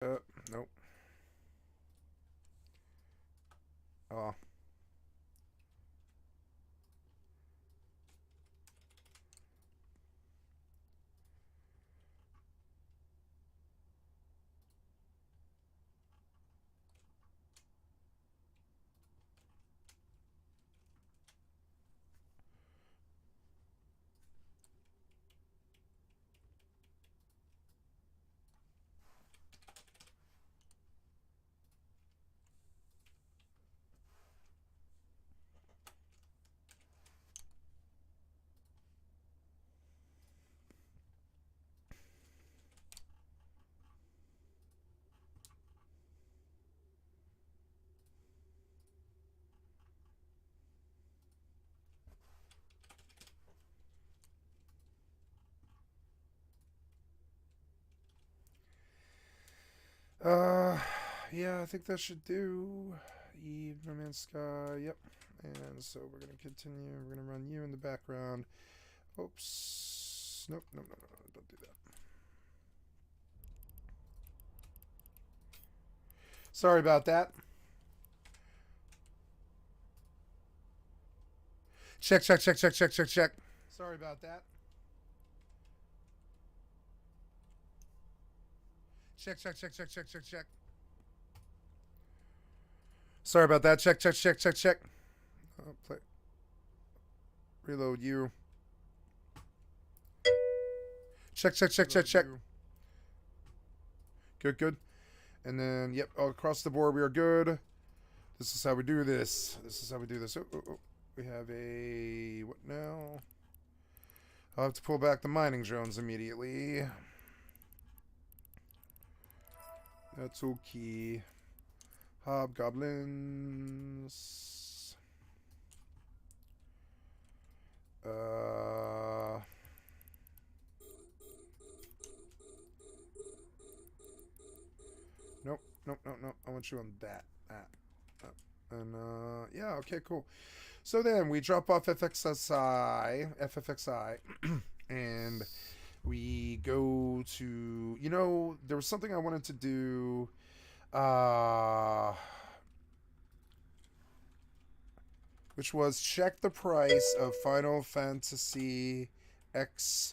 Nope. Oh. Uh, yeah, I think that should do. Eve, No Man's Sky, yep. And so we're gonna continue. We're gonna run you in the background. Oops. Nope, no, no, no, no, don't do that. Sorry about that. Check, check, check, check, check, check, check. Sorry about that. Check, check, check, check, check, check, check. Sorry about that. Check, check, check, check, check. Play. Reload you. Check, check, check, check, check. Good, good. And then, yep, all across the board we are good. This is how we do this. This is how we do this. Oh, oh, oh. We have a... what now? I'll have to pull back the mining drones immediately. That's okay. Hobgoblins. Nope, nope, nope, nope. I want you on that. And, yeah, okay, cool. So then we drop off FFXI, and we go to, you know, there was something I wanted to do, which was check the price of Final Fantasy XII,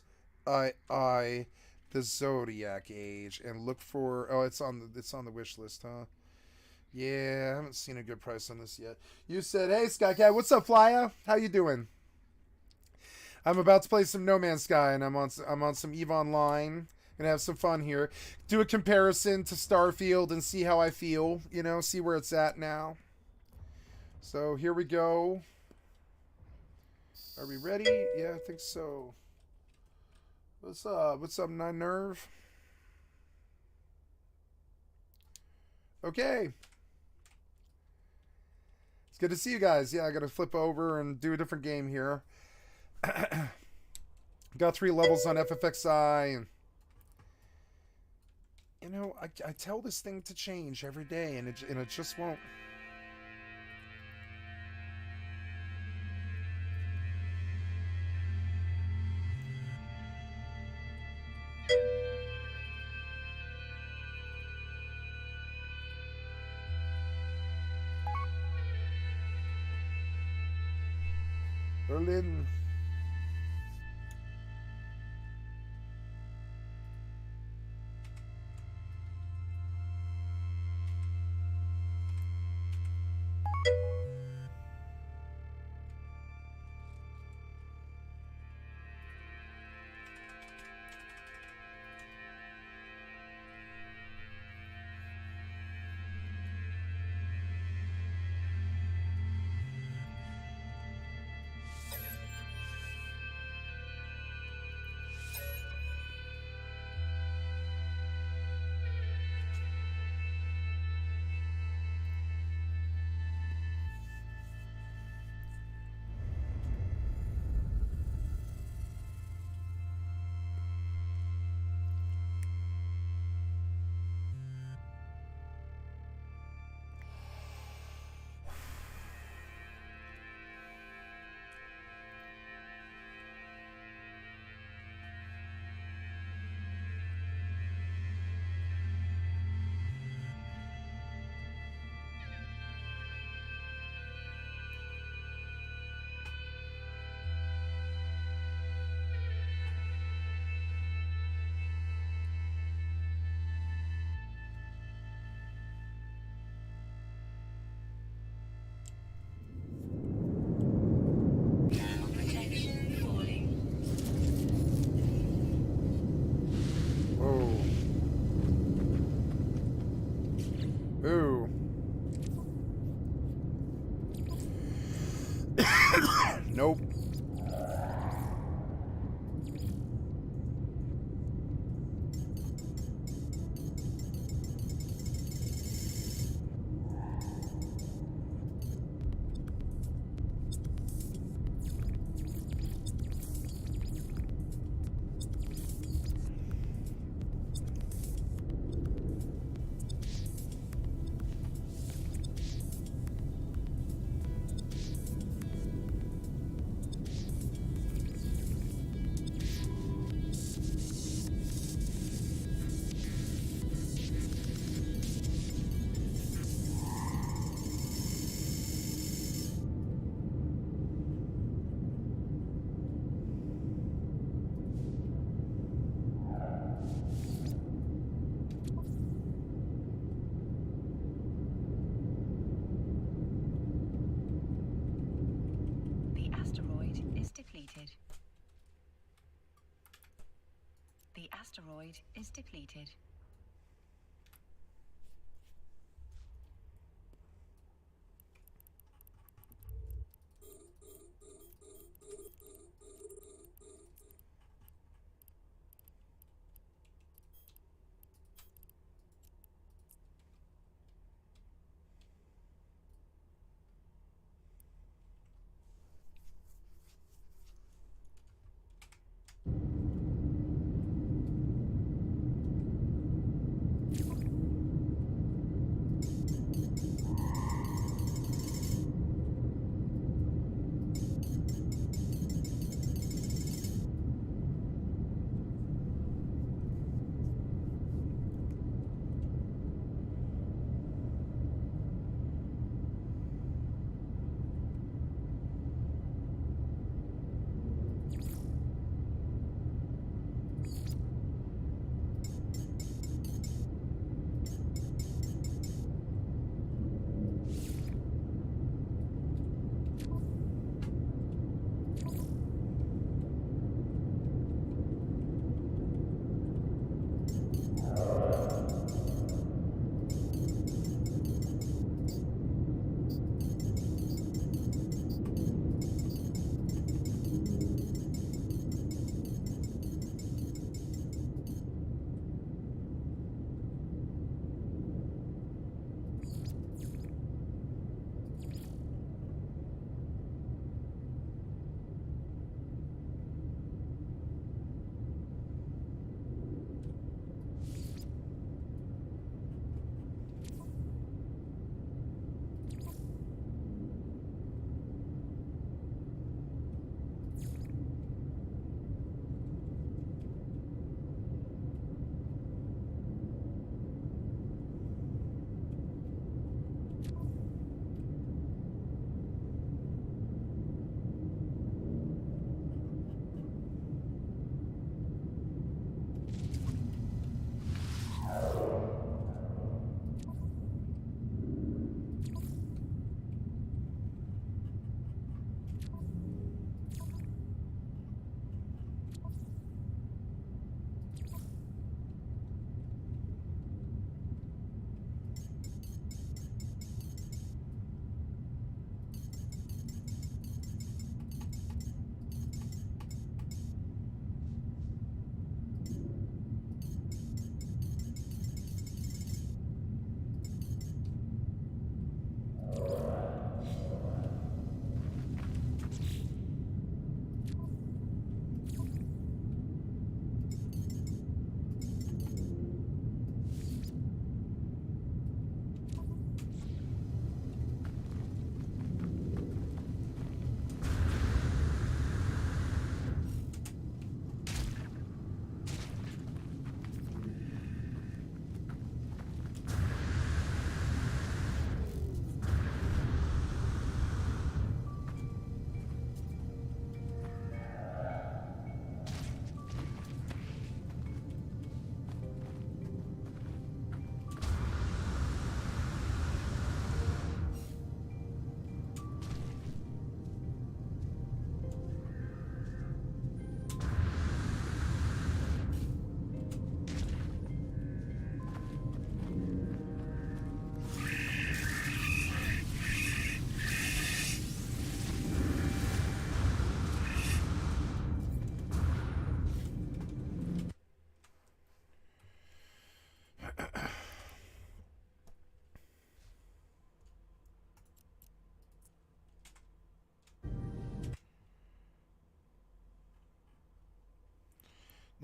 the Zodiac Age, and look for, oh, it's on the wish list, huh? Yeah, I haven't seen a good price on this yet. You said, "Hey, Skycat, what's up, Flya? How you doing?" I'm about to play some No Man's Sky, and I'm on some Eve Online. Gonna have some fun here. Do a comparison to Starfield and see how I feel. You know, see where it's at now. So here we go. Are we ready? Yeah, I think so. What's up? What's up, Nine Nerve? Okay. It's good to see you guys. Yeah, I gotta flip over and do a different game here. Got 3 levels on FFXI, and you know, I tell this thing to change every day, and it just won't. Berlin. Ooh. Nope. The asteroid is depleted. The asteroid is depleted.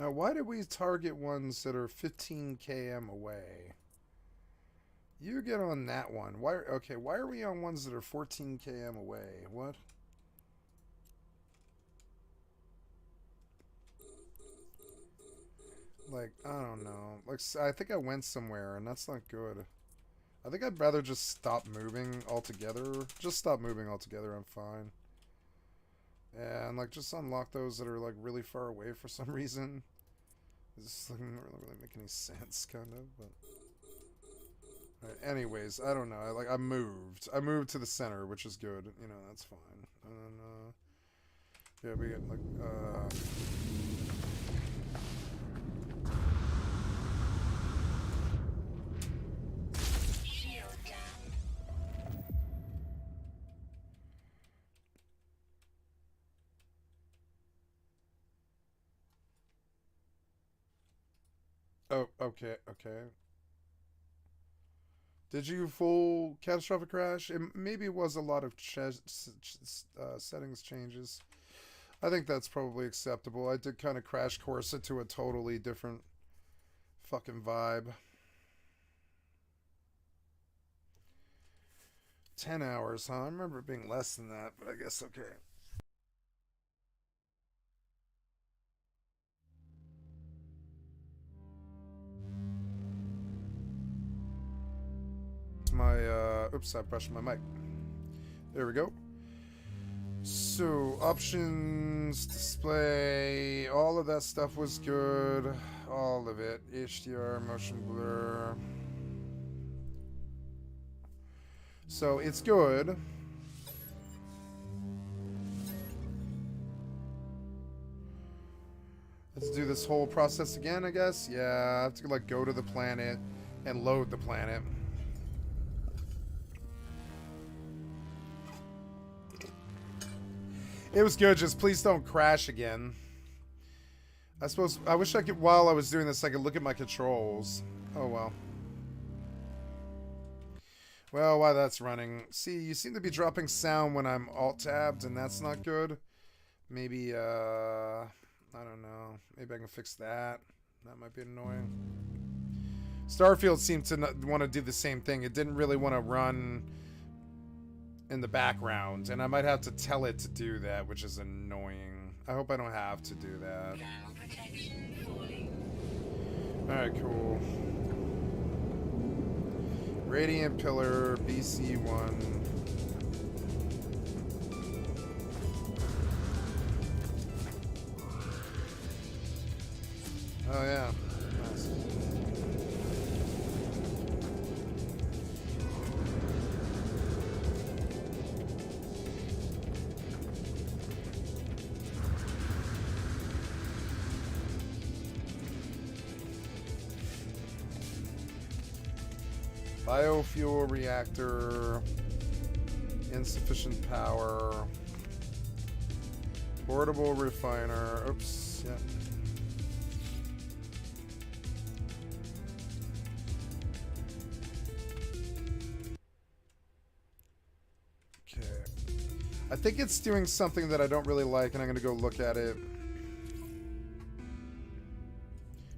Now, why did we target ones that are 15 km away? You get on that one. Why? Okay, why are we on ones that are 14 km away? What? Like, I don't know. Like, I think I went somewhere, and that's not good. I think I'd rather just stop moving altogether. Just stop moving altogether, I'm fine. And, like, just unlock those that are, like, really far away for some reason. This doesn't really make any sense, kind of, but... Right, anyways, I don't know. I moved. I moved to the center, which is good. You know, that's fine. And then, yeah, we get, like, oh, okay, okay. Did you full catastrophic crash? Maybe it was a lot of settings changes. I think that's probably acceptable. I did kind of crash course it to a totally different fucking vibe. 10 hours, huh? I remember it being less than that, but I guess okay. My oops, I brushed my mic. There we go. So options, display, all of that stuff was good. All of it. HDR, motion blur. So it's good. Let's do this whole process again, I guess. Yeah, I have to like go to the planet and load the planet. It was good, just please don't crash again. I wish I could, while I was doing this, I could look at my controls. Oh well. Well, while that's running. See, you seem to be dropping sound when I'm alt-tabbed, and that's not good. Maybe, I don't know. Maybe I can fix that. That might be annoying. Starfield seemed to want to do the same thing. It didn't really want to run in the background, and I might have to tell it to do that, which is annoying. I hope I don't have to do that. Alright, cool. Radiant Pillar, BC1. Oh yeah, nice. Biofuel reactor, insufficient power, portable refiner, oops, yeah. Okay. I think it's doing something that I don't really like, and I'm gonna go look at it.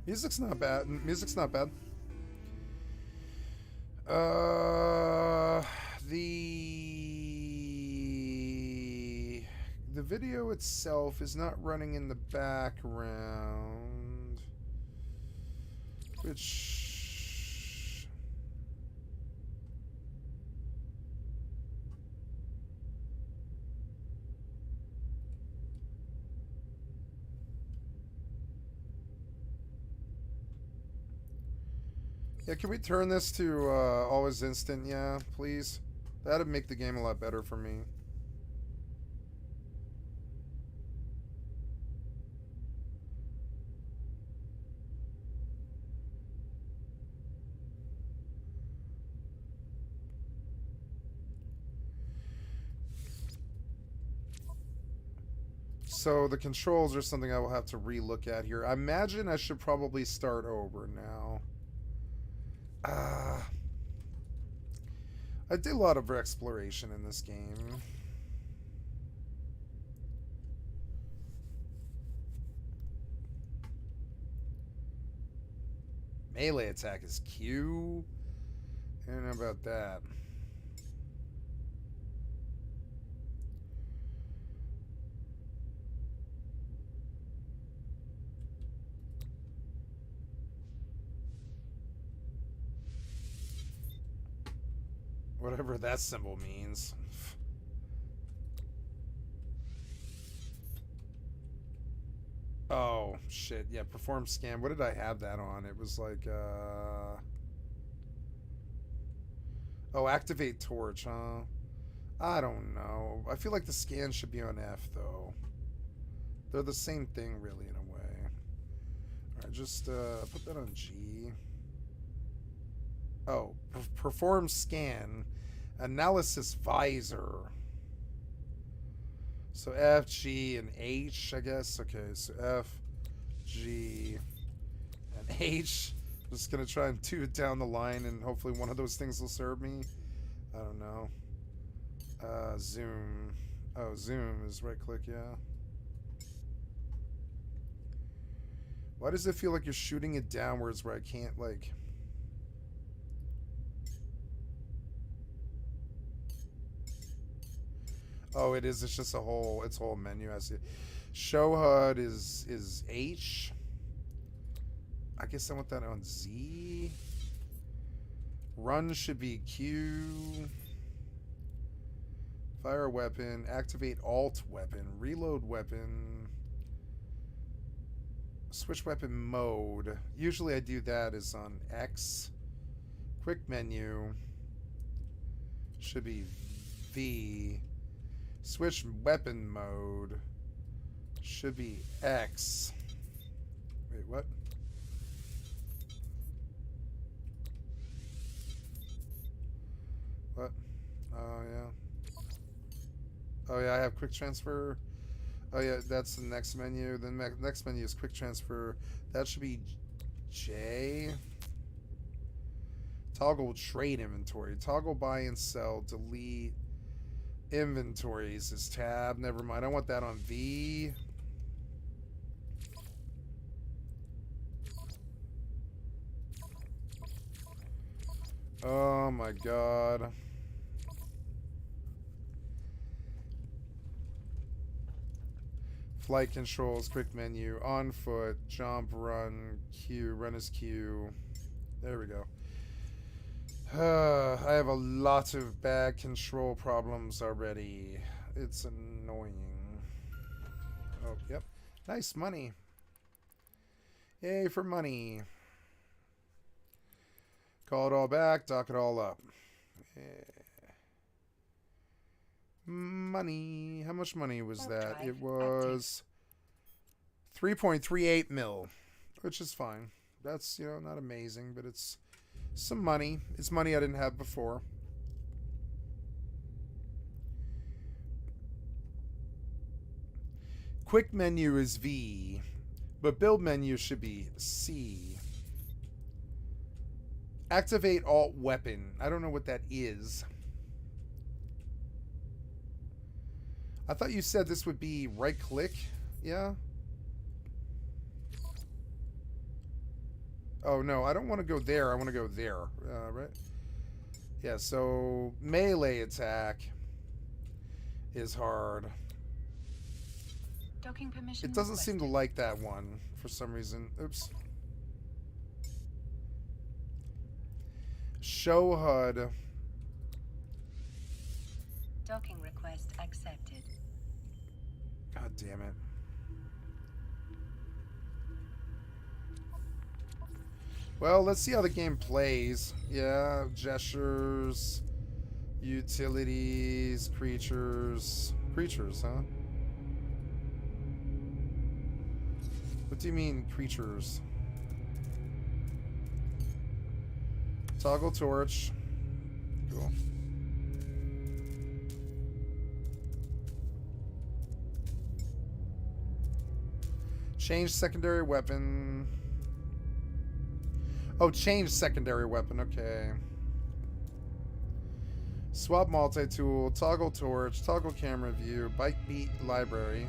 Music's not bad. Music's not bad. The video itself is not running in the background, which yeah, can we turn this to always instant? Yeah, please. That'd make the game a lot better for me. So the controls are something I will have to re-look at here. I imagine I should probably start over now. I did a lot of exploration in this game. Melee attack is Q. I don't know about that. Whatever that symbol means. Oh, shit. Yeah, perform scan. What did I have that on? It was like, oh, activate torch, huh? I don't know. I feel like the scan should be on F, though. They're the same thing, really, in a way. Alright, just put that on G. Oh, perform scan. Analysis visor. So F, G, and H, I guess. Okay, so F, G, and H. I'm just going to try and do it down the line, and hopefully one of those things will serve me. I don't know. Zoom. Oh, zoom is right-click, yeah. Why does it feel like you're shooting it downwards where I can't, like... Oh, it is. It's just a whole. It's a whole menu. I see. Show HUD is H. I guess I want that on Z. Run should be Q. Fire weapon. Activate alt weapon. Reload weapon. Switch weapon mode. Usually I do that is on X. Quick menu should be V. Switch weapon mode should be X. Wait, what? What? Oh, yeah. Oh, yeah, I have quick transfer. Oh, yeah, that's the next menu. The next menu is quick transfer. That should be J. Toggle trade inventory. Toggle buy and sell. Delete. Inventories is tab. Never mind. I want that on V. Oh my god. Flight controls, quick menu, on foot, jump, run, Q, run is Q. There we go. I have a lot of bad control problems already. It's annoying. Oh, yep. Nice money. Yay for money. Call it all back, dock it all up. Yeah. Money. How much money was that? It was 3.38 mil, which is fine. That's, you know, not amazing, but it's some money. It's money I didn't have before. Quick menu is V, but build menu should be C. Activate alt weapon. I don't know what that is. I thought you said this would be right click. Yeah? Oh, no, I don't want to go there. I want to go there, right? Yeah, so melee attack is hard. Docking permission It doesn't seem to requested. like that one for some reason. Oops. Show HUD. Docking request accepted. God damn it. Well, let's see how the game plays. Yeah, gestures, utilities, creatures. Creatures, huh? What do you mean, creatures? Toggle torch. Cool. Change secondary weapon. Oh, change secondary weapon. Okay. Swap multi-tool. Toggle torch. Toggle camera view. Bite beat library.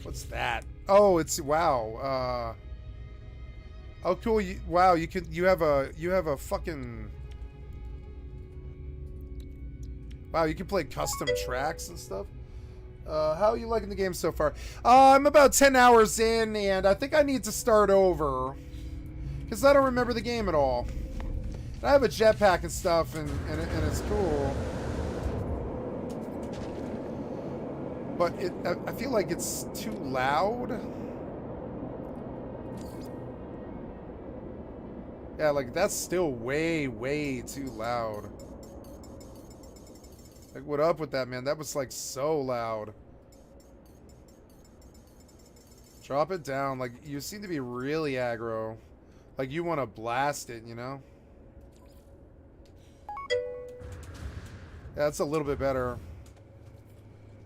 What's that? Oh, it's... Wow. Oh, cool. Wow, you have a fucking... Wow, you can play custom tracks and stuff. How are you liking the game so far? I'm about 10 hours in, and I think I need to start over. Because I don't remember the game at all. I have a jetpack and stuff, and it's cool. But I feel like it's too loud. Yeah, like, that's still way, way too loud. Like, what up with that, man? That was, like, so loud. Drop it down. Like, you seem to be really aggro. Like, you want to blast it, you know? Yeah, that's a little bit better.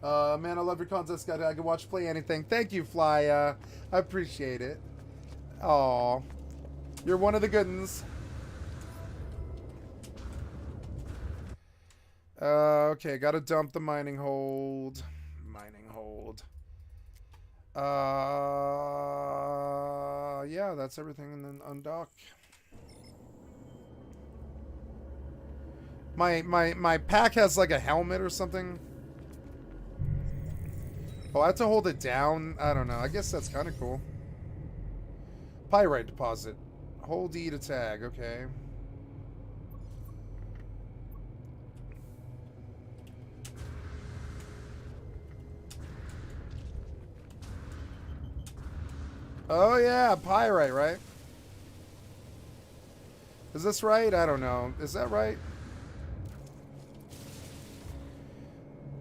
Man, I love your content, Scott. I can watch play anything. Thank you, Fly. I appreciate it. Aw. You're one of the good ones. Okay, gotta dump the mining hold. Mining hold. Yeah, that's everything, and then undock. My pack has like a helmet or something. Oh, I have to hold it down? I don't know. I guess that's kind of cool. Pyrite deposit. Hold E to tag. Okay. Oh, yeah. Pyrite, right? Is this right? I don't know. Is that right?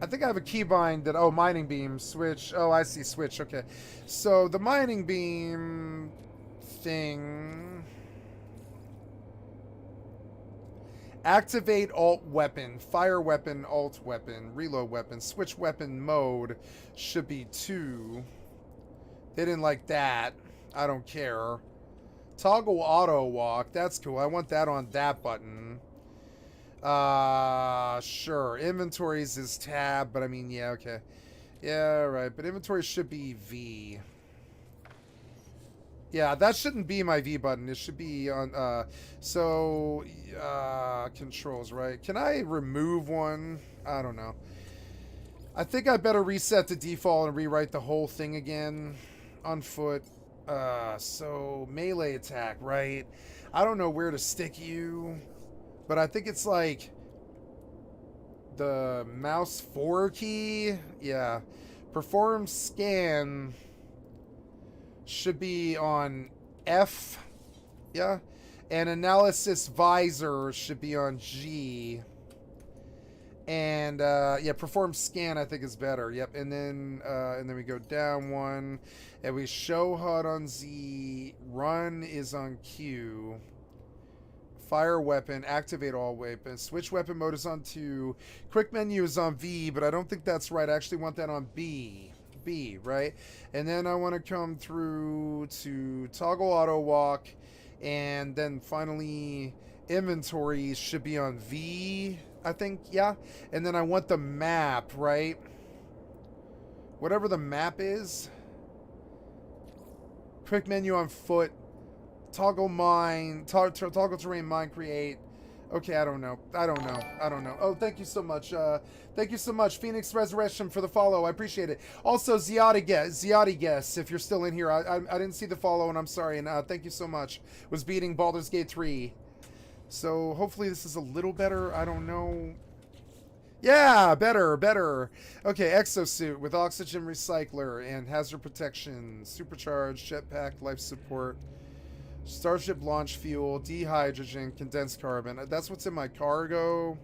I think I have a keybind that... Oh, mining beam. Switch. Oh, I see. Switch. Okay. So, the mining beam thing... Activate alt weapon. Fire weapon, alt weapon. Reload weapon. Switch weapon mode should be 2. They didn't like that. I don't care. Toggle auto walk. That's cool. I want that on that button. Sure. Inventories is tab, but I mean, yeah, okay. Yeah, right. But inventory should be V. Yeah, that shouldn't be my V button. It should be on, controls, right? Can I remove one? I don't know. I think I better reset the default and rewrite the whole thing again. On foot. So melee attack, right? I don't know where to stick you. But I think it's like the mouse 4 key. Yeah. Perform scan should be on F. Yeah. And analysis visor should be on G. And yeah, perform scan I think is better. Yep. And then we go down one. And we show HUD on Z. Run is on Q. Fire weapon, activate all weapons. Switch weapon mode is on 2. Quick menu is on V, but I don't think that's right. I actually want that on B. B, right? And then I want to come through to toggle auto walk. And then finally, inventory should be on V, I think. Yeah. And then I want the map, right? Whatever the map is. Quick menu on foot. Toggle mine, toggle terrain, mine create. Okay, I don't know. Oh, thank you so much. Thank you so much, Phoenix Resurrection, for the follow. I appreciate it. Also, Ziadi Guess, if you're still in here. I didn't see the follow, and I'm sorry. And thank you so much. Was beating Baldur's Gate 3. So hopefully this is a little better. I don't know. Yeah, better. Okay, exosuit with oxygen recycler and hazard protection, supercharged, jetpack, life support. Starship launch fuel, dehydrogen, condensed carbon. That's what's in my cargo.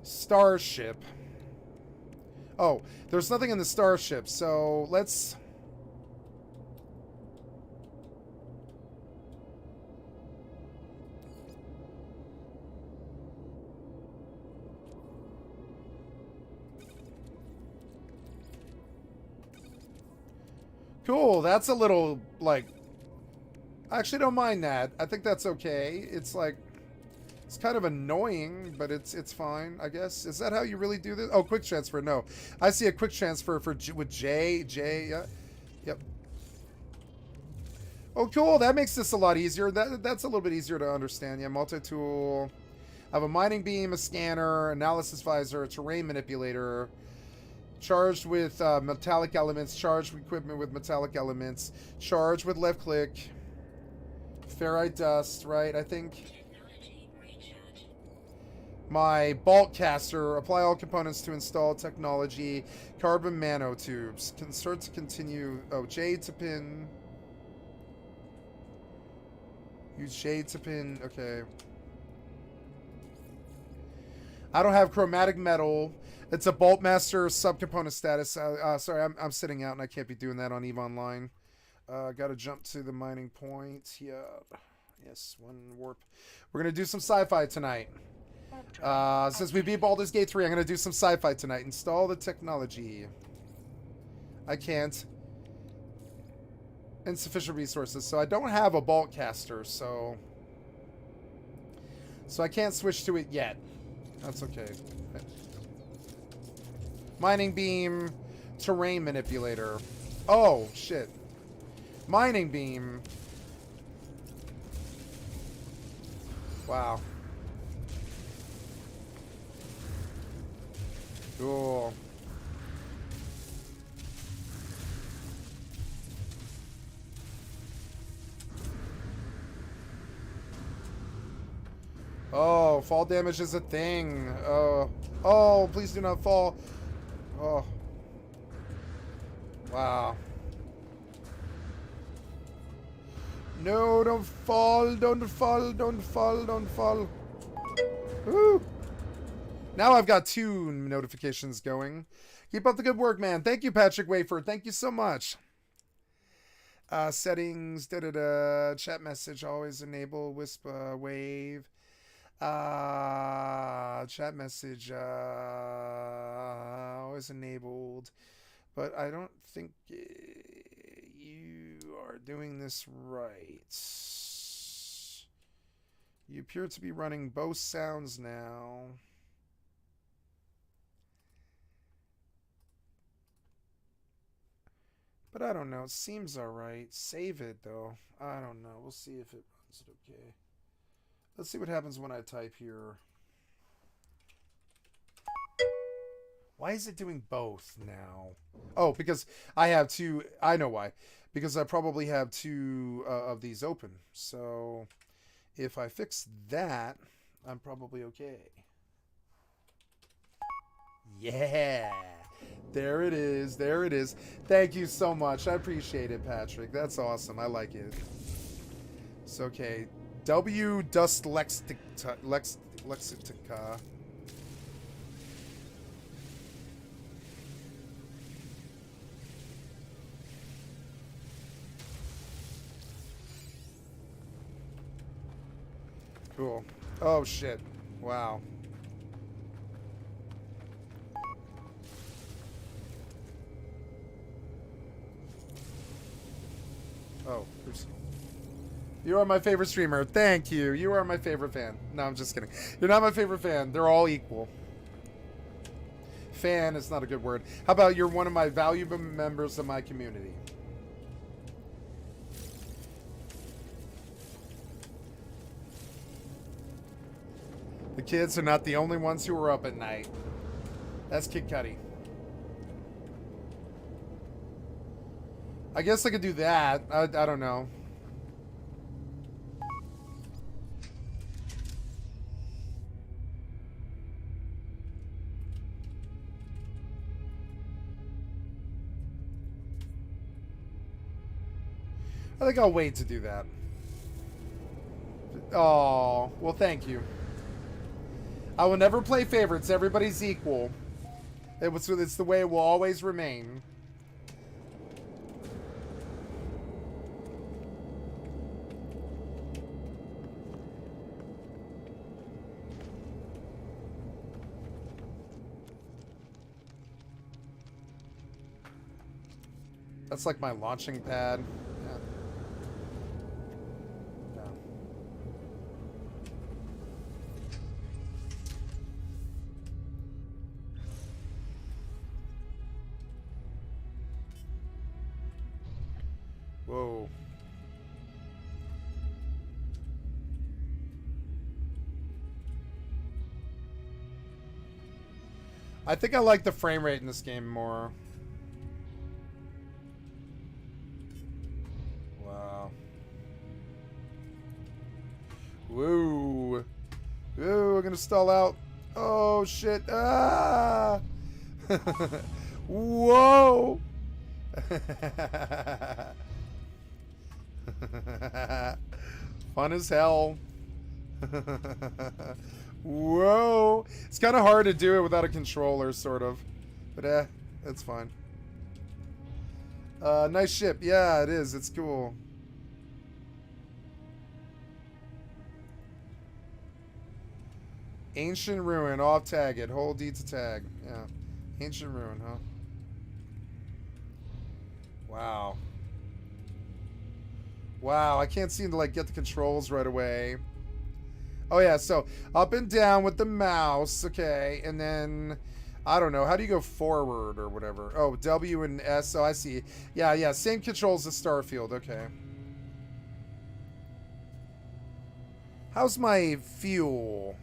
Starship. Oh, there's nothing in the Starship, so let's... Cool, that's a little, like... I actually don't mind that. I think that's okay. It's like... It's kind of annoying, but it's fine, I guess. Is that how you really do this? Oh, quick transfer, no. I see a quick transfer for with J, yeah. Yep. Oh, cool. That makes this a lot easier. That's a little bit easier to understand. Yeah, multi-tool. I have a mining beam, a scanner, analysis visor, a terrain manipulator, charged with metallic elements, charged with equipment with metallic elements, charged with left click, ferrite dust, right? I think. My bulk caster, apply all components to install technology, carbon nanotubes, start to continue. Oh, jade to pin. Use jade to pin. Okay. I don't have chromatic metal. It's a Bolt Master subcomponent status. Sorry, I'm sitting out and I can't be doing that on EVE Online. Gotta jump to the mining point. Yeah. Yes, one warp. We're gonna do some sci-fi tonight. Since we beat Baldur's Gate 3, I'm gonna do some sci-fi tonight. Install the technology. I can't. Insufficient resources. So I don't have a Bolt Caster, so I can't switch to it yet. That's okay. Mining beam, terrain manipulator. Oh, shit. Mining beam. Wow. Cool. Oh, fall damage is a thing. Oh, please do not fall. Oh. Wow. No, don't fall, don't fall, don't fall, don't fall. Woo. Now I've got 2 notifications going. Keep up the good work, man. Thank you, Patrick Wafer. Thank you so much. Settings, chat message, always enable, whisper, wave. Chat message, always enabled. But I don't think you are doing this right. You appear to be running both sounds now. But I don't know. It seems alright. Save it, though. I don't know. We'll see if it runs it okay. Let's see what happens when I type here. Why is it doing both now? Oh, because I have 2. I know why. Because I probably have 2 of these open. So if I fix that, I'm probably okay. Yeah. There it is. There it is. Thank you so much. I appreciate it, Patrick. That's awesome. I like it. It's okay. W Dust Lexitica. Cool. Oh, shit. Wow. Oh, oops. You are my favorite streamer. Thank you. You are my favorite fan. No, I'm just kidding. You're not my favorite fan. They're all equal. Fan is not a good word. How about you're one of my valuable members of my community? The kids are not the only ones who are up at night. That's Kid Cudi. I guess I could do that. I don't know. I think I'll wait to do that. Oh, well, thank you. I will never play favorites. Everybody's equal. It's the way it will always remain. That's like my launching pad. Yeah. Yeah. Whoa. I think I like the frame rate in this game more. Wow. Woo. Woo, we're gonna stall out. Oh, shit. Ah! Whoa! Fun as hell. Whoa! It's kind of hard to do it without a controller, sort of. But that's fine. Nice ship. Yeah, it is. It's cool. Ancient ruin. Off tag it. Hold D to tag. Yeah. Ancient ruin, huh? Wow. Wow, I can't seem to like get the controls right away. Oh yeah, so up and down with the mouse, okay, and then I don't know, how do you go forward or whatever? Oh, W and S. Oh, I see. Yeah, yeah, same controls as Starfield. Okay. How's my fuel?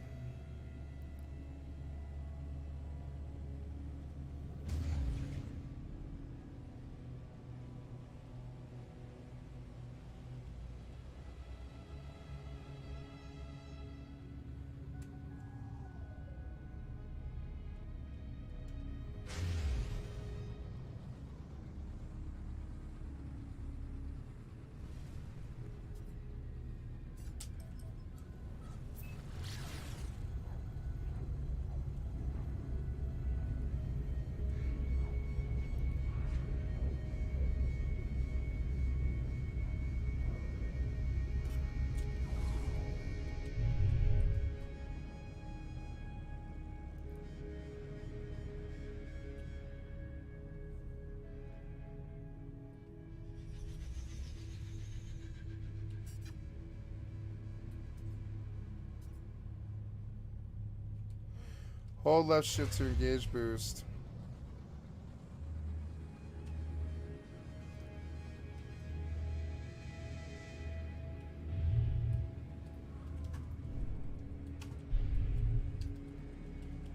Hold left shift to engage boost.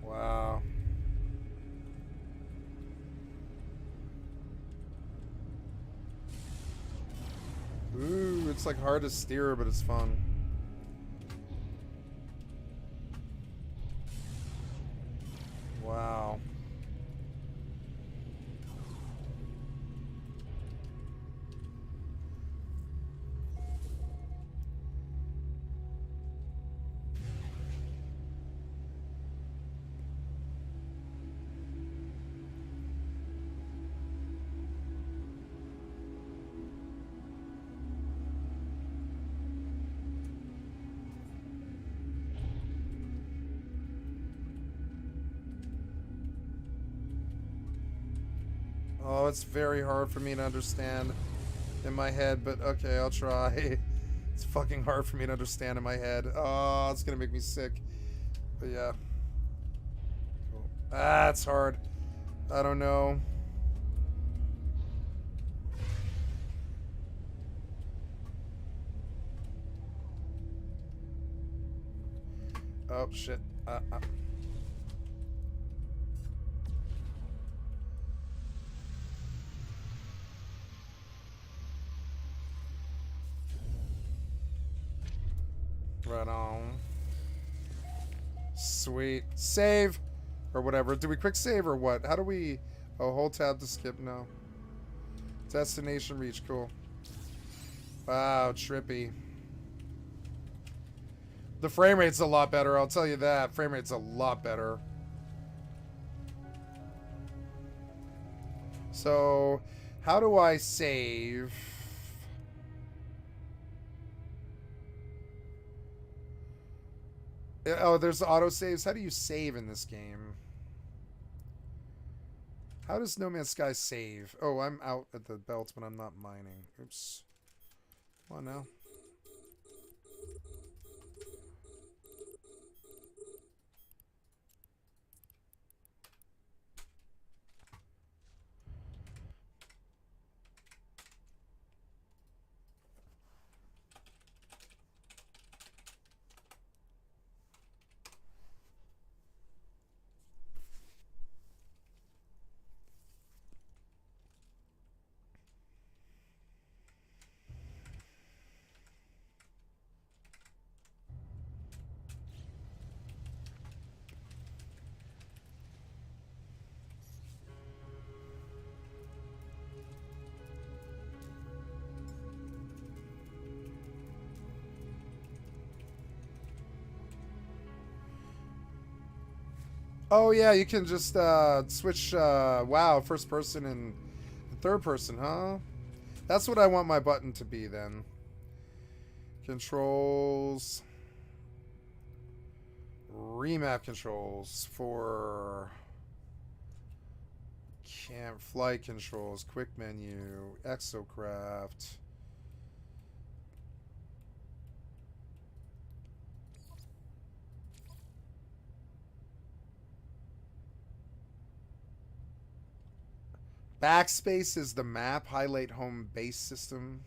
Wow. Ooh, it's like hard to steer, but it's fun. Wow. Oh, it's very hard for me to understand in my head, but okay, I'll try. It's fucking hard for me to understand in my head. Oh, it's gonna make me sick. But yeah. Cool. Ah, it's hard. I don't know. Oh, shit. Right on. Sweet. Save! Or whatever. Do we quick save or what? How do we... Oh, hold tab to skip? No. Destination reach. Cool. Wow, trippy. The frame rate's a lot better, I'll tell you that. Frame rate's a lot better. So, how do I save? Oh, there's autosaves. How do you save in this game? How does No Man's Sky save? Oh, I'm out at the belt, but I'm not mining. Oops. Come on now. Oh yeah, you can just switch. Wow, first person and third person, huh? That's what I want my button to be then. Controls. Remap controls for camp flight controls, quick menu, exocraft. Backspace is the map, highlight home base system.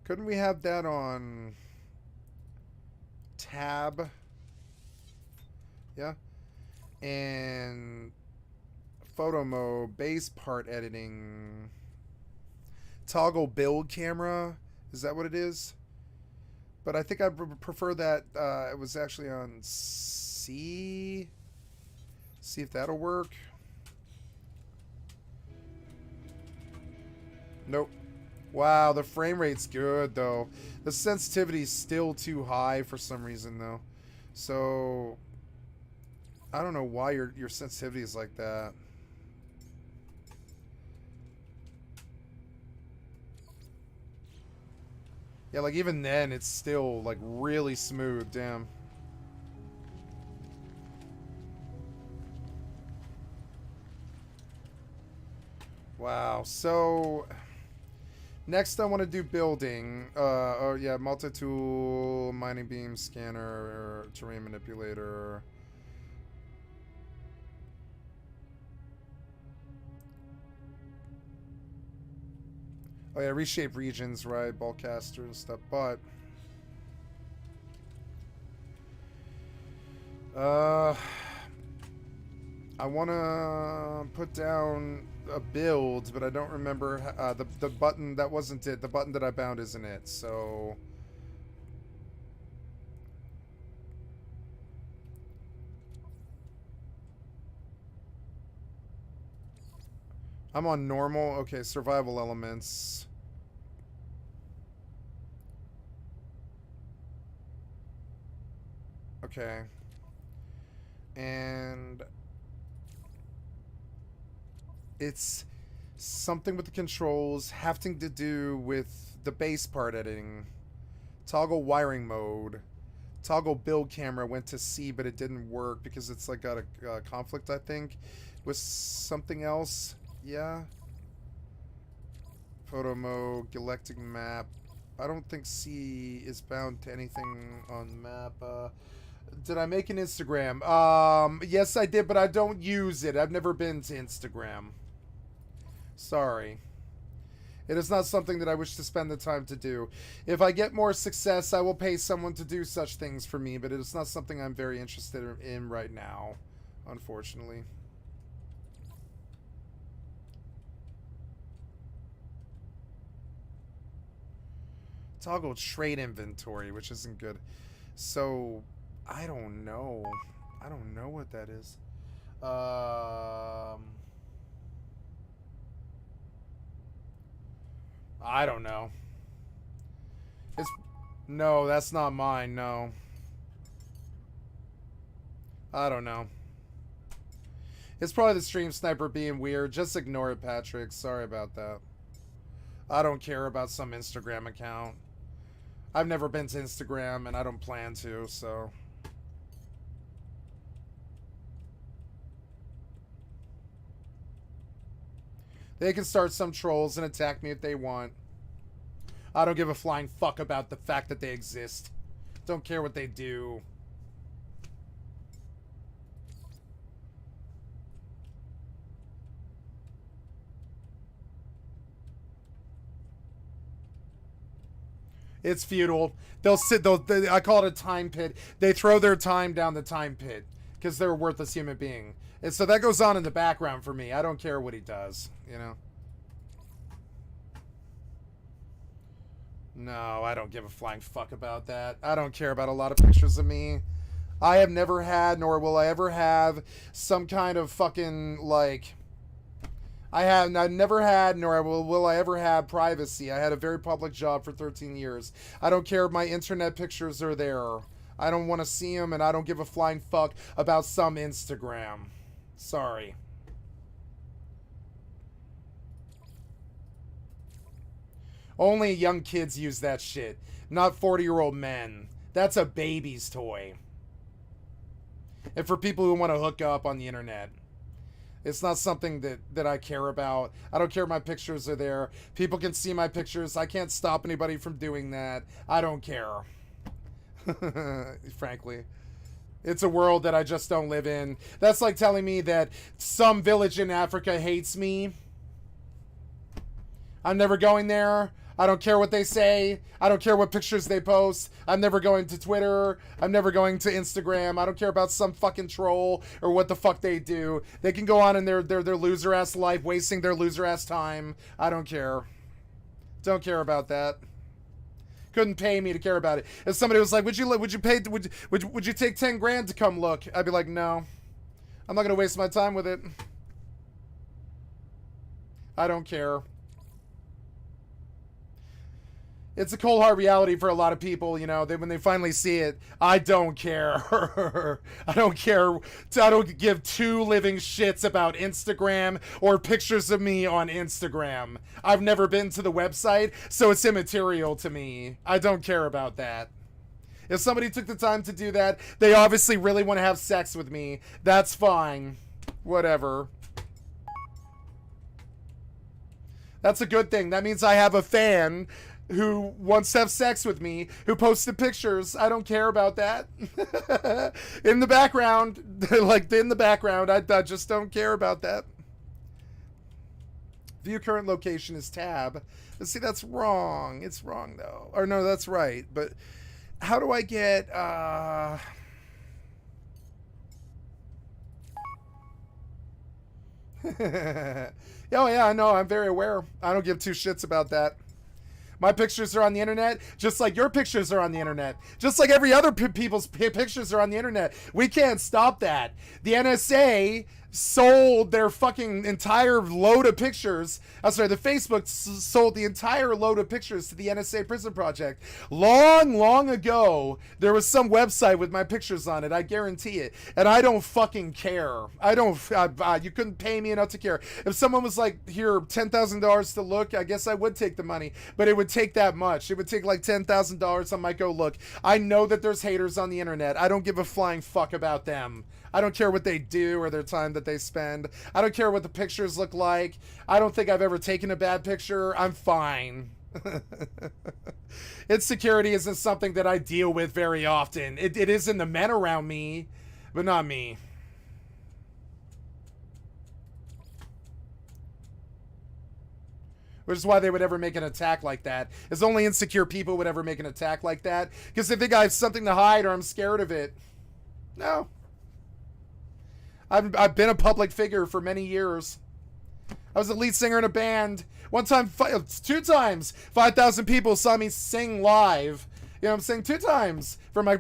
Couldn't we have that on tab? Yeah. And photo mode, base part editing, toggle build camera. Is that what it is? But I think I prefer that it was actually on C. See if that'll work. Nope. Wow, the frame rate's good though. The sensitivity's still too high for some reason though. So I don't know why your sensitivity is like that. Yeah, like even then it's still like really smooth, damn. Wow, so next I want to do building. Oh yeah, multi-tool, mining beam, scanner, terrain manipulator. Oh yeah, reshape regions, right? Ballcaster and stuff, but I want to put down a build, but I don't remember the button. That wasn't it. The button that I bound isn't it. So I'm on normal. Okay, survival elements. Okay. And it's something with the controls having to do with the base part editing. Toggle wiring mode. Toggle build camera went to C, but it didn't work because it's like got a conflict, I think, with something else. Yeah. Photo mode, galactic map. I don't think C is bound to anything on map. Did I make an Instagram? Yes, I did, but I don't use it. I've never been to Instagram. Sorry. It is not something that I wish to spend the time to do. If I get more success, I will pay someone to do such things for me, but it is not something I'm very interested in right now, unfortunately. Toggle trade inventory, which isn't good. So, I don't know. I don't know what that is. I don't know. It's no, that's not mine. No. I don't know. It's probably the stream sniper being weird. Just ignore it, Patrick. Sorry about that. I don't care about some Instagram account. I've never been to Instagram, and I don't plan to, so. They can start some trolls and attack me if they want. I don't give a flying fuck about the fact that they exist. Don't care what they do. It's futile. They'll sit. I call it a time pit. They throw their time down the time pit because they're a worthless human being. And so that goes on in the background for me. I don't care what he does. You know. No, I don't give a flying fuck about that. I don't care about a lot of pictures of me. I have never had, nor will I ever have, some kind of fucking like. I've never had, nor will I ever have privacy. I had a very public job for 13 years. I don't care if my internet pictures are there. I don't want to see them, and I don't give a flying fuck about some Instagram. Sorry. Only young kids use that shit, not 40-year-old men. That's a baby's toy. And for people who want to hook up on the internet. It's not something that I care about. I don't care if my pictures are there. People can see my pictures. I can't stop anybody from doing that. I don't care. Frankly. It's a world that I just don't live in. That's like telling me that some village in Africa hates me. I'm never going there. I don't care what they say. I don't care what pictures they post. I'm never going to Twitter. I'm never going to Instagram. I don't care about some fucking troll or what the fuck they do. They can go on in their loser ass life, wasting their loser ass time. I don't care. Don't care about that. Couldn't pay me to care about it. If somebody was like, would you take 10 grand to come look? I'd be like, no. I'm not gonna waste my time with it. I don't care. It's a cold hard reality for a lot of people, you know, when they finally see it. I don't care. I don't care. I don't give two living shits about Instagram or pictures of me on Instagram. I've never been to the website, so it's immaterial to me. I don't care about that. If somebody took the time to do that, they obviously really want to have sex with me. That's fine. Whatever. That's a good thing. That means I have a fan who wants to have sex with me, who posted pictures. I don't care about that. In the background, I just don't care about that. View current location is tab. But see, that's wrong. It's wrong, though. Or no, that's right. But how do I get, Oh, yeah, I know. I'm very aware. I don't give two shits about that. My pictures are on the internet, just like your pictures are on the internet. Just like every other people's pictures are on the internet. We can't stop that. The NSA sold their fucking entire load of pictures. I'm sorry, the Facebook sold the entire load of pictures to the NSA Prison Project. Long ago, there was some website with my pictures on it. I guarantee it. And I don't fucking care. You couldn't pay me enough to care. If someone was like, here, $10,000 to look, I guess I would take the money. But it would take that much. It would take like $10,000. I might go look. I know that there's haters on the internet. I don't give a flying fuck about them. I don't care what they do or their time that they spend. I don't care what the pictures look like. I don't think I've ever taken a bad picture. I'm fine. Insecurity isn't something that I deal with very often. It is in the men around me, but not me. Which is why they would ever make an attack like that. It's only insecure people would ever make an attack like that. Because they think I have something to hide or I'm scared of it. No. I've been a public figure for many years. I was the lead singer in a band. One time, two times, 5,000 people saw me sing live. You know what I'm saying? 2 times for my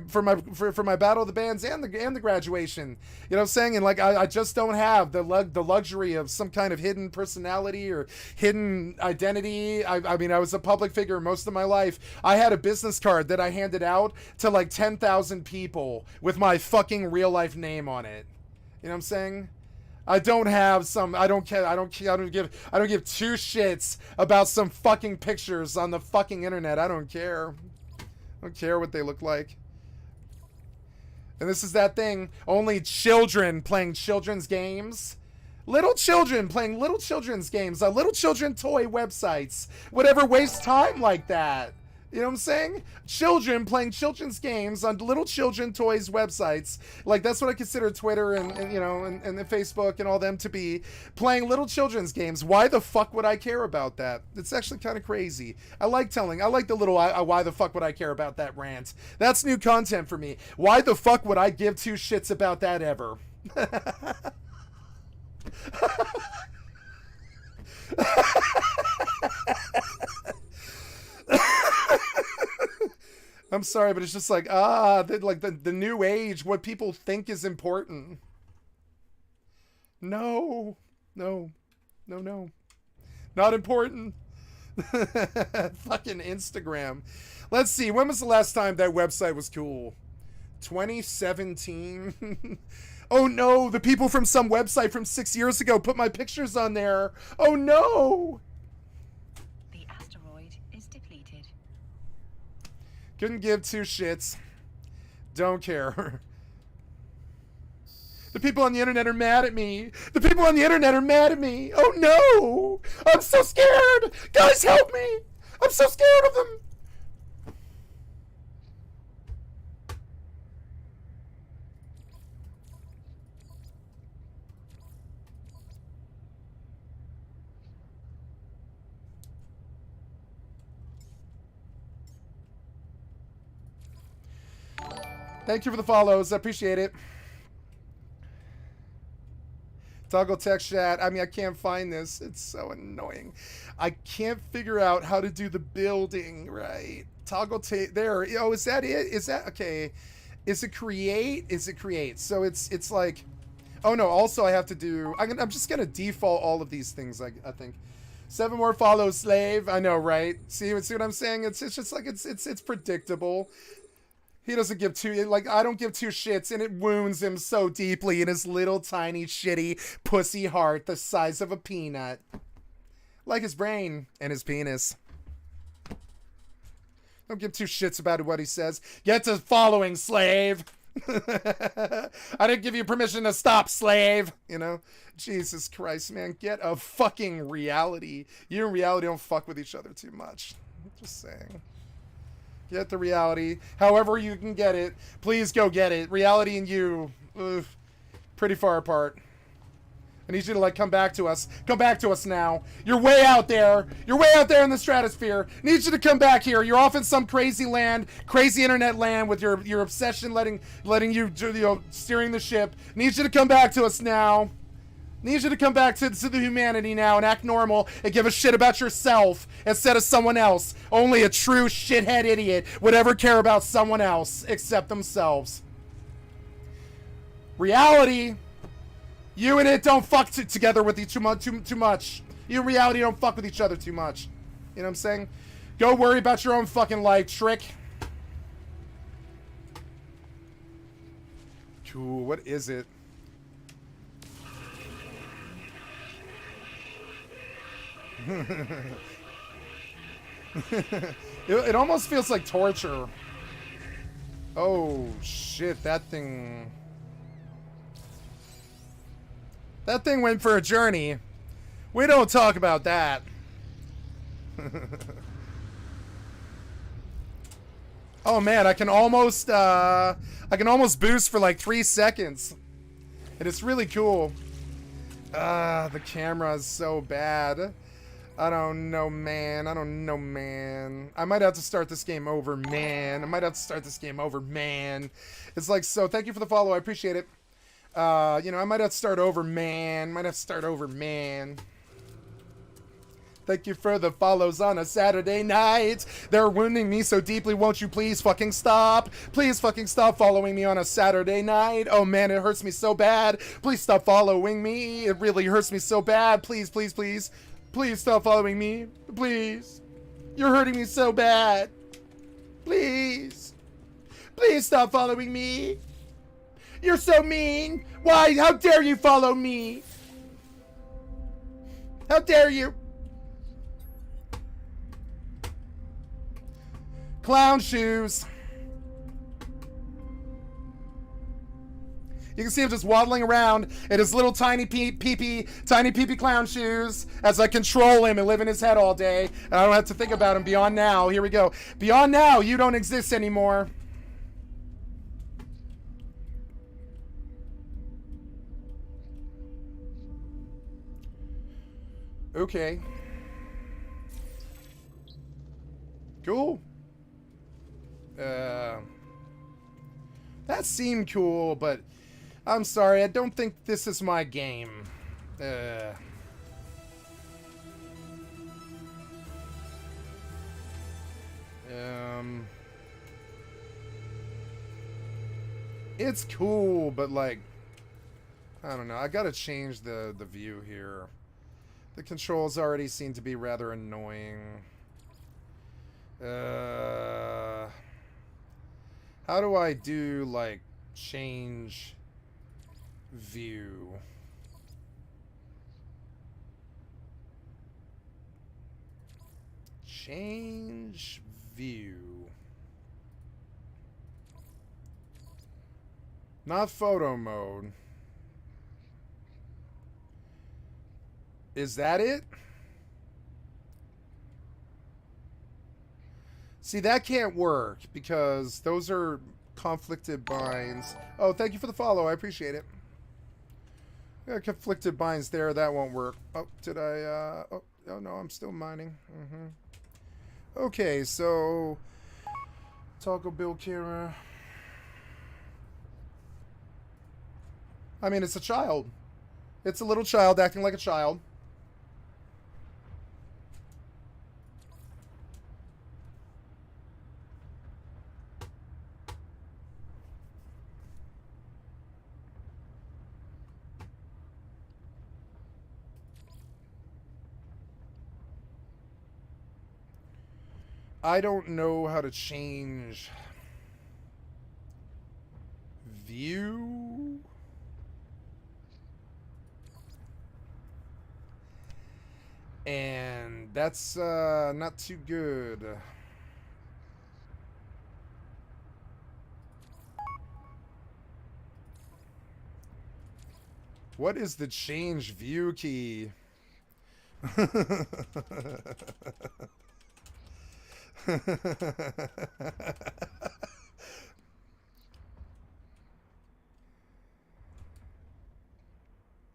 Battle of the Bands and the graduation. You know what I'm saying? And like I just don't have the luxury of some kind of hidden personality or hidden identity. I mean, I was a public figure most of my life. I had a business card that I handed out to like 10,000 people with my fucking real life name on it. You know what I'm saying? I don't have some. I don't care. I don't give 2 shits about some fucking pictures on the fucking internet. I don't care. I don't care what they look like. And this is that thing. Only children playing children's games. Little children playing little children's games on little children toy websites. Whatever wastes time like that. You know what I'm saying? Children playing children's games on little children toys websites. Like, that's what I consider Twitter and you know, and Facebook and all them to be. Playing little children's games. Why the fuck would I care about that? It's actually kind of crazy. I like the little why the fuck would I care about that rant. That's new content for me. Why the fuck would I give 2 shits about that ever? I'm sorry, but it's just like, the new age, what people think is important. No. Not important. Fucking Instagram. Let's see, when was the last time that website was cool? 2017. Oh no, the people from some website from 6 years ago put my pictures on there. Oh no. The asteroid is depleted. Couldn't give two shits. Don't care. The people on the internet are mad at me. The people on the internet are mad at me. Oh no! I'm so scared! Guys, help me! I'm so scared of them! Thank you for the follows. I appreciate it. Toggle text chat. I mean, I can't find this. It's so annoying. I can't figure out how to do the building right. Toggle there. Oh, is that it? Is that okay? Is it create? Is it create? So it's like, oh no. Also, I have to do. I'm just gonna default all of these things. I think. 7 more follows, slave. I know, right? See what I'm saying? It's just like it's predictable. He doesn't give two, like, I don't give two shits, and it wounds him so deeply in his little tiny shitty pussy heart the size of a peanut. Like his brain and his penis. Don't give two shits about what he says. Get to following, slave. I didn't give you permission to stop, slave. You know? Jesus Christ, man. Get a fucking reality. You and reality don't fuck with each other too much. Just saying. Get the reality. However you can get it. Please go get it. Reality and you. Ugh, pretty far apart. I need you to, like, come back to us. Come back to us now. You're way out there. You're way out there in the stratosphere. Need you to come back here. You're off in some crazy land, crazy internet land with your obsession letting you know, steering the ship. Need you to come back to us now. Need you to come back to the humanity now and act normal and give a shit about yourself instead of someone else. Only a true shithead idiot would ever care about someone else except themselves. Reality, you and it don't fuck together with each other too much. You and reality don't fuck with each other too much. You know what I'm saying? Go worry about your own fucking life, trick. Cool, what is it? It almost feels like torture. Oh shit, that thing went for a journey. We don't talk about that. Oh man, I can almost boost for like 3 seconds. And it's really cool. The camera is so bad. I don't know, man. I don't know, man. I might have to start this game over, man. It's like, so thank you for the follow. I appreciate it. You know, I might have to start over, man. Thank you for the follows on a Saturday night. They're wounding me so deeply. Won't you please fucking stop? Please fucking stop following me on a Saturday night. Oh man, it hurts me so bad. Please stop following me. It really hurts me so bad. Please, please, please. Please stop following me. Please. You're hurting me so bad. Please. Please stop following me. You're so mean. Why? How dare you follow me? How dare you? Clown shoes. You can see him just waddling around in his little tiny pee-pee clown shoes as I control him and live in his head all day. And I don't have to think about him beyond now. Here we go. Beyond now, you don't exist anymore. Okay. Cool. That seemed cool, but I'm sorry, I don't think this is my game. It's cool, but like, I don't know. I gotta change the view here. The controls already seem to be rather annoying. How do I do, like, change view? Change view. Not photo mode. Is that it? See, that can't work because those are conflicted binds. Oh, thank you for the follow. I appreciate it. Got conflicted binds there. That won't work. Oh, did I? Oh no, I'm still mining. Okay, so toggle build camera. I mean, it's a child. It's a little child acting like a child. I don't know how to change view. And that's not too good. What is the change view key?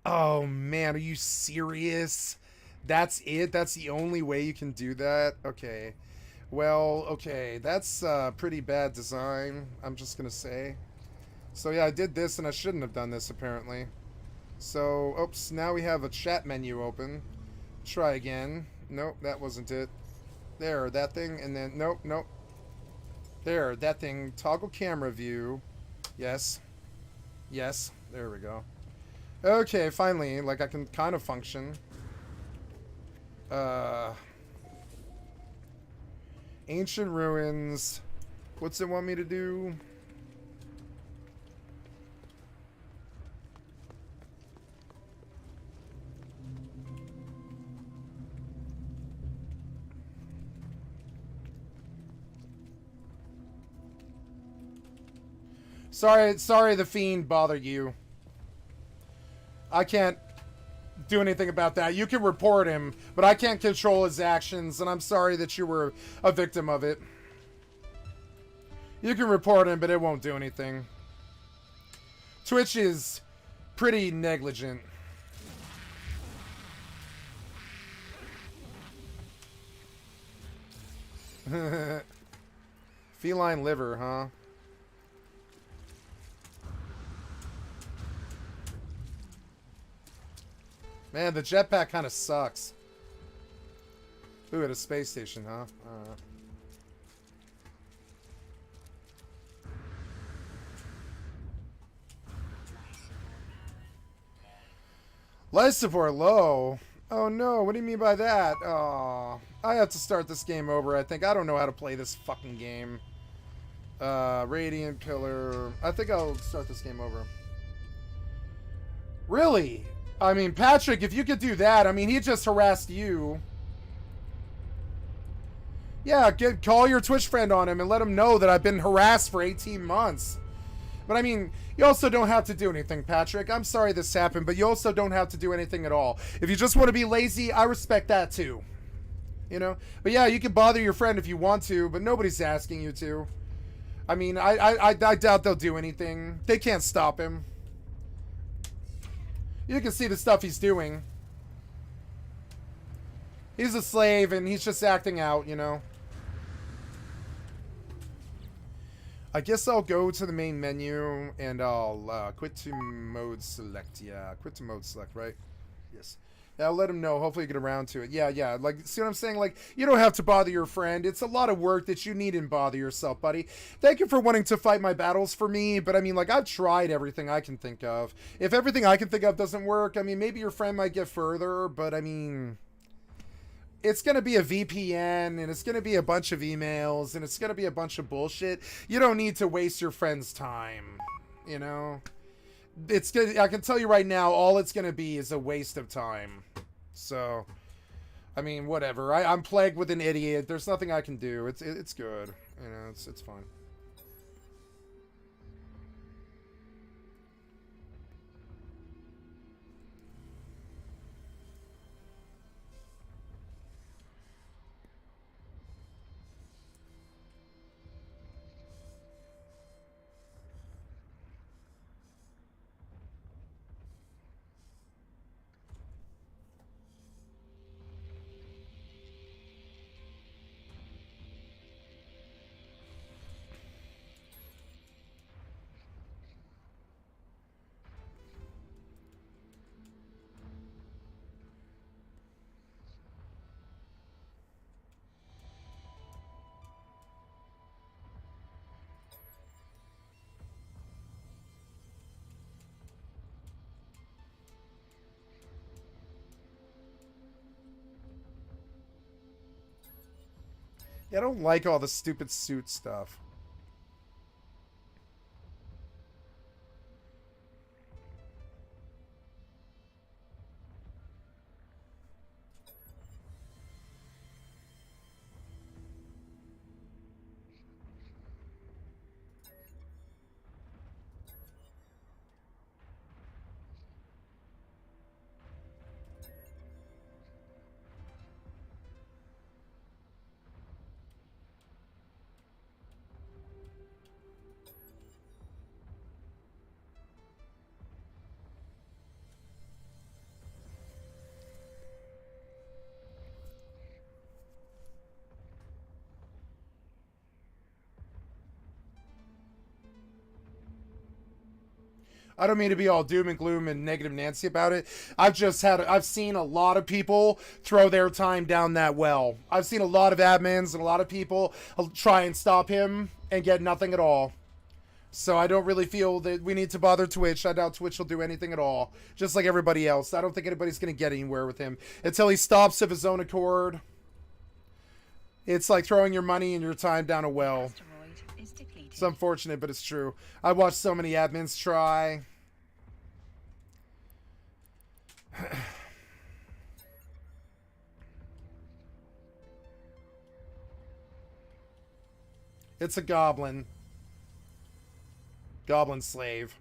Oh man, are you serious? That's it? That's the only way you can do that? Okay. Well, okay. That's pretty bad design, I'm just gonna say. So yeah, I did this and I shouldn't have done this apparently. So, oops, now we have a chat menu open. Try again. Nope, that wasn't it. There, that thing, and then, nope. There, that thing. Toggle camera view. Yes. Yes, there we go. Okay, finally, like I can kind of function. Ancient ruins. What's it want me to do? Sorry the fiend bothered you. I can't do anything about that. You can report him, but I can't control his actions, and I'm sorry that you were a victim of it. You can report him, but it won't do anything. Twitch is pretty negligent. Feline liver, huh? Man, the jetpack kind of sucks. Ooh, at a space station, huh? Life support low. Oh no, what do you mean by that? Oh, I have to start this game over, I think. I don't know how to play this fucking game. Radiant Pillar. I think I'll start this game over. Really? I mean, Patrick, if you could do that, I mean, he just harassed you. Yeah, call your Twitch friend on him and let him know that I've been harassed for 18 months. But I mean, you also don't have to do anything, Patrick. I'm sorry this happened, but you also don't have to do anything at all. If you just want to be lazy, I respect that too. You know? But yeah, you can bother your friend if you want to, but nobody's asking you to. I mean, I doubt they'll do anything. They can't stop him. You can see the stuff he's doing. He's a slave and he's just acting out, you know. I guess I'll go to the main menu and I'll quit to mode select. Yeah, quit to mode select, right? Yes. Yeah, I'll let him know. Hopefully get around to it. Yeah. Like, see what I'm saying? Like, you don't have to bother your friend. It's a lot of work that you needn't bother yourself, buddy. Thank you for wanting to fight my battles for me, but I mean, like, I've tried everything I can think of. If everything I can think of doesn't work, I mean, maybe your friend might get further, but I mean, it's going to be a VPN, and it's going to be a bunch of emails, and it's going to be a bunch of bullshit. You don't need to waste your friend's time, you know? It's good. I can tell you right now, all it's going to be is a waste of time. So, I mean, whatever. I'm plagued with an idiot. There's nothing I can do. It's good. You know, it's fine. Yeah, I don't like all the stupid suit stuff. I don't mean to be all doom and gloom and negative Nancy about it. I've seen a lot of people throw their time down that well. I've seen a lot of admins and a lot of people try and stop him and get nothing at all. So I don't really feel that we need to bother Twitch. I doubt Twitch will do anything at all. Just like everybody else. I don't think anybody's going to get anywhere with him until he stops of his own accord. It's like throwing your money and your time down a well. It's unfortunate, but it's true. I watched so many admins try. It's a goblin. Goblin slave.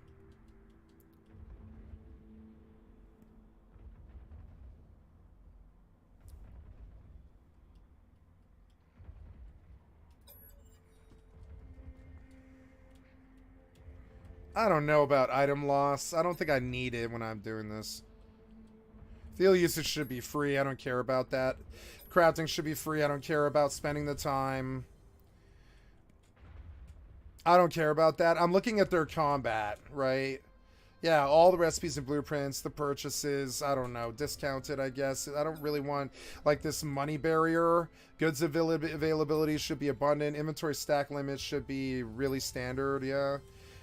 I don't know about item loss. I don't think I need it when I'm doing this. Fuel usage should be free. I don't care about that. Crafting should be free. I don't care about spending the time. I don't care about that. I'm looking at their combat, right? Yeah, all the recipes and blueprints, the purchases, I don't know, discounted, I guess. I don't really want, like, this money barrier. Goods availability should be abundant. Inventory stack limits should be really standard, yeah.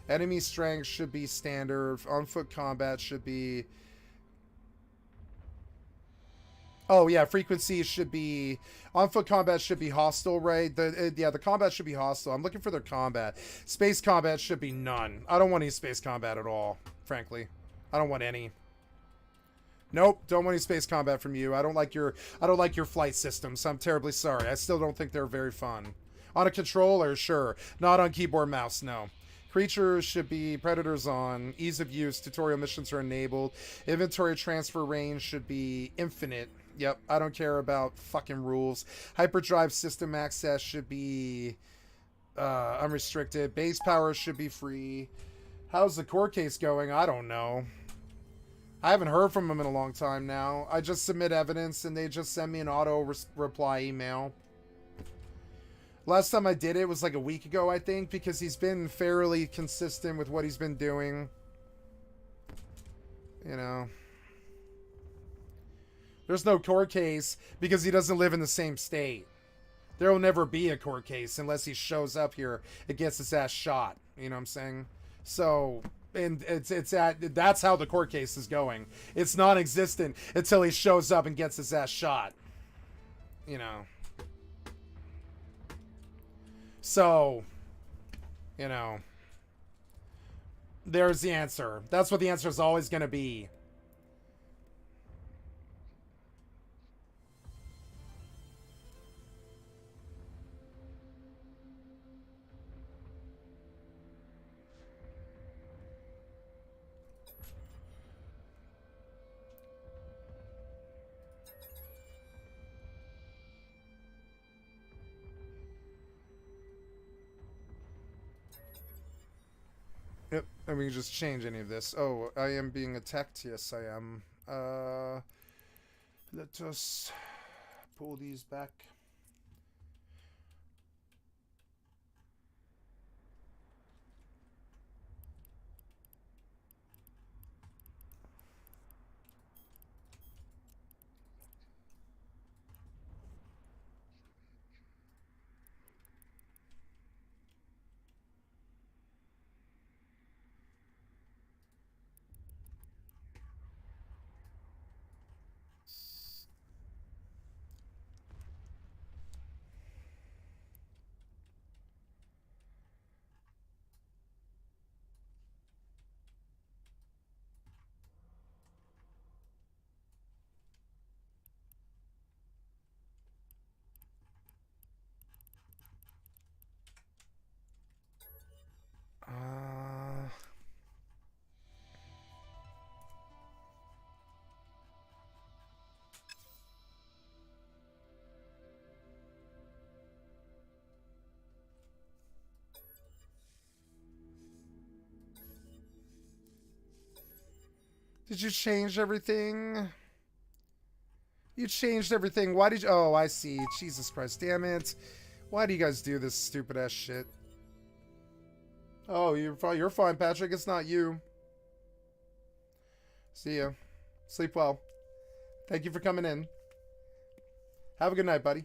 Enemy strength should be standard. On foot combat should be... Oh, yeah, frequency should be... On foot combat should be hostile, right? Yeah, the combat should be hostile. I'm looking for their combat. Space combat should be none. I don't want any space combat at all, frankly. I don't want any. Nope, don't want any space combat from you. I don't like your flight systems. I'm terribly sorry. I still don't think they're very fun. On a controller, sure. Not on keyboard mouse, no. Creatures should be predators on. Ease of use. Tutorial missions are enabled. Inventory transfer range should be infinite. Yep, I don't care about fucking rules. Hyperdrive system access should be unrestricted. Base power should be free. How's the court case going? I don't know. I haven't heard from him in a long time now. I just submit evidence and they just send me an auto reply email. Last time I did it was like a week ago, I think, because he's been fairly consistent with what he's been doing. You know. There's no court case because he doesn't live in the same state. There will never be a court case unless he shows up here and gets his ass shot. You know what I'm saying? So, and that's how the court case is going. It's non-existent until he shows up and gets his ass shot. you know. So, you know, there's the answer. That's what the answer is always going to be. Yep, and we can just change any of this. Oh, I am being attacked. Yes, I am. Let us pull these back. Did you change everything? You changed everything. Why did you... Oh, I see. Jesus Christ. Damn it. Why do you guys do this stupid ass shit? Oh, you're fine, Patrick. It's not you. See ya. Sleep well. Thank you for coming in. Have a good night, buddy.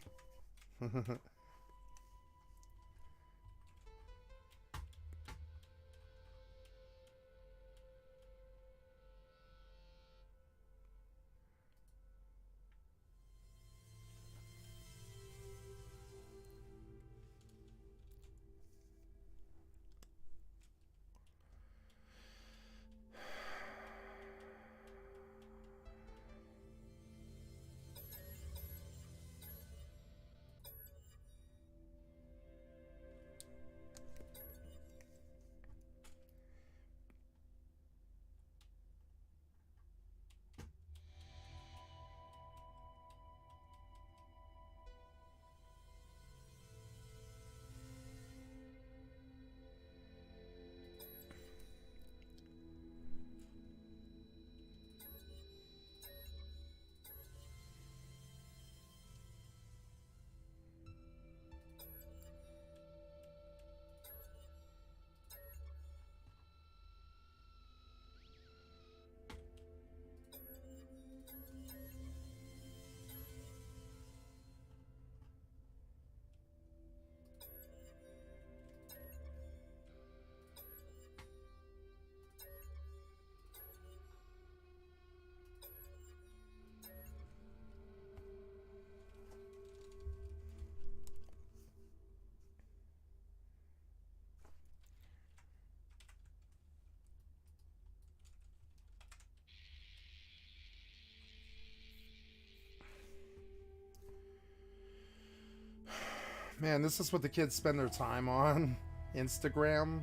Man, this is what the kids spend their time on. Instagram.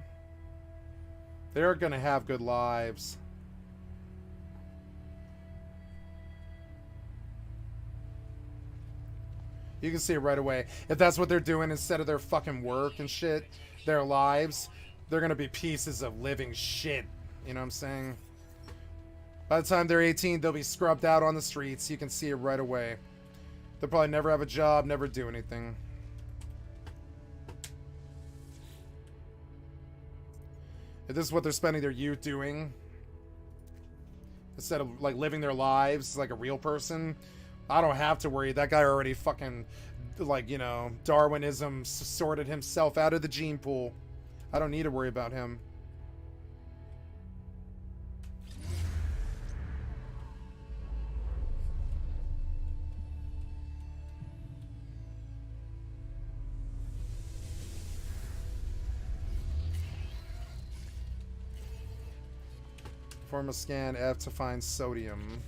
They're gonna have good lives. You can see it right away. If that's what they're doing instead of their fucking work and shit, their lives, they're gonna be pieces of living shit. You know what I'm saying? By the time they're 18, they'll be scrubbed out on the streets. You can see it right away. They'll probably never have a job, never do anything. If this is what they're spending their youth doing, instead of like living their lives like a real person, I don't have to worry. That guy already fucking, like, you know, Darwinism sorted himself out of the gene pool. I don't need to worry about him. Perform a scan, F to find sodium.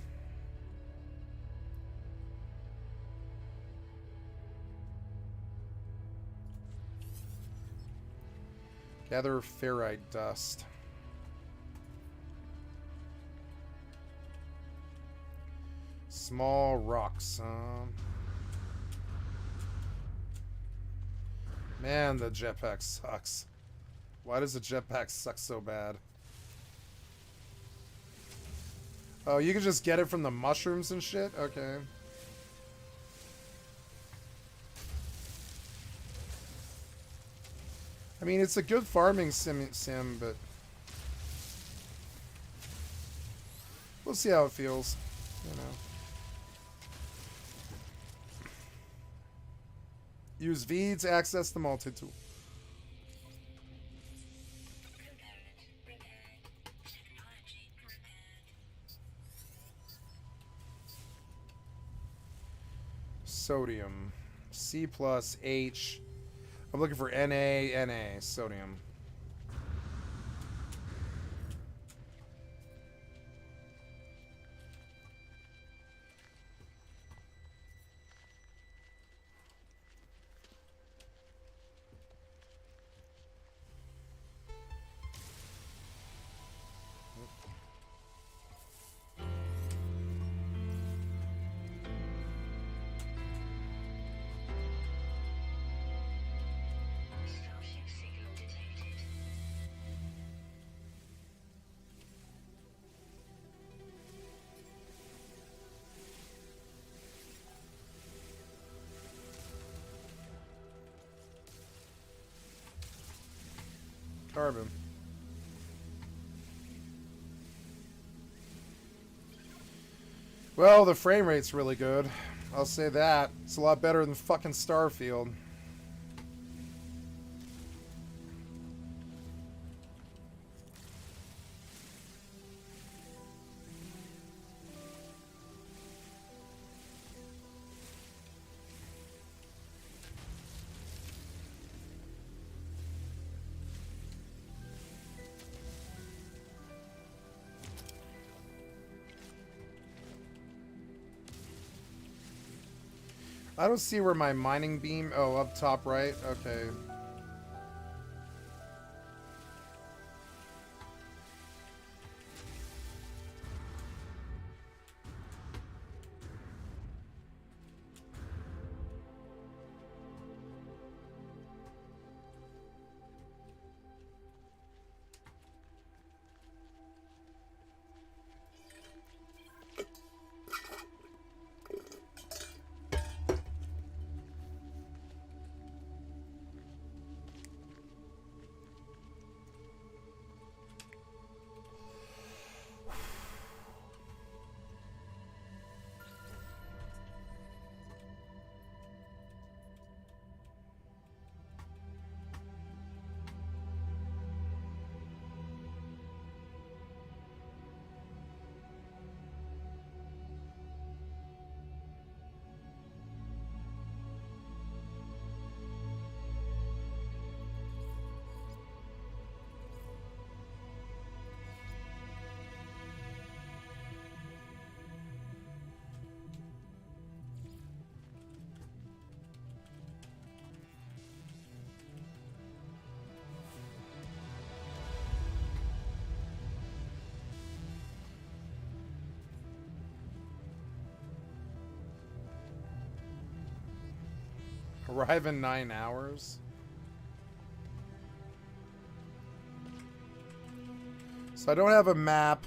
Gather ferrite dust. Small rocks. Man, the jetpack sucks. Why does the jetpack suck so bad? Oh, you can just get it from the mushrooms and shit? Okay. I mean, it's a good farming sim, but we'll see how it feels, you know. Use V to access the multi-tool. Sodium. C plus H. I'm looking for Na, sodium. Carbon. Well, the frame rate's really good. I'll say that. It's a lot better than fucking Starfield. I don't see where my mining beam... Oh, up top right? Okay. Arrive in 9 hours. So I don't have a map.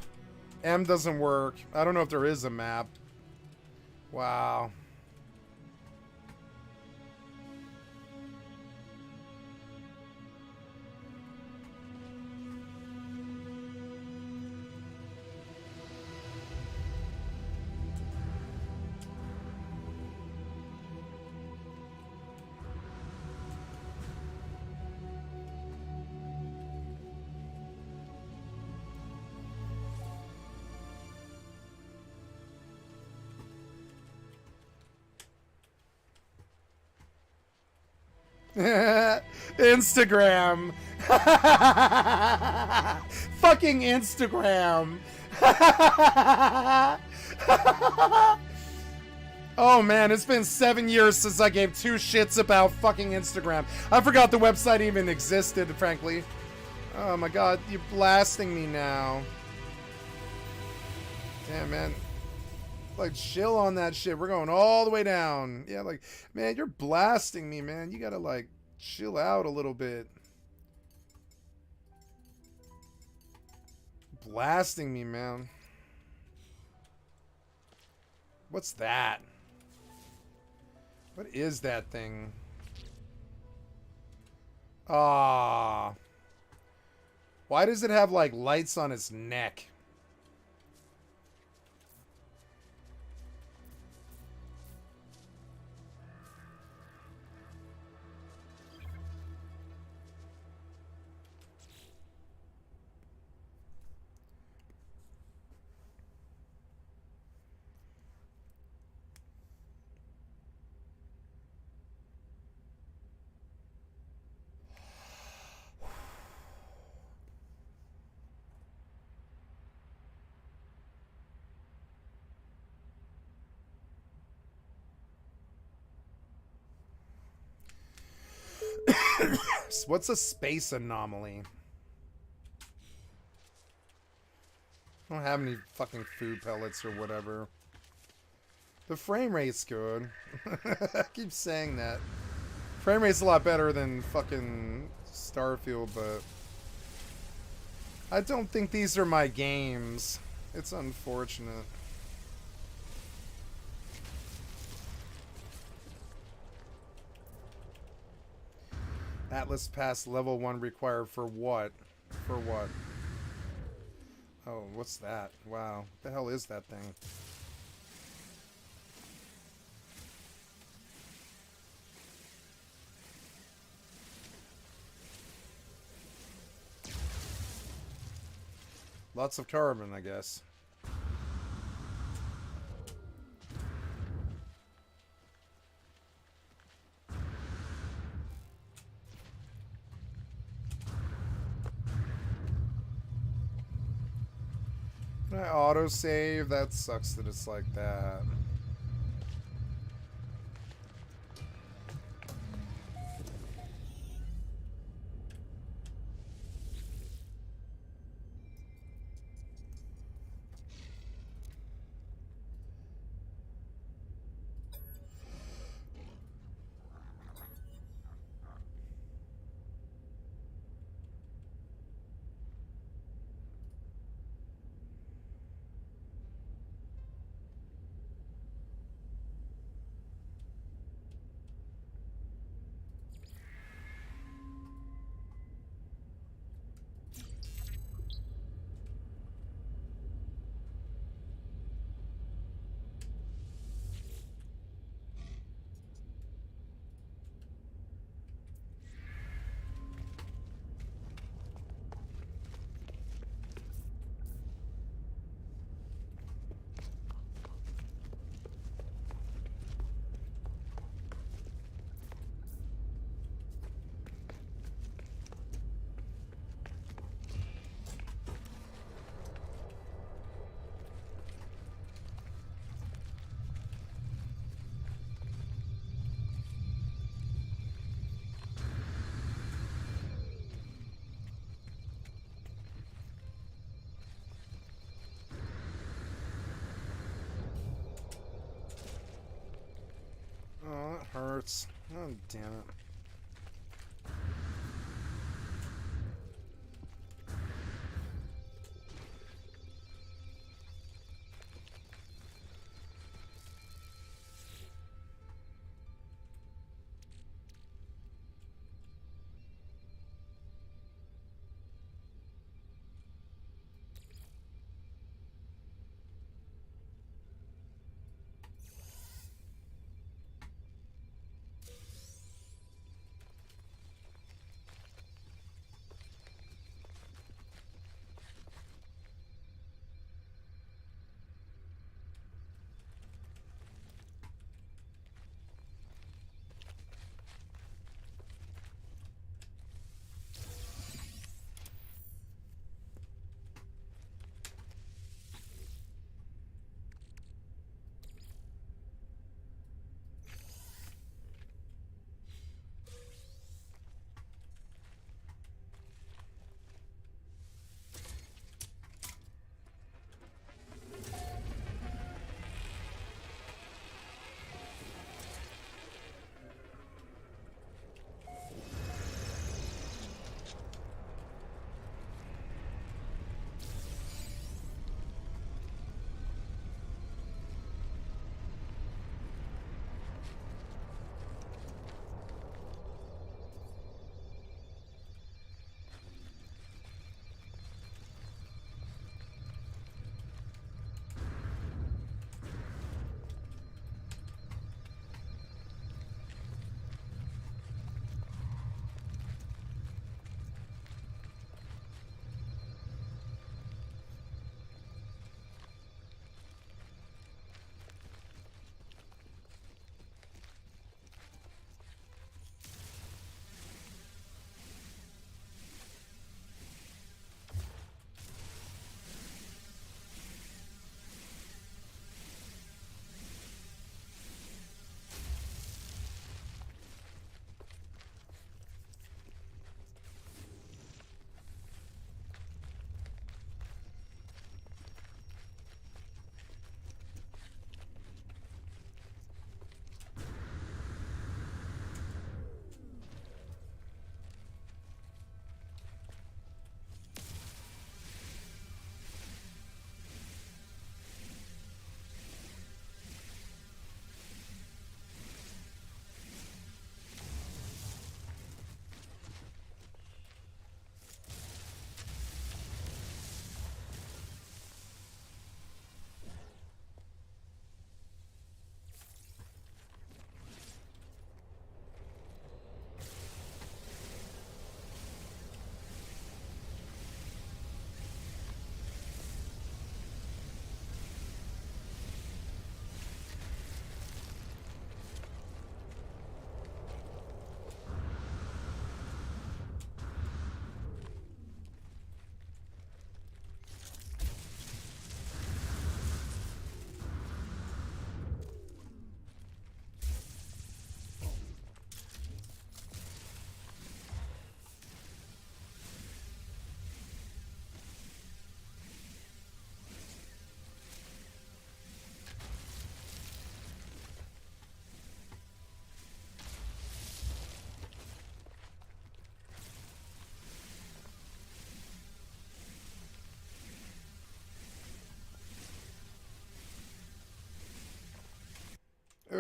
M doesn't work. I don't know if there is a map. Wow. Instagram. Fucking Instagram. Oh man, it's been 7 years since I gave two shits about fucking Instagram. I forgot the website even existed, frankly. Oh my god, you're blasting me now. Damn, man. Like, chill on that shit. We're going all the way down. Yeah, like, man, you're blasting me, man. You gotta, like, chill out a little bit. Blasting me, man. What's that? What is that thing? Ah. Why does it have, like, lights on its neck? What's a space anomaly? I don't have any fucking food pellets or whatever. The frame rate's good. I keep saying that. Frame rate's a lot better than fucking Starfield, but I don't think these are my games. It's unfortunate. Atlas Pass level 1 required for what? For what? Oh, what's that? Wow. What the hell is that thing? Lots of carbon, I guess. Can I autosave? That sucks that it's like that. Oh, that hurts. Oh, damn it.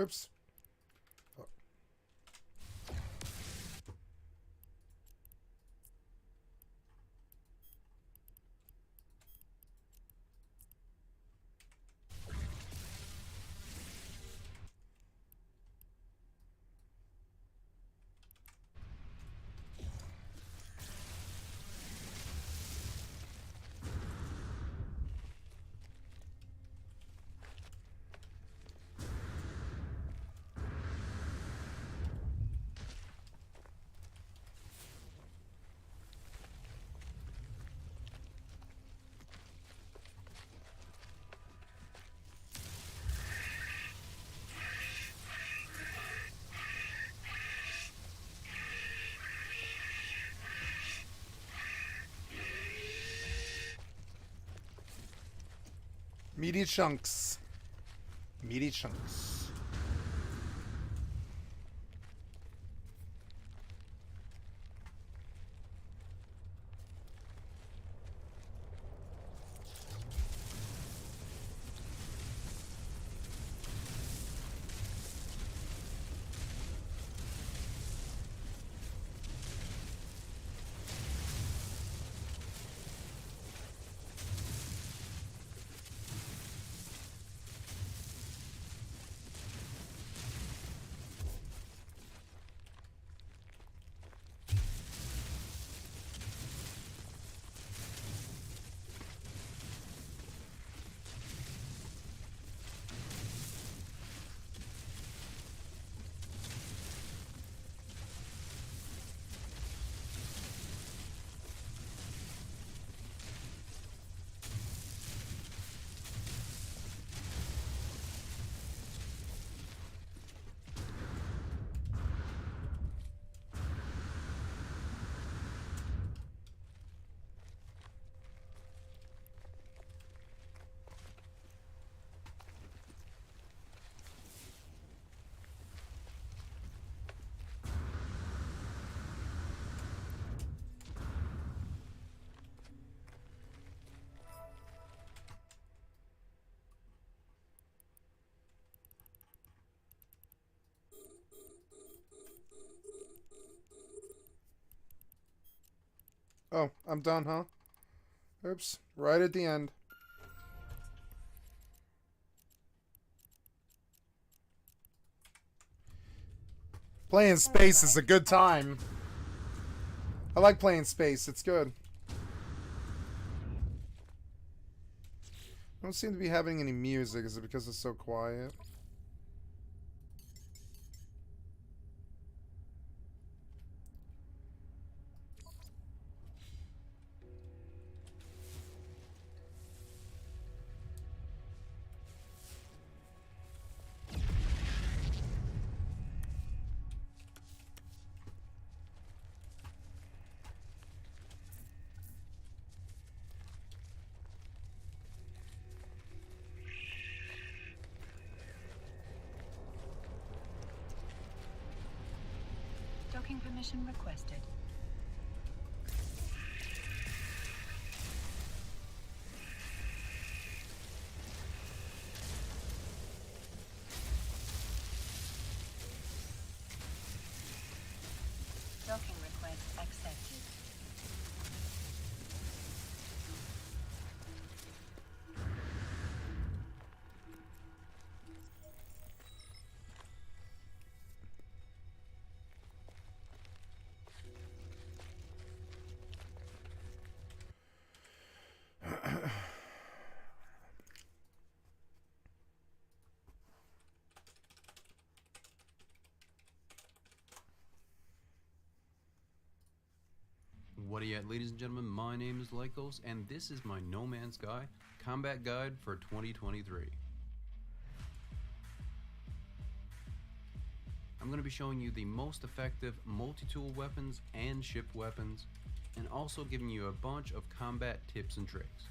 Oops. Meaty chunks. Meaty chunks. Oh, I'm done, huh? Oops. Right at the end. Playing space is a good time. I like playing space. It's good. I don't seem to be having any music. Is it because it's so quiet? Docking permission requested. Docking request accepted. What are you at, ladies and gentlemen? My name is Lycos, and this is my No Man's Sky Combat Guide for 2023. I'm going to be showing you the most effective multi-tool weapons and ship weapons, and also giving you a bunch of combat tips and tricks.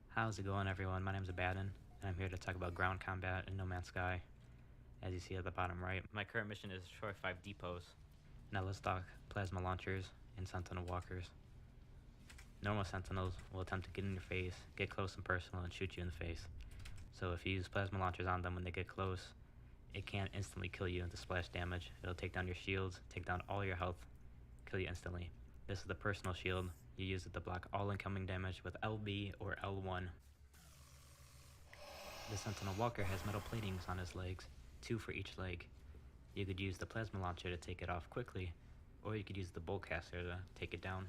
How's it going, everyone? My name is Abaddon, and I'm here to talk about ground combat in No Man's Sky. As you see at the bottom right, my current mission is destroy 5 depots, Nellistock, plasma launchers, and sentinel walkers. Normal sentinels will attempt to get in your face, get close and personal, and shoot you in the face. So if you use plasma launchers on them when they get close, it can't instantly kill you into splash damage. It'll take down your shields, take down all your health, kill you instantly. This is the personal shield. You use it to block all incoming damage with LB or L1. The Sentinel Walker has metal platings on his legs, 2 for each leg. You could use the plasma launcher to take it off quickly, or you could use the bowcaster to take it down.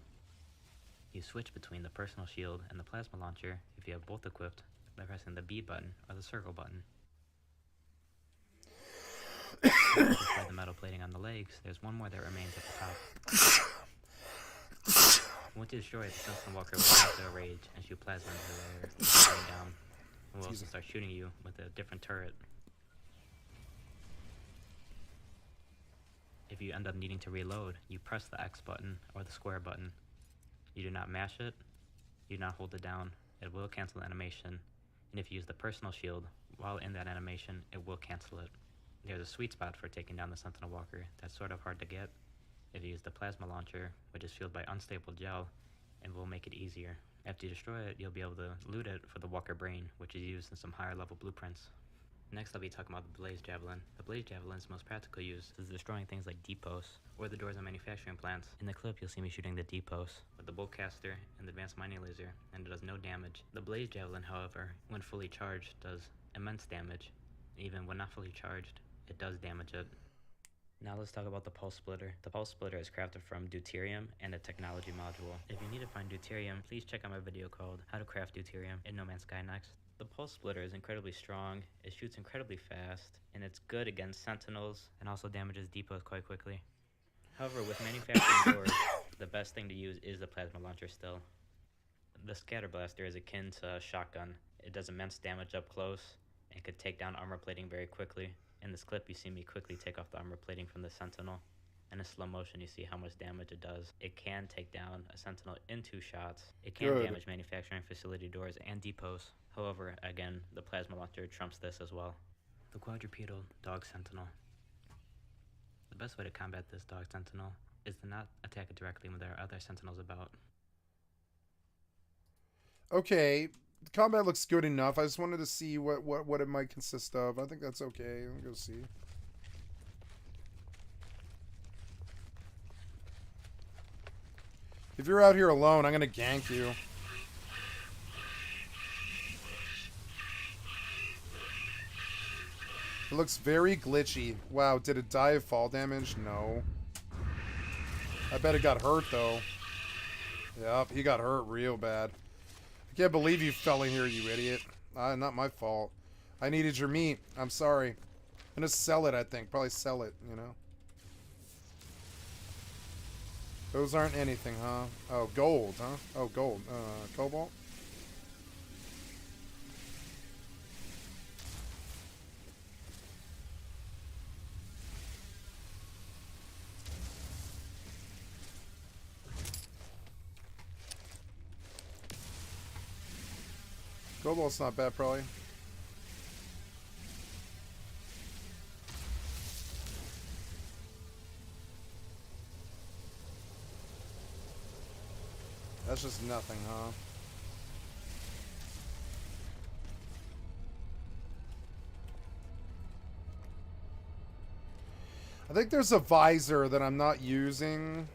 You switch between the personal shield and the plasma launcher if you have both equipped by pressing the B button or the circle button. Despite the metal plating on the legs, there's one more that remains at the top. Once you destroy it, the Sentinel Walker will go into a rage and shoot plasma into the air, going down. It will also start shooting you with a different turret. If you end up needing to reload, you press the X button or the square button. You do not mash it, you do not hold it down, it will cancel the animation, and if you use the personal shield while in that animation, it will cancel it. There's a sweet spot for taking down the Sentinel Walker that's sort of hard to get. If you use the plasma launcher, which is fueled by unstable gel, it will make it easier. After you destroy it, you'll be able to loot it for the Walker Brain, which is used in some higher level blueprints. Next, I'll be talking about the Blaze Javelin. The Blaze Javelin's most practical use is destroying things like depots or the doors on manufacturing plants. In the clip, you'll see me shooting the depots with the bowcaster and the advanced mining laser, and it does no damage. The Blaze Javelin, however, when fully charged, does immense damage. Even when not fully charged, it does damage it. Now let's talk about the Pulse Splitter. The Pulse Splitter is crafted from deuterium and a technology module. If you need to find deuterium, please check out my video called How to Craft Deuterium in No Man's Sky next. The Pulse Splitter is incredibly strong, it shoots incredibly fast, and it's good against sentinels and also damages depots quite quickly. However, with manufacturing doors, the best thing to use is the plasma launcher still. The Scatter Blaster is akin to a shotgun. It does immense damage up close and could take down armor plating very quickly. In this clip, you see me quickly take off the armor plating from the Sentinel. And in slow motion, you see how much damage it does. It can take down a Sentinel in 2 shots. It can damage manufacturing facility doors and depots. However, again, the plasma launcher trumps this as well. The quadrupedal Dog Sentinel. The best way to combat this Dog Sentinel is to not attack it directly when there are other Sentinels about. Okay, the combat looks good enough. I just wanted to see what it might consist of. I think that's okay. Let me go see. If you're out here alone, I'm gonna gank you. It looks very glitchy. Wow, did it die of fall damage? No. I bet it got hurt, though. Yep, he got hurt real bad. I can't believe you fell in here, you idiot. Not my fault. I needed your meat. I'm sorry. I'm gonna sell it, I think. Probably sell it, you know? Those aren't anything, huh? Oh, gold, huh? Oh, gold. Cobalt? Cobalt's not bad, probably. That's just nothing, huh? I think there's a visor that I'm not using.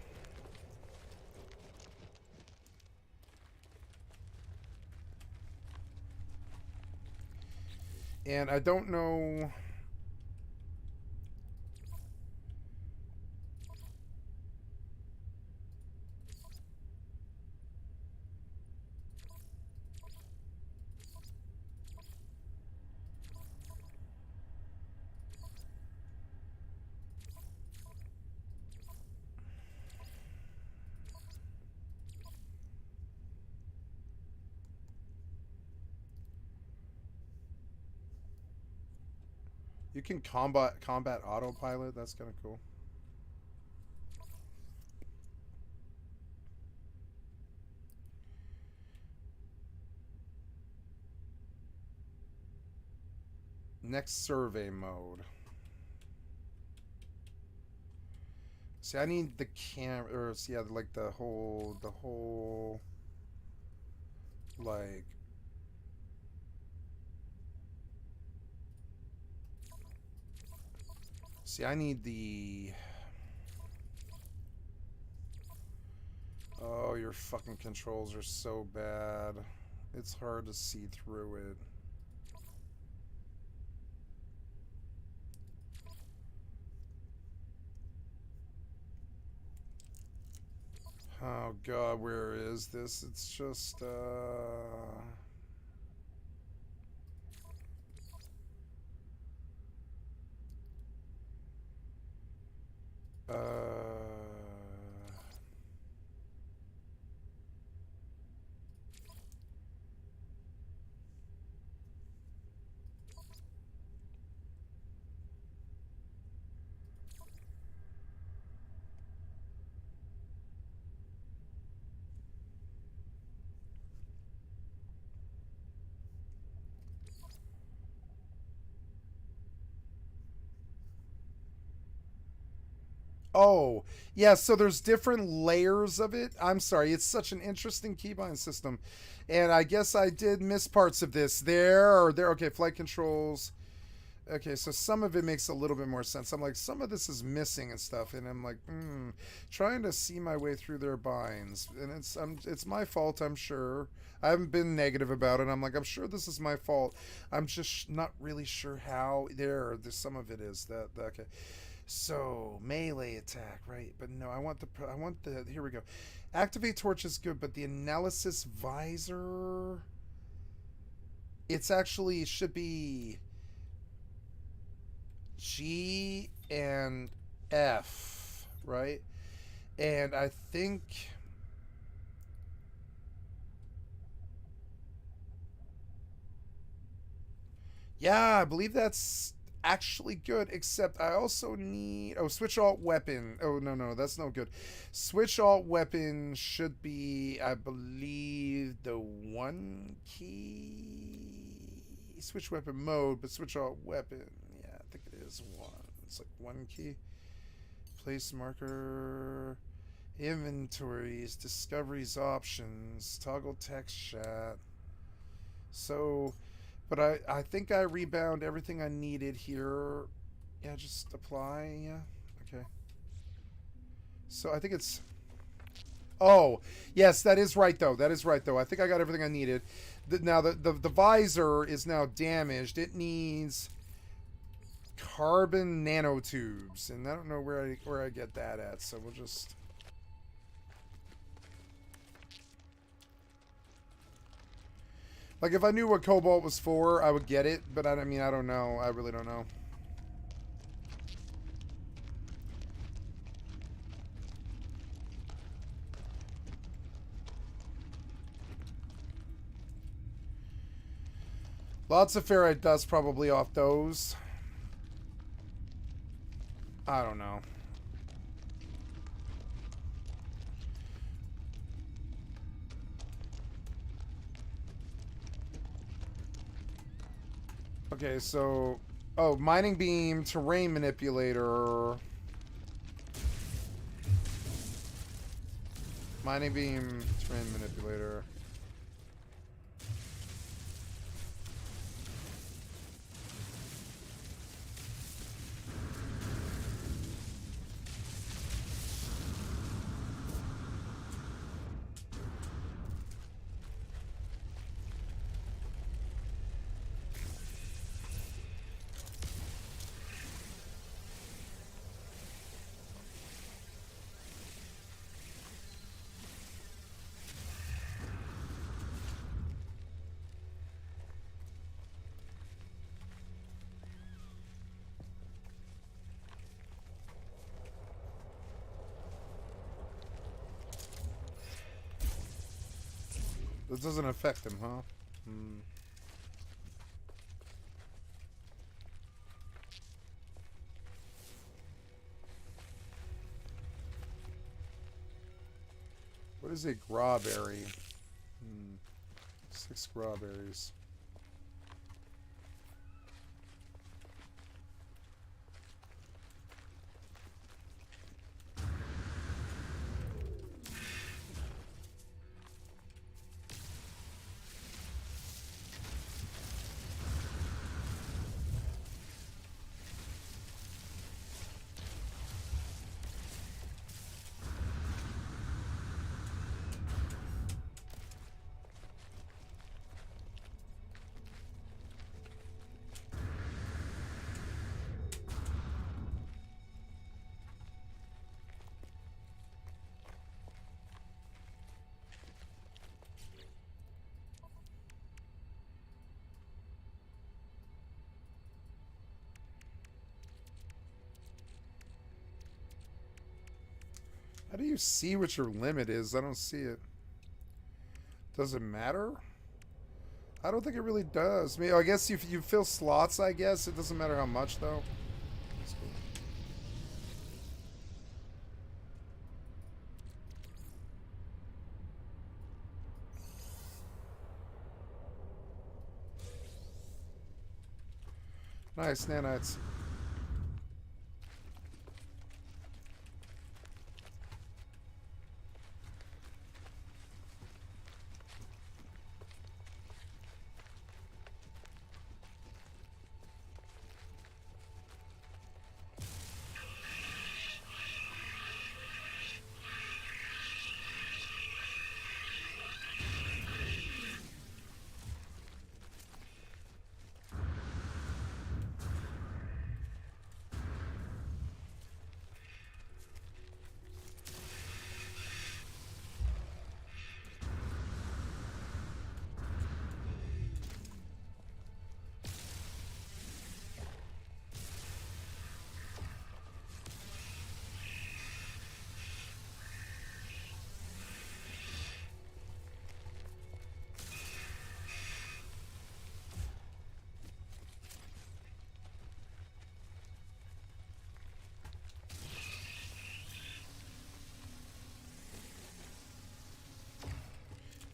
And I don't know... You can combat autopilot. That's kind of cool. Next survey mode. See, I need the camera, or yeah, like the whole. like, see, I need the... Oh, your fucking controls are so bad. It's hard to see through it. Oh god, where is this? It's just, uh... Oh, yeah, so there's different layers of it. I'm sorry, it's such an interesting keybind system. And I guess I did miss parts of this. There or there. Okay, flight controls. Okay, so some of it makes a little bit more sense. I'm like, some of this is missing and stuff, and I'm like, trying to see my way through their binds. And it's my fault, I'm sure. I haven't been negative about it. I'm like, I'm sure this is my fault. I'm just not really sure how. There's some of it is that okay. So melee attack, right? But no, I want the. Here we go. Activate torch is good, but the analysis visor. It's actually should be G and F, right? And I think. Yeah, I believe that's actually good, except I also need switch alt weapon. Oh no, that's no good. Switch alt weapon should be, I believe, the 1 key. Switch weapon mode, but switch alt weapon, yeah, I think it is 1. It's like 1 key. Place marker, inventories, discoveries, options, toggle text chat. So but I think I rebound everything I needed here. Yeah, just apply. Yeah, okay. So I think it's... Oh, yes, that is right, though. That is right, though. I think I got everything I needed. Now, the visor is now damaged. It needs carbon nanotubes. And I don't know where I get that at, so we'll just... Like, if I knew what cobalt was for, I would get it, but I mean, I don't know. I really don't know. Lots of ferrite dust probably off those. I don't know. Okay, so... Oh, mining beam, terrain manipulator. Mining beam, terrain manipulator. This doesn't affect him, huh? What is a grawberry? 6 strawberries. How do you see what your limit is? I don't see it. Does it matter? I don't think it really does. I mean, I guess if you fill slots, I guess. It doesn't matter how much, though. That's cool. Nice, nanites.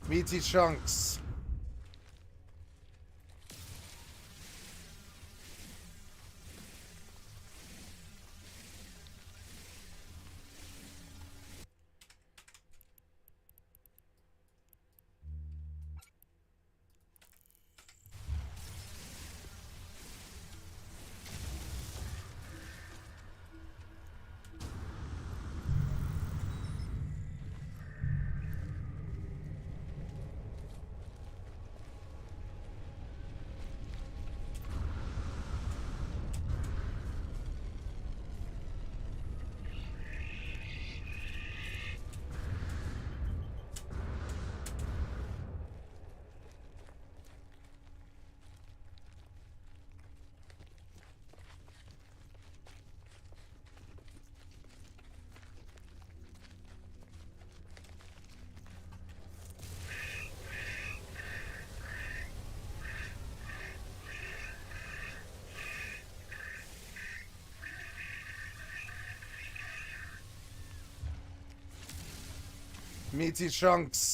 Meaty chunks. Meaty chunks.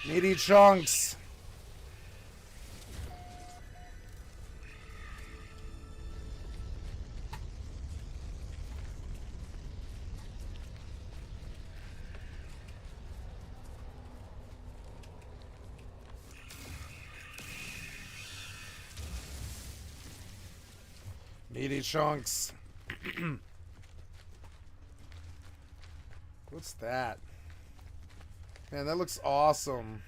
Meaty chunks. Meaty chunks. What's that? Man, that looks awesome.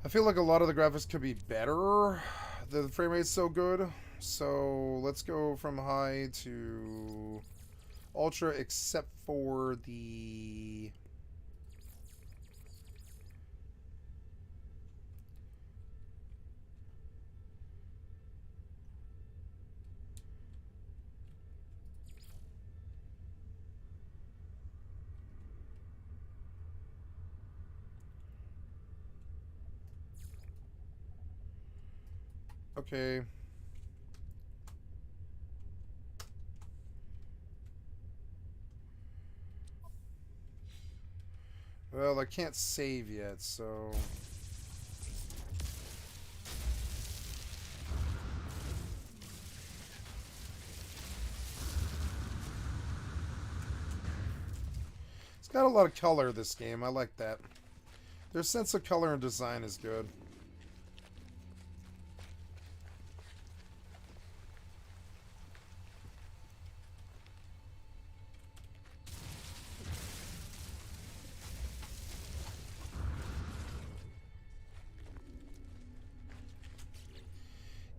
I feel like a lot of the graphics could be better. The frame rate's so good. So let's go from high to ultra, except for the... Okay. Well, I can't save yet, so... It's got a lot of color, this game. I like that. Their sense of color and design is good.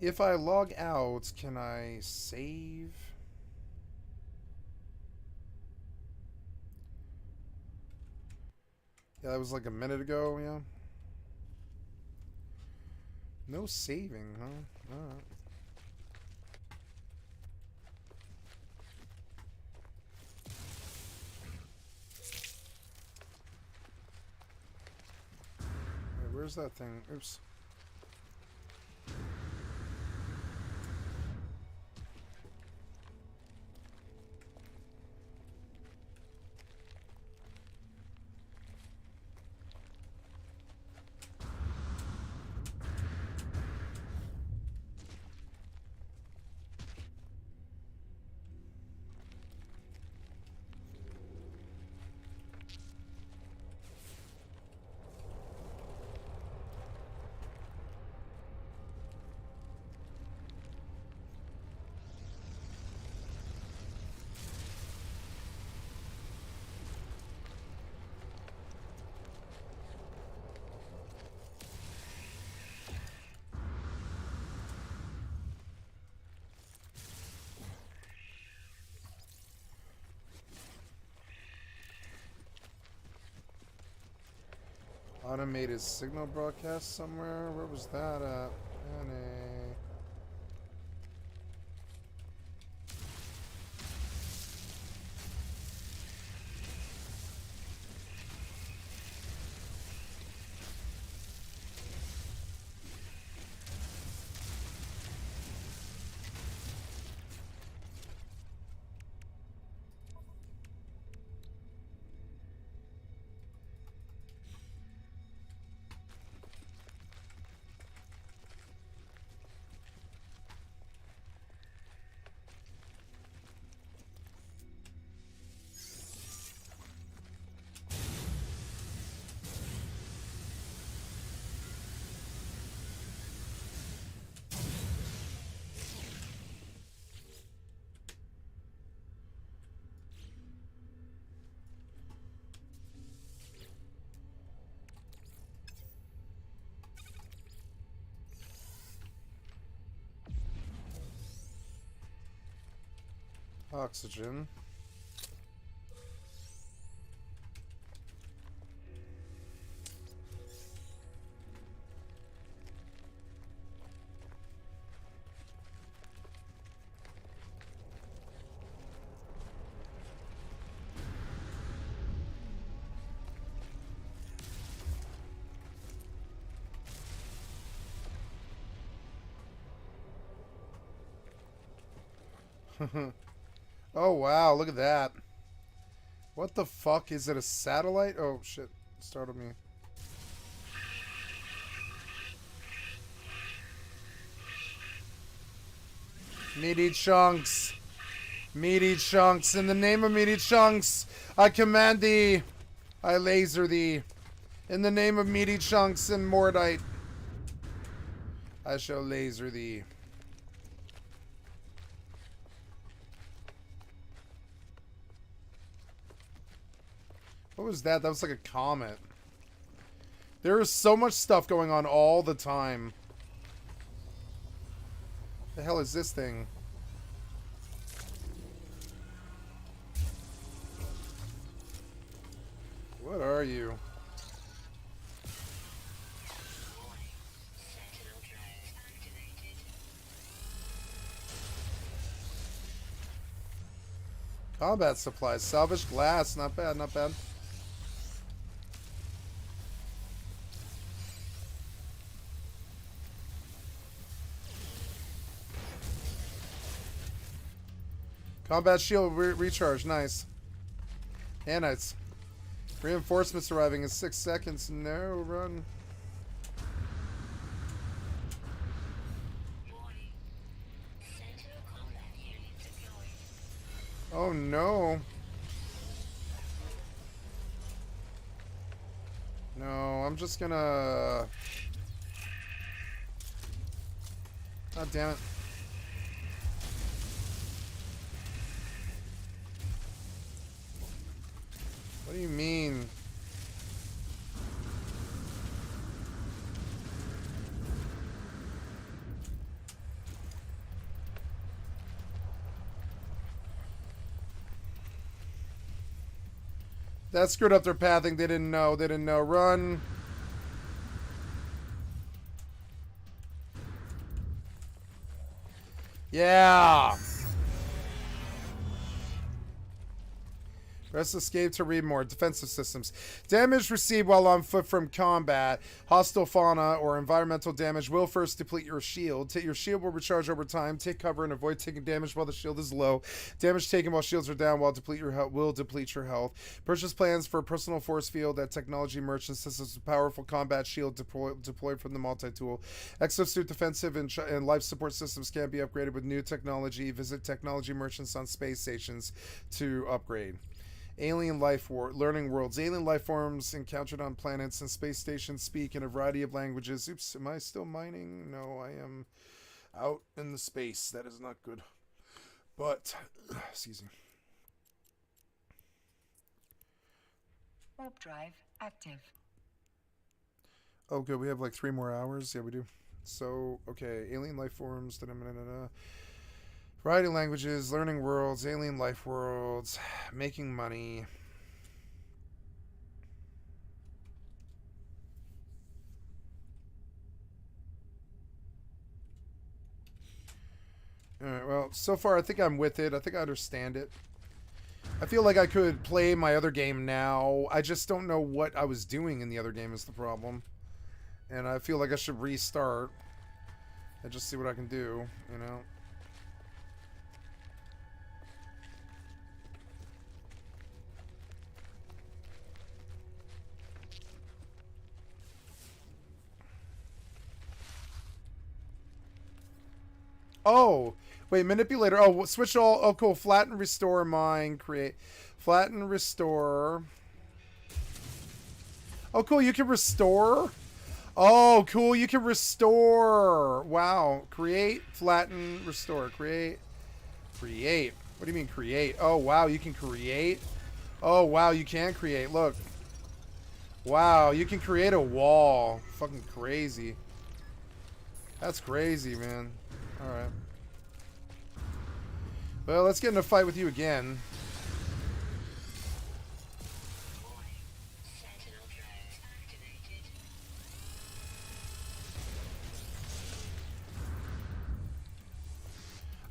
If I log out, can I save? Yeah, that was like a minute ago, yeah. No saving, huh? Alright. Wait, where's that thing? Oops. Automated signal broadcast somewhere? Where was that at? Oxygen. Oh wow, look at that. What the fuck? Is it a satellite? Oh shit, startled me. Meaty chunks. Meaty chunks. In the name of meaty chunks, I command thee. I laser thee. In the name of meaty chunks and mordite, I shall laser thee. What was that? That was like a comet. There is so much stuff going on all the time. The hell is this thing? What are you? Combat supplies. Salvaged glass. Not bad, not bad. Combat shield recharge. Nice. Nanites. Reinforcements arriving in 6 seconds. No, run. Oh no. No, I'm just gonna... God damn it. What do you mean? That screwed up their pathing. They didn't know. They didn't know. Run. Yeah. Rest escape to read more. Defensive systems. Damage received while on foot from combat. Hostile fauna or environmental damage will first deplete your shield. Your shield will recharge over time. Take cover and avoid taking damage while the shield is low. Damage taken while shields are down will deplete your health. Purchase plans for personal force field at technology merchant systems. Powerful combat shield deployed from the multi-tool. Exosuit defensive and life support systems can be upgraded with new technology. Visit technology merchants on space stations to upgrade. Alien learning worlds. Alien life forms encountered on planets and space stations speak in a variety of languages. Oops, am I still mining? No, I am out in the space. That is not good. But, excuse me. Warp drive active. Oh, good. We have like 3 more hours. Yeah, we do. So, okay. Alien life forms. Variety of languages, learning worlds, alien life worlds, making money. Alright, well, so far I think I'm with it. I think I understand it. I feel like I could play my other game now. I just don't know what I was doing in the other game is the problem. And I feel like I should restart and just see what I can do, you know? Oh, wait, manipulator. Oh, switch all. Oh, cool. Flatten, restore, mine, create. Flatten, restore. Oh, cool. You can restore. Oh, cool. You can restore. Wow. Create, flatten, restore. Create. Create. What do you mean create? Oh, wow. You can create. Oh, wow. You can create. Look. Wow. You can create a wall. Fucking crazy. That's crazy, man. Alright. Well, let's get in a fight with you again.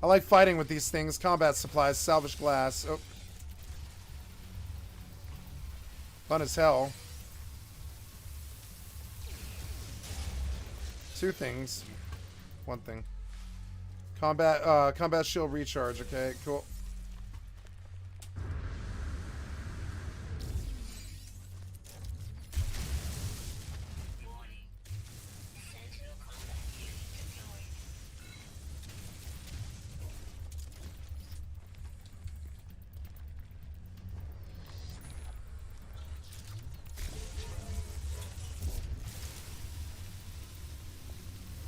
I like fighting with these things. Combat supplies, salvage glass. Oh. Fun as hell. 2 things. 1 thing. Combat shield recharge, okay, cool.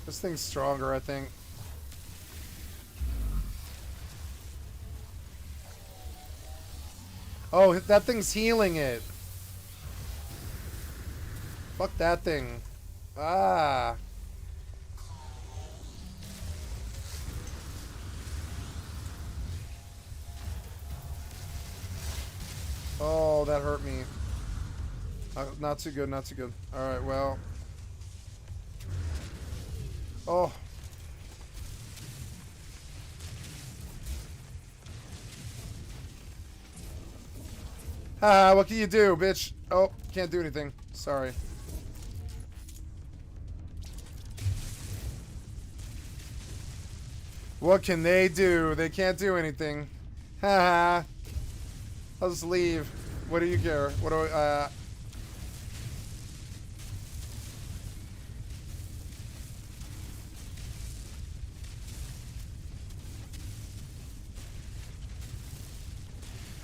This thing's stronger, I think. Oh, that thing's healing it. Fuck that thing. Ah. Oh, that hurt me. Not too good, not too good. Alright, well. Oh. Ah, what can you do, bitch? Oh, can't do anything. Sorry. What can they do? They can't do anything. Haha. I'll just leave. What do you care? What do I,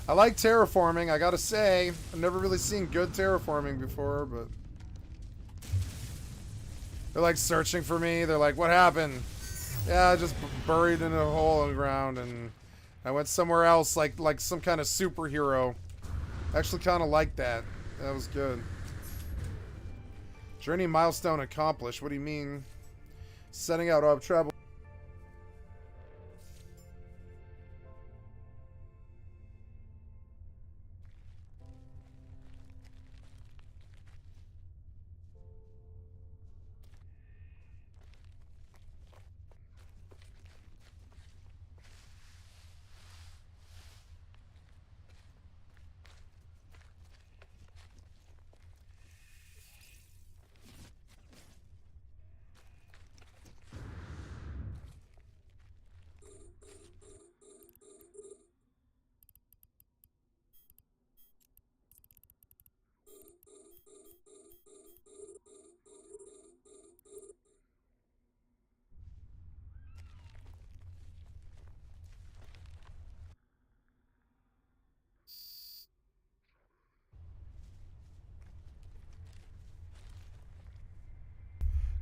I like terraforming, I gotta say. I've never really seen good terraforming before, but... They're like searching for me. They're like, what happened? Yeah, I just buried in a hole in the ground and I went somewhere else like some kind of superhero. I actually kind of like that. That was good. Journey milestone accomplished. What do you mean? Setting out of travel.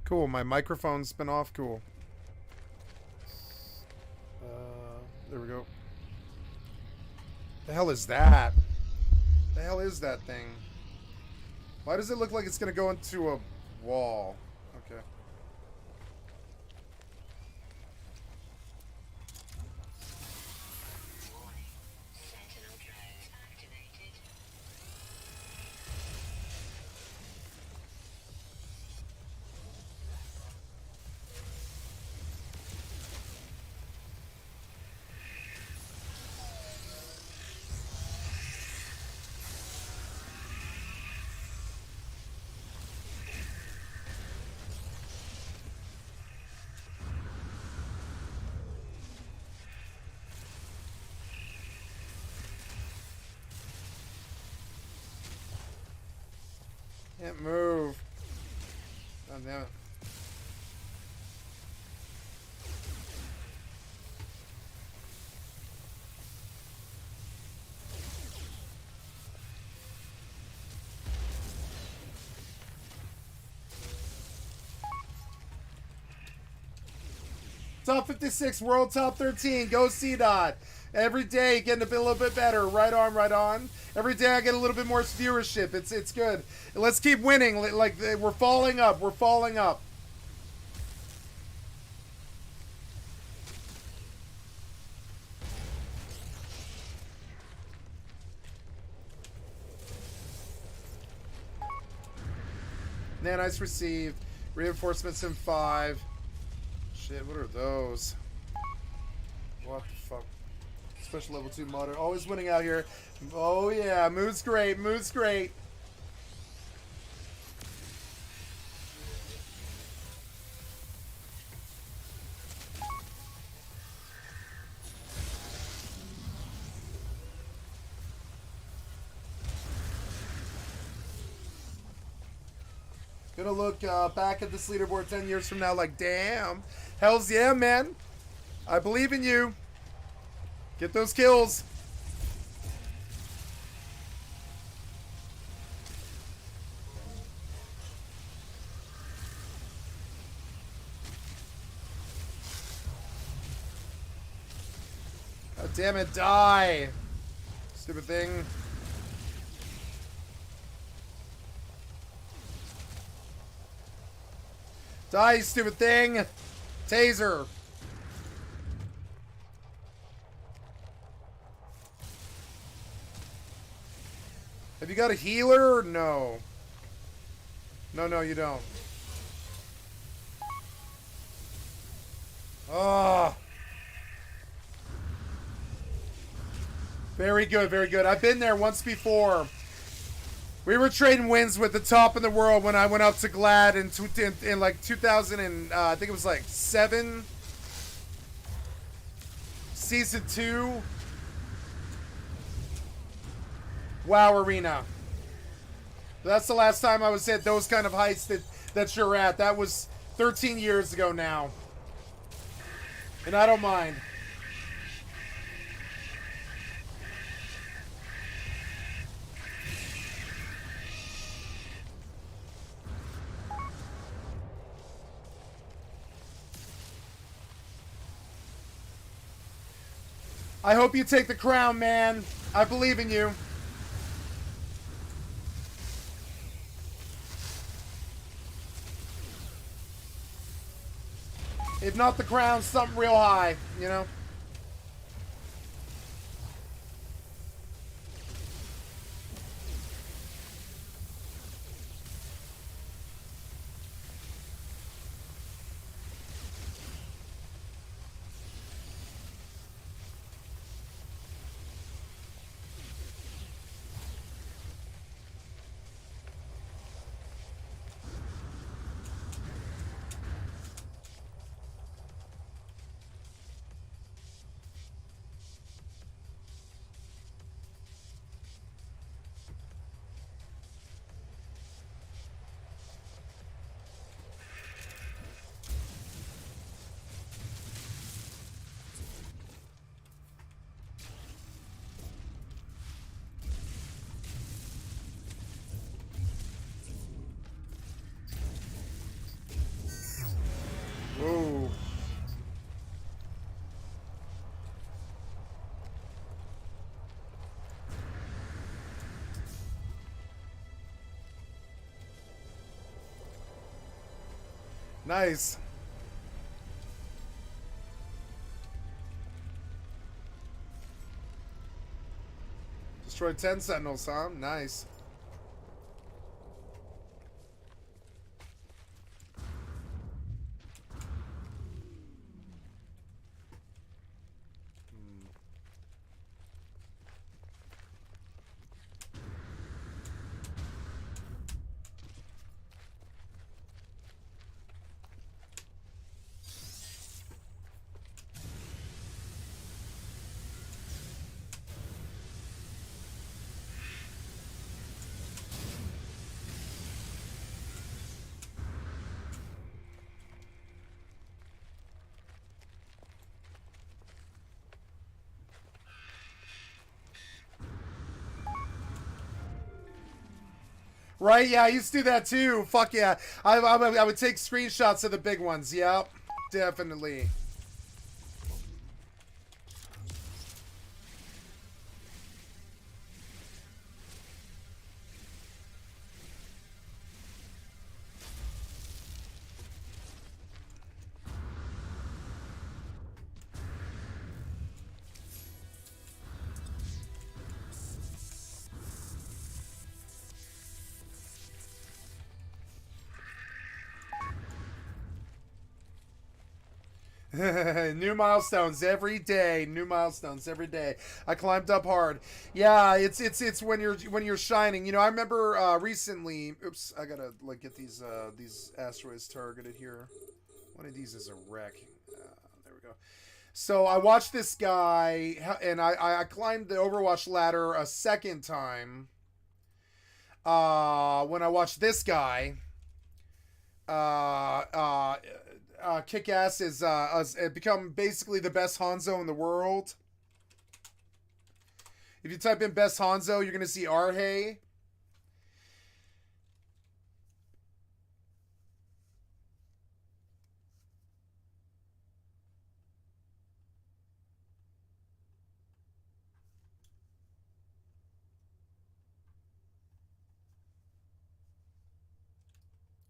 Cool, my microphone's been off. Cool. There we go. The hell is that? The hell is that thing? Why does it look like it's gonna go into a wall? Okay. Can't move. God damn it. Top 56, world top 13. Go C-Dot. Every day getting a little bit better. Right on, right on. Every day I get a little bit more viewership. It's good. Let's keep winning. Like we're falling up. We're falling up. Nanites received. Reinforcements in 5. Shit, what are those? What the fuck? Special level 2 modern. Always winning out here. Oh yeah, mood's great, mood's great. Gonna look back at this leaderboard 10 years from now like, damn. Hells yeah, man. I believe in you. Get those kills. God damn it, die. Stupid thing. Die, you stupid thing! Taser! Have you got a healer? No. No, you don't. Oh. Very good, very good. I've been there once before. We were trading wins with the top in the world when I went up to Glad in like 2000 and I think it was like 7. Season 2. WoW Arena. That's the last time I was at those kind of heights that you're at. That was 13 years ago now. And I don't mind. I hope you take the crown, man. I believe in you. If not the crown, something real high, you know? Whoa. Nice. Destroyed 10 sentinels, huh? Nice. Right? Yeah, I used to do that too. Fuck yeah. I would take screenshots of the big ones. Yep. Definitely. New milestones every day. New milestones every day. I climbed up hard. Yeah, it's when you're shining. You know, I remember recently. Oops, I gotta like get these asteroids targeted here. One of these is a wreck. There we go. So I watched this guy, and I climbed the Overwatch ladder a second time. When I watched this guy. Kick-Ass is become basically the best Hanzo in the world. If you type in best Hanzo, you're gonna see Arhe.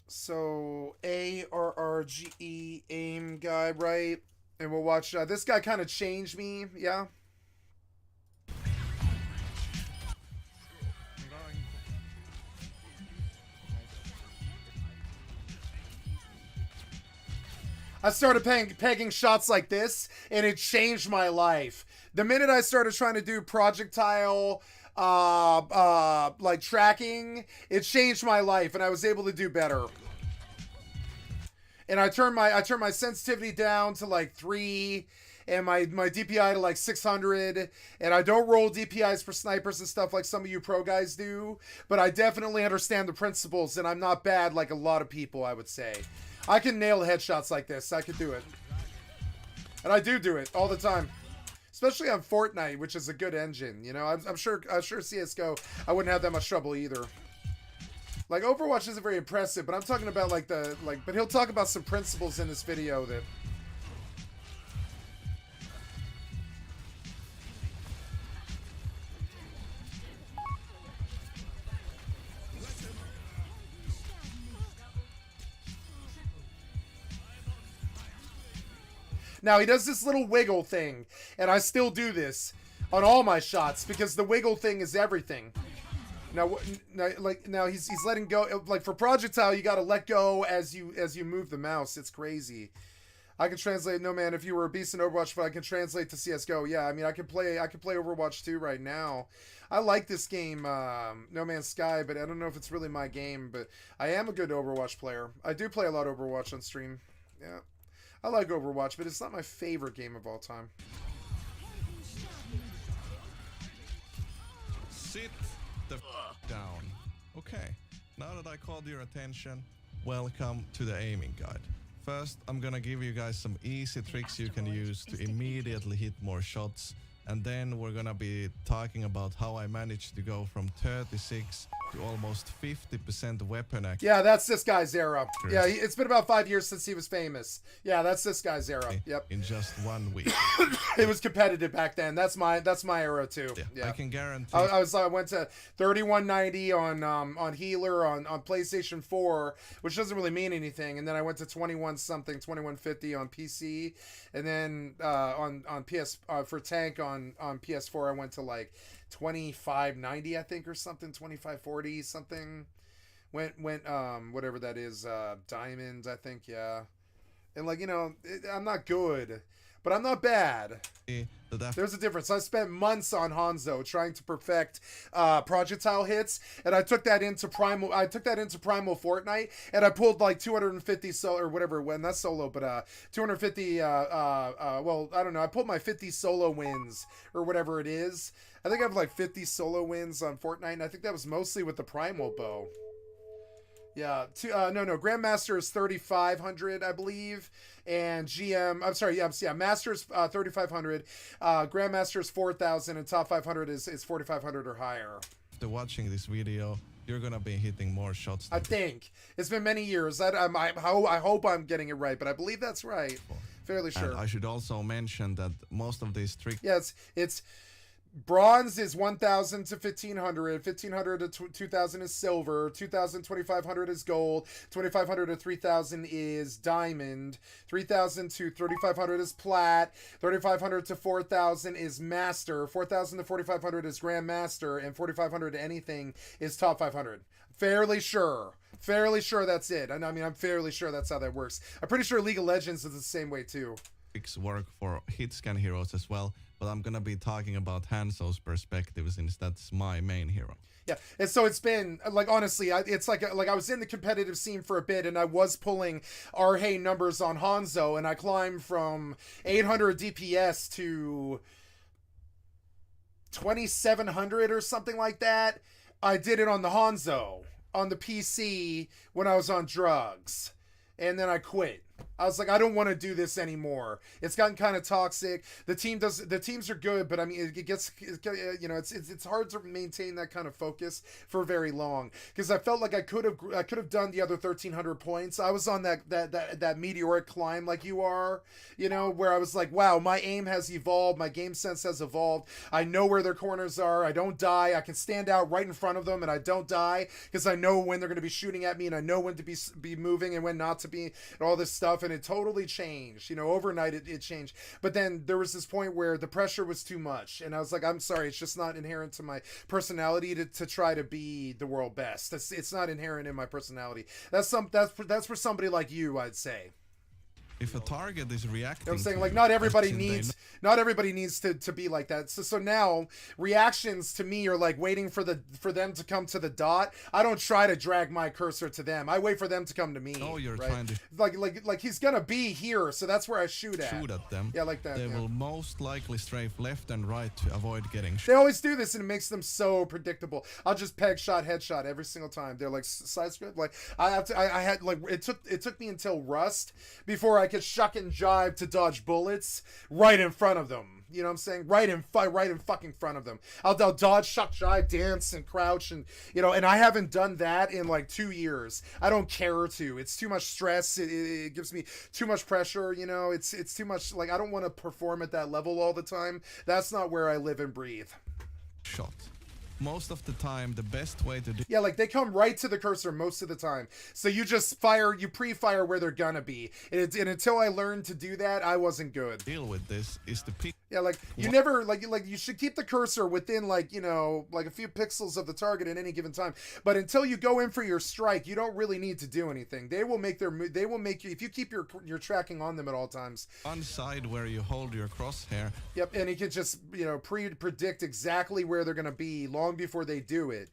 So ARRGE aim guy, right? And we'll watch. This guy kind of changed me. Yeah. I started pegging shots like this, and it changed my life. The minute I started trying to do projectile, like tracking, it changed my life, and I was able to do better. And I turned my sensitivity down to like 3, and my DPI to like 600. And I don't roll DPIs for snipers and stuff like some of you pro guys do, but I definitely understand the principles, and I'm not bad like a lot of people, I would say. I can nail headshots like this. I could do it. And I do it all the time. Especially on Fortnite, which is a good engine. You know, I'm sure CSGO, I wouldn't have that much trouble either. Like, Overwatch isn't very impressive, but I'm talking about, like, but he'll talk about some principles in this video that... Now, he does this little wiggle thing, and I still do this on all my shots, because the wiggle thing is everything. Now he's letting go. Like, for projectile, you gotta let go as you move the mouse. It's crazy. I can translate. No, man, if you were a beast in Overwatch, but I can translate to CSGO. Yeah, I mean, I can play Overwatch 2 right now. I like this game, No Man's Sky, but I don't know if it's really my game. But I am a good Overwatch player. I do play a lot of Overwatch on stream. Yeah. I like Overwatch, but it's not my favorite game of all time. Sit the down. Okay, now that I called your attention, welcome to the aiming guide. First, I'm gonna give you guys some easy tricks you can use to immediately hit more shots, and then we're gonna be talking about how I managed to go from 36 to almost 50% weapon accuracy. Yeah, that's this guy's era. Yeah, it's been about 5 years since he was famous. Yeah, that's this guy's era. Yep. In just 1 week. It was competitive back then. That's my era too. Yeah. I can guarantee. I went to 3190 on Healer on PlayStation 4, which doesn't really mean anything, and then I went to 2150 on PC, and then on PS for tank on PS4 I went to like 2590, I think, or something, 2540 something. Went whatever that is, diamond, I think. Yeah. And, like, you know, I'm not good, but I'm not bad. There's a difference. I spent months on Hanzo trying to perfect projectile hits, and I took that into primal Fortnite, and I pulled like 250 solo, or whatever it went, not solo, but 250 well, I don't know, I pulled my 50 solo wins or whatever it is. I think I have like 50 solo wins on Fortnite, and I think that was mostly with the primal bow. Yeah, Grandmaster is 3,500, I believe, and Master's 3,500, Grandmaster's 4,000, and top 500 is 4,500 or higher. After watching this video, you're gonna be hitting more shots. I think it's been many years. I hope I'm getting it right, but I believe that's right. Fairly sure. And I should also mention that most of these tricks. Yeah, it's. Bronze is 1,000 to 1,500. 1,500 to 2,000 is silver. 2,000 to 2,500 is gold. 2,500 to 3,000 is diamond. 3,000 to 3,500 is plat. 3,500 to 4,000 is master. 4,000 to 4,500 is grandmaster. And 4,500 to anything is top 500. Fairly sure that's it. I mean, I'm fairly sure that's how that works. I'm pretty sure League of Legends is the same way too. Work for hit scan heroes as well, but I'm gonna be talking about Hanzo's perspective since that's my main hero. Yeah, and so it's been, like, honestly, it's like I was in the competitive scene for a bit, and I was pulling Arhay numbers on Hanzo, and I climbed from 800 DPS to 2,700 or something like that. I did it on the Hanzo, on the PC, when I was on drugs, and then I quit. I was like, I don't want to do this anymore. It's gotten kind of toxic. The teams are good, but I mean, it's hard to maintain that kind of focus for very long, because I felt like I could have done the other 1,300 points. I was on that meteoric climb like you are, where I was like, wow, my aim has evolved, my game sense has evolved. I know where their corners are. I don't die. I can stand out right in front of them and I don't die, because I know when they're going to be shooting at me, and I know when to be moving and when not to be, and all this stuff. And it totally changed, overnight it changed. But then there was this point where the pressure was too much, and I was like, I'm sorry, it's just not inherent to my personality to try to be the world best. It's not inherent in my personality. That's for somebody like you, I'd say. If a target is reacting, I'm saying, to like, you, not everybody needs to be like that. So now reactions to me are like waiting for them to come to the dot. I don't try to drag my cursor to them. I wait for them to come to me. Oh, you're right? trying to like he's gonna be here, so that's where I shoot at them. Yeah, like that. They yeah. will most likely strafe left and right to avoid getting They always do this, and it makes them so predictable. I'll just peg shot, headshot every single time. They're like side script. Like I had like it took me until Rust before I could shuck and jive to dodge bullets right in front of them. You know what I'm saying? Right in fucking front of them. I'll dodge, shuck, jive, dance, and crouch, and and I haven't done that in like 2 years. I don't care to. It's too much stress. It gives me too much pressure. It's too much. Like, I don't want to perform at that level all the time. That's not where I live and breathe. shot. Most of the time, the best way to do... Yeah, like, they come right to the cursor most of the time. So you just fire, you pre-fire where they're gonna be. And until I learned to do that, I wasn't good. Deal with this is the pick. Yeah, like, you never, like, you should keep the cursor within, like, like a few pixels of the target at any given time. But until you go in for your strike, you don't really need to do anything. They will make you, if you keep your tracking on them at all times. On side where you hold your crosshair. Yep, and he can just, predict exactly where they're gonna be long before they do it.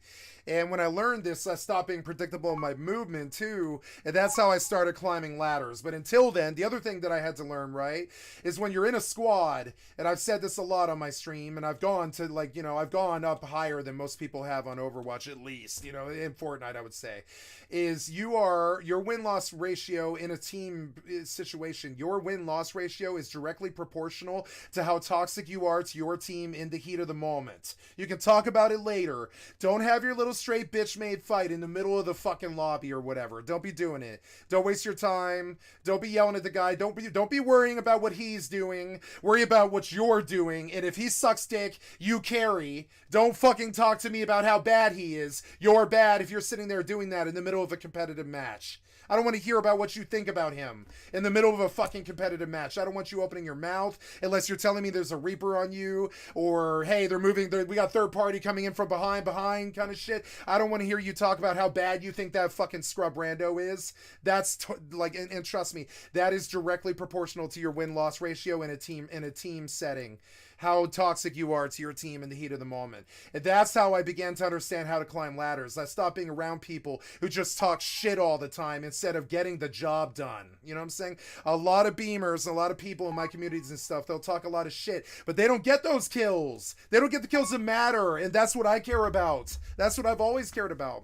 And when I learned this, I stopped being predictable in my movement too, and that's how I started climbing ladders. But until then, the other thing that I had to learn, right, is when you're in a squad, and I've said this a lot on my stream, and I've gone to, like, I've gone up higher than most people have on Overwatch, at least, in Fortnite, I would say, is your win-loss ratio in a team situation, your win-loss ratio is directly proportional to how toxic you are to your team in the heat of the moment. You can talk about it later. Don't have your little straight bitch made fight in the middle of the fucking lobby or whatever. Don't be doing it. Don't waste your time. Don't be yelling at the guy. Don't be worrying about what he's doing. Worry about what you're doing. And if he sucks dick, you carry. Don't fucking talk to me about how bad he is. You're bad if you're sitting there doing that in the middle of a competitive match. I don't want to hear about what you think about him in the middle of a fucking competitive match. I don't want you opening your mouth unless you're telling me there's a Reaper on you, or, hey, they're moving, we got third party coming in from behind kind of shit. I don't want to hear you talk about how bad you think that fucking scrub rando is. That's and trust me, that is directly proportional to your win-loss ratio in a team setting. How toxic you are to your team in the heat of the moment. And that's how I began to understand how to climb ladders. I stopped being around people who just talk shit all the time instead of getting the job done. You know what I'm saying? A lot of beamers, a lot of people in my communities and stuff, they'll talk a lot of shit, but they don't get those kills. They don't get the kills that matter, and that's what I care about. That's what I've always cared about,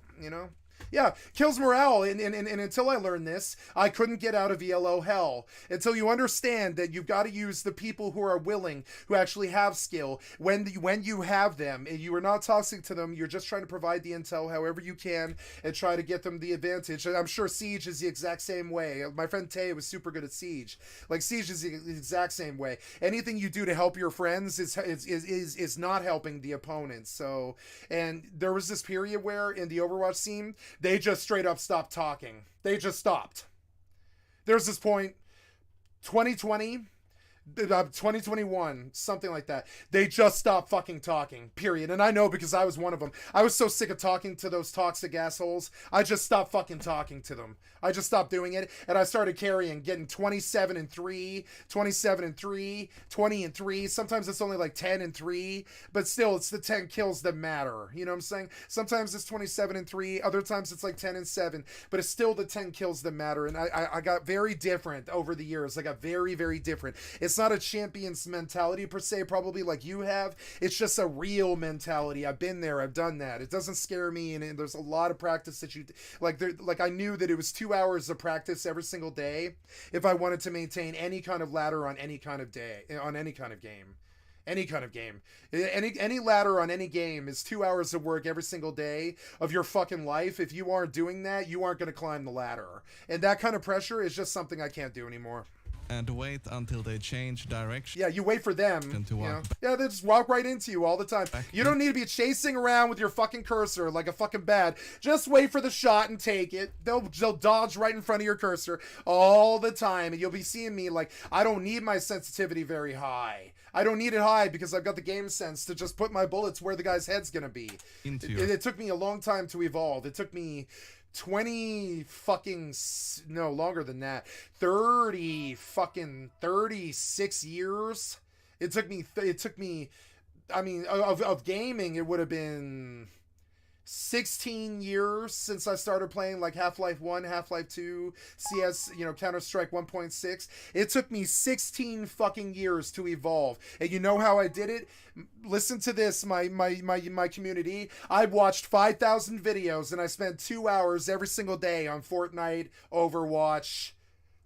Yeah, kills morale, and until I learned this, I couldn't get out of ELO hell. Until you understand that you've got to use the people who are willing, who actually have skill, when you have them, and you are not toxic to them, you're just trying to provide the intel however you can, and try to get them the advantage. And I'm sure Siege is the exact same way. My friend Tay was super good at Siege. Like, Siege is the exact same way. Anything you do to help your friends is not helping the opponent. So, and there was this period where, in the Overwatch scene, they just straight up stopped talking. They just stopped. There's this point, 2020, 2021, something like that. They just stopped fucking talking, period. And I know because I was one of them. I was so sick of talking to those toxic assholes. I just stopped fucking talking to them. I just stopped doing it, and I started carrying, getting 27-3, 27-3, 20-3. Sometimes it's only like 10-3, but still, it's the 10 kills that matter. You know what I'm saying? Sometimes it's 27-3, other times it's like 10-7, but it's still the 10 kills that matter. And I got very different over the years. I got very, very different. It It's not a champion's mentality per se, probably like you have. It's just a real mentality. I've been there. I've done that. It doesn't scare me, and there's a lot of practice that you like. Like I knew that it was 2 hours of practice every single day if I wanted to maintain any kind of ladder on any kind of day, on any kind of game. Any kind of game. Any ladder on any game is 2 hours of work every single day of your fucking life. If you aren't doing that, you aren't going to climb the ladder. And that kind of pressure is just something I can't do anymore. And wait until they change direction. Yeah, you wait for them. To walk Yeah, they just walk right into you all the time. You don't need to be chasing around with your fucking cursor like a fucking bat. Just wait for the shot and take it. They'll dodge right in front of your cursor all the time. And you'll be seeing me like, I don't need my sensitivity very high. I don't need it high because I've got the game sense to just put my bullets where the guy's head's gonna be. It took me a long time to evolve. It took me 20 fucking, no, longer than that, 36 years. It took me, I mean, of gaming, it would have been 16 years since I started playing like Half-Life 1, Half-Life 2, CS, Counter-Strike 1.6. It took me 16 fucking years to evolve. And you know how I did it? Listen to this, my community. I watched 5,000 videos and I spent 2 hours every single day on Fortnite, Overwatch.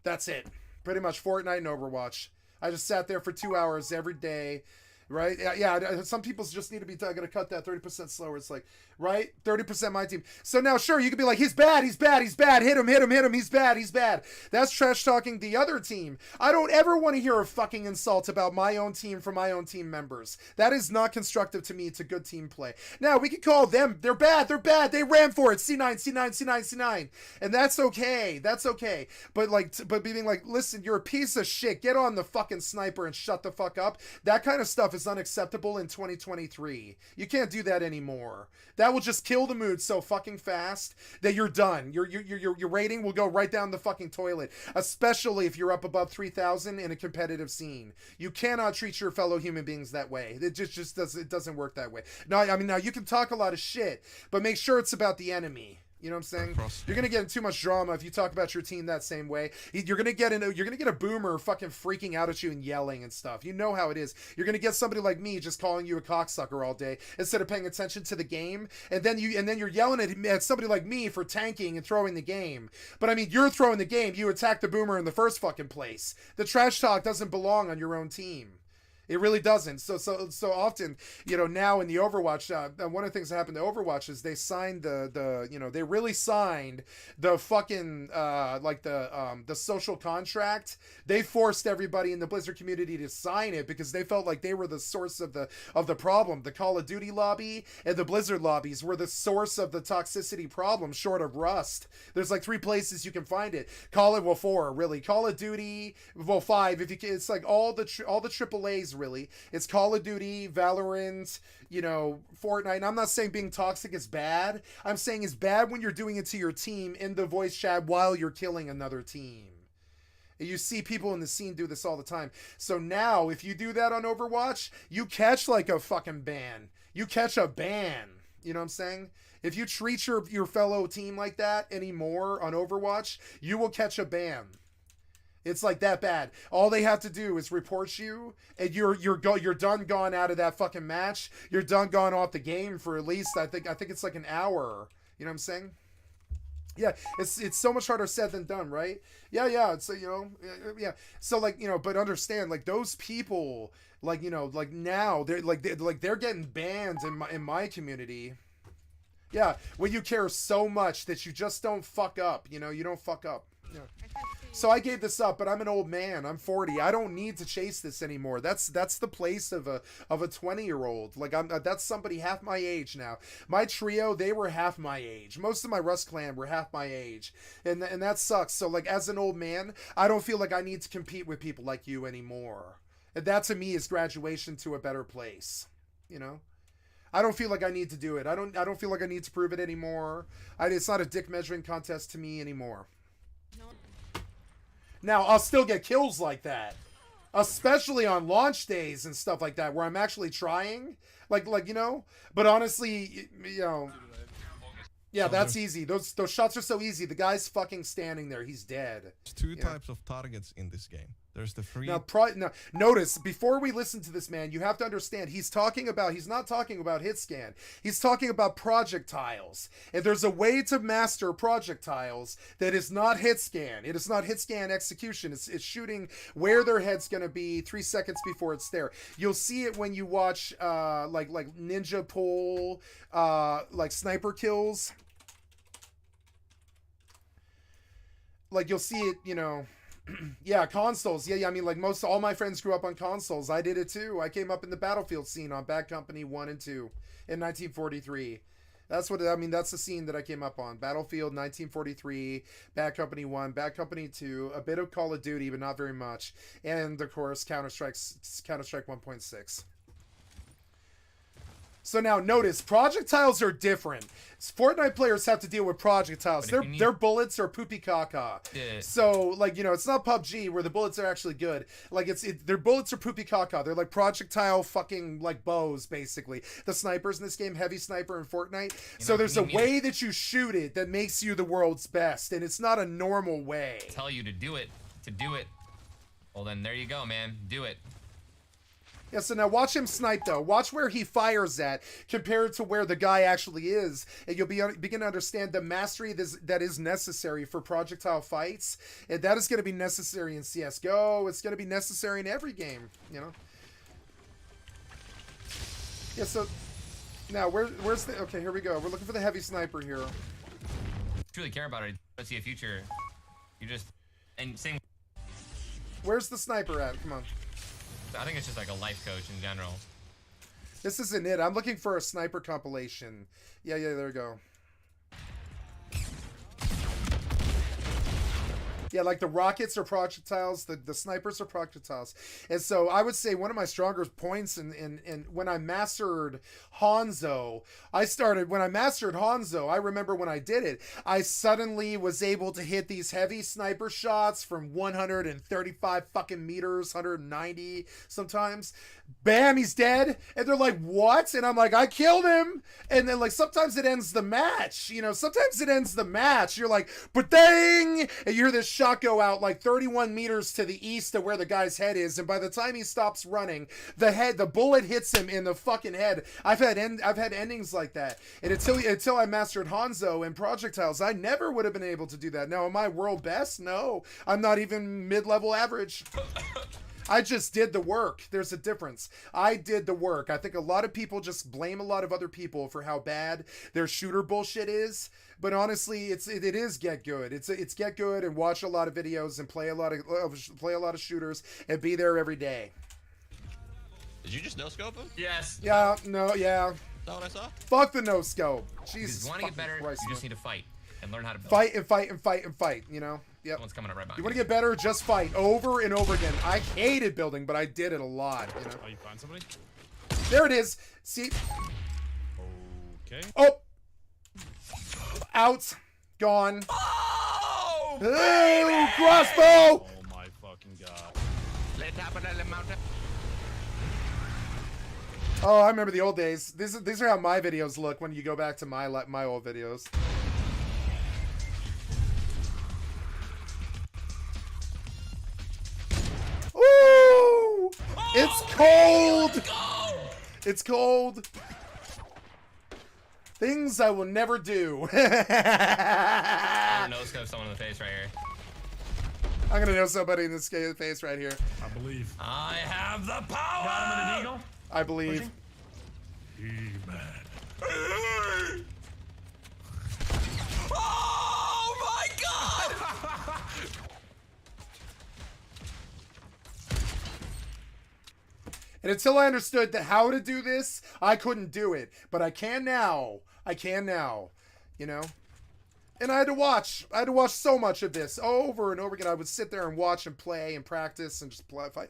That's it. Pretty much Fortnite and Overwatch. I just sat there for 2 hours every day. Right? Yeah, some people just need to be going to cut that 30% slower. It's like, right? 30% my team. So now, sure, you could be like, he's bad. Hit him. He's bad. That's trash talking the other team. I don't ever want to hear a fucking insult about my own team from my own team members. That is not constructive to me. It's a good team play. Now, we can call them, they're bad. They ran for it. C9. And that's okay. But being like, listen, you're a piece of shit. Get on the fucking sniper and shut the fuck up. That kind of stuff is unacceptable in 2023. You can't do that anymore. That will just kill the mood so fucking fast that you're done. Your rating will go right down the fucking toilet, especially if you're up above 3,000 in a competitive scene. You cannot treat your fellow human beings that way. It just doesn't work that way. Now you can talk a lot of shit, but make sure it's about the enemy. You know what I'm saying? You're gonna get in too much drama if you talk about your team that same way. You're gonna get a boomer fucking freaking out at you and yelling and stuff. You know how it is. You're gonna get somebody like me just calling you a cocksucker all day instead of paying attention to the game, and then you're yelling at somebody like me for tanking and throwing the game. But I mean, you're throwing the game. You attacked the boomer in the first fucking place. The trash talk doesn't belong on your own team. It really doesn't. So often, now in the Overwatch, one of the things that happened to Overwatch is they signed they really signed the fucking, the social contract. They forced everybody in the Blizzard community to sign it because they felt like they were the source of the problem. The Call of Duty lobby and the Blizzard lobbies were the source of the toxicity problem, short of Rust. There's like 3 places you can find it. 4, really. Call of Duty, 5, if you can. It's like all the AAAs, really. It's Call of Duty, Valorant, Fortnite. And I'm not saying being toxic is bad. I'm saying it's bad when you're doing it to your team in the voice chat while you're killing another team. You see people in the scene do this all the time. So now, if you do that on Overwatch, you catch like a fucking ban. You catch a ban. You know what I'm saying? If you treat your fellow team like that anymore on Overwatch, you will catch a ban. It's like that bad. All they have to do is report you, and you're done, gone out of that fucking match. You're done, gone off the game for at least I think it's like an hour. You know what I'm saying? Yeah, it's so much harder said than done, right? Yeah. It's yeah. So but understand, like those people, now they're getting banned in my community. Yeah, when you care so much that you just don't fuck up. You don't fuck up. Yeah. So I gave this up, but I'm an old man. I'm 40. I don't need to chase this anymore. That's the place of a 20-year-old. Like that's somebody half my age now. My trio, they were half my age. Most of my Rust clan were half my age, and that sucks. So as an old man, I don't feel like I need to compete with people like you anymore. And that to me is graduation to a better place. I don't feel like I need to do it. I don't feel like I need to prove it anymore. It's not a dick measuring contest to me anymore. Now, I'll still get kills like that, especially on launch days and stuff like that, where I'm actually trying, but honestly, yeah, that's easy. Those shots are so easy. The guy's fucking standing there. He's dead. There's 2 types of targets in this game. There's the free. Now, notice, before we listen to this man, you have to understand, he's not talking about hit scan. He's talking about projectiles. And there's a way to master projectiles that is not hit scan. It is not hit scan execution. It's shooting where their head's going to be 3 seconds before it's there. You'll see it when you watch, like ninja pull, like sniper kills. Like, you'll see it, you know... Yeah, consoles. Yeah, I mean, like all my friends grew up on consoles. I did it too. I came up in the Battlefield scene on Bad Company 1 and 2 in 1943. That's what I mean. That's the scene that I came up on. Battlefield 1943, Bad Company 1, Bad Company 2, a bit of Call of Duty, but not very much, and of course Counter-Strike 1.6. So now notice, projectiles are different. Fortnite players have to deal with projectiles. Their bullets are poopy caca. Yeah. So, like, you know, it's not PUBG where the bullets are actually good. Like, their bullets are poopy caca. They're like projectile fucking, like, bows, basically. The snipers in this game, heavy sniper in Fortnite. So there's a way that you shoot it that makes you the world's best, and it's not a normal way. Tell you to do it. Well, then there you go, man. Do it. Yeah, so now watch him snipe, though. Watch where he fires at compared to where the guy actually is, and you'll begin to understand the mastery that is necessary for projectile fights, and that is going to be necessary in CSGO. It's going to be necessary in every game, you know? Yeah, so now where's the... Okay, here we go. We're looking for the heavy sniper here. Truly care about it. I see a future. You just... And same... Where's the sniper at? Come on. I think it's just like a life coach in general. This isn't it. I'm looking for a sniper compilation. Yeah, there we go. Yeah, like the rockets are projectiles, the snipers are projectiles. And so I would say one of my stronger points in when I mastered Hanzo, when I mastered Hanzo, I remember when I did it, I suddenly was able to hit these heavy sniper shots from 135 fucking meters, 190 sometimes. Bam, he's dead. And they're like, what? And I'm like, I killed him. And then, like, sometimes it ends the match. You know, sometimes it ends the match. You're like, but dang! And you hear this shot go out like 31 meters to the east of where the guy's head is. And by the time he stops running, the bullet hits him in the fucking head. I've had endings like that. And until I mastered Hanzo and projectiles, I never would have been able to do that. Now, am I world best? No. I'm not even mid-level average. I just did the work. There's a difference. I did the work. I think a lot of people just blame a lot of other people for how bad their shooter bullshit is. But honestly, it is get good. It's get good and watch a lot of videos and play a lot of shooters and be there every day. Did you just no scope him? Yes. Yeah. No. Yeah. Is that what I saw? Fuck the no scope. Jesus. If you want to get better, Christ, you just need to fight and learn how to build. Fight. You know. Yep. Someone's coming up right behind you. Want to get better? Just fight over and over again. I hated building, but I did it a lot. You know. Oh, you find somebody? There it is. See. Okay. Oh. Out. Gone. Oh! Hey, crossbow! Oh my fucking god. Oh, I remember the old days. These are how my videos look when you go back to my old videos. Ooh! It's cold! It's cold. Things I will never do. I'm gonna no-scope someone in the face right here. I'm gonna know somebody in this face right here. I believe. I have the power! Got him in an eagle? I believe. He-Man. Oh my god! And until I understood how to do this, I couldn't do it. But I can now. You know? And I had to watch. So much of this over and over again. I would sit there and watch and play and practice and just fight.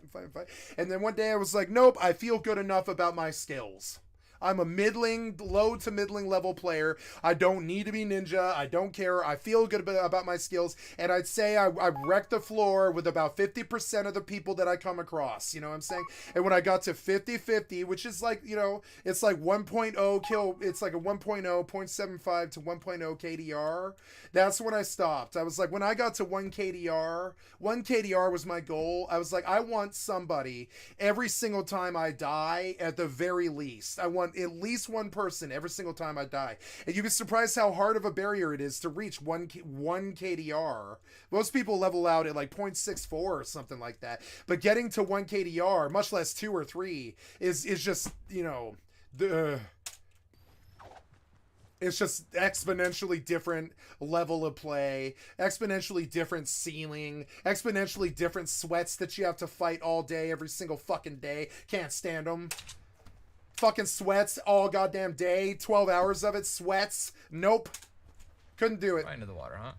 And then one day I was like, nope, I feel good enough about my skills. I'm a middling, low to middling level player. I don't need to be ninja. I don't care. I feel good about my skills. And I'd say I wrecked the floor with about 50% of the people that I come across. You know what I'm saying? And when I got to 50-50, which is like, you know, it's like 1.0 kill. It's like a 1.0, 0.75 to 1.0 KDR. That's when I stopped. I was like, when I got to 1 KDR was my goal. I was like, I want somebody every single time I die at the very least. I want at least one person every single time I die. And you'd be surprised how hard of a barrier it is to reach 1 KDR. Most people level out at like 0.64 or something like that. But getting to 1 KDR, much less 2 or 3, is just, you know, it's just exponentially different level of play, exponentially different ceiling, exponentially different sweats that you have to fight all day, every single fucking day. Can't stand them. Fucking sweats all goddamn day. 12 hours of it. Sweats. Nope. Couldn't do it. Right into the water, huh?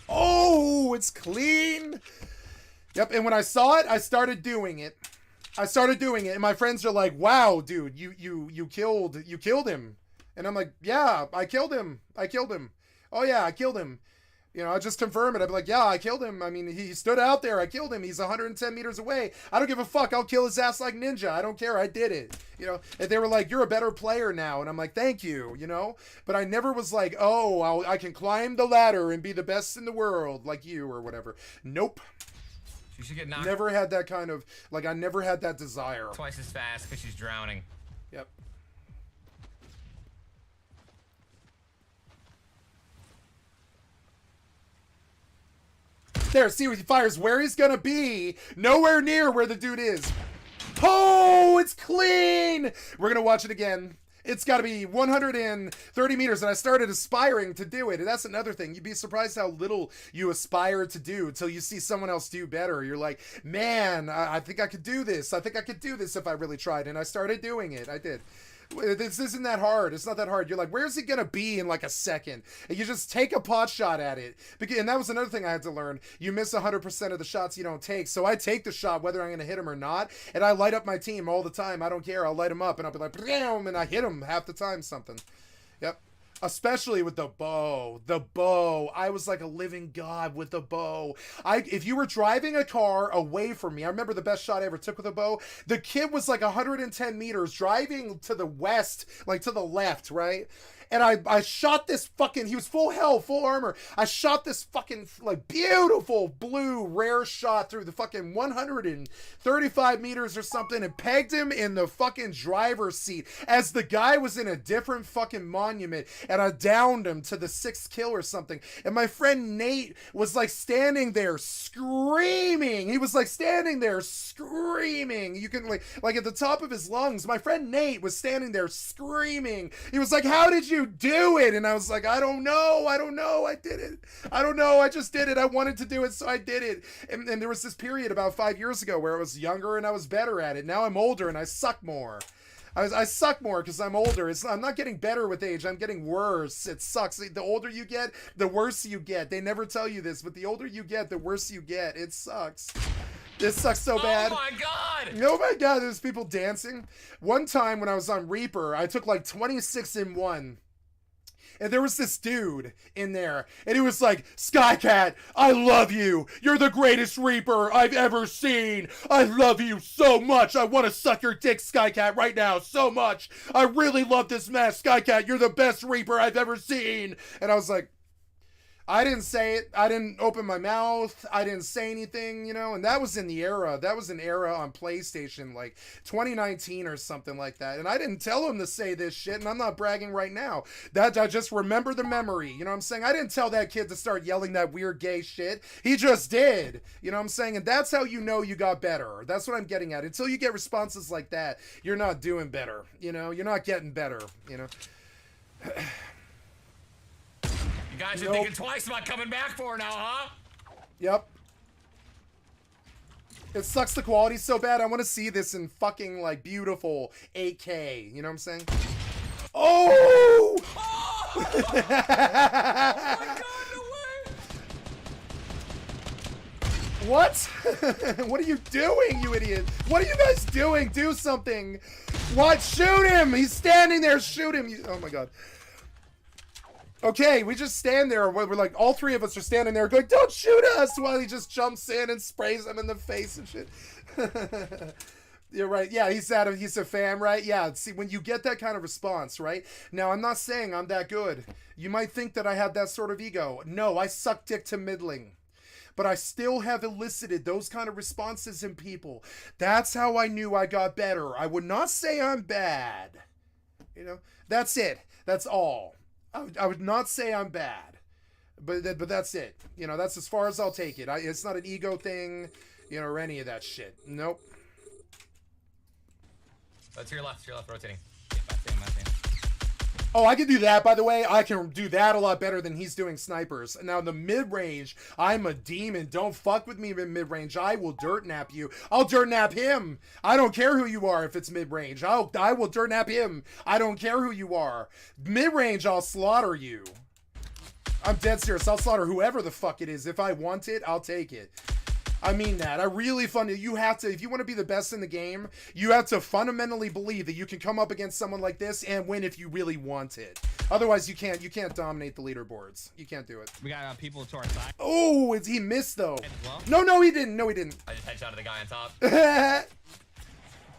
Oh, it's clean. Yep, and when I saw it, I started doing it. And my friends are like, "Wow, dude, you killed him." And I'm like, "Yeah, I killed him. Oh yeah, I killed him." You know, I just confirm it. I'd be like, "Yeah, I killed him. I mean, he stood out there. I killed him. He's 110 meters away. I don't give a fuck. I'll kill his ass like ninja. I don't care. I did it." You know, and they were like, "You're a better player now." And I'm like, "Thank you," you know? But I never was like, "Oh, I can climb the ladder and be the best in the world like you," or whatever. Nope. You should get knocked Never had that kind of, like, I never had that desire. twice as fast because she's drowning. Yep. There, see, he fires where he's gonna be. Nowhere near where the dude is. Oh, it's clean! We're gonna watch it again. It's got to be 130 meters, and I started aspiring to do it. And that's another thing. You'd be surprised how little you aspire to do until you see someone else do better. You're like, man, I think I could do this. I think I could do this if I really tried. And I started doing it. I did. This isn't that hard. It's not that hard. You're like, where's he gonna be in like a second? And you just take a pot shot at it. And that was another thing I had to learn. You miss 100% of the shots you don't take. So I take the shot whether I'm gonna hit him or not, and I light up my team all the time. I don't care. I'll light him up, and I'll be like, bam, and I hit him half the time. Something. Yep. Especially with the bow. The bow. I was like a living god with the bow. If you were driving a car away from me, I remember the best shot I ever took with a bow. The kid was like 110 meters driving to the west, like to the left, right? And I shot this fucking, he was full health, full armor. I shot this fucking, like, beautiful blue rare shot through the fucking 135 meters or something and pegged him in the fucking driver's seat as the guy was in a different fucking monument, and I downed him to the 6th kill or something. And my friend Nate was like standing there screaming. He was like standing there screaming. You can like at the top of his lungs. My friend Nate was standing there screaming. He was like, "How did you do it?" And I was like, I don't know. I did it. I don't know. I just did it. I wanted to do it, so I did it. And there was this period about 5 years ago where I was younger and I was better at it. Now I'm older and I suck more. I suck more because I'm older. I'm not getting better with age. I'm getting worse. It sucks. The older you get, the worse you get. They never tell you this, but the older you get, the worse you get. It sucks. This sucks so bad. Oh my god! Oh my god, there's people dancing. One time when I was on Reaper, I took like 26 in 1. And there was this dude in there, and he was like, "Skycat, I love you. You're the greatest Reaper I've ever seen. I love you so much. I want to suck your dick, Skycat, right now, so much. I really love this mess, Skycat. You're the best Reaper I've ever seen." And I was like, I didn't say it. I didn't open my mouth. I didn't say anything, you know, and that was in the era. That was an era on PlayStation, like 2019 or something like that. And I didn't tell him to say this shit, and I'm not bragging right now. That I just remember the memory, you know what I'm saying? I didn't tell that kid to start yelling that weird gay shit. He just did, you know what I'm saying? And that's how you know you got better. That's what I'm getting at. Until you get responses like that, you're not doing better, you know? You're not getting better, you know? You guys are thinking twice about coming back for now, huh? Yep. It sucks the quality so bad. I want to see this in fucking, like, beautiful 8K. You know what I'm saying? Oh! Oh my god, no way! What? What are you doing, you idiot? What are you guys doing? Do something. What? Shoot him! He's standing there. Shoot him! Oh my god. Okay, we just stand there. We're like, all three of us are standing there going, don't shoot us! While he just jumps in and sprays him in the face and shit. You're right. Yeah, he's a fan, right? Yeah, see, when you get that kind of response, right? Now, I'm not saying I'm that good. You might think that I have that sort of ego. No, I suck dick to middling. But I still have elicited those kind of responses in people. That's how I knew I got better. I would not say I'm bad. You know, that's it. That's all. I would not say I'm bad. But that's it. You know, that's as far as I'll take it. It's not an ego thing, you know, or any of that shit. Nope. To your left, rotating. Oh, I can do that, by the way. I can do that a lot better than he's doing snipers. Now, in the mid-range, I'm a demon. Don't fuck with me in mid-range. I will dirt nap you. I'll dirt nap him. I don't care who you are if it's mid-range. I will dirt nap him. I don't care who you are. Mid-range, I'll slaughter you. I'm dead serious. I'll slaughter whoever the fuck it is. If I want it, I'll take it. I mean that. I really you have to, if you want to be the best in the game, you have to fundamentally believe that you can come up against someone like this and win if you really want it. Otherwise, you can't dominate the leaderboards. You can't do it. We got people to our side. Oh, he missed though. No, he didn't. No, he didn't. I just headshotted the guy on top.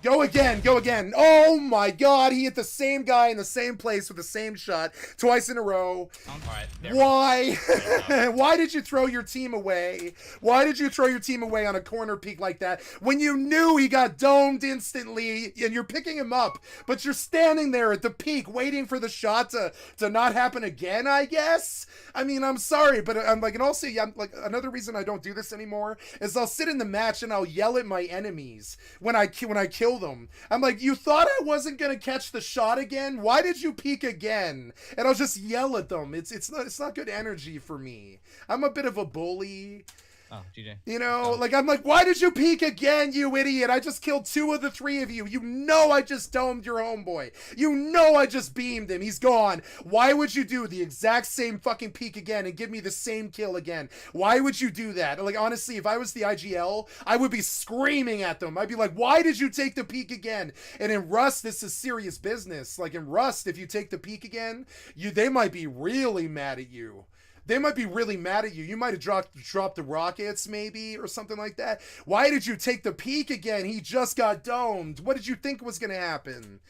Go again. Oh my god, he hit the same guy in the same place with the same shot twice in a row. Alright, why? Why did you throw your team away? Why did you throw your team away on a corner peek like that when you knew he got domed instantly and you're picking him up, but you're standing there at the peak waiting for the shot to not happen again, I guess? I mean, I'm sorry, but I'm like, and also, I'm like, another reason I don't do this anymore is I'll sit in the match and I'll yell at my enemies when I kill them. I'm like, you thought I wasn't gonna catch the shot again? Why did you peek again? And I'll just yell at them. It's not good energy for me. I'm a bit of a bully. Oh, GJ. You know, like, I'm like, why did you peek again, you idiot? I just killed 2 of the 3 of you. You know I just domed your homeboy. You know I just beamed him. He's gone. Why would you do the exact same fucking peek again and give me the same kill again? Why would you do that? Like, honestly, if I was the IGL, I would be screaming at them. I'd be like, why did you take the peek again? And in Rust, this is serious business. Like, in Rust, if you take the peek again, they might be really mad at you. They might be really mad at you. You might have dropped the rockets, maybe, or something like that. Why did you take the peek again? He just got domed. What did you think was going to happen?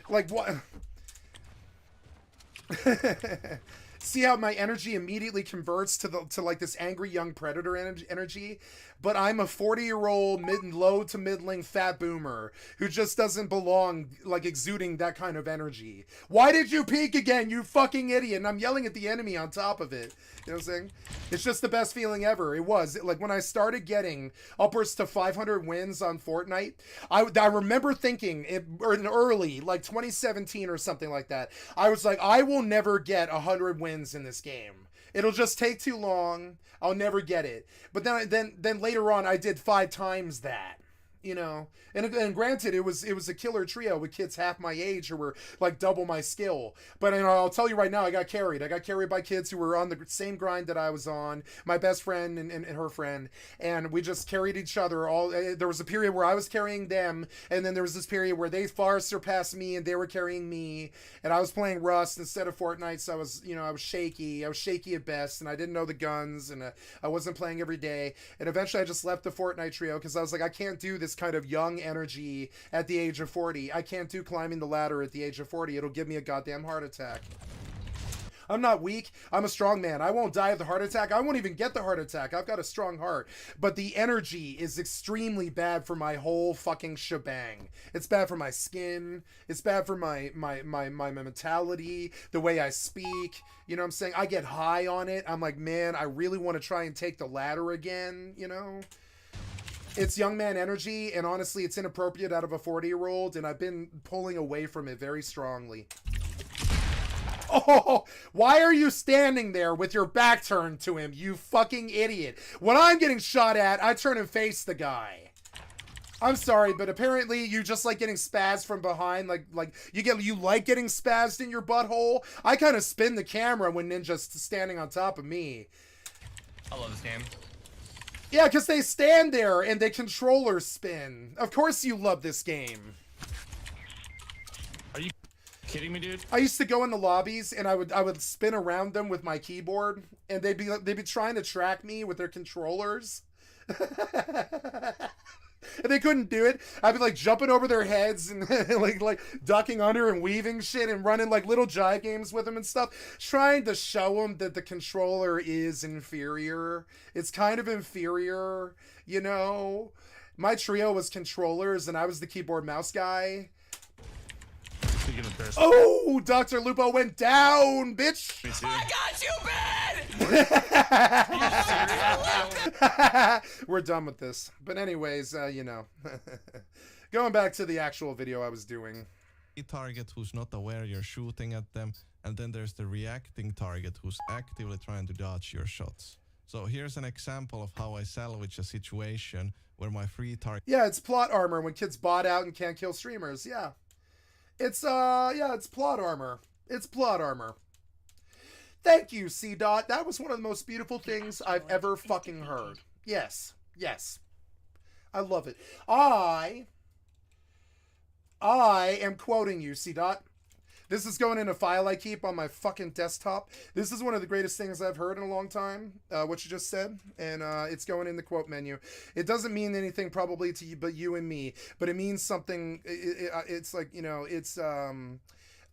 Like, what? See how my energy immediately converts to like this angry young predator energy? But I'm a 40-year-old low to middling fat boomer who just doesn't belong, like, exuding that kind of energy. Why did you peek again, you fucking idiot? And I'm yelling at the enemy on top of it. You know what I'm saying? It's just the best feeling ever. It was. Like, when I started getting upwards to 500 wins on Fortnite, I remember thinking, in early, like 2017 or something like that, I was like, I will never get 100 wins in this game. It'll just take too long. I'll never get it. But then later on, I did 5 times that. You know, and granted, it was a killer trio with kids half my age who were like double my skill. But you know, I'll tell you right now, I got carried. I got carried by kids who were on the same grind that I was on. My best friend and her friend, and we just carried each other. There was a period where I was carrying them, and then there was this period where they far surpassed me and they were carrying me. And I was playing Rust instead of Fortnite, so I was shaky. I was shaky at best, and I didn't know the guns, and I wasn't playing every day. And eventually, I just left the Fortnite trio because I was like, I can't do this kind of young energy at the age of 40. I can't do climbing the ladder at the age of 40. It'll give me a goddamn heart attack. I'm not weak. I'm a strong man. I won't die of the heart attack. I won't even get the heart attack. I've got a strong heart. But the energy is extremely bad for my whole fucking shebang. It's bad for my skin. It's bad for my mentality, the way I speak. You know what I'm saying? I get high on it. I'm like, man, I really want to try and take the ladder again, you know? It's young man energy, and honestly, it's inappropriate out of a 40-year-old, and I've been pulling away from it very strongly. Oh, why are you standing there with your back turned to him, you fucking idiot? When I'm getting shot at, I turn and face the guy. I'm sorry, but apparently you just like getting spazzed from behind, like you like getting spazzed in your butthole. I kind of spin the camera when Ninja's standing on top of me. I love this game. Yeah, because they stand there and they controller spin. Of course you love this game. Kidding me, dude? I used to go in the lobbies and I would spin around them with my keyboard, and they'd be trying to track me with their controllers. And they couldn't do it. I'd be like jumping over their heads and like ducking under and weaving shit and running like little jive games with them and stuff, trying to show them that the controller is inferior. It's kind of inferior, you know. My trio was controllers and I was the keyboard mouse guy. Speaking of this. Oh, Dr. Lupo went down, bitch. Me too. We're done with this. But anyways, you know, going back to the actual video I was doing. Target who's not aware you're shooting at them, and then there's the reacting target who's actively trying to dodge your shots. So here's an example of how I salvage a situation where my free target... Yeah, it's plot armor when kids bot out and can't kill streamers. Yeah. It's it's plot armor. It's plot armor. Thank you, C. Dot. That was one of the most beautiful things I've ever fucking heard. Yes. Yes. I love it. I am quoting you, C. Dot. This is going in a file I keep on my fucking desktop. This is one of the greatest things I've heard in a long time, what you just said, and it's going in the quote menu. It doesn't mean anything probably to you, but you and me, but it means something. It's like, you know, it's I'm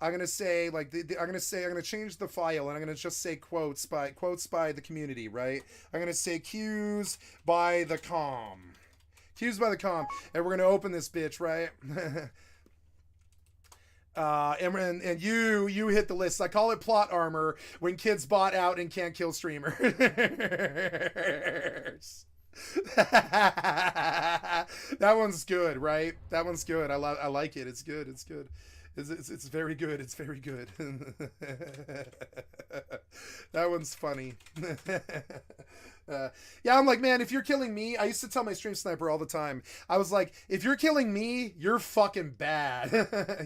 gonna say like I'm gonna change the file and I'm gonna just say quotes by the community, right? I'm gonna say cues by the com, and we're gonna open this bitch, right? And you hit the list. I call it plot armor when kids bot out and can't kill streamers. That one's good, right? That one's good. I like it. It's good. It's good. It's very good. It's very good. That one's funny. Yeah, I'm like, man, if you're killing me, I used to tell my stream sniper all the time. I was like, if you're killing me, you're fucking bad.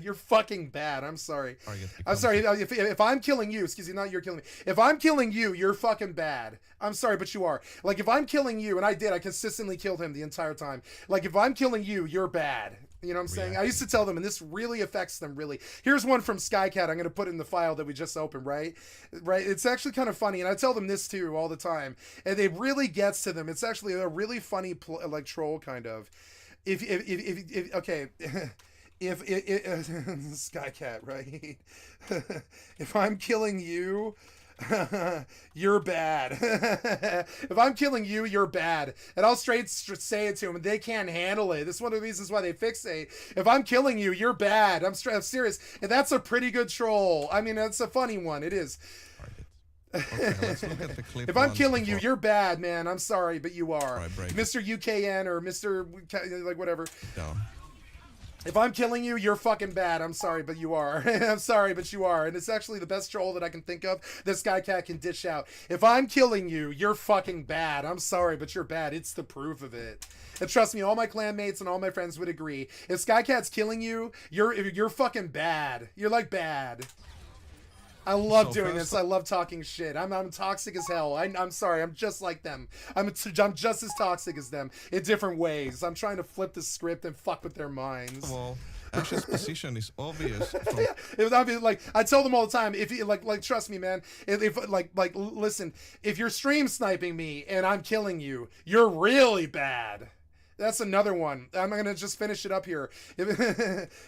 You're fucking bad. I'm sorry. I'm sorry. If I'm killing you, excuse me, not you're killing me. If I'm killing you, you're fucking bad. I'm sorry, but you are. Like, if I'm killing you, and I consistently killed him the entire time. Like, if I'm killing you, you're bad. You know what I'm saying? I used to tell them, and this really affects them, really. Here's one from Skycat. I'm going to put in the file that we just opened, right? Right? It's actually kind of funny, and I tell them this, too, all the time. And it really gets to them. It's actually a really funny, like, troll, kind of. If Skycat, right? If I'm killing you... you're bad. If I'm killing you, you're bad. And I'll straight say it to them, and they can't handle it. This is one of the reasons why they fixate. If I'm killing you, you're bad. I'm serious. And that's a pretty good troll. I mean, that's a funny one. It is. Okay, let's look at the clip. If I'm killing you, you're bad, man. I'm sorry, but you are. Right, Mr. UKN or Mr. like whatever. Down. If I'm killing you, you're fucking bad. I'm sorry, but you are. I'm sorry, but you are. And it's actually the best troll that I can think of that Skycat can dish out. If I'm killing you, you're fucking bad. I'm sorry, but you're bad. It's the proof of it. And trust me, all my clanmates and all my friends would agree. If Skycat's killing you, you're fucking bad. You're like bad. I love doing this. I love talking shit. I'm toxic as hell. I'm sorry. I'm just like them. I'm just as toxic as them in different ways. I'm trying to flip the script and fuck with their minds. Well, Ash's position is obvious. From... Yeah, like I tell them all the time. If you like, trust me, man. If listen. If you're stream sniping me and I'm killing you, you're really bad. That's another one. I'm gonna just finish it up here.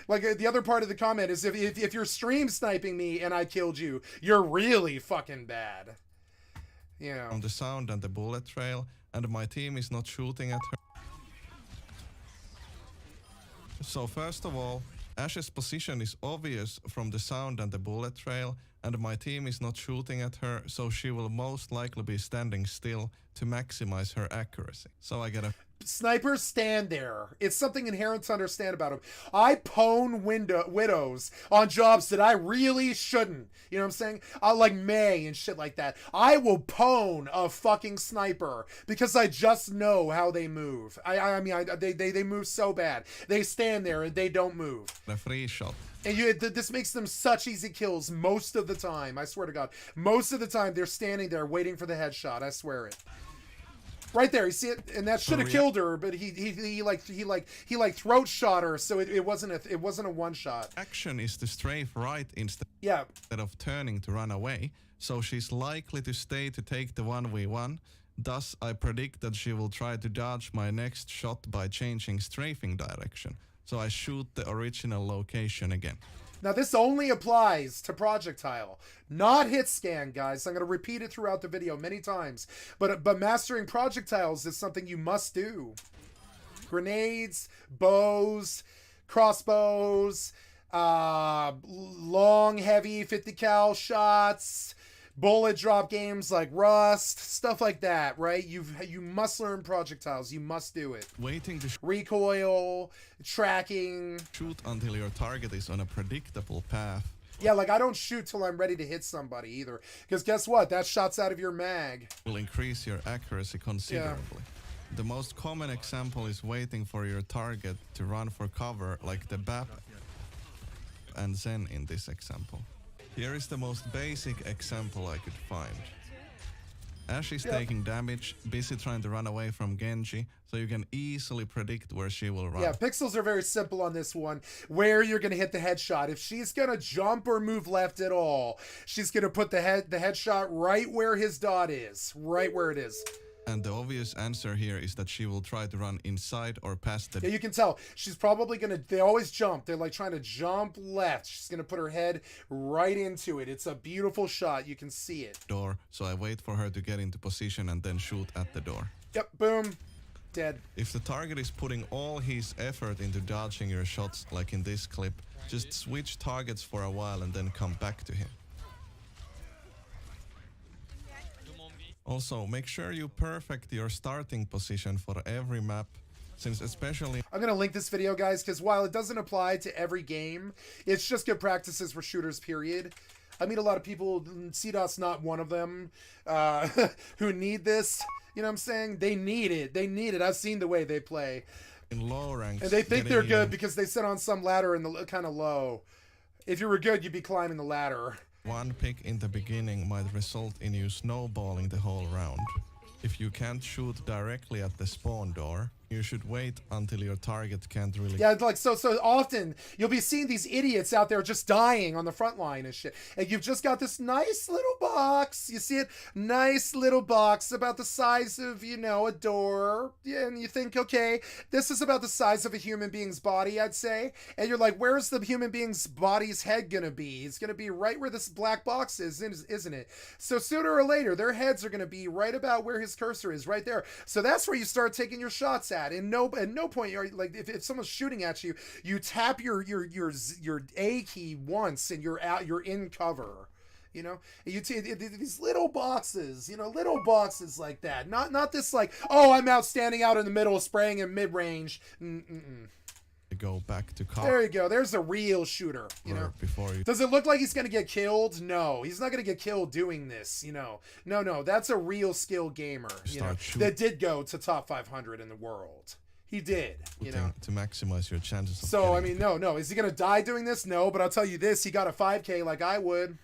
Like the other part of the comment is if you're stream sniping me and I killed you, you're really fucking bad. You know. On the sound and the bullet trail, and my team is not shooting at her. So first of all, Ash's position is obvious from the sound and the bullet trail, and my team is not shooting at her, so she will most likely be standing still to maximize her accuracy. So I get a... Snipers stand there. It's something inherent to understand about them. I pwn widows on jobs that I really shouldn't. You know what I'm saying? Like May and shit like that. I will pwn a fucking sniper because I just know how they move. I mean, they move so bad. They stand there and they don't move. A free shot. And this makes them such easy kills most of the time. I swear to God. Most of the time, they're standing there waiting for the headshot. I swear it. Right there, you see it, and that should have killed her, but he throat shot her, so it wasn't a one shot. Action is to strafe right instead Yeah, of turning to run away, so she's likely to stay to take the 1v1. Thus, I predict that she will try to dodge my next shot by changing strafing direction. So I shoot the original location again. now this only applies to projectile, not hit scan, guys. I'm going to repeat it throughout the video many times, but mastering projectiles is something you must do. Grenades, bows, crossbows, long, heavy 50 cal shots, bullet drop games like Rust, stuff like that, right? You must learn projectiles. You must do it. Waiting to Recoil, tracking. shoot until your target is on a predictable path. Yeah, like I don't shoot till I'm ready to hit somebody either. Because guess what? That shot's out of your mag. Will increase your accuracy considerably. The most common example is waiting for your target to run for cover, like the BAP and Zen in this example. Here is the most basic example I could find. Ash is taking damage, busy trying to run away from Genji, so you can easily predict where she will run. Yeah, pixels are very simple on this one, where you're going to hit the headshot. If she's going to jump or move left at all, she's going to put the headshot right where his dot is, right where it is. And the obvious answer here is that she will try to run inside or past the Yeah, you can tell. She's probably going to, they always jump. They're like trying to jump left. She's going to put her head right into it. It's a beautiful shot. You can see it. door, so I wait for her to get into position and then shoot at the door. Yep, boom, dead. If the target is putting all his effort into dodging your shots, like in this clip, just switch targets for a while and then come back to him. Also, make sure you perfect your starting position for every map, since especially... I'm going to link this video, guys, because while it doesn't apply to every game, it's just good practices for shooters, period. I meet a lot of people, CDOT's not one of them, who need this. You know what I'm saying? They need it. They need it. I've seen the way they play. in low ranks... And they think getting they're you good because they sit on some ladder in the kind of low. If you were good, you'd be climbing the ladder. One pick in the beginning might result in you snowballing the whole round. If you can't shoot directly at the spawn door, you should wait until your target can't really... Yeah, like so often you'll be seeing these idiots out there just dying on the front line and shit. And you've just got this nice little box. You see it? Nice little box about the size of, you know, a door. Yeah, and you think, okay, this is about the size of a human being's body, I'd say. And you're like, where's the human being's body's head gonna be? It's gonna be right where this black box is, isn't it? So sooner or later, their heads are gonna be right about where his cursor is, right there. So that's where you start taking your shots at. At no point you're like, if someone's shooting at you, you tap your A key once and you're in cover. You know, you these little boxes, you know, little boxes like that. Not this like, oh, I'm out standing out in the middle, spraying in mid range. go back to cover. There you go. There's a real shooter. You know, before you... Does it look like he's gonna get killed? No, he's not gonna get killed doing this. You know, no. That's a real skill gamer. You know, that did go to top 500 in the world. He did. You know, to maximize your chances. Of so I mean, no. Is he gonna die doing this? No, but I'll tell you this: he got a 5K like I would.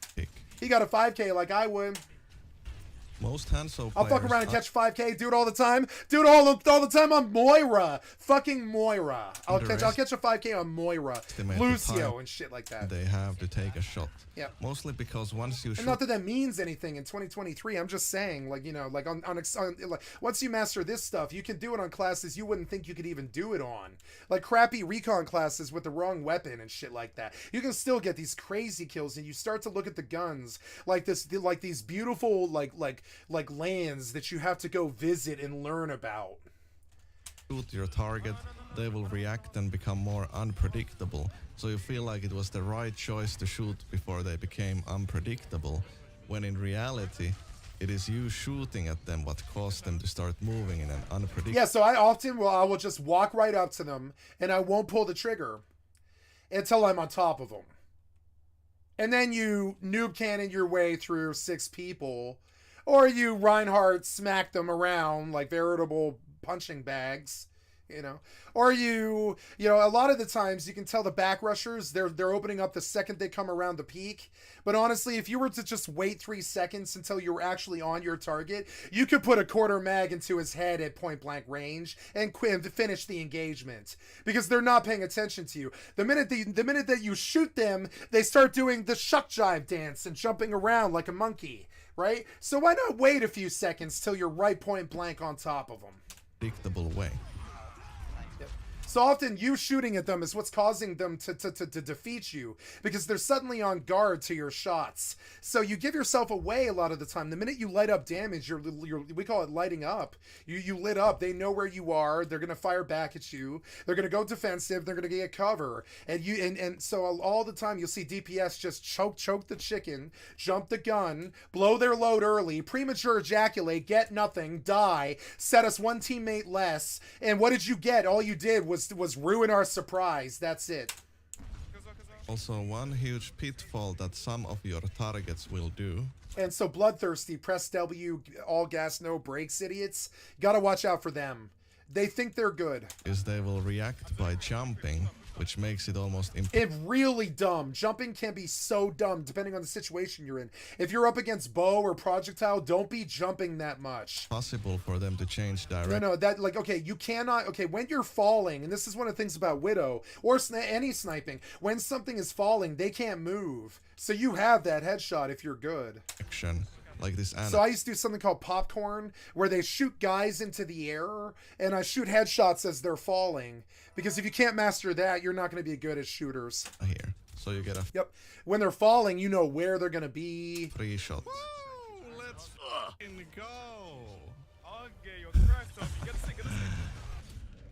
He got a 5K like I would. Most Hanso I'll fuck around and catch 5K, do it all the time. Do it all the time on Moira. Fucking Moira. I'll catch a 5K on Moira. Lucio and shit like that. They have to take a shot. Yeah. Mostly because once you shoot... And not that that means anything in 2023. I'm just saying, like, you know, like on like, once you master this stuff, you can do it on classes you wouldn't think you could even do it on. Like crappy recon classes with the wrong weapon and shit like that. You can still get these crazy kills, and you start to look at the guns like this, like these beautiful like lands that you have to go visit and learn about. Shoot your target, they will react and become more unpredictable, so you feel like it was the right choice to shoot before they became unpredictable, when in reality it is you shooting at them what caused them to start moving in an unpredictable... Yeah, so I will just walk right up to them and I won't pull the trigger until I'm on top of them. And then you noob cannon your way through 6 people, or you Reinhardt smack them around like veritable punching bags, You know, or you know, a lot of the times you can tell the back rushers they're opening up the second they come around the peak. But honestly, if you were to just wait 3 seconds until you were actually on your target, you could put a quarter mag into his head at point blank range and to finish the engagement, because they're not paying attention to you. The minute that you shoot them, they start doing the shuck jive dance and jumping around like a monkey, right? So why not wait a few seconds till you're right point blank on top of them? Predictable way. So often you shooting at them is what's causing them to defeat you, because they're suddenly on guard to your shots. So you give yourself away a lot of the time. The minute you light up damage, you're we call it lighting up. You lit up. They know where you are. They're going to fire back at you. They're going to go defensive. They're going to get cover. And so all the time you'll see DPS just choke the chicken, jump the gun, blow their load early, premature ejaculate, get nothing, die, set us one teammate less. And what did you get? All you did was ruin our surprise. That's it. Also, one huge pitfall that some of your targets will do. And so bloodthirsty, press W, all gas, no brakes, idiots. Gotta watch out for them. They think they're good. Is they will react by jumping, which makes it almost It's really dumb. Jumping can be so dumb depending on the situation you're in. If you're up against bow or projectile, don't be jumping that much. impossible for them to change direction. No, that, like, okay, you cannot, okay, when you're falling, and this is one of the things about Widow, or any sniping, when something is falling, they can't move. So you have that headshot if you're good. Like this Anna. So I used to do something called popcorn, where they shoot guys into the air, and I shoot headshots as they're falling. Because if you can't master that, you're not going to be good as shooters. Here. So you get a Yep. When they're falling, you know where they're going to be. 3 shot. Let's go.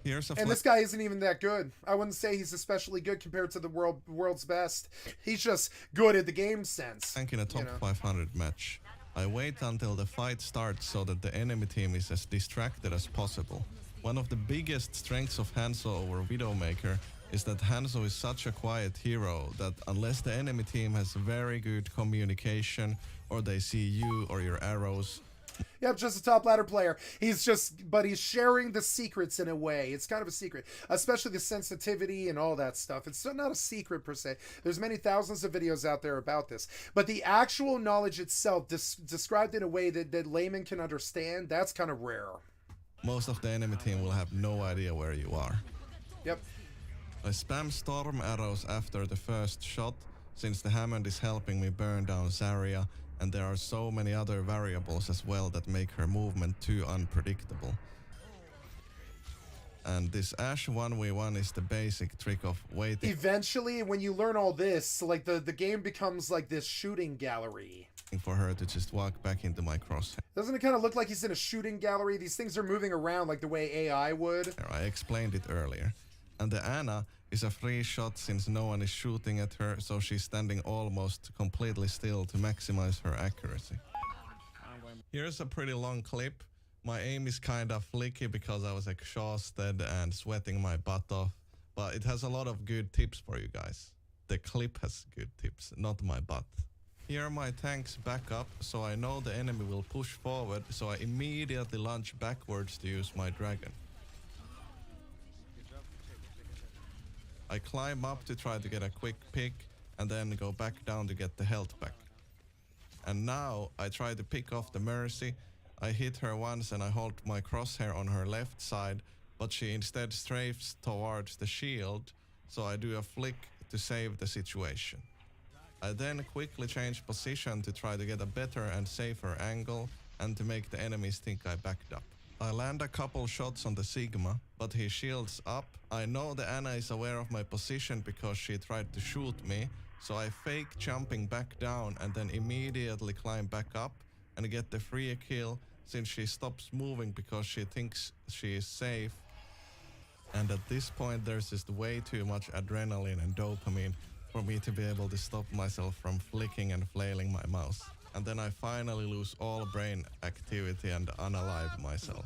Here's a and this guy isn't even that good. I wouldn't say he's especially good compared to the world's best. He's just good at the game sense. Rank in a top 500 match. I wait until the fight starts so that the enemy team is as distracted as possible. One of the biggest strengths of Hanzo over Widowmaker is that Hanzo is such a quiet hero that unless the enemy team has very good communication or they see you or your arrows. Yep, just a top ladder player. But he's sharing the secrets in a way. It's kind of a secret, especially the sensitivity and all that stuff. It's not a secret per se. There's many thousands of videos out there about this. But the actual knowledge itself, described in a way that laymen can understand, that's kind of rare. Most of the enemy team will have no idea where you are. Yep. I spam storm arrows after the first shot, since the Hammond is helping me burn down Zarya, and there are so many other variables as well that make her movement too unpredictable. And this Ashe 1v1 is the basic trick of waiting. Eventually, when you learn all this, like the game becomes like this shooting gallery. For her to just walk back into my crosshair. Doesn't it kind of look like he's in a shooting gallery? These things are moving around like the way AI would. I explained it earlier. And the Anna is a free shot since no one is shooting at her, so she's standing almost completely still to maximize her accuracy. Here's a pretty long clip. My aim is kind of flicky because I was exhausted and sweating my butt off, but it has a lot of good tips for you guys. The clip has good tips, not my butt. Here my tanks back up, so I know the enemy will push forward, so I immediately launch backwards to use my dragon. I climb up to try to get a quick pick, and then go back down to get the health back. And now I try to pick off the Mercy. I hit her once and I hold my crosshair on her left side, but she instead strafes towards the shield, so I do a flick to save the situation. I then quickly change position to try to get a better and safer angle and to make the enemies think I backed up. I land a couple shots on the Sigma, but he shields up. I know the Anna is aware of my position because she tried to shoot me, so I fake jumping back down and then immediately climb back up and get the free kill since she stops moving because she thinks she is safe. And at this point there's just way too much adrenaline and dopamine for me to be able to stop myself from flicking and flailing my mouse. And then I finally lose all brain activity and unalive myself.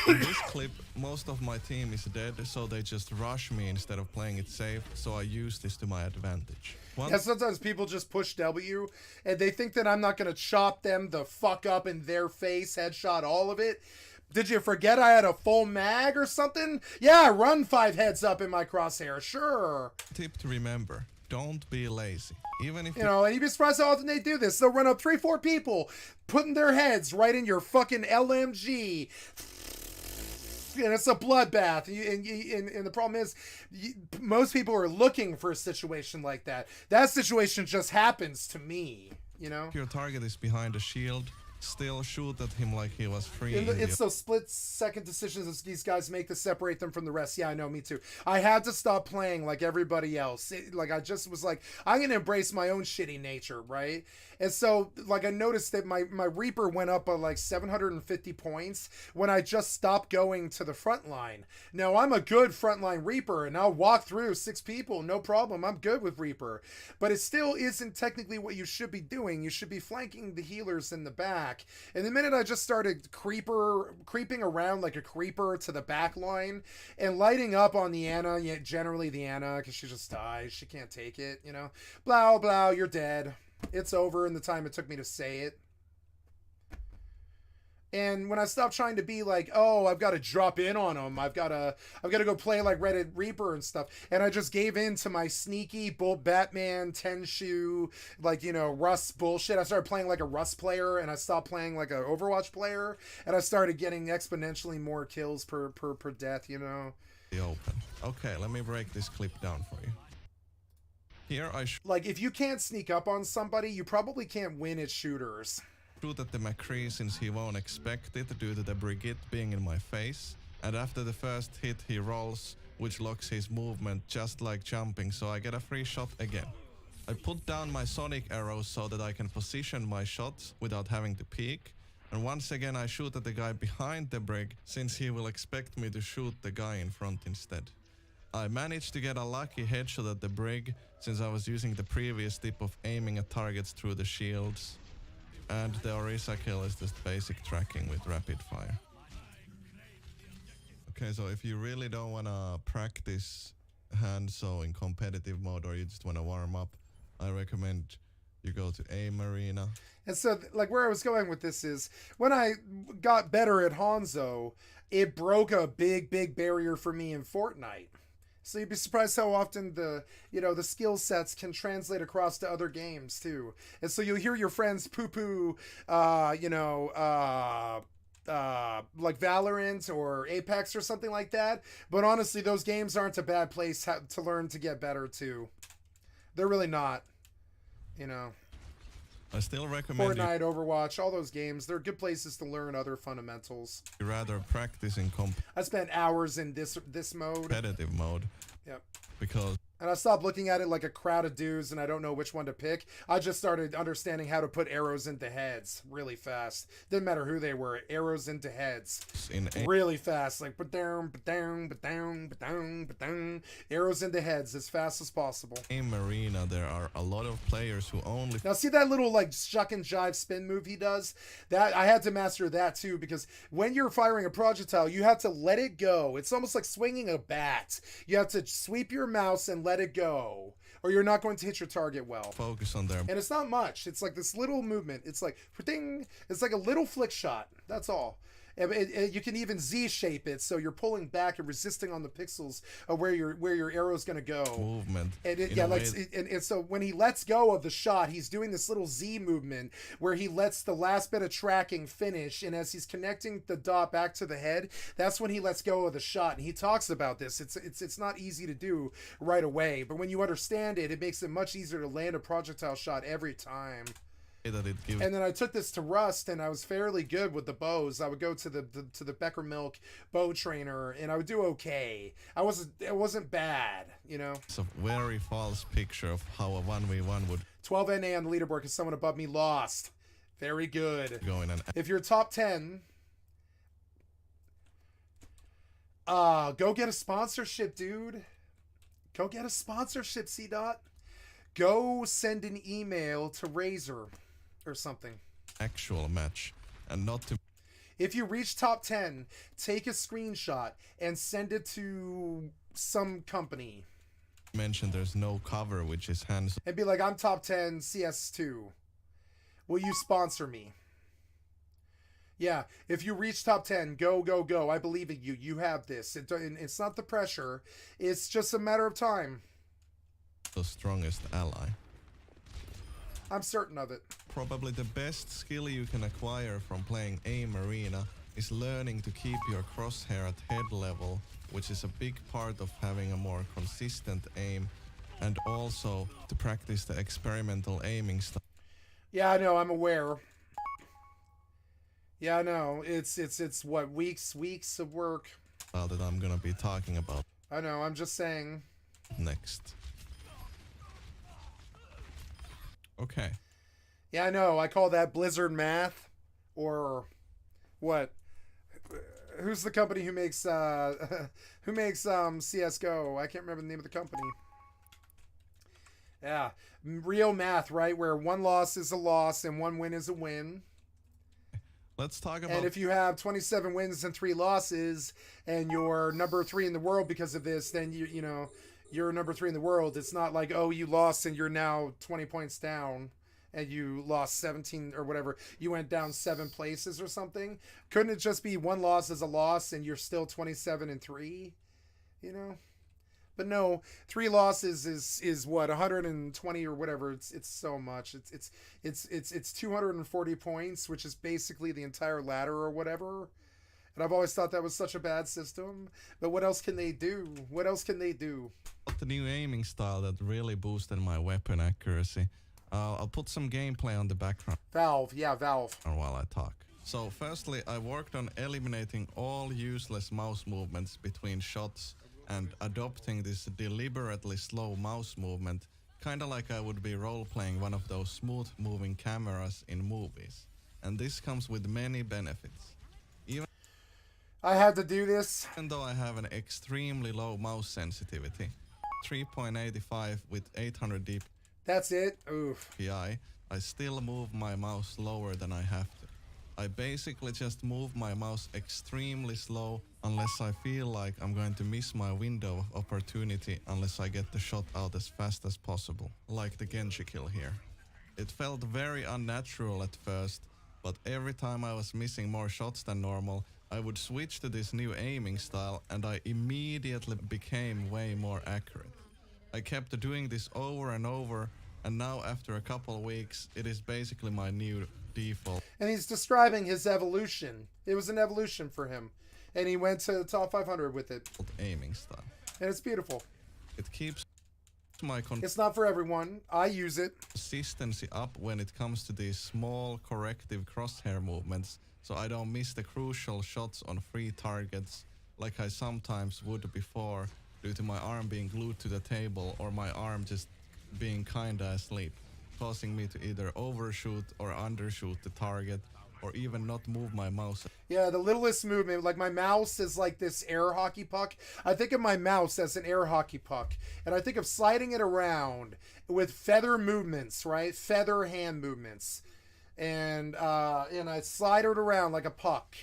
In this clip, most of my team is dead, so they just rush me instead of playing it safe, so I use this to my advantage. Yeah, sometimes people just push W, and they think that I'm not going to chop them the fuck up in their face, headshot all of it. Did you forget I had a full mag or something? Yeah, run 5 heads up in my crosshair, sure. Tip to remember, don't be lazy. Even if You know, and you'd be surprised how often they do this. They'll run up 3-4 people, putting their heads right in your fucking LMG. And it's a bloodbath. And the problem is, most people are looking for a situation like that. That situation just happens to me, you know? if your target is behind a shield, still shoot at him like he was free. It's those split-second decisions that these guys make to separate them from the rest. Yeah, I know, me too. I had to stop playing like everybody else. Like, I just was like, I'm going to embrace my own shitty nature, right? And so, like, I noticed that my Reaper went up by like 750 points when I just stopped going to the front line. Now, I'm a good frontline Reaper, and I'll walk through 6 people, no problem. I'm good with Reaper. But it still isn't technically what you should be doing. You should be flanking the healers in the back. And the minute I just started creeping around like a creeper to the back line and lighting up on the Ana, generally the Ana, because she just dies. She can't take it, you know? Blah, blah, you're dead. It's over in the time it took me to say it. And when I stopped trying to be like, oh, I've got to drop in on them, I've got to go play like Reddit Reaper and stuff, and I just gave in to my sneaky Batman Tenshu, like, you know, Rust bullshit. I started playing like a Rust player, and I stopped playing like an Overwatch player, and I started getting exponentially more kills per death, you know. The open. Okay, let me break this clip down for you. Here I like, if you can't sneak up on somebody, you probably can't win at shooters. shoot at the McCree since he won't expect it due to the Brigitte being in my face. And after the first hit he rolls, which locks his movement just like jumping, so I get a free shot again. I put down my sonic arrows so that I can position my shots without having to peek. And once again I shoot at the guy behind the brig since he will expect me to shoot the guy in front instead. I managed to get a lucky headshot at the brig since I was using the previous tip of aiming at targets through the shields. And the Orisa kill is just basic tracking with rapid fire. Okay, so if you really don't wanna practice handsaw in competitive mode or you just wanna warm up, I recommend you go to Aim Arena. And so, like, where I was going with this is, when I got better at Hanzo, it broke a big barrier for me in Fortnite. So you'd be surprised how often the skill sets can translate across to other games too. And so you'll hear your friends poo-poo, like Valorant or Apex or something like that. But honestly, those games aren't a bad place to learn to get better too. They're really not, you know. I still recommend Fortnite, Overwatch, all those games, they're good places to learn other fundamentals. you rather practice in I spent hours in this mode. competitive mode. Yep. Because And I stopped looking at it like a crowd of dudes and I don't know which one to pick. I just started understanding how to put arrows into heads really fast. Didn't matter who they were, arrows into heads. in Really fast. Like, ba-down, ba-down, ba-down, ba-down, ba-down. Arrows into heads as fast as possible. Aim Arena, there are a lot of players who only Now see that little like shuck and jive spin move he does? That I had to master that too, because when you're firing a projectile, you have to let it go. It's almost like swinging a bat. You have to sweep your mouse and let it go, or you're not going to hit your target well. focus on their And it's not much. It's like this little movement. It's like ding. It's like a little flick shot. That's all. And you can even Z shape it, so you're pulling back and resisting on the pixels of where your arrow's gonna go. movement. And in a way and so when he lets go of the shot, he's doing this little Z movement where he lets the last bit of tracking finish, and as he's connecting the dot back to the head, that's when he lets go of the shot. And he talks about this. It's not easy to do right away, but when you understand it, it makes it much easier to land a projectile shot every time. that it gives And then I took this to Rust, and I was fairly good with the bows. I would go to the Becker Milk bow trainer, and I would do okay. It wasn't bad, you know. a very false picture of how a 1v1 would 12 NA on the leaderboard because someone above me lost. Very good. go in an If you're top 10, go get a sponsorship, dude. Go get a sponsorship, C-Dot. Go send an email to Razer or something. actual match and not to If you reach top 10, take a screenshot and send it to some company mention there's no cover which is hands and be like, I'm top 10 CS2. Will you sponsor me? Yeah, if you reach top 10, go, go, go. I believe in you. You have this. It's not the pressure. It's just a matter of time. The strongest ally. I'm certain of it. Probably the best skill you can acquire from playing Aim Arena is learning to keep your crosshair at head level, which is a big part of having a more consistent aim, and also to practice the experimental aiming style. Yeah, I know. I'm aware. Yeah, I know. It's what, weeks of work. That I'm gonna be talking about I know. I'm just saying. next. Okay. Yeah, I know. I call that Blizzard math, or what? Who's the company who makes CS:GO? I can't remember the name of the company. Yeah, real math, right? Where one loss is a loss and one win is a win. Let's talk about. And if you have 27 wins and 3 losses, and you're number 3 in the world because of this, then you know you're number 3 in the world. It's not like, oh, you lost and you're now 20 points down, and you lost 17 or whatever. You went down 7 places or something. Couldn't it just be one loss is a loss and you're still 27 and 3? You know. But no, 3 losses is what, 120 or whatever. It's so much. It's 240 points, which is basically the entire ladder or whatever. And I've always thought that was such a bad system. But what else can they do? What else can they do? The new aiming style that really boosted my weapon accuracy. I'll put some gameplay on the background Valve, yeah, Valve. while I talk. So firstly, I worked on eliminating all useless mouse movements between shots and adopting this deliberately slow mouse movement, kinda like I would be role-playing one of those smooth-moving cameras in movies. And this comes with many benefits. I had to do this. Even though I have an extremely low mouse sensitivity, 3.85 with 800 dpi, That's it. Oof. I still move my mouse slower than I have to. I basically just move my mouse extremely slow unless I feel like I'm going to miss my window of opportunity unless I get the shot out as fast as possible, like the Genji kill here. It felt very unnatural at first, but every time I was missing more shots than normal, I would switch to this new aiming style and I immediately became way more accurate. I kept doing this over and over, and now after a couple weeks, it is basically my new default. And he's describing his evolution. It was an evolution for him. And he went to the top 500 with it. Aiming style. And it's beautiful. It keeps my It's not for everyone. I use it. consistency up when it comes to these small corrective crosshair movements, so I don't miss the crucial shots on free targets like I sometimes would before due to my arm being glued to the table or my arm just being kinda asleep, causing me to either overshoot or undershoot the target or even not move my mouse. Yeah, the littlest movement, like my mouse is like this air hockey puck. I think of my mouse as an air hockey puck, and I think of sliding it around with feather movements, right? Feather hand movements, and I slide it around like a puck,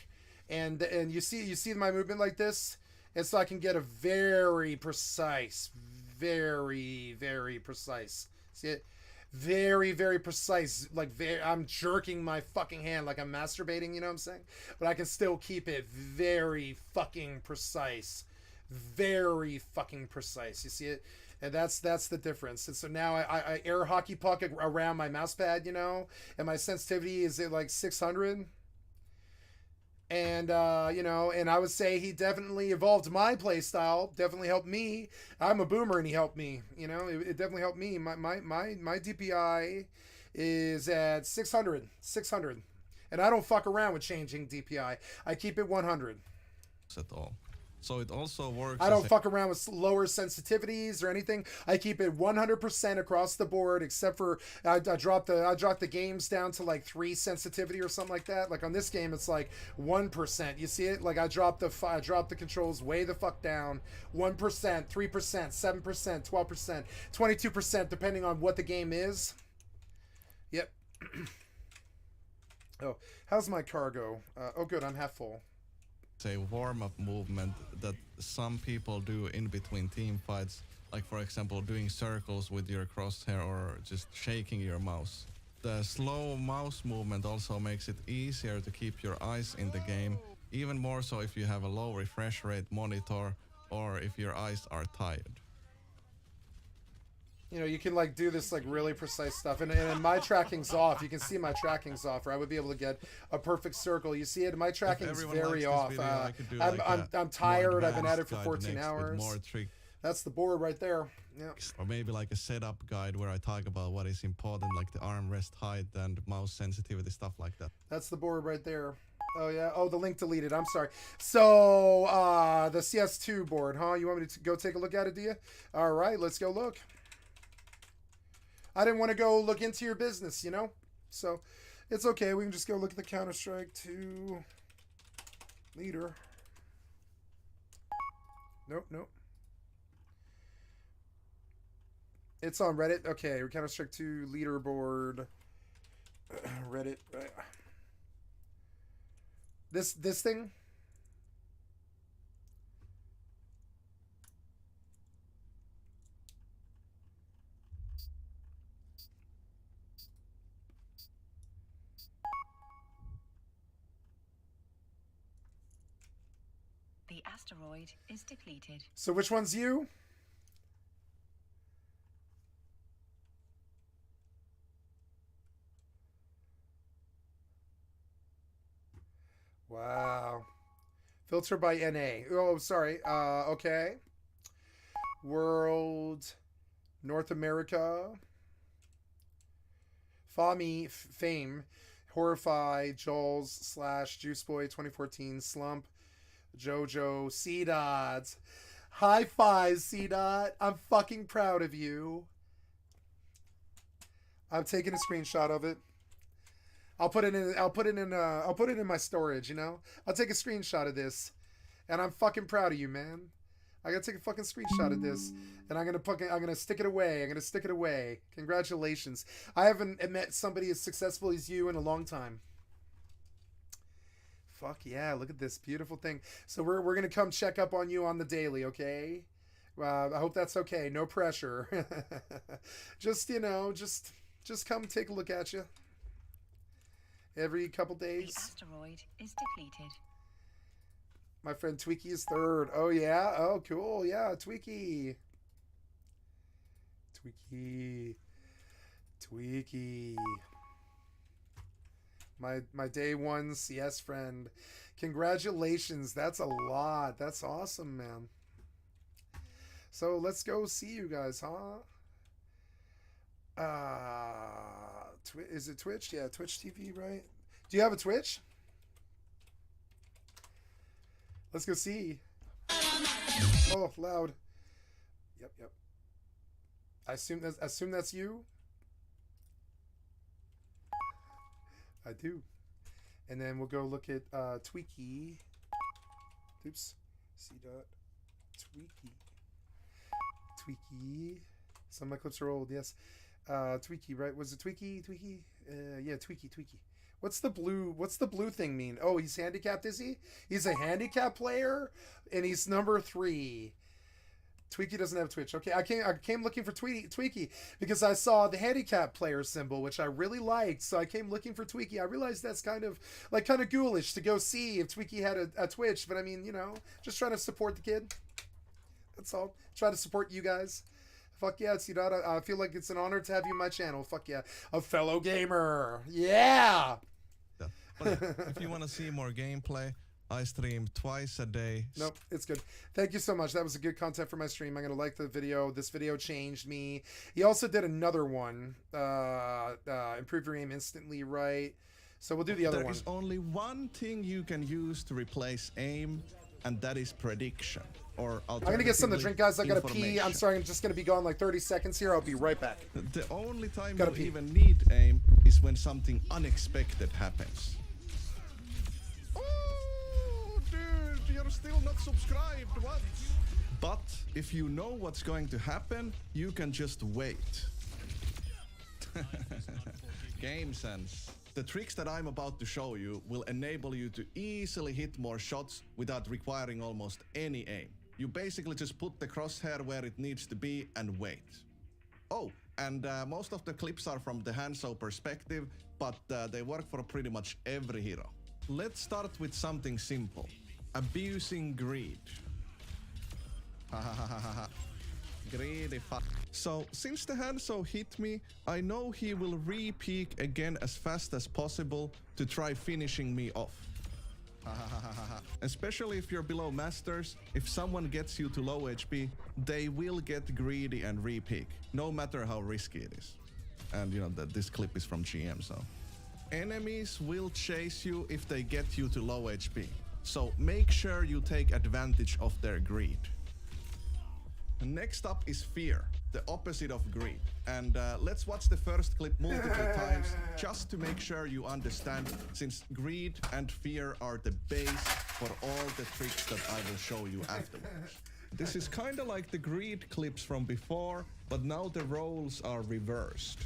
and you see my movement like this, and so I can get a very precise, very precise. See it? Very precise, like I'm jerking my fucking hand like I'm masturbating, you know what I'm saying? But I can still keep it very fucking precise. Very fucking precise. You see it? And that's the difference. And so now I air hockey puck around my mouse pad, you know, and my sensitivity is at like 600. And, and I would say he definitely evolved my play style, definitely helped me. I'm a boomer and he helped me, you know, it definitely helped me. My DPI is at 600. And I don't fuck around with changing DPI. I keep it 100. At all. So it also works. I don't fuck around with lower sensitivities or anything. I keep it 100% across the board, except for I dropped the games down to like 3 sensitivity or something like that. Like on this game, it's like 1%. You see it? Like I dropped the controls way the fuck down. 1%, 3%, 7%, 12%, 22%, depending on what the game is. Yep. Oh, how's my cargo? Oh, good. I'm half full. A warm-up movement that some people do in between team fights, like for example doing circles with your crosshair or just shaking your mouse. The slow mouse movement also makes it easier to keep your eyes in the game, even more so if you have a low refresh rate monitor or if your eyes are tired. You know, you can like do this like really precise stuff, and my tracking's off. You can see my tracking's off, or I would be able to get a perfect circle. You see it? My tracking's very off. Video, I'm tired. I've been at it for 14 hours. More trick. That's the board right there. Yeah. Or maybe like a setup guide where I talk about what is important, like the armrest height and mouse sensitivity, stuff like that. That's the board right there. Oh yeah. Oh, the link deleted. I'm sorry. So the CS2 board, huh? You want me to go take a look at it, do you? All right, let's go look. I didn't want to go look into your business, you know? So it's okay. We can just go look at the Counter-Strike 2 leader. Nope, nope. It's on Reddit. Okay, Counter-Strike 2 leaderboard. Reddit, right. This thing? The asteroid is depleted. So which one's you? Wow. Filter by NA. Oh, sorry. Okay. World. North America. Fame. Horrify. Joel's / Juiceboy 2014. Slump. Jojo. C-Dot. High five, C-Dot. I'm fucking proud of you. I'm taking a screenshot of it. I'll put it in my storage, you know? I'll take a screenshot of this. And I'm fucking proud of you, man. I gotta take a fucking screenshot of this. And I'm gonna stick it away. I'm gonna stick it away. Congratulations. I haven't met somebody as successful as you in a long time. Fuck yeah, look at this beautiful thing. So we're gonna come check up on you on the daily, okay? I hope that's okay. No pressure. Just, you know, just come take a look at you. Every couple days. The asteroid is depleted. My friend Tweaky is third. Oh yeah. Oh cool. Yeah, Tweaky. My day one CS friend. Congratulations. That's a lot. That's awesome, man. So let's go see you guys, huh? Is it Twitch? Yeah, Twitch TV, right? Do you have a Twitch? Let's go see. Oh, loud. Yep. I assume that's you. I do. And then we'll go look at Tweaky. Oops. C-Dot. Tweaky. Some of my clips are old, yes. Tweaky, right? Was it Tweaky? Yeah, Tweaky. What's the blue thing mean? Oh, he's handicapped, is he? He's a handicap player, and he's number 3. Tweaky doesn't have Twitch. Okay, I came looking for Tweaky because I saw the handicap player symbol, which I really liked. So I came looking for Tweaky. I realized that's kind of ghoulish to go see if Tweaky had a Twitch, but I mean, you know, just trying to support the kid. That's all. Try to support you guys. Fuck yeah, C-Dot. I feel like it's an honor to have you on my channel. Fuck yeah. A fellow gamer. Yeah! But if you want to see more gameplay, I stream twice a day. Nope, it's good. Thank you so much. That was a good content for my stream. I'm going to like the video. This video changed me. He also did another one. Improve your aim instantly, right? So we'll do the other one. There is only one thing you can use to replace aim, and that is prediction. Or I'm going to get something to drink, guys. I got to pee. I'm sorry. I'm just going to be gone like 30 seconds here. I'll be right back. The only time you even need aim is when something unexpected happens. Oh, dude, you're still not subscribed. What? But if you know what's going to happen, you can just wait. Game sense. The tricks that I'm about to show you will enable you to easily hit more shots without requiring almost any aim. You basically just put the crosshair where it needs to be and wait. Oh, And most of the clips are from the Hanzo perspective, but they work for pretty much every hero. Let's start with something simple. Abusing greed. Greedy fuck. So, since the Hanzo hit me, I know he will re-peek again as fast as possible to try finishing me off. Especially if you're below masters, if someone gets you to low HP, they will get greedy and re-peek, no matter how risky it is. And you know that this clip is from GM, so. Enemies will chase you if they get you to low HP, so make sure you take advantage of their greed. Next up is fear, the opposite of greed. And let's watch the first clip multiple times just to make sure you understand, since greed and fear are the base for all the tricks that I will show you afterwards. This is kinda like the greed clips from before, but now the roles are reversed.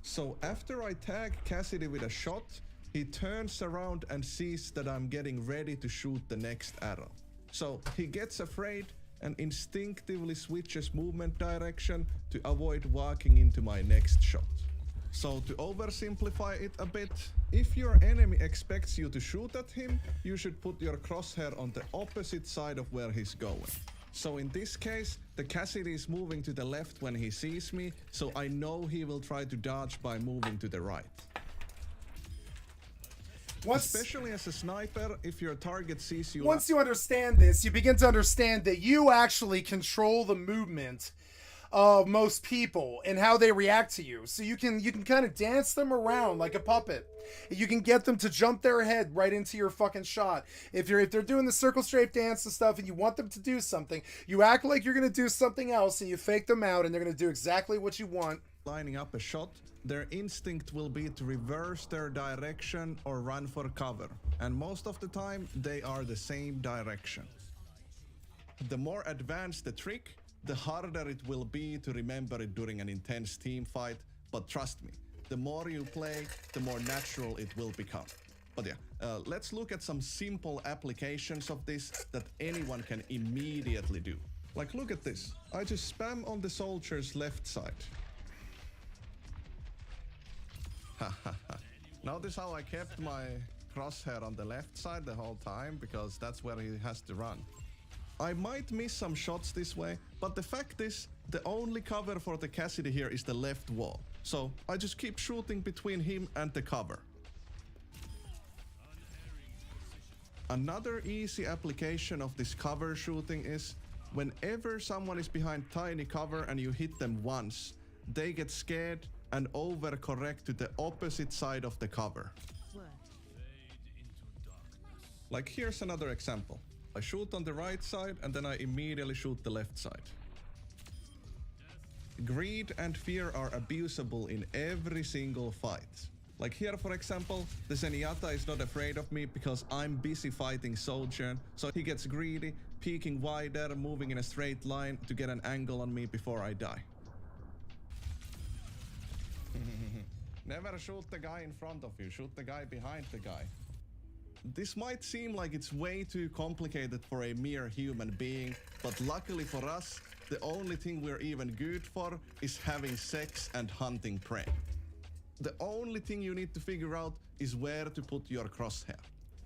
So after I tag Cassidy with a shot, he turns around and sees that I'm getting ready to shoot the next arrow. So he gets afraid and instinctively switches movement direction to avoid walking into my next shot. So to oversimplify it a bit, if your enemy expects you to shoot at him, you should put your crosshair on the opposite side of where he's going. So in this case, the Cassidy is moving to the left when he sees me, so I know he will try to dodge by moving to the right. Especially as a sniper, if your target sees you... Once you understand this, you begin to understand that you actually control the movement of most people and how they react to you. So you can kind of dance them around like a puppet. You can get them to jump their head right into your fucking shot. If they're doing the circle strafe dance and stuff and you want them to do something, you act like you're going to do something else and you fake them out and they're going to do exactly what you want. Lining up a shot, their instinct will be to reverse their direction or run for cover. And most of the time, they are the same direction. The more advanced the trick, the harder it will be to remember it during an intense team fight. But trust me, the more you play, the more natural it will become. But yeah, let's look at some simple applications of this that anyone can immediately do. Like, look at this. I just spam on the soldier's left side. Notice how I kept my crosshair on the left side the whole time, because that's where he has to run. I might miss some shots this way, but the fact is, the only cover for the Cassidy here is the left wall. So I just keep shooting between him and the cover. Another easy application of this cover shooting is, whenever someone is behind tiny cover and you hit them once, they get scared and overcorrect to the opposite side of the cover. Like, here's another example. I shoot on the right side and then I immediately shoot the left side. Greed and fear are abusable in every single fight. Like here, for example, the Zenyatta is not afraid of me because I'm busy fighting Sojourn, so he gets greedy, peeking wider, moving in a straight line to get an angle on me before I die. Never shoot the guy in front of you, shoot the guy behind the guy. This might seem like it's way too complicated for a mere human being, but luckily for us, the only thing we're even good for is having sex and hunting prey. The only thing you need to figure out is where to put your crosshair.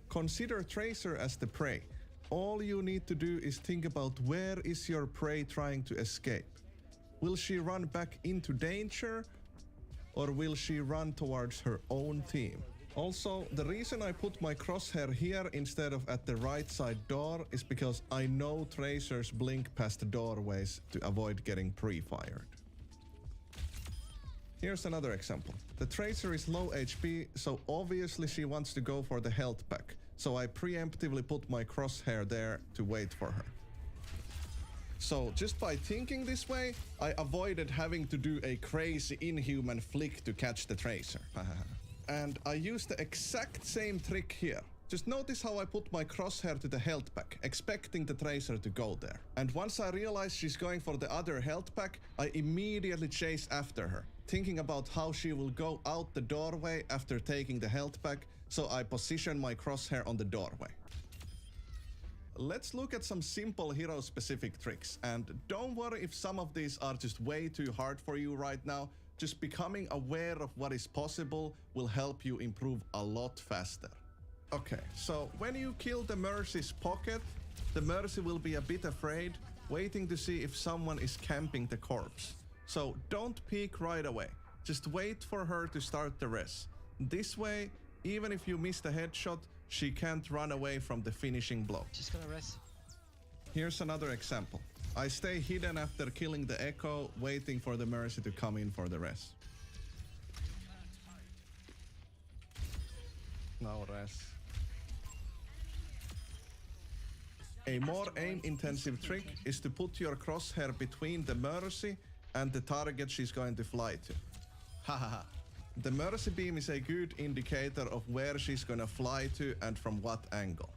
Consider Tracer as the prey. All you need to do is think about where is your prey trying to escape. Will she run back into danger, or will she run towards her own team? Also, the reason I put my crosshair here instead of at the right side door is because I know Tracers blink past the doorways to avoid getting pre-fired. Here's another example. The Tracer is low HP, so obviously she wants to go for the health pack, so I preemptively put my crosshair there to wait for her. So just by thinking this way, I avoided having to do a crazy inhuman flick to catch the Tracer. And I used the exact same trick here. Just notice how I put my crosshair to the health pack, expecting the Tracer to go there. And once I realize she's going for the other health pack, I immediately chase after her, thinking about how she will go out the doorway after taking the health pack, so I position my crosshair on the doorway. let's look at some simple hero-specific tricks. And don't worry if some of these are just way too hard for you right now. Just becoming aware of what is possible will help you improve a lot faster. Okay, so when you kill the Mercy's pocket, the Mercy will be a bit afraid, waiting to see if someone is camping the corpse. So don't peek right away. Just wait for her to start the res. This way, even if you miss the headshot, she can't run away from the finishing blow. She's gonna res. Here's another example. I stay hidden after killing the Echo, waiting for the Mercy to come in for the res. No res. A more aim-intensive trick is to put your crosshair between the Mercy and the target she's going to fly to. Hahaha. The Mercy beam is a good indicator of where she's gonna fly to and from what angle.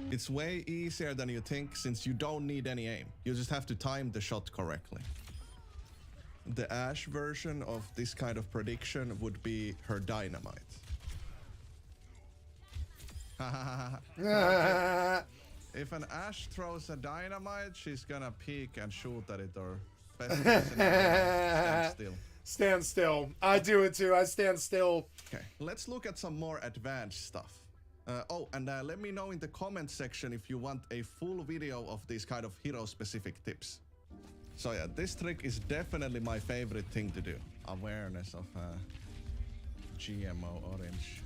It's way easier than you think since you don't need any aim. You just have to time the shot correctly. The Ashe version of this kind of prediction would be her dynamite. If an Ashe throws a dynamite, she's gonna peek and shoot at it, or best case scenario, stand still. Stand still. I do it too. I stand still. Okay, let's look at some more advanced stuff. Let me know in the comment section if you want a full video of these kind of hero-specific tips. So yeah, this trick is definitely my favorite thing to do. Awareness of GMO orange.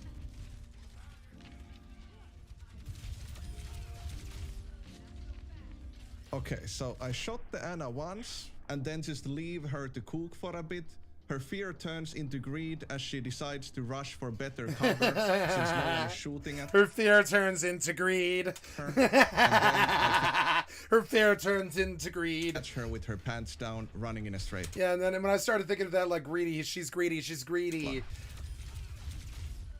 Okay, so I shot the Ana once, and then just leave her to cook for a bit. Her fear turns into greed as she decides to rush for better cover since no one is shooting at her. Her fear turns into greed. Her fear turns into greed. Catch her with her pants down, running in a straight. Yeah, and then when I started thinking of that, like, greedy, she's greedy, she's greedy.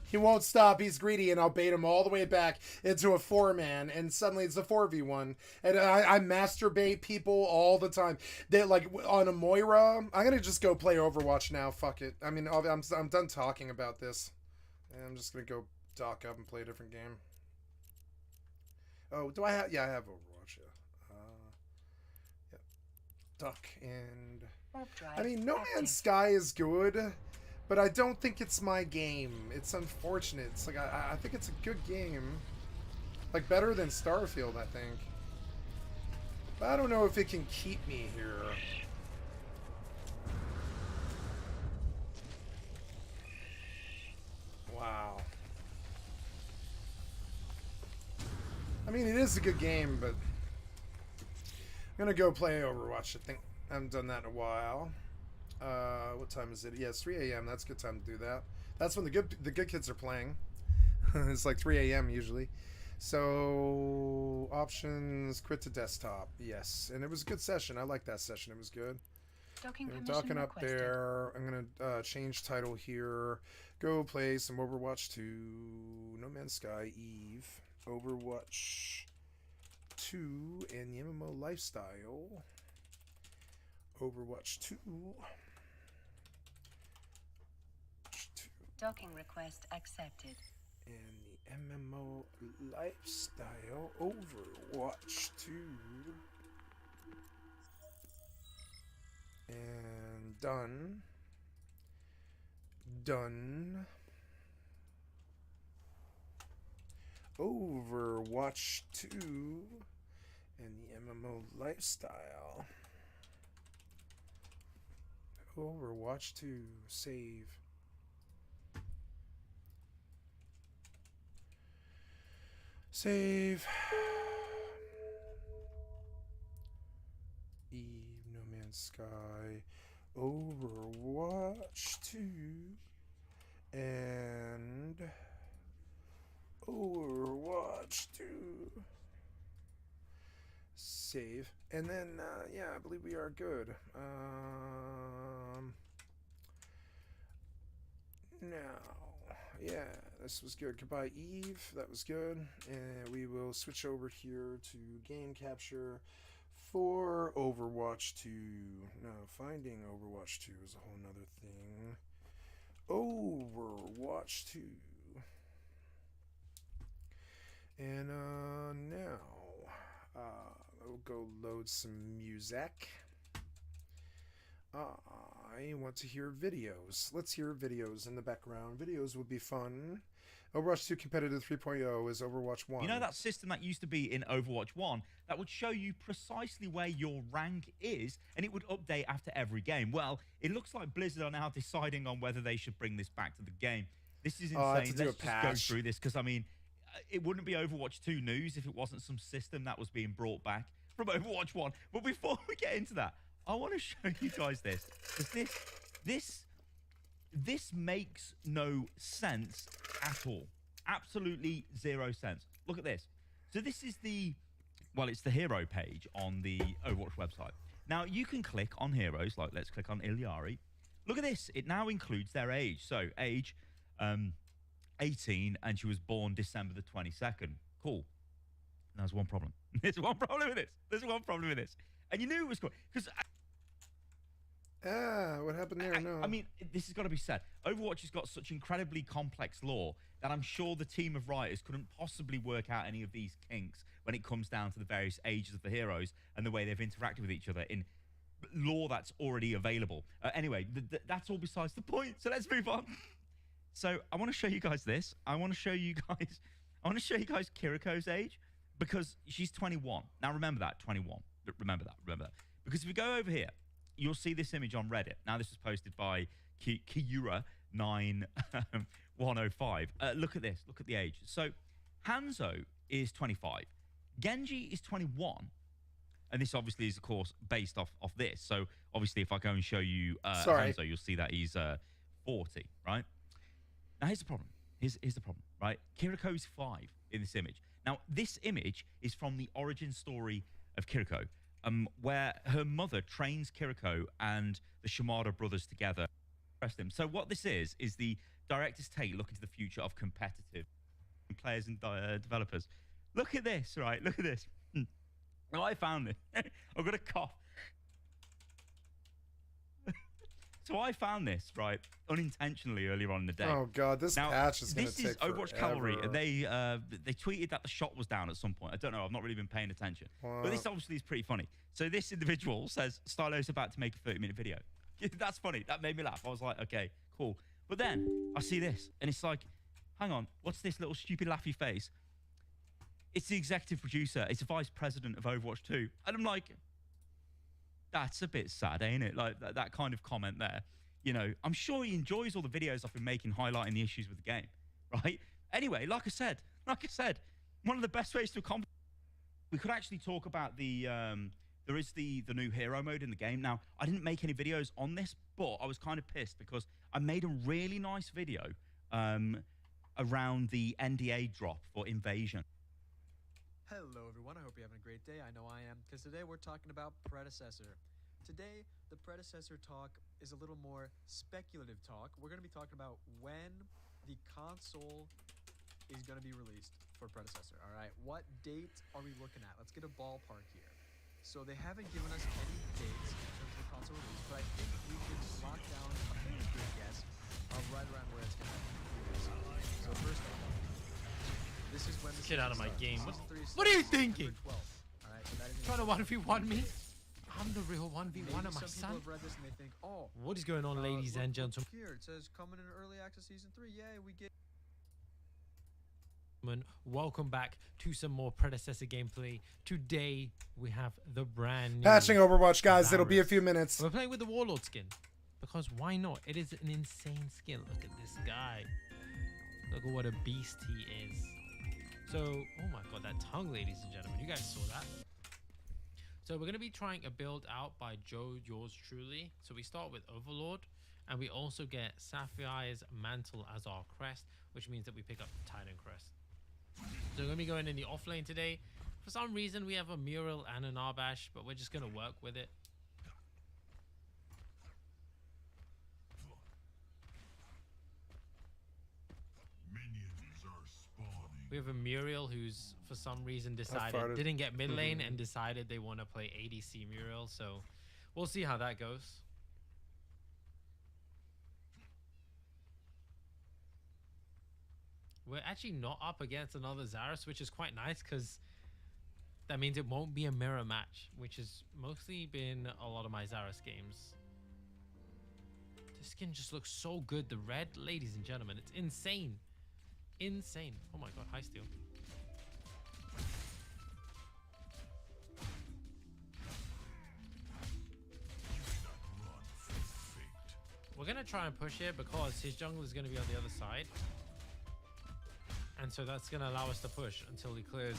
He won't stop, he's greedy, and I'll bait him all the way back into a 4-man, and suddenly it's a 4v1. And I masturbate people all the time. They, like, on a Moira, I'm gonna just go play Overwatch now, fuck it. I mean, I'm done talking about this. I'm just gonna go dock up and play a different game. Oh, do I have... Yeah, I have Overwatch, yeah. Yeah. Duck and... I mean, No Man's Sky is good, but I don't think it's my game. It's unfortunate. It's like, I think it's a good game. Like, better than Starfield, I think. But I don't know if it can keep me here. Wow. I mean, it is a good game, but... I'm gonna go play Overwatch, I think. I haven't done that in a while. What time is it? Yeah, it's 3 a.m. That's a good time to do that. That's when the good kids are playing. It's like 3 a.m. usually. So options, quit to desktop. Yes, and it was a good session. I like that session. It was good. Docking up there. I'm gonna change title here. Go play some Overwatch 2. No Man's Sky Eve. Overwatch 2 and the MMO lifestyle. Overwatch 2. Docking request accepted. And the MMO lifestyle. Overwatch 2. And done. Done. Overwatch 2 and the MMO lifestyle. Overwatch 2. Save. Save. Eve, No Man's Sky, Overwatch 2, and Overwatch 2. Save. And then, yeah, I believe we are good. Now, yeah, this was good. Goodbye, Eve. That was good. And we will switch over here to game capture for Overwatch 2. No, finding Overwatch 2 is a whole nother thing. Overwatch 2. And now we'll go load some music. I want to hear videos. Let's hear videos in the background. Videos would be fun. Overwatch 2 Competitive 3.0 is Overwatch 1. You know that system that used to be in Overwatch 1 that would show you precisely where your rank is, and it would update after every game? Well, it looks like Blizzard are now deciding on whether they should bring this back to the game. This is insane. Let's just go through this, because, I mean, it wouldn't be Overwatch 2 news if it wasn't some system that was being brought back from Overwatch 1. But before we get into that, I want to show you guys this, because this makes no sense at all. Absolutely zero sense. Look at this. So this is it's the hero page on the Overwatch website. Now, you can click on heroes, like let's click on Ilyari. Look at this. It now includes their age. So age 18, and she was born December the 22nd. Cool. There's one problem. There's one problem with this. There's one problem with this. And you knew it was cool, because what happened there? No. I mean, this has got to be said. Overwatch has got such incredibly complex lore that I'm sure the team of writers couldn't possibly work out any of these kinks when it comes down to the various ages of the heroes and the way they've interacted with each other in lore that's already available. Anyway, that's all besides the point. So let's move on. So I want to show you guys this. I want to show you guys Kiriko's age, because she's 21. Now remember that, 21. Remember that. Because if we go over here, you'll see this image on Reddit. Now, this was posted by Kiura9105. Look at this. Look at the age. So, Hanzo is 25. Genji is 21. And this obviously is, of course, based off this. So, obviously, if I go and show you Hanzo, you'll see that he's 40, right? Now, here's the problem. Here's the problem, right? Kiriko's 5 in this image. Now, this image is from the origin story of Kiriko, where her mother trains Kiriko and the Shimada brothers together. So what this is the director's take look into the future of competitive players and developers. Look at this, right? Look at this. Now, I found this. I've got a cough. So I found this, right, unintentionally earlier on in the day. Oh, God, this patch is going to take forever. This is Overwatch Cavalry. They tweeted that the shot was down at some point. I don't know. I've not really been paying attention. What? But this obviously is pretty funny. So this individual says, Stylo's about to make a 30-minute video. That's funny. That made me laugh. I was like, okay, cool. But then I see this, and it's like, hang on, what's this little stupid laughy face? It's the executive producer. It's the vice president of Overwatch 2. And I'm like, that's a bit sad, ain't it? Like that kind of comment there. You know, I'm sure he enjoys all the videos I've been making highlighting the issues with the game, right? Anyway, like I said, one of the best ways to accomplish. We could actually talk about the there is the new hero mode in the game. Now, I didn't make any videos on this, but I was kind of pissed because I made a really nice video around the NDA drop for Invasion. Hello everyone, I hope you're having a great day. I know I am, because today we're talking about Predecessor. Today, the Predecessor talk is a little more speculative talk. We're going to be talking about when the console is going to be released for Predecessor, alright? What date are we looking at? Let's get a ballpark here. So they haven't given us any dates in terms of the console release, but I think we can lock down a fairly good guess of right around where it's going to be. So first off, this is when the get out of my game. What are you thinking? 12. All right, so that is Trying to 1v1 me? I'm the real 1v1 of my son. Have read this and they think, oh, what is going on, ladies and gentlemen? Here it says coming in early access season 3. Yay, we get. Welcome back to some more Predecessor gameplay. Today we have the brand new patching Overwatch, guys. virus. It'll be a few minutes. We're playing with the Warlord skin because why not? It is an insane skin. Look at this guy. Look at what a beast he is. So, oh my god, that tongue, ladies and gentlemen. You guys saw that. So we're going to be trying a build out by Joe, yours truly. So we start with Overlord, and we also get Sapphire's Mantle as our crest, which means that we pick up the Titan crest. So we're going to be going in the off lane today. For some reason, we have a Mural and an Arbash, but we're just going to work with it. We have a Muriel who's for some reason didn't get mid lane and decided they want to play ADC Muriel, so we'll see how that goes. we're actually not up against another Zarus, which is quite nice because that means it won't be a mirror match, which has mostly been a lot of my Zarus games. The skin just looks so good. The red, ladies and gentlemen, it's insane. Insane. Oh my god, hi Steel. We're gonna try and push here because his jungle is gonna be on the other side. And so that's gonna allow us to push until he clears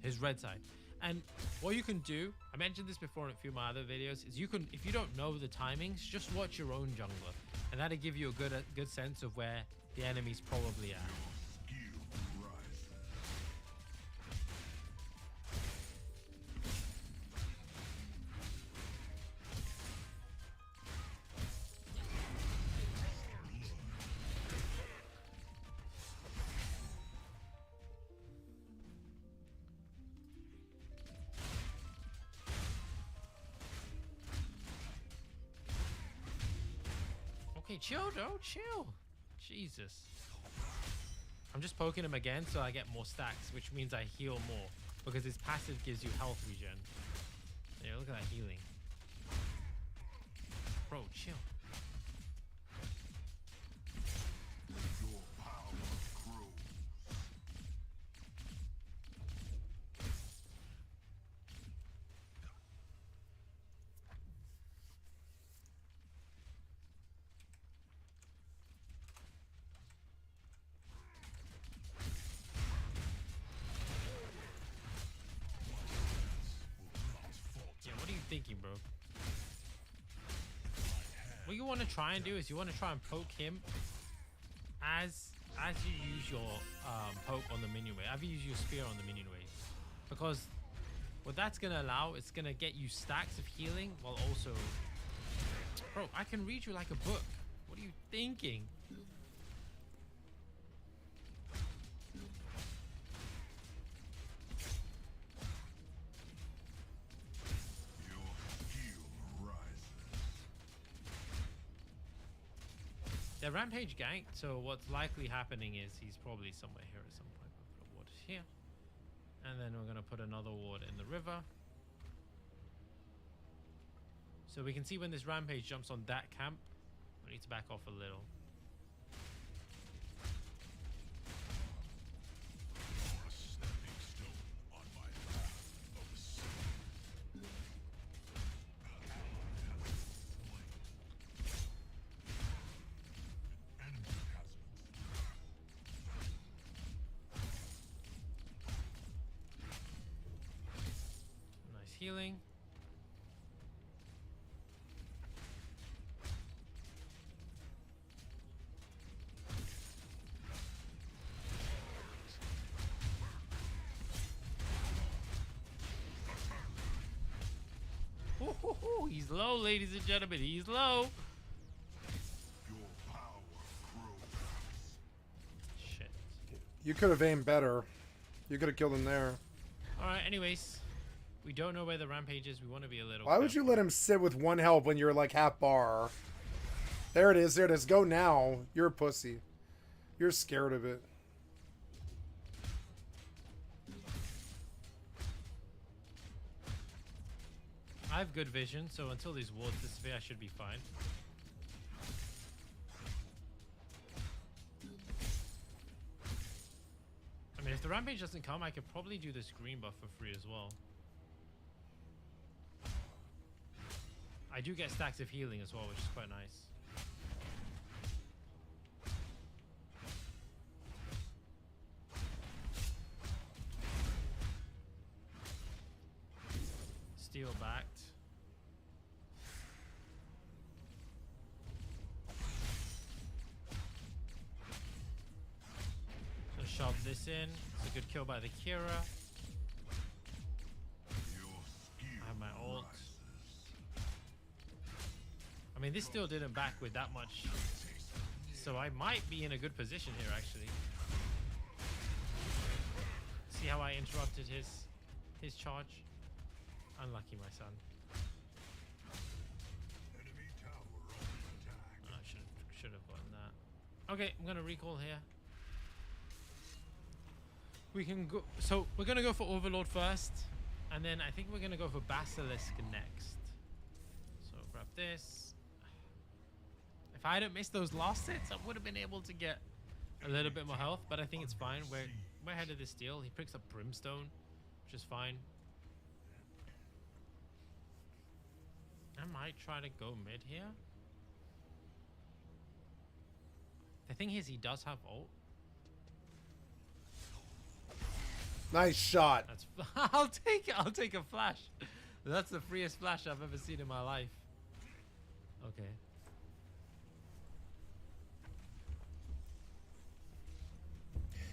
his red side. And what you can do, I mentioned this before in a few of my other videos, is you can, if you don't know the timings, just watch your own jungler. And that'll give you a good sense of where the enemy's probably at. Okay, chill, bro, chill. Jesus. I'm just poking him again so I get more stacks, which means I heal more. Because his passive gives you health regen. Yeah, look at that healing. Bro, chill. Thinking, bro. What you want to try and do is you want to try and poke him as you use your poke on the minion wave. As you use your spear on the minion wave, because what that's gonna allow, it's gonna get you stacks of healing while also, bro, I can read you like a book. What are you thinking? The rampage ganked, so what's likely happening is he's probably somewhere here at some point. We'll put a ward here. And then we're going to put another ward in the river. So we can see when this rampage jumps on that camp, we need to back off a little. Healing. Ooh, he's low, ladies and gentlemen. He's low. Shit. You could have aimed better. You could have killed him there. All right. Anyways. We don't know where the rampage is. We want to be a little. Why would you let him sit with one health when you're like half bar? There it is. There it is. Go now. You're a pussy. You're scared of it. I have good vision, so until these wards disappear, I should be fine. I mean, if the rampage doesn't come, I could probably do this green buff for free as well. I do get stacks of healing as well, which is quite nice. Steel backed. So shove this in. It's a good kill by the Kira. I have my ult. I mean, this still didn't back with that much, so I might be in a good position here, actually. See how I interrupted his charge? Unlucky, my son. I should have gotten that. Okay, I'm gonna recall here. we can go. So we're gonna go for Overlord first, and then I think we're gonna go for Basilisk next. So grab this. If I hadn't missed those last hits, I would have been able to get a little bit more health, but I think it's fine. We're ahead of this deal. He picks up Brimstone, which is fine. I might try to go mid here. The thing is, he does have ult. Nice shot. That's I'll take it. I'll take a flash. That's the freest flash I've ever seen in my life. Okay.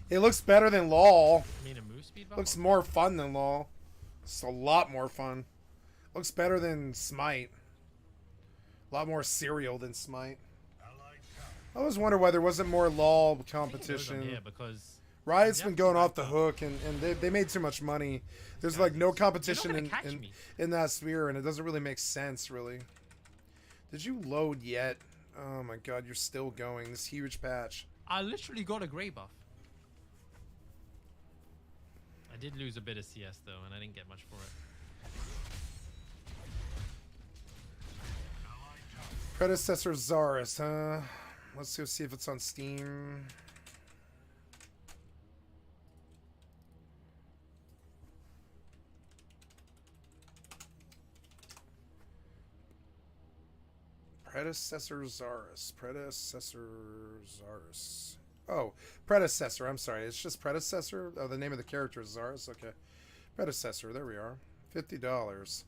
It looks better than LOL. I mean, a move speed bump? Looks more fun than LOL. It's a lot more fun. Looks better than Smite. A lot more serial than Smite. I always wonder why there wasn't more LOL competition. Yeah, because Riot's been going off the hook, and they made too much money. There's like no competition in that sphere, and it doesn't really make sense, really. Did you load yet? Oh my god, you're still going. This huge patch. I literally got a gray buff. I did lose a bit of CS though, and I didn't get much for it. Predecessor Zarus, huh? Let's go see if it's on Steam. Predecessor Zarus. Predecessor Zarus. Oh, Predecessor. I'm sorry. It's just Predecessor? Oh, the name of the character is Zarus? Okay. Predecessor. There we are. $50.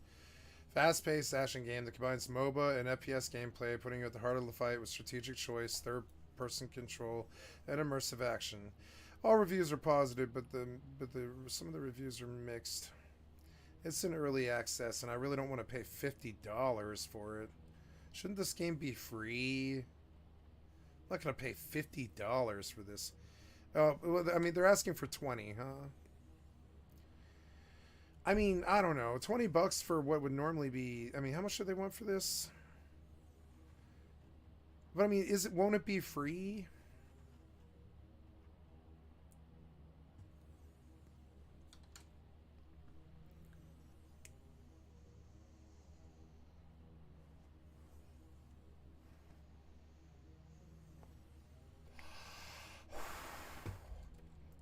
Fast-paced action game that combines MOBA and FPS gameplay, putting you at the heart of the fight with strategic choice, third-person control, and immersive action. All reviews are positive, but some of the reviews are mixed. It's in early access, and I really don't want to pay $50 for it. Shouldn't this game be free? I'm not going to pay $50 for this. Oh, well, I mean, they're asking for 20, huh? I mean, I don't know. 20 bucks for what would normally be... I mean, how much do they want for this? But I mean, won't it be free?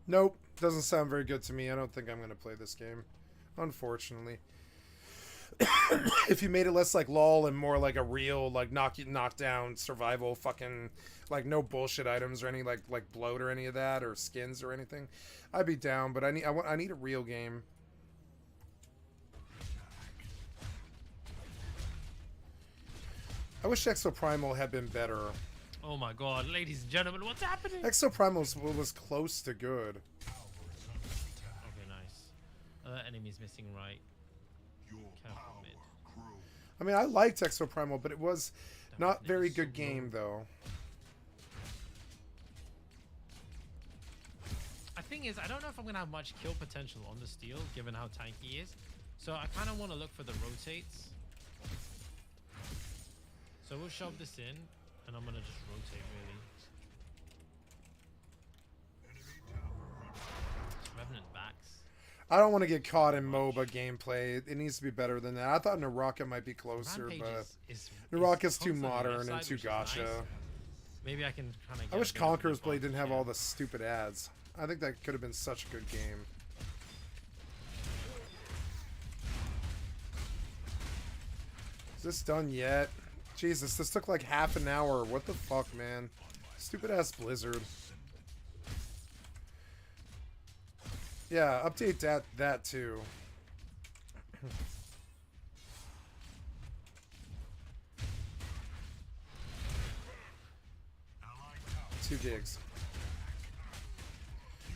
Nope. Doesn't sound very good to me. I don't think I'm going to play this game. Unfortunately. If you made it less like LOL and more like a real like knockdown survival fucking like no bullshit items or any like bloat or any of that or skins or anything, I'd be down, but I need a real game. I wish Exoprimal had been better. Oh my god, ladies and gentlemen, what's happening? Exoprimal was close to good. Okay, nice. Enemy's missing right. Careful mid. I mean, I liked Exoprimal, but it was not very good game, though. The thing is, I don't know if I'm going to have much kill potential on the steel, given how tanky he is. So I kind of want to look for the rotates. So we'll shove this in, and I'm going to just rotate, really. Revenant backs. I don't want to get caught in MOBA gameplay. It needs to be better than that. I thought Naraka might be closer, but Naraka's too modern and too gacha. Nice. Maybe I can kind of. I wish Conqueror's Blade didn't have all the stupid ads. I think that could have been such a good game. Is this done yet? Jesus, this took like half an hour. What the fuck, man? Stupid ass Blizzard. Yeah, update that too. 2 gigs.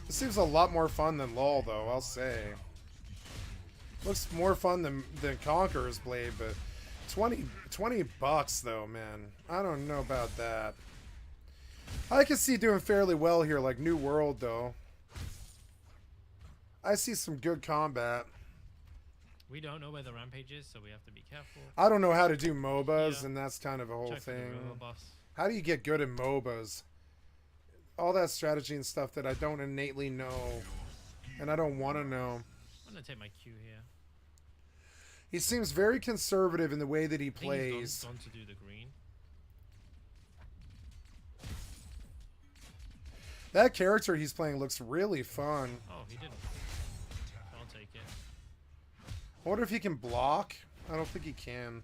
This seems a lot more fun than LOL, though, I'll say. Looks more fun than Conqueror's Blade, but 20 bucks, though, man. I don't know about that. I can see doing fairly well here, like New World, though. I see some good combat. We don't know where the rampage is, so we have to be careful. I don't know how to do MOBAs, and that's kind of a whole thing. Buffs. How do you get good at MOBAs? All that strategy and stuff that I don't innately know. And I don't want to know. I'm gonna take my cue here. He seems very conservative in the way that he I think plays. he's gone to do the green. That character he's playing looks really fun. Oh, he didn't. I'll take it. I wonder if he can block. I don't think he can.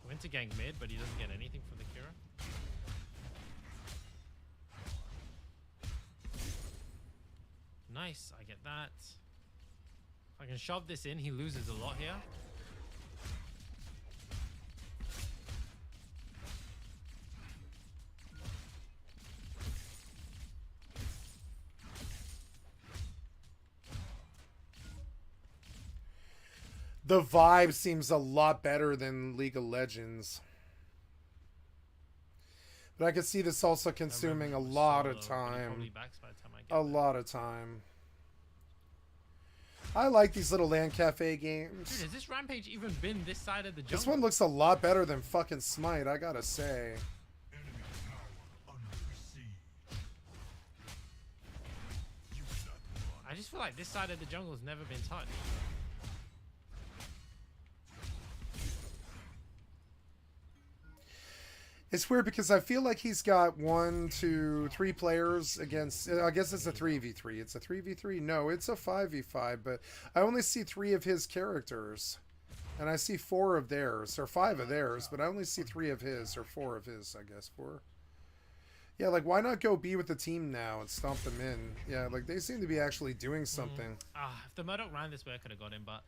He went to gank mid, but he doesn't get anything from the Kira. Nice, I get that. If I can shove this in, he loses a lot here. The vibe seems a lot better than League of Legends. But I could see this also consuming a lot of time. A lot of time. I like these little LAN cafe games. Dude, has this Rampage even been this side of the jungle? This one looks a lot better than fucking Smite, I gotta say. I just feel like this side of the jungle has never been touched. It's weird because I feel like he's got 1, 2, 3 players against... I guess it's a 3v3. It's a 3v3? No, it's a 5v5, but I only see 3 of his characters. And I see 4 of theirs, or 5 of theirs, but I only see 3 of his, or 4 of his, I guess. 4. Yeah, like, why not go be with the team now and stomp them in? Yeah, like, they seem to be actually doing something. If the Murdoch ran this way, I could have got him, but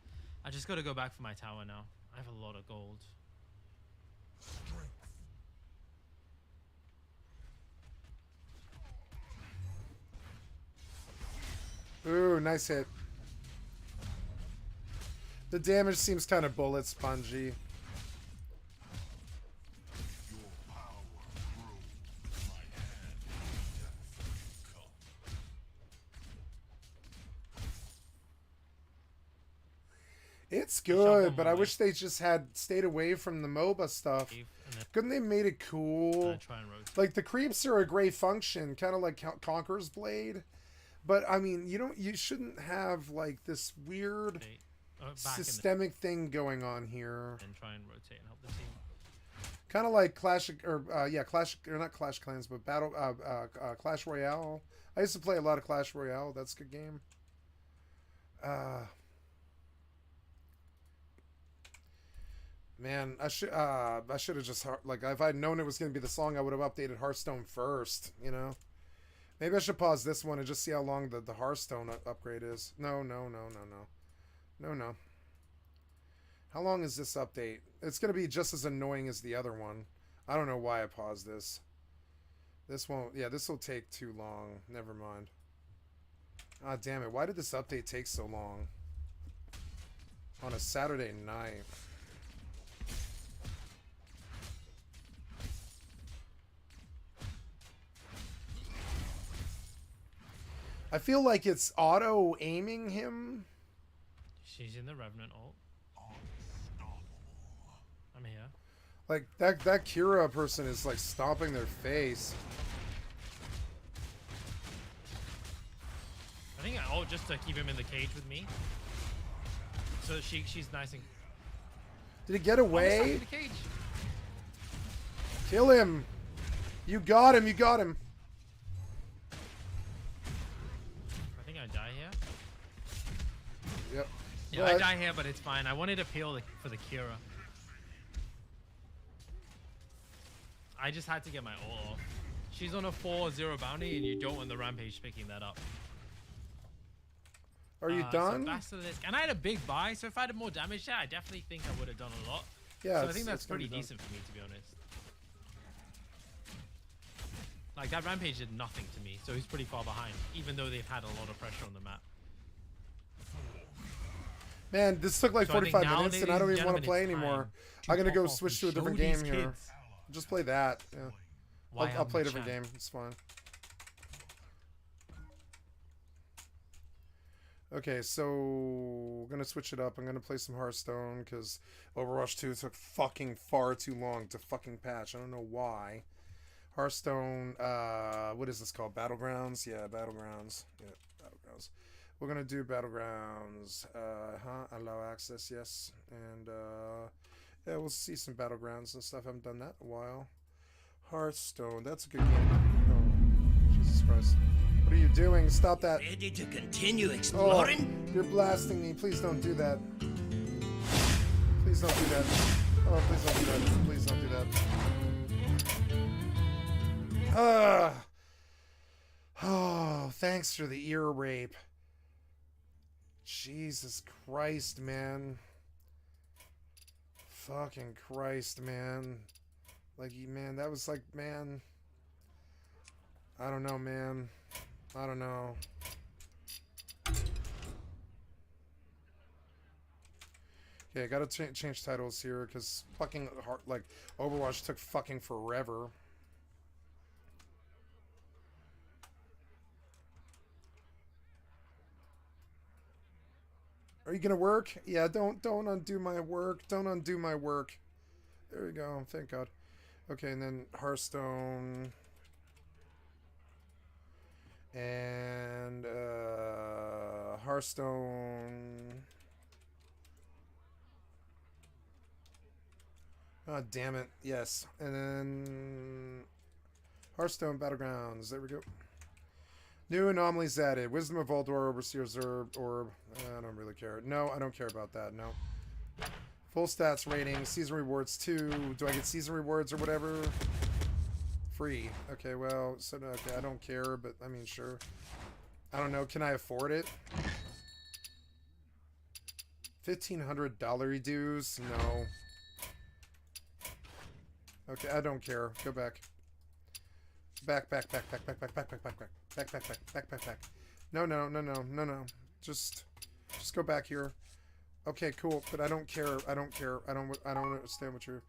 I just got to go back for my tower now. I have a lot of gold. Ooh, nice hit. The damage seems kind of bullet spongy. It's good, but I wish they just had stayed away from the MOBA stuff. Couldn't they made it cool? Like the creeps are a great function, kind of like Conqueror's Blade. But I mean, you shouldn't have like this weird systemic thing going on here. And try and rotate and help the team. Kind of like Clash or not Clash Clans, but Clash Royale. I used to play a lot of Clash Royale. That's a good game. Man, I should have just like if I'd known it was going to be the song, I would have updated Hearthstone first. You know. Maybe I should pause this one and just see how long the Hearthstone upgrade is. No. How long is this update? It's going to be just as annoying as the other one. I don't know why I paused this. This won't... Yeah, this will take too long. Never mind. Ah, damn it. Why did this update take so long? On a Saturday night. I feel like it's auto-aiming him. She's in the Revenant ult. I'm here. Like, that Kira person is, like, stomping their face. I think I ult just to keep him in the cage with me. So she's nice and... Did he get away? In the cage. Kill him. You got him. You got him. I think I die here. Yep. Yeah, I die here, but it's fine. I wanted to peel for the Kira. I just had to get my ult off. She's on a 4-0 bounty, and you don't want the Rampage picking that up. Are you done? So Basilisk. And I had a big buy, so if I had more damage there, I definitely think I would have done a lot. Yeah, so I think that's pretty decent for me, to be honest. Like, that Rampage did nothing to me, so he's pretty far behind, even though they've had a lot of pressure on the map. Man, this took like 45 minutes, and I don't even want to play anymore. I'm going to go switch to a different game here. Just play that. Yeah. I'll play a different game. It's fine. Okay, so we're going to switch it up. I'm going to play some Hearthstone because Overwatch 2 took fucking far too long to fucking patch. I don't know why. Hearthstone, what is this called? Battlegrounds? Yeah, Battlegrounds. Yeah, Battlegrounds. We're gonna do battlegrounds. Allow access, yes. And yeah, we'll see some battlegrounds and stuff. I haven't done that in a while. Hearthstone, that's a good game. Oh, Jesus Christ. What are you doing? Stop that. Ready to continue exploring? Oh, you're blasting me. Please don't do that. Please don't do that. Oh, please don't do that. Please don't do that. Oh, thanks for the ear rape. Jesus Christ, man. Fucking Christ, man. Like, man, that was like, man. I don't know, man. I don't know. Okay, I gotta change titles here because fucking like Overwatch took fucking forever. Are you gonna work? Yeah, don't undo my work. Don't undo my work. There we go. Thank God. Okay, and then Hearthstone. And Hearthstone. Oh, damn it. Yes. And then Hearthstone Battlegrounds. There we go. New anomalies added. Wisdom of Voldor, Overseer's Orb. I don't really care. No, I don't care about that. No. Full stats rating. Season rewards 2. Do I get season rewards or whatever? Free. Okay, well, so okay, I don't care, but I mean, sure. I don't know. Can I afford it? $1,500 dues? No. Okay, I don't care. Go back. Back. No. Just go back here. Okay, cool. But I don't care. I don't understand what you're.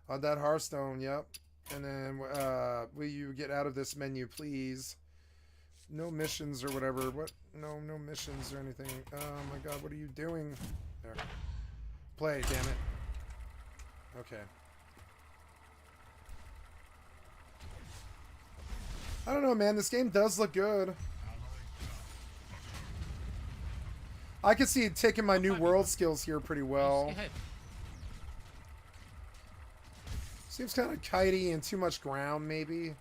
That Hearthstone. Yep. And then, will you get out of this menu, please? No missions or whatever. What? No missions or anything. Oh my God, what are you doing? There. Play, damn it. Okay. I don't know, man. This game does look good. I can see it taking my new world skills here pretty well. Seems kind of kitey and too much ground, maybe.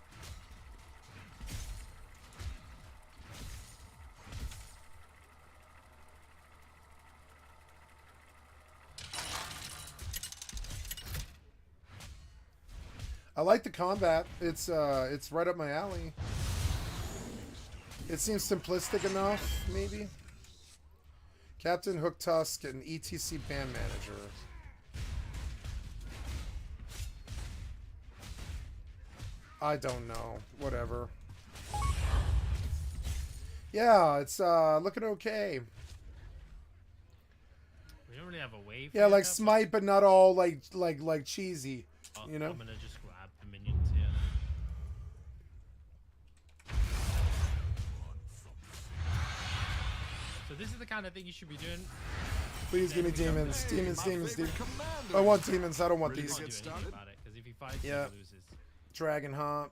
I like the combat. It's right up my alley. It seems simplistic enough, maybe. Captain Hook Tusk and ETC Band Manager. I don't know. Whatever. Yeah, it's looking okay. We don't really have a wave. Yeah, like Smite, but not all like cheesy. You know. I'm gonna just grab the minions here. So this is the kind of thing you should be doing. Please give me demons. Demons. I want demons. I don't want these. About it, because if he fights, he loses. Dragon Hop.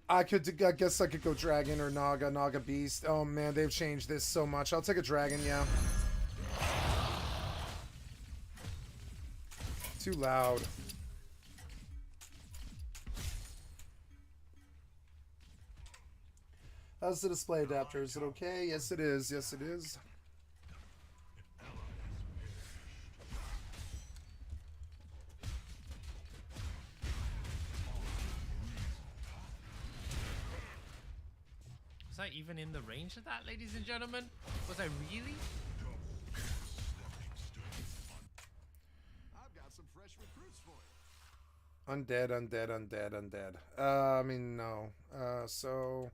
I guess I could go Dragon or Naga Beast. Oh man, they've changed this so much. I'll take a Dragon, yeah. Too loud. How's the display adapter? Is it okay? Yes, it is. Yes, it is. Was I even in the range of that, ladies and gentlemen? Was I really? I've got some fresh recruits for you. Undead. I mean, no. So,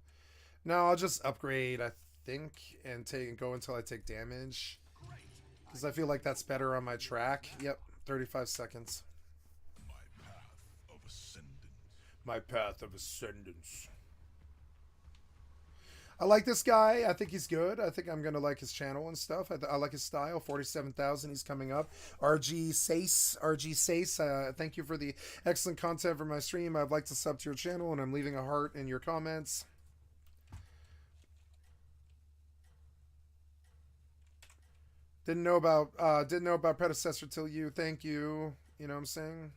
no, I'll just upgrade, I think, and go until I take damage. Because I feel like that's better on my track. Yep, 35 seconds. My path of ascendance. I like this guy. I think he's good. I think I'm going to like his channel and stuff. I like his style. 47,000. He's coming up. RG Sace. Thank you for the excellent content for my stream. I'd like to sub to your channel, and I'm leaving a heart in your comments. Didn't know about predecessor till you. Thank you. You know what I'm saying?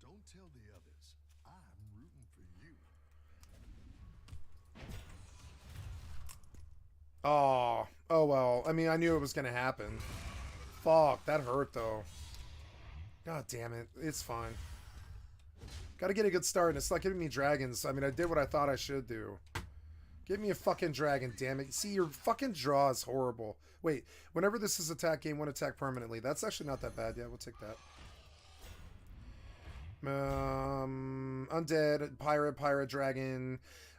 Don't tell the others. I'm rooting for you. Oh well. I mean, I knew it was gonna happen. Fuck, that hurt though. God damn it. It's fine. Gotta get a good start, and it's not giving me dragons. I mean, I did what I thought I should do. Give me a fucking dragon, damn it. See, your fucking draw is horrible. Wait, whenever this is attack game, one attack permanently. That's actually not that bad. Yeah, we'll take that. Undead, pirate, dragon.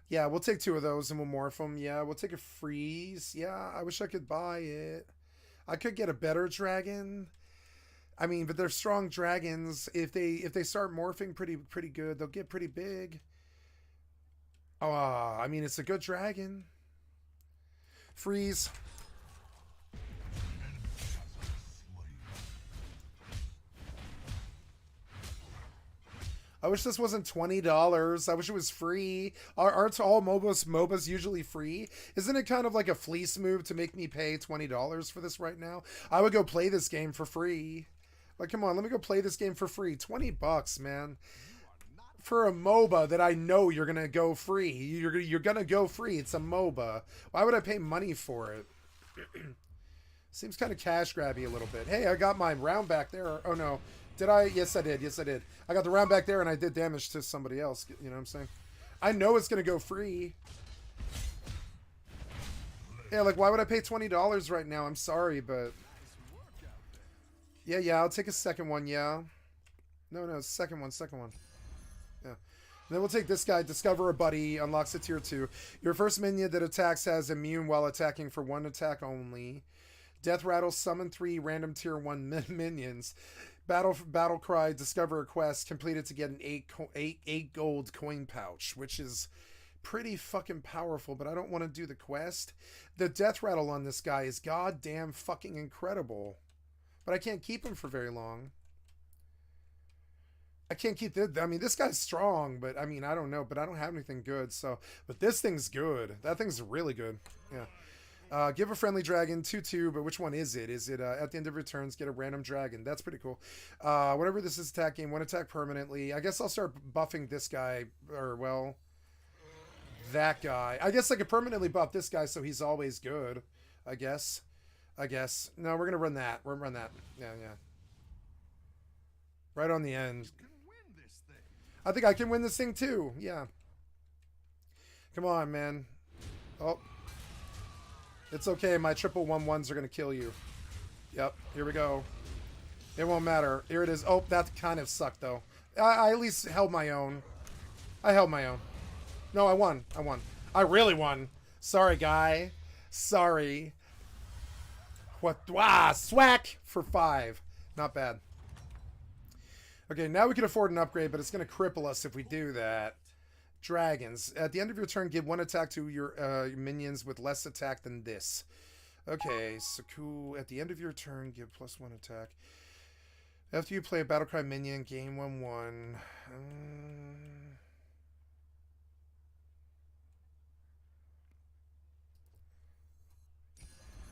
Yeah, we'll take 2 of those and we'll morph them. Yeah, we'll take a freeze. Yeah, I wish I could buy it. I could get a better dragon. I mean, but they're strong dragons. If they start morphing pretty good, they'll get pretty big. Oh, I mean, it's a good dragon. Freeze. I wish this wasn't $20. I wish it was free. Aren't all MOBAs usually free? Isn't it kind of like a fleece move to make me pay $20 for this right now? I would go play this game for free. Like, come on, let me go play this game for free. $20, man. For a MOBA that I know you're gonna go free. You're gonna go free. It's a MOBA. Why would I pay money for it? Seems kind of cash grabby a little bit. Hey, I got my round back there. Oh no. Did I? Yes, I did. Yes, I did. I got the round back there and I did damage to somebody else. You know what I'm saying? I know it's gonna go free. Yeah, like why would I pay $20 right now? I'm sorry, but yeah, I'll take a second one, yeah. No, second one. Yeah. And then we'll take this guy, Discover a Buddy, unlocks a tier 2. Your first minion that attacks has immune while attacking for 1 attack only. Death Rattle, summon 3 random tier 1 minions. Battle Cry, discover a quest, completed to get an 8 gold coin pouch, which is pretty fucking powerful, but I don't want to do the quest. The Death Rattle on this guy is goddamn fucking incredible. But I can't keep him for very long. I can't keep this. I mean, this guy's strong, but I mean, I don't know, but I don't have anything good. So, but this thing's good. That thing's really good. Yeah. Give a friendly dragon 2/2, but which one is it? Is it at the end of your turns, get a random dragon? That's pretty cool. Whatever this is attack game, 1 attack permanently. I guess I'll start buffing this guy, or well, that guy. I guess I could permanently buff this guy so he's always good. I guess. No, we're gonna run that. We're gonna run that. Yeah. Right on the end. I think I can win this thing too. Yeah. Come on, man. Oh. It's okay. My 111s are going to kill you. Yep. Here we go. It won't matter. Here it is. Oh, that kind of sucked, though. I at least held my own. I held my own. No, I won. I really won. Sorry, guy. Sorry. What? Swack for 5. Not bad. Okay, now we can afford an upgrade, but it's going to cripple us if we do that. Dragons. At the end of your turn, give 1 attack to your minions with less attack than this. Okay, so cool. At the end of your turn, give +1 attack. After you play a Battlecry minion, gain 1/1.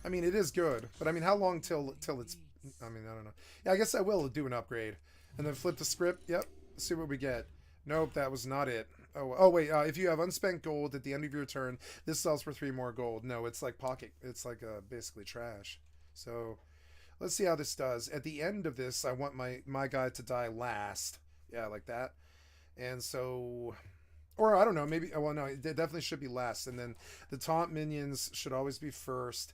I mean, it is good, but I mean, how long till it's... I mean, I don't know. Yeah, I guess I will do an upgrade. And then flip the script. Yep. Let's see what we get. Nope, that was not it. Oh wait. If you have unspent gold at the end of your turn, this sells for 3 more gold. No, it's like pocket. It's like basically trash. So let's see how this does. At the end of this, I want my guy to die last. Yeah, like that. And so, or I don't know. Maybe. Well, no, it definitely should be last. And then the taunt minions should always be first.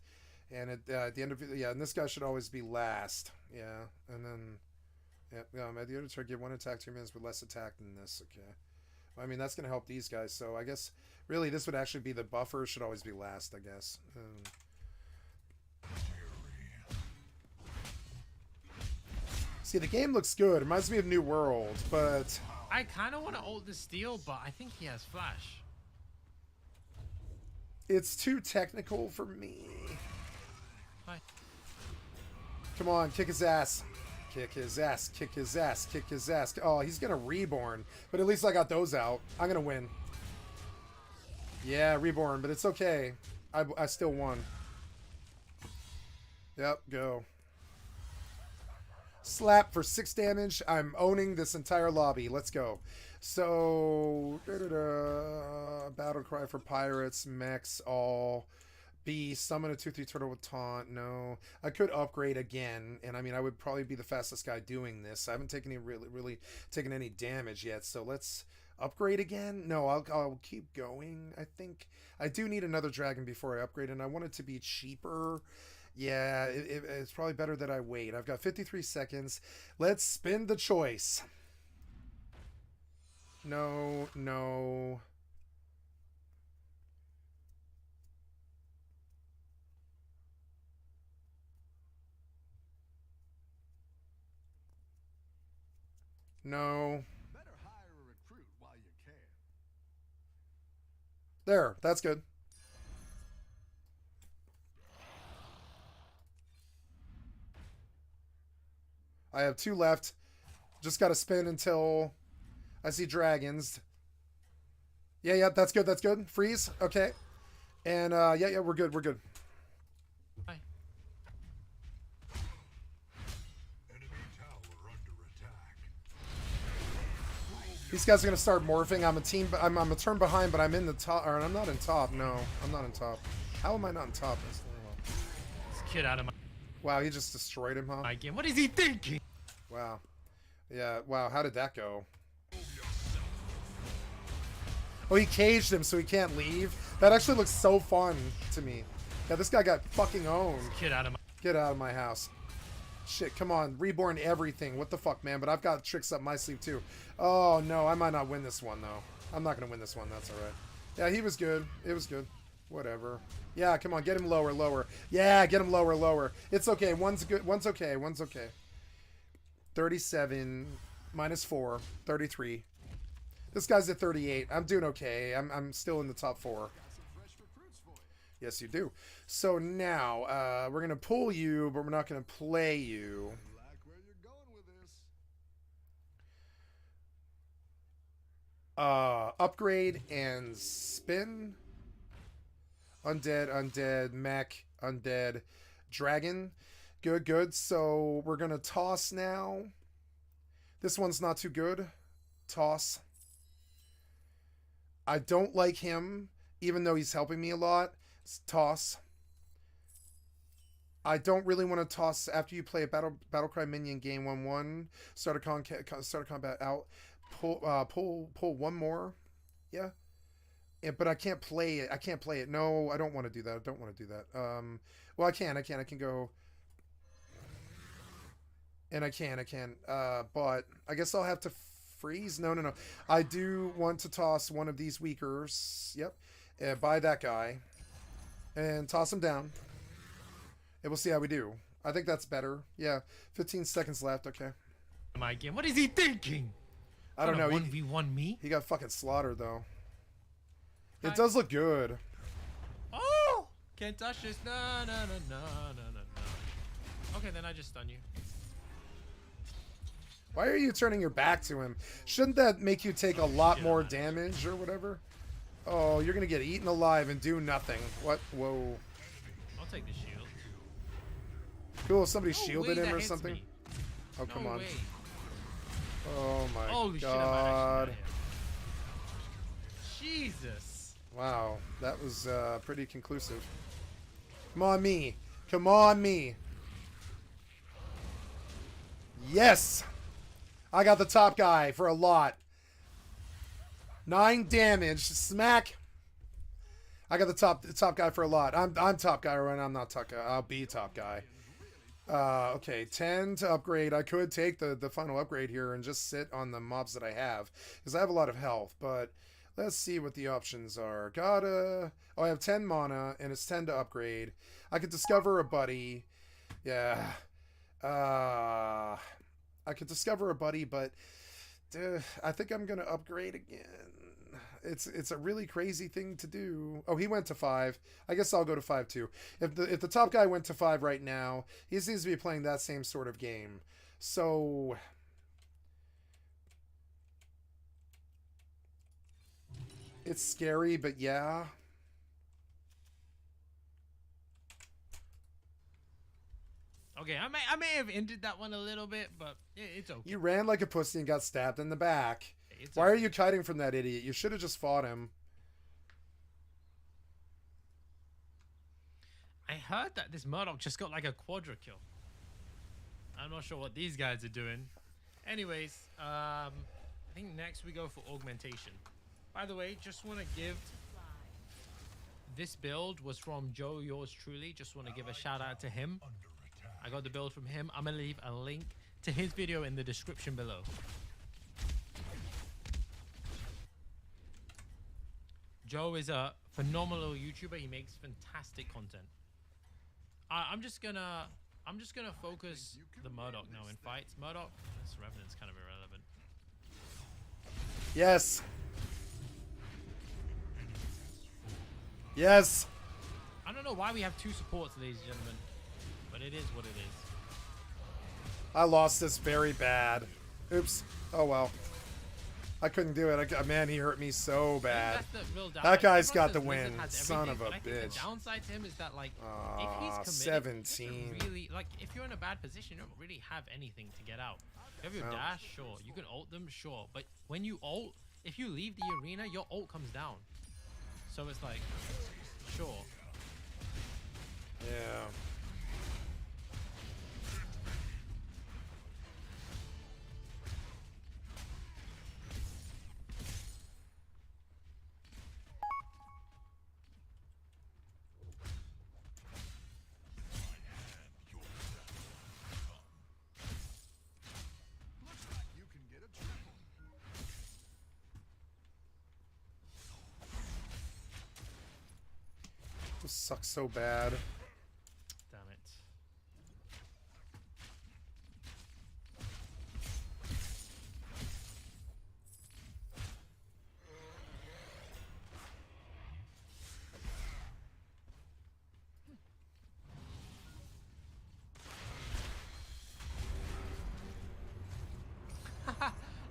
And at the end of and this guy should always be last. Yeah, and then. Yeah, at the end of the turn, give 1 attack to your minions with less attack than this. Okay. I mean, that's going to help these guys. So I guess, really, this would actually be the buffer. Should always be last, I guess. See, the game looks good. It reminds me of New World, but... I kind of want to ult the steel, but I think he has flash. It's too technical for me. Hi. Come on, kick his ass. Kick his ass, kick his ass, kick his ass. Oh, he's going to reborn. But at least I got those out. I'm going to win. Yeah, reborn, but it's okay. I still won. Yep, go. Slap for 6 damage. I'm owning this entire lobby. Let's go. So, battle cry for pirates, mechs, all. B, summon a 2/3 turtle with taunt. No. I could upgrade again, and I mean, I would probably be the fastest guy doing this. I haven't taken any really taken any damage yet, so let's upgrade again. No, I'll keep going. I think I do need another dragon before I upgrade, and I want it to be cheaper. Yeah, it's probably better that I wait. I've got 53 seconds. Let's spin the choice. No, no. No. Better hire a recruit while you can. There, that's good. I have 2 left. Just got to spin until I see dragons. Yeah, that's good, that's good. Freeze, okay. And, yeah, we're good, we're good. Bye. Enemy tower under attack. These guys are gonna start morphing. I'm a turn behind, but I'm in the top, or I'm not in top. No, I'm not in top. How am I not in top? This kid out of my Wow, he just destroyed him, huh? game. What is he thinking? Wow. Yeah, wow, how did that go? Oh, he caged him so he can't leave? That actually looks so fun to me. Yeah, this guy got fucking owned. Kid out of my Get out of my house. Shit, come on. Reborn everything. What the fuck, man? But I've got tricks up my sleeve, too. Oh, no. I might not win this one, though. I'm not going to win this one. That's all right. Yeah, he was good. It was good. Whatever. Yeah, come on. Get him lower, lower. Yeah, get him lower, lower. It's okay. One's good. One's okay. One's okay. 37 minus 4. 33. This guy's at 38. I'm doing okay. I'm still in the top 4. Yes, you do. So now, we're going to pull you, but we're not going to play you. I like where you're going with this. Upgrade and spin. Undead, undead, mech, undead, dragon. Good, good. So we're going to toss now. This one's not too good. Toss. I don't like him, even though he's helping me a lot. Toss. I don't really want to toss after you play a battlecry minion game 1/1. Start a combat out. Pull one more. Yeah. But I can't play it. I can't play it. No, I don't want to do that. I don't want to do that. Well, I can. I can go. And I can. But I guess I'll have to freeze. No. I do want to toss one of these weakers. Yep. Buy that guy. And toss him down. And we'll see how we do. I think that's better. Yeah. 15 seconds left. Okay. my game. What is he thinking? I don't know. 1v1 me? He got fucking slaughtered, though. It does look good. Oh! Can't touch this. No. Okay, then I just stun you. Why are you turning your back to him? Shouldn't that make you take a lot more damage or whatever? Oh, you're gonna get eaten alive and do nothing. What? Whoa. I'll take the shield. Cool, somebody No shielded way him that or hits something? me. Oh, come No on. way. Oh my Holy shit, I god. might actually die. Jesus. Wow, that was pretty conclusive. Come on, me. Come on, me. Yes! I got the top guy for a lot. 9 damage. Smack. I got the top guy for a lot. I'm top guy right now. I'm not top guy. I'll be top guy. Okay, 10 to upgrade. I could take the final upgrade here and just sit on the mobs that I have, because I have a lot of health, but let's see what the options are. Oh, I have 10 mana, and it's 10 to upgrade. I could discover a buddy. Yeah. I could discover a buddy, but I think I'm going to upgrade again. It's a really crazy thing to do. Oh, he went to 5. I guess I'll go to 5 too. If the top guy went to 5 right now, he seems to be playing that same sort of game. So It's scary, but yeah. Okay, I may have ended that one a little bit, but it's okay. You ran like a pussy and got stabbed in the back. It's Why are okay. you hiding from that idiot? You should have just fought him. I heard that this Murdoch just got like a quadra kill. I'm not sure what these guys are doing. Anyways, I think next we go for augmentation. By the way, just want to give... This build was from Joe, yours truly. Just want to give a shout out to him. I got the build from him. I'm going to leave a link to his video in the description below. Joe is a phenomenal YouTuber. He makes fantastic content. I'm just gonna focus the Murdoch now in fights. Murdoch, this Revenant's kind of irrelevant. Yes. Yes. I don't know why we have two supports, ladies and gentlemen, but it is what it is. I lost this very bad. Oops. Oh well. I couldn't do it. Man, he hurt me so bad. That guy's got the win. Son of a bitch. The downside to him is that, like, if he's committed, 17. really, like, if you're in a bad position, you don't really have anything to get out. You have your dash, sure. You can ult them, sure. But when you ult, if you leave the arena, your ult comes down. So it's like, sure. Yeah. This sucks so bad. Damn it.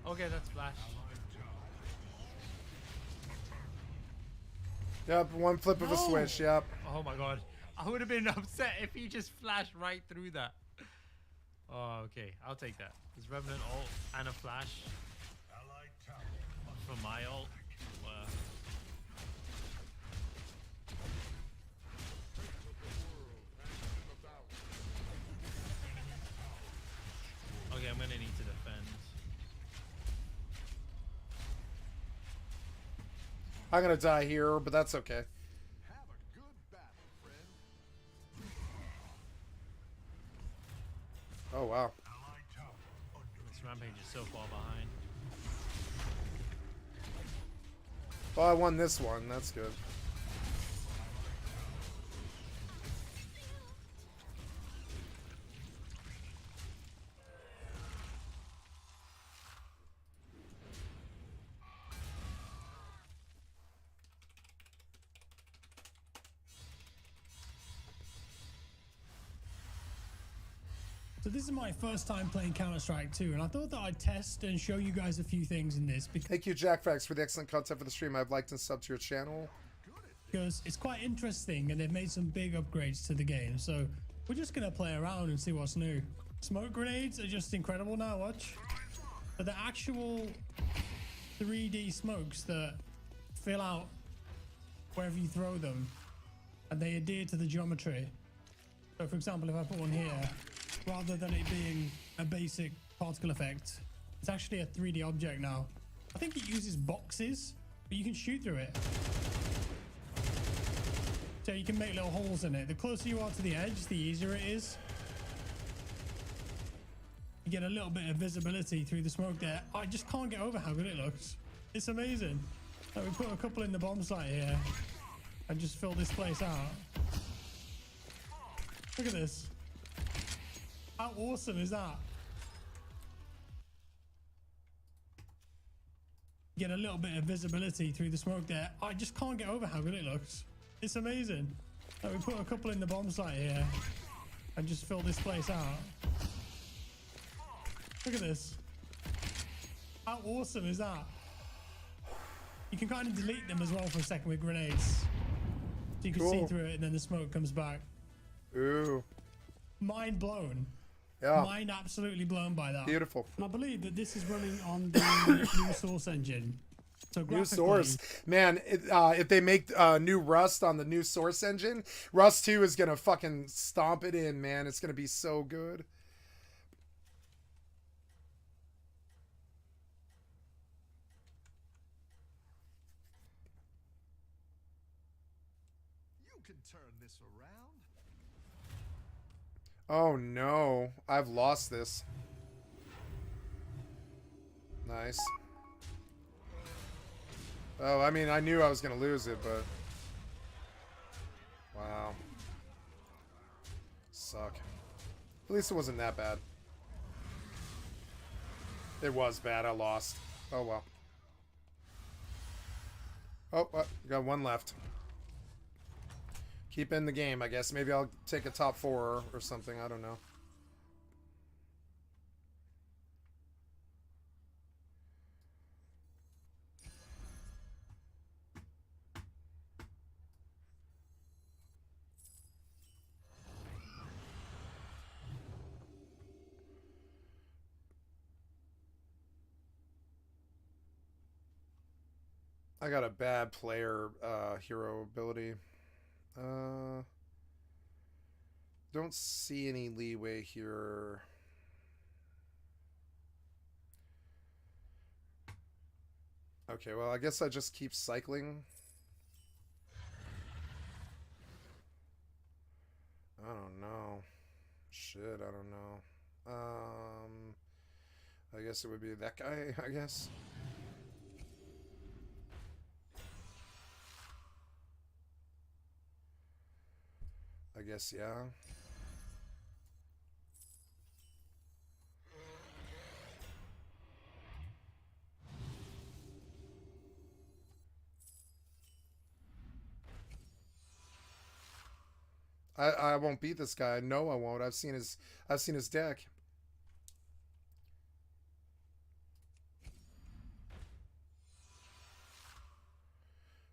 Okay, that's flash. Yep, one flip of a switch, yep. Oh my god. I would have been upset if he just flashed right through that. Oh, okay. I'll take that. There's Revenant ult and a flash. From my ult. Okay, I'm gonna need to defend. I'm gonna die here, but that's okay. Have a good battle, friend. Oh wow. This Rampage is so far behind. Well, I won this one. That's good. So this is my first time playing Counter-Strike 2, and I thought that I'd test and show you guys a few things in this Thank you, JackFax, for the excellent content for the stream. I've liked and subbed to your channel. because it's quite interesting and they've made some big upgrades to the game. So we're just gonna play around and see what's new. Smoke grenades are just incredible now, watch. So the actual 3D smokes that fill out wherever you throw them, and they adhere to the geometry. So for example, if I put one here, rather than it being a basic particle effect, it's actually a 3D object now. I think it uses boxes, but you can shoot through it. So you can make little holes in it. The closer you are to the edge, the easier it is. You get a little bit of visibility through the smoke there. I just can't get over how good it looks. It's amazing. Like, we put a couple in the bomb site here and just fill this place out. Look at this. How awesome is that? Get a little bit of visibility through the smoke there. I just can't get over how good it looks. It's amazing. Like, we put a couple in the bomb site here and just fill this place out. Look at this. How awesome is that? You can kind of delete them as well for a second with grenades. So you can see Cool. through it and then the smoke comes back. Ooh. Mind blown. Yeah. Mind absolutely blown by that. Beautiful. And I believe that this is running on the new Source engine. So New graphically, Source. Man, if they make new Rust on the new Source engine, Rust 2 is going to fucking stomp it in, man. It's going to be so good. You can turn this around. Oh no, I've lost this. Nice. Oh, I mean, I knew I was gonna lose it, but wow, suck. At least it wasn't that bad. It was bad. I lost. Oh well. Oh, got one left. Keep in the game, I guess. Maybe I'll take a top 4 or something. I don't know. I got a bad player hero ability. Don't see any leeway here. Okay, well, I guess I just keep cycling. I don't know. Shit, I don't know. I guess it would be that guy, I guess. I guess, yeah. I won't beat this guy. No, I won't. I've seen his deck.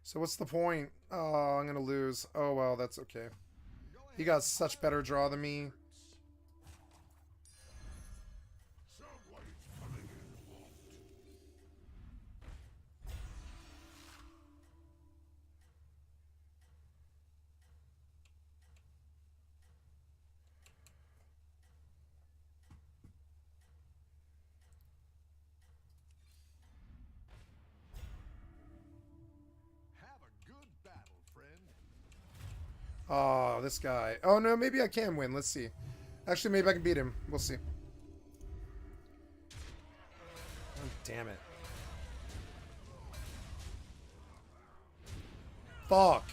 So what's the point? Oh, I'm gonna lose. Oh well, that's okay. He got such better draw than me. Oh, this guy. Oh, no, maybe I can win. Let's see. Actually, maybe I can beat him. We'll see. Oh, damn it. Fuck.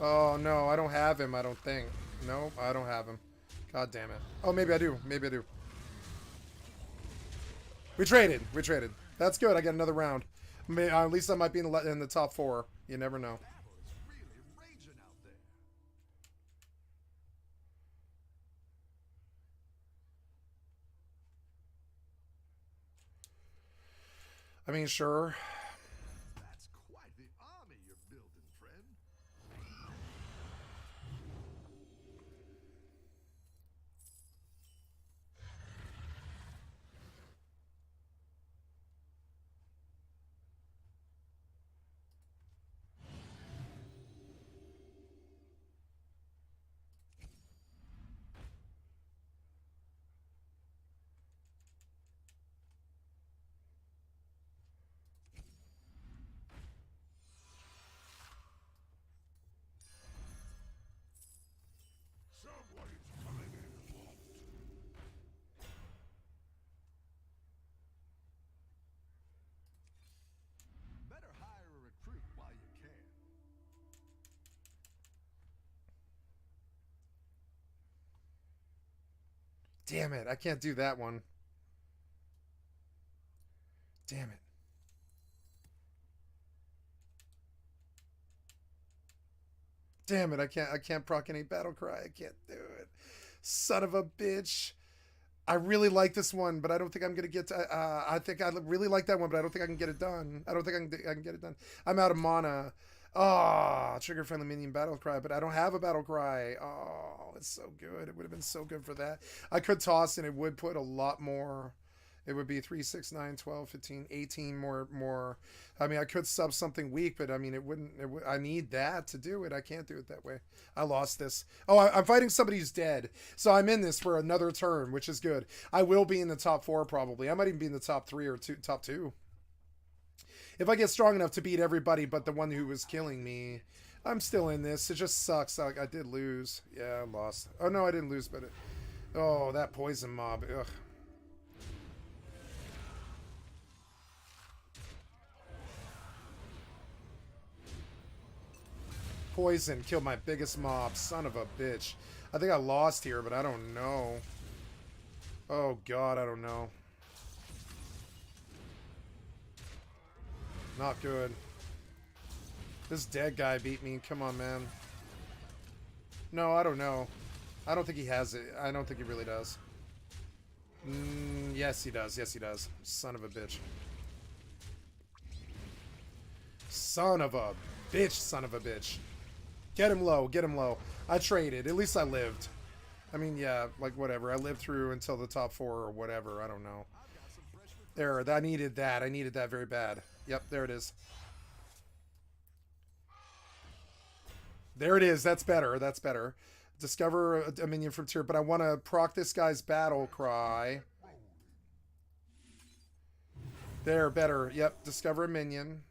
Oh, no, I don't have him, I don't think. No, I don't have him. God damn it. Oh, maybe I do. Maybe I do. We traded. We traded. That's good. I get another round. At least I might be in the top 4. You never know. I mean, sure. That's quite the army you're building, friend. Damn it. I can't do that one. Damn it. Damn it. I can't proc any battle cry. I can't do it. Son of a bitch. I really like this one, but I don't think I'm gonna get to. I think I really like that one, but I don't think I can get it done. I don't think I can get it done. I'm out of mana. Oh, trigger friendly minion battle cry, but I don't have a battle cry. Oh, it's so good. It would have been so good for that. I could toss and it would put a lot more. It would be 3, 6, 9, 12, 15, 18 more. I mean, I could sub something weak, but I mean, it wouldn't. I need that to do it. I can't do it that way. I lost this. Oh, I'm fighting somebody who's dead. So I'm in this for another turn, which is good. I will be in the top 4 probably. I might even be in the top 3 or top 2. If I get strong enough to beat everybody but the one who was killing me, I'm still in this. It just sucks. I did lose. Yeah, I lost. Oh, no, I didn't lose, but oh, that poison mob. Ugh. Poison killed my biggest mob. Son of a bitch. I think I lost here, but I don't know. Oh, God, I don't know. Not good. This dead guy beat me. Come on, man. No, I don't know. I don't think he has it. I don't think he really does. Yes, he does. Yes, he does. Son of a bitch. Son of a bitch. Son of a bitch. Get him low. Get him low. I traded. At least I lived. I mean, yeah, like, whatever. I lived through until the top 4 or whatever. I don't know. There. I needed that. I needed that very bad. Yep, there it is. There it is. That's better. That's better. Discover a minion from tier, but I want to proc this guy's battle cry. There, better. Yep, discover a minion.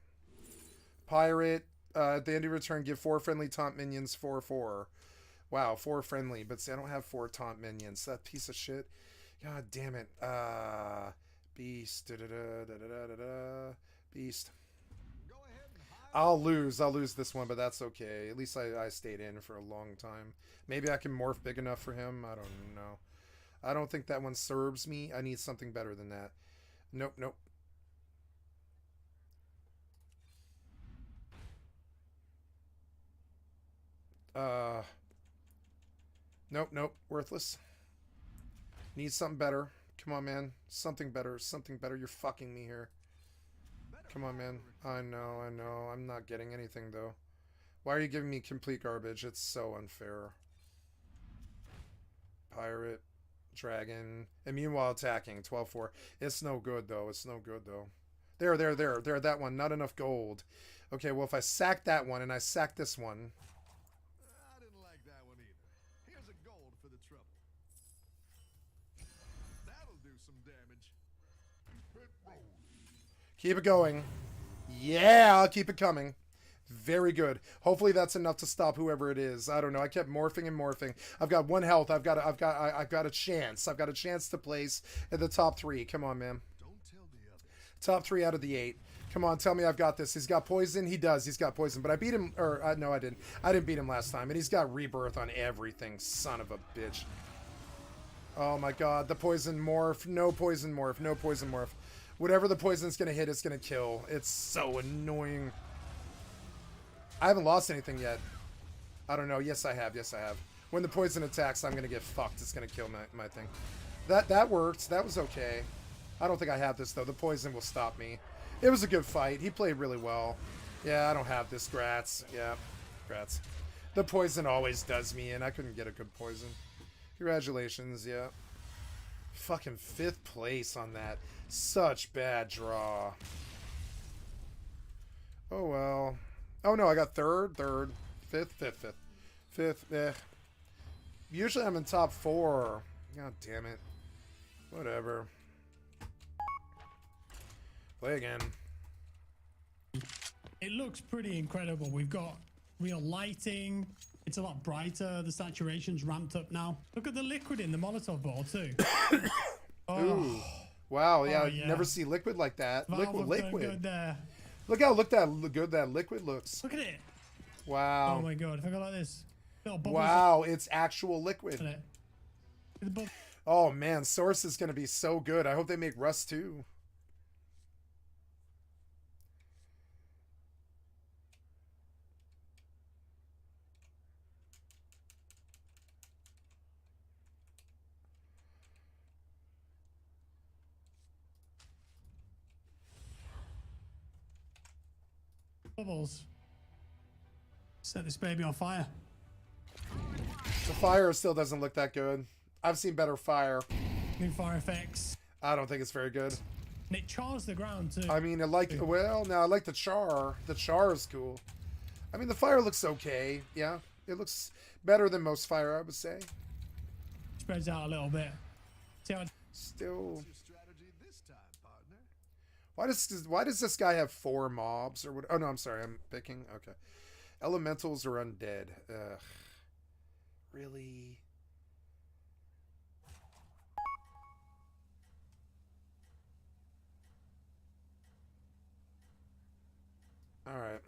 Pirate. At the end of your turn, give 4 friendly taunt minions 4/4. Wow, 4 friendly, but see, I don't have 4 taunt minions. That piece of shit. God damn it. Beast. Beast. I'll lose this one, but that's okay. At least I stayed in for a long time. Maybe I can morph big enough for him. I don't know. I don't think that one serves me. I need something better than that. Nope, nope. Nope, nope. Worthless. Need something better. Come on, man. Something better. Something better. You're fucking me here. Come on, man. I know, I know. I'm not getting anything, though. Why are you giving me complete garbage? It's so unfair. Pirate. Dragon. Immune while attacking. 12/4. It's no good, though. It's no good, though. There. That one. Not enough gold. Okay, well, if I sack that one and I sack this one... I didn't like that one either. Here's a gold for the trouble. That'll do some damage. Keep it going. Yeah, I'll keep it coming. Very good. Hopefully that's enough to stop whoever it is. I don't know. I kept morphing and morphing. I've got 1 health. I've got a chance. I've got a chance to place in the top 3. Come on, man. Don't tell the others. Top 3 out of the 8. Come on, tell me I've got this. He's got poison. He does. He's got poison. But I beat him. Or no, I didn't. I didn't beat him last time. And he's got rebirth on everything. Son of a bitch. Oh my God. The poison morph. No poison morph. No poison morph. Whatever the poison's gonna hit, it's gonna kill. It's so annoying. I haven't lost anything yet. I don't know. Yes, I have. Yes, I have. When the poison attacks, I'm gonna get fucked. It's gonna kill my thing. That worked. That was okay. I don't think I have this, though. The poison will stop me. It was a good fight. He played really well. Yeah, I don't have this. Grats. Yeah, grats. The poison always does me in. I couldn't get a good poison. Congratulations, yeah. Fucking 5th place on that. Such bad draw. Oh, well. Oh, no, I got 3rd, 5th. Eh. Usually I'm in top 4. God damn it. Whatever. Play again. It looks pretty incredible. We've got real lighting. It's a lot brighter. The saturation's ramped up now. Look at the liquid in the Molotov ball too. Oh. Ooh. Wow, yeah, Oh, yeah. never see liquid like that. Valve have done Liquid. good there. Look how good that liquid looks. Look at it. Wow. Oh my God, if I go like this. Little bubbles Wow, it's actual liquid. in it. The bubble- Oh man, Source is gonna be so good. I hope they make Rust too. Bubbles. Set this baby on fire. The fire still doesn't look that good. I've seen better fire. New fire effects. I don't think it's very good. And it chars the ground too. I mean, I like, well, no, I like the char. The char is cool. I mean, the fire looks okay. Yeah, it looks better than most fire, I would say. Spreads out a little bit. See how still. Why does this guy have 4 mobs or what? Oh no, I'm sorry, I'm picking. Okay, elementals are undead. Ugh, really? All right.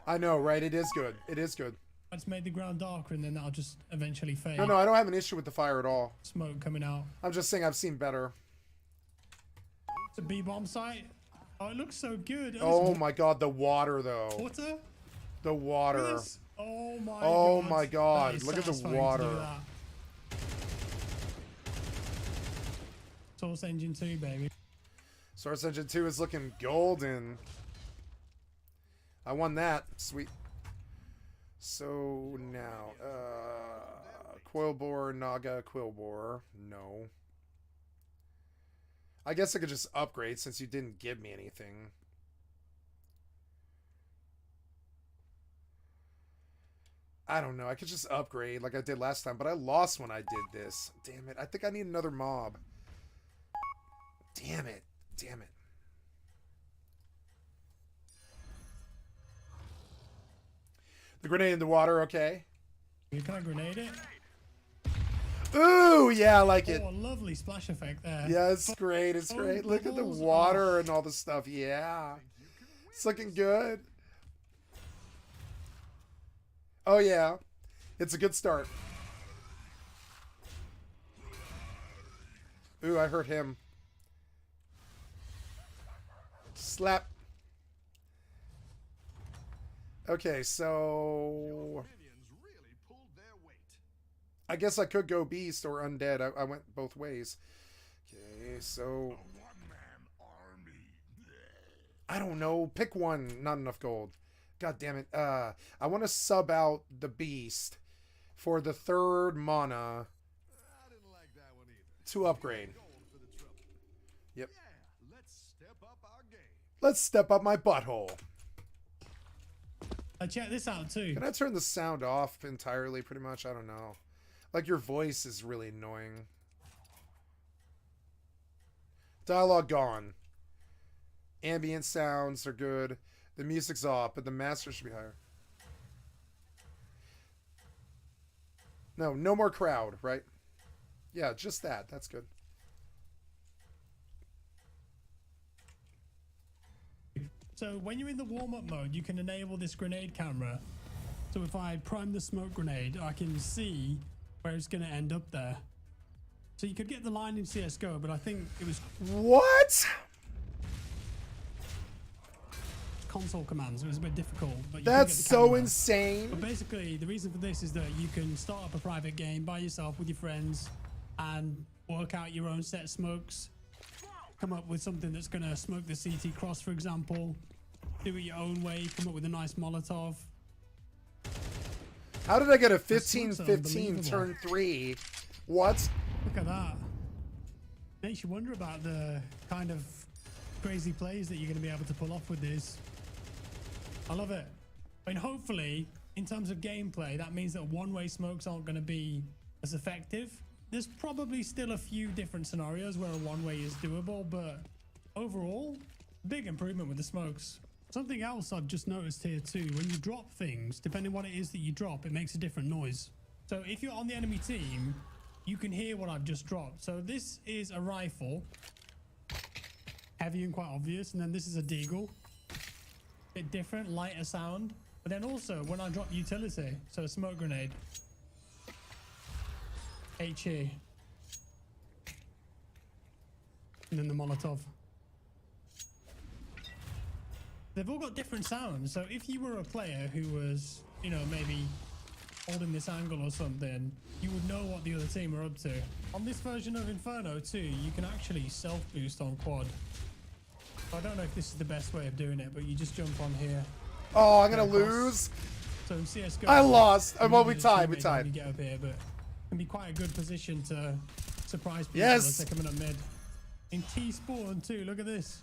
I know, right? It is good. It is good. It's made the ground darker, and then that'll just eventually fade. No, I don't have an issue with the fire at all. Smoke coming out. I'm just saying I've seen better. The B-bomb site. Oh, it looks so good. Oh my god, the water though. Water? The water. Oh my god. Oh my god. Look at the water. Source Engine 2, baby. Source Engine 2 is looking golden. I won that. Sweet. So now, Coil Bore, Naga, Quill Bore. No. I guess I could just upgrade since you didn't give me anything. I don't know. I could just upgrade like I did last time, but I lost when I did this. Damn it. I think I need another mob. Damn it. Damn it. The grenade in the water, okay. You can I grenade it? Ooh, yeah, I like it. Oh, a lovely splash effect there. Yeah, it's great. It's great. Look at the water and all the stuff. Yeah. It's looking good. Oh, yeah. It's a good start. Ooh, I hurt him. Slap. Okay, so I guess I could go beast or undead. I went both ways. Okay, so I don't know. Pick one. Not enough gold. God damn it. I want to sub out the beast for the 3rd mana to upgrade. Yep. Let's step up my butthole. Check this out too. Can I turn the sound off entirely, pretty much? I don't know. Like, your voice is really annoying. Dialogue gone. Ambient sounds are good. The music's off, but the master should be higher. No more crowd, right? Yeah, just that. That's good. So when you're in the warm-up mode, you can enable this grenade camera. So if I prime the smoke grenade, I can see where it's going to end up there. So you could get the line in CSGO, but I think it was... What? Console commands. It was a bit difficult. But you That's can get the so camera. insane. But basically, the reason for this is that you can start up a private game by yourself with your friends and work out your own set smokes. Come up with something that's going to smoke the CT cross, for example. Do it your own way. Come up with a nice Molotov. How did I get a 15-15 turn 3? What? Look at that. Makes you wonder about the kind of crazy plays that you're going to be able to pull off with this. I love it. I mean, hopefully, in terms of gameplay, that means that one-way smokes aren't going to be as effective. There's probably still a few different scenarios where a one-way is doable, but overall, big improvement with the smokes. Something else I've just noticed here too, when you drop things, depending on what it is that you drop, it makes a different noise. So if you're on the enemy team, you can hear what I've just dropped. So this is a rifle, heavy and quite obvious, and then this is a deagle. Bit different, lighter sound. But then also when I drop utility, so a smoke grenade, HE, and then the Molotov. They've all got different sounds, so if you were a player who was, you know, maybe holding this angle or something, you would know what the other team are up to. On this version of Inferno too, you can actually self-boost on quad. I don't know if this is the best way of doing it, but you just jump on here. Oh, I'm gonna lose. So in CS:GO, I lost. you Well, need we a tied. We teammate tied. when you get up here, but it can be quite a good position to surprise people Yes. as they're coming up mid. In T spawn too. Look at this.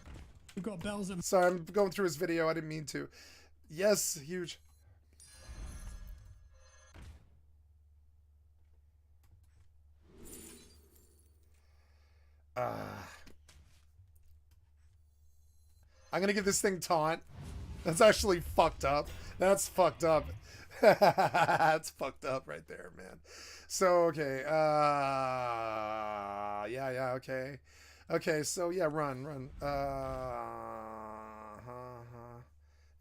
We've got bells at. Sorry, I'm going through his video. I didn't mean to. Yes, huge. I'm gonna give this thing taunt. That's actually fucked up. That's fucked up. That's fucked up right there, man. So okay, yeah, okay. Okay, so yeah, run.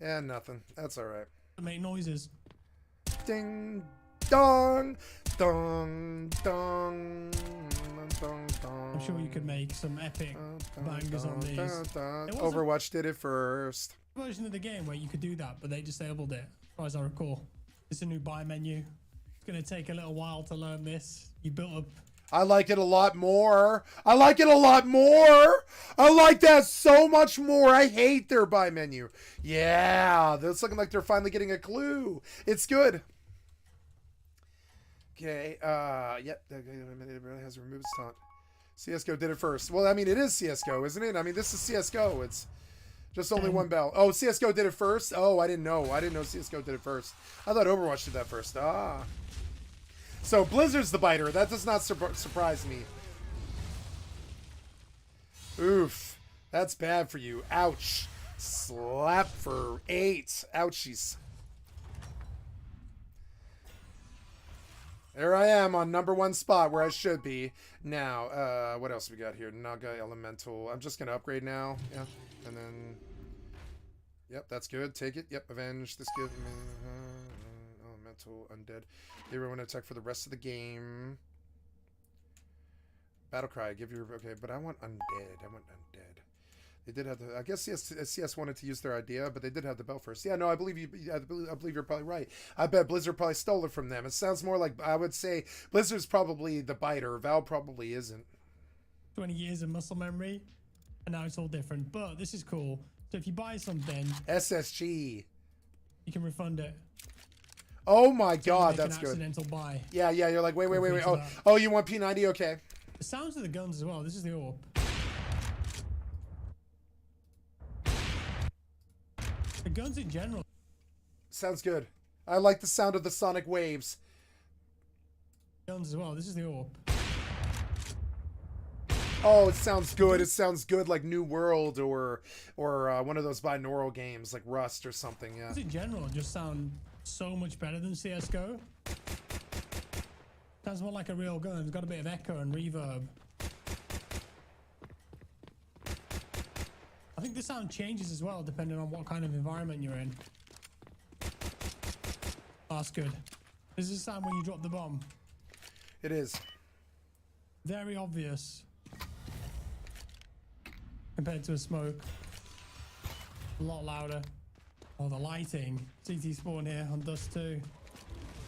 Yeah, nothing. That's alright. Make noises. Ding dong dong dong dong dong. I'm sure you could make some epic bangers on these. Overwatch did it first. Version of the game where you could do that, but they disabled it, as far as I recall. It's a new buy menu. It's gonna take a little while to learn this. You built up. I like it a lot more. I like it a lot more. I like that so much more. I hate their buy menu. Yeah, that's looking like they're finally getting a clue. It's good. Okay, yep, it really has removed its taunt. CSGO did it first. Well, I mean, it is CSGO, isn't it? I mean, this is CSGO. It's just only one bell. Oh, CSGO did it first? Oh, I didn't know. I didn't know CSGO did it first. I thought Overwatch did that first. Ah. So Blizzard's the biter. That does not surprise me. Oof. That's bad for you. Ouch. Slap for 8. Ouchies. There I am on #1 spot where I should be. Now, what else we got here? Naga Elemental. I'm just going to upgrade now. Yeah. And then... Yep, that's good. Take it. Yep, Avenge. This gives me... Elemental, Undead. Everyone attack for the rest of the game. Battlecry, give your... Okay, but I want Undead. I want Undead. They did have the... I guess CS wanted to use their idea, but they did have the bell first. Yeah, no, I believe you. I believe you're probably right. I bet Blizzard probably stole it from them. It sounds more like... I would say Blizzard's probably the biter. Valve probably isn't. 20 years of muscle memory, and now it's all different. But this is cool. So if you buy something... SSG. You can refund it. Oh my god, so that's good. Accidental buy. Yeah, you're like, wait. Oh, you want P90? Okay. The sounds of the guns as well. This is the AWP. The guns in general. Sounds good. I like the sound of the sonic waves. Guns as well. This is the AWP. Oh, it sounds good. It sounds good like New World or one of those binaural games like Rust or something. Yeah. Guns in general just sound so much better than CS:GO. Sounds more like a real gun. It's got a bit of echo and reverb. I think the sound changes as well depending on what kind of environment you're in. Oh, that's good. This is the sound when you drop the bomb. It is. Very obvious. Compared to a smoke. A lot louder. Oh, the lighting. CT spawn here on Dust 2.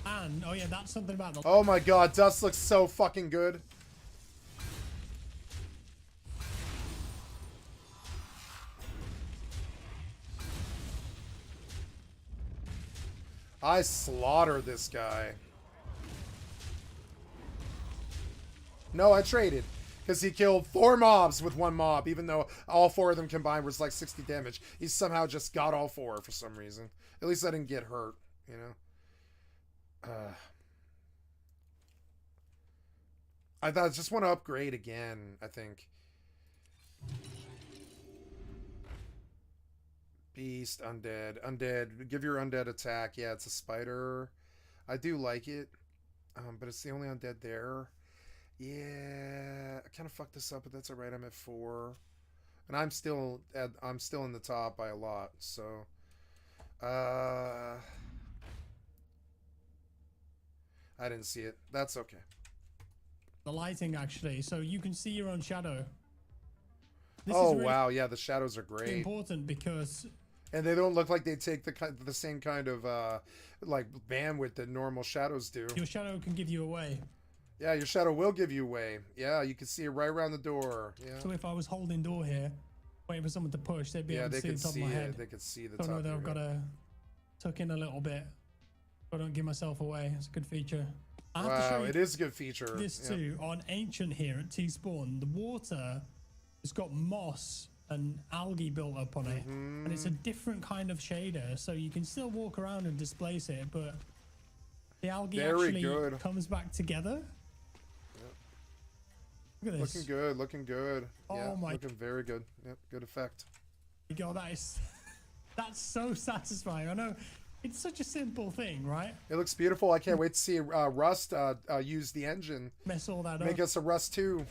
And, oh yeah, that's something about the... Oh my god, Dust looks so fucking good. I slaughtered this guy. No, I traded. Because he killed 4 mobs with 1 mob, even though all 4 of them combined was like 60 damage. He somehow just got all 4 for some reason. At least I didn't get hurt, you know? I just want to upgrade again, I think. Beast, Undead. Undead, give your Undead attack. Yeah, it's a spider. I do like it, but it's the only Undead there. Yeah, I kind of fucked this up, but that's alright. I'm at 4, and I'm still in the top by a lot. So, I didn't see it. That's okay. The lighting actually, so you can see your own shadow. This is really wow, yeah, the shadows are great. Important because. And they don't look like they take the same kind of like bandwidth that normal shadows do. Your shadow can give you away. Yeah, your shadow will give you away. Yeah, you can see it right around the door. Yeah. So if I was holding door here, waiting for someone to push, they'd be Yeah, able they to see could the top of see my it. head. They could see the Don't top know of that your I've got head. to tuck in a little bit, but I don't give myself away. It's a good feature. I have to show Wow, you it is a good feature. this Yeah. too. On Ancient here at T-Spawn, the water has got moss and algae built up on it, and it's a different kind of shader, so you can still walk around and displace it, but the algae Very actually good. comes back together. Look at this. Looking good, looking good. Oh Yeah, my- looking very good. Yep, good effect. God, that's so satisfying. I know it's such a simple thing, right? It looks beautiful. I can't wait to see Rust use the engine. Mess all that Make up. us a Rust 2.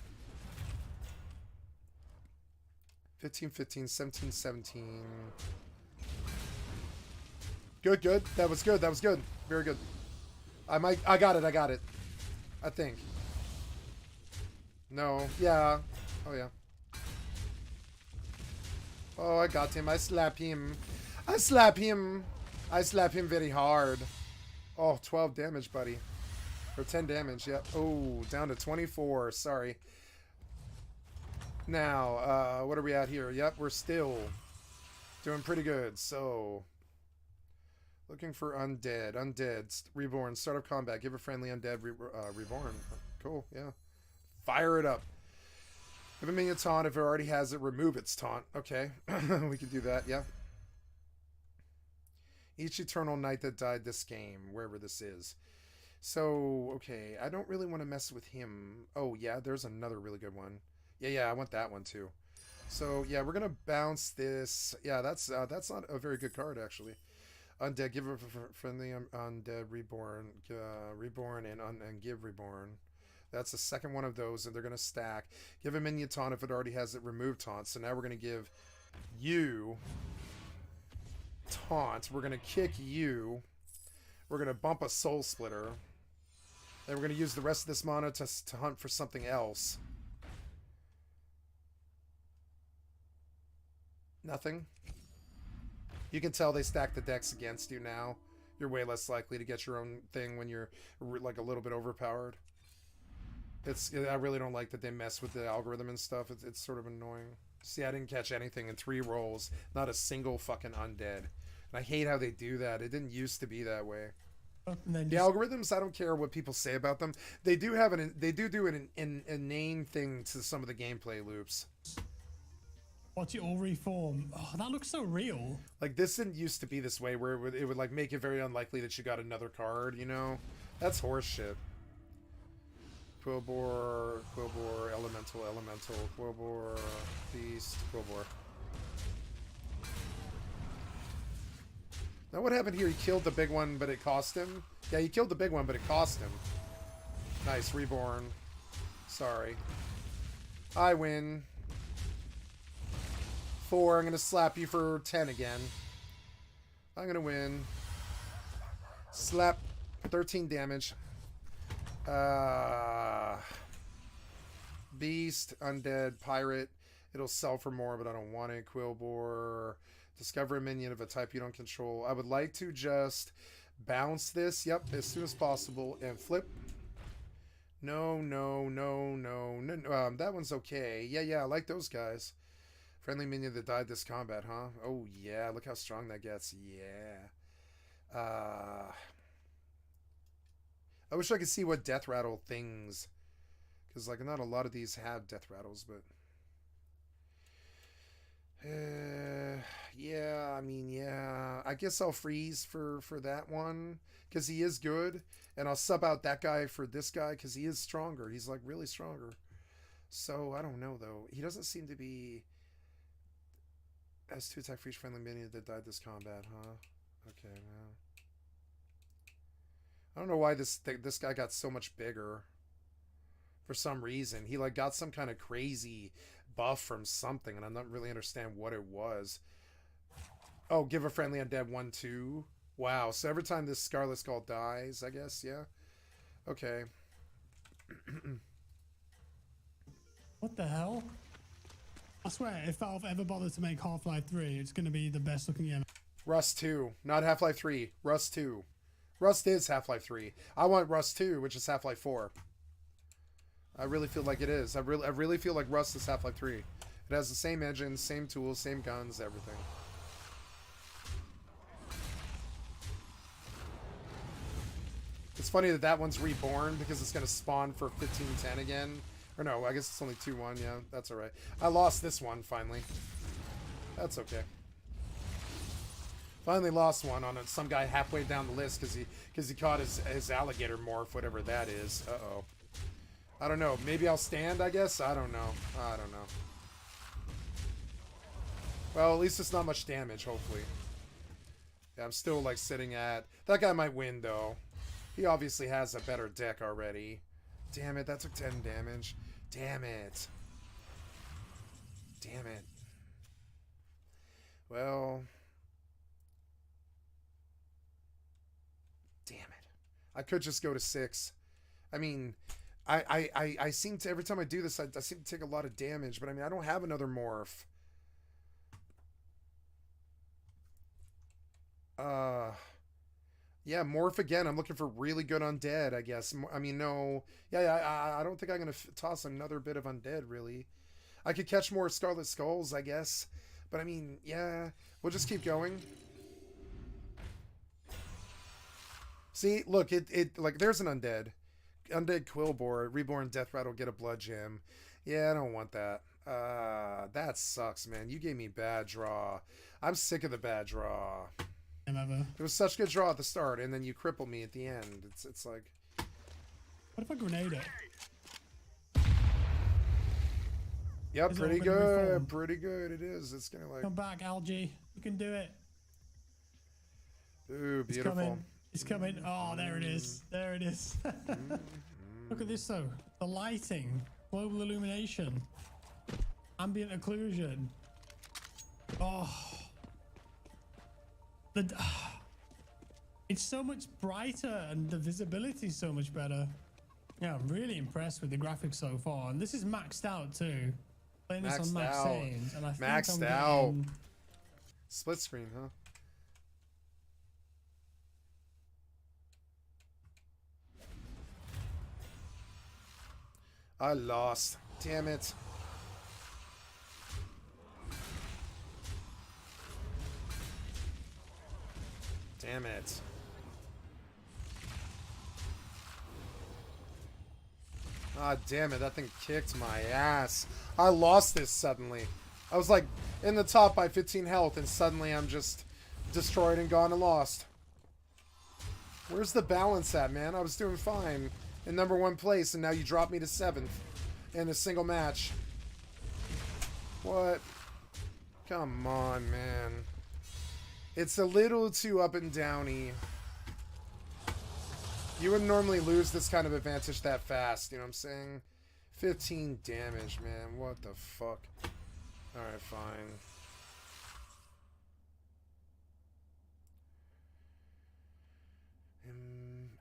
15-15, 17-17. Good, good. That was good. That was good. Very good. I got it. I got it. I think. No. Yeah. Oh, yeah. Oh, I got him. I slap him. I slap him. I slap him very hard. Oh, 12 damage, buddy. Or 10 damage, yep. Oh, down to 24. Sorry. Now, what are we at here? Yep, we're still doing pretty good. So, looking for undead. Undead. Reborn. Start of combat. Give a friendly undead reborn. Cool, yeah. Fire it up. Give a minion taunt. If it already has it, remove its taunt. Okay. We can do that, yeah. Each eternal knight that died this game, wherever this is. So, okay, I don't really want to mess with him. Oh, yeah, there's another really good one. Yeah, I want that one too. So, yeah, we're going to bounce this. Yeah, that's not a very good card, actually. Undead, give a friendly undead reborn. Reborn and give reborn. That's the second one of those, and they're going to stack. Give a minion taunt if it already has it. Remove taunt. So now we're going to give you taunt. We're going to kick you. We're going to bump a soul splitter. And we're going to use the rest of this mana to hunt for something else. Nothing. You can tell they stack the decks against you now. You're way less likely to get your own thing when you're like a little bit overpowered. I really don't like that they mess with the algorithm and stuff. It's sort of annoying. See, I didn't catch anything in 3 rolls. Not a single fucking undead. And I hate how they do that. It didn't used to be that way. The algorithms, I don't care what people say about them. They do have an inane thing to some of the gameplay loops. Watch it all reform. Oh, that looks so real. Like, this didn't used to be this way, where it would like make it very unlikely that you got another card, you know? That's horse shit. Quillbore, Elemental, Quillbore, Beast, Quillbore. Now what happened here? He killed the big one, but it cost him? Yeah, he killed the big one, but it cost him. Nice, Reborn. Sorry. I win. 4, I'm going to slap you for 10 again. I'm going to win. Slap. 13 damage. Beast, Undead, Pirate. It'll sell for more, but I don't want it. Quillbore. Discover a minion of a type you don't control. I would like to just bounce this, yep, as soon as possible, and flip. No. That one's okay. Yeah, I like those guys. Friendly minion that died this combat, huh? Oh, yeah, look how strong that gets. Yeah. I wish I could see what Death Rattle things, because, like, not a lot of these have Death Rattles, but... yeah, I mean, yeah. I guess I'll freeze for that one, because he is good, and I'll sub out that guy for this guy, because he is stronger. He's, like, really stronger. So, I don't know, though. He doesn't seem to be... Has 2 attack for each friendly minion that died this combat, huh? Okay, well... I don't know why this guy got so much bigger. For some reason. He, like, got some kind of crazy buff from something, and I'm not really understand what it was. Oh, give a friendly undead 1/2. Wow, so every time this Scarlet Skull dies, I guess, yeah? Okay. What the hell? I swear, if Valve ever bothered to make Half-Life 3, it's going to be the best looking ever. Rust 2, not Half-Life 3. Rust 2. Rust is Half-Life 3. I want Rust 2, which is Half-Life 4. I really feel like it is. I really feel like Rust is Half-Life 3. And It has the same engine, same tools, same guns, everything. It's funny that that one's reborn because it's going to spawn for 1510 again. Or no, I guess it's only 2-1. Yeah, that's alright. I lost this one, finally. That's okay. Finally lost one on some guy halfway down the list because he caught his alligator morph, whatever that is. Uh-oh. I don't know. Maybe I'll stand, I guess? I don't know. I don't know. Well, at least it's not much damage, hopefully. Yeah, I'm still, like, sitting at... That guy might win, though. He obviously has a better deck already. Damn it, that took 10 damage. Damn it. Damn it. Well... Damn it. I could just go to 6. I mean, I seem to... Every time I do this, I seem to take a lot of damage. But, I mean, I don't have another morph. Yeah, morph again. I'm looking for really good undead, I guess. I mean, no. Yeah, I don't think I'm going to toss another bit of undead, really. I could catch more Scarlet Skulls, I guess. But, I mean, yeah. We'll just keep going. See, look, like, there's an undead. Undead Quillbore, Reborn Death Rattle, get a Blood Gem. Yeah, I don't want that. That sucks, man. You gave me bad draw. I'm sick of the bad draw. It was such good draw at the start, and then you cripple me at the end. It's like... What if I grenade it? Yep, pretty good. Pretty good. It is. It's gonna like... Come back, Algae. You can do it. Ooh, beautiful. It's coming. It's coming. Oh, there it is. There it is. Look at this, though. The lighting. Global illumination. Ambient occlusion. Oh... It's so much brighter and the visibility is so much better. Yeah, I'm really impressed with the graphics so far. And this is maxed out too. Playing this on max settings, and I think maxed I'm out. getting... Split screen, huh? I lost. Damn it. Damn it. Ah, damn it. That thing kicked my ass. I lost this suddenly. I was like in the top by 15 health and suddenly I'm just destroyed and gone and lost. Where's the balance at, man? I was doing fine in #1 place and now you dropped me to 7th in a single match. What? Come on, man. It's a little too up and downy. You wouldn't normally lose this kind of advantage that fast, you know what I'm saying? 15 damage, man. What the fuck? Alright, fine.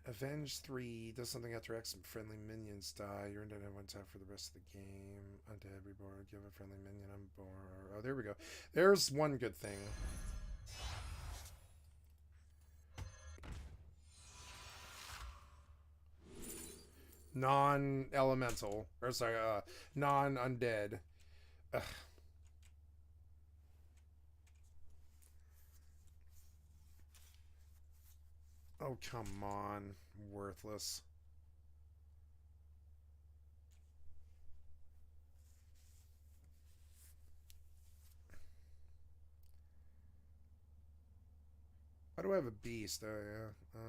Avenge 3 does something after X friendly minions die. You're undead at one tap for the rest of the game. Undead, reborn, give a friendly minion. I'm bored. Oh, there we go. There's one good thing. Non-elemental, or sorry, non-undead. Oh, come on. Worthless. Why do I have a beast? Oh, yeah.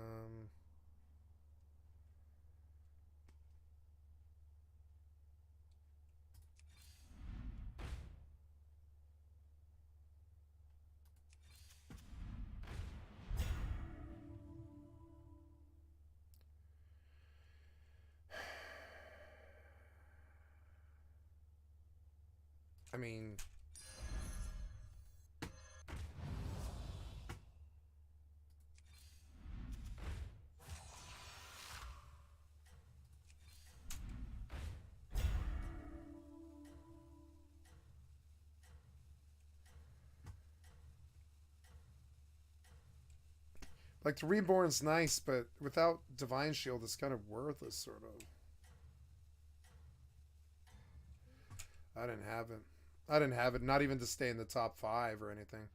I mean... Like, the Reborn's nice, but without Divine Shield, it's kind of worthless, sort of. I didn't have it. I didn't have it, not even to stay in the top 5 or anything.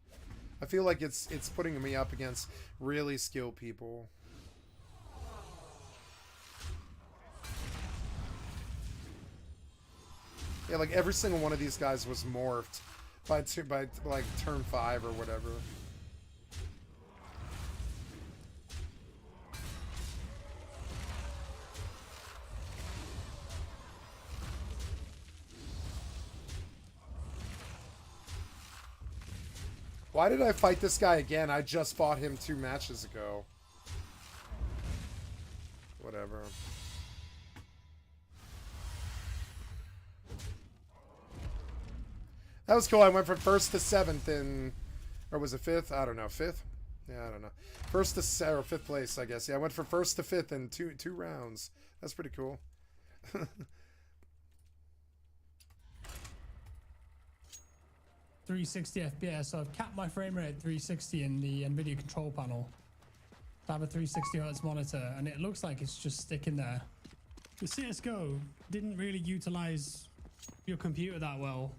I feel like it's putting me up against really skilled people. Yeah, like every single one of these guys was morphed by like turn 5 or whatever. Why did I fight this guy again? I just fought him 2 matches ago. Whatever. That was cool. I went from 1st to 7th in... Or was it 5th? I don't know. 5th? Yeah, I don't know. 1st to 5th place, I guess. Yeah, I went from 1st to 5th in two rounds. That's pretty cool. 360 FPS, so I've capped my frame rate at 360 in the NVIDIA control panel. I have a 360 Hz monitor, and it looks like it's just sticking there. The CSGO didn't really utilize your computer that well.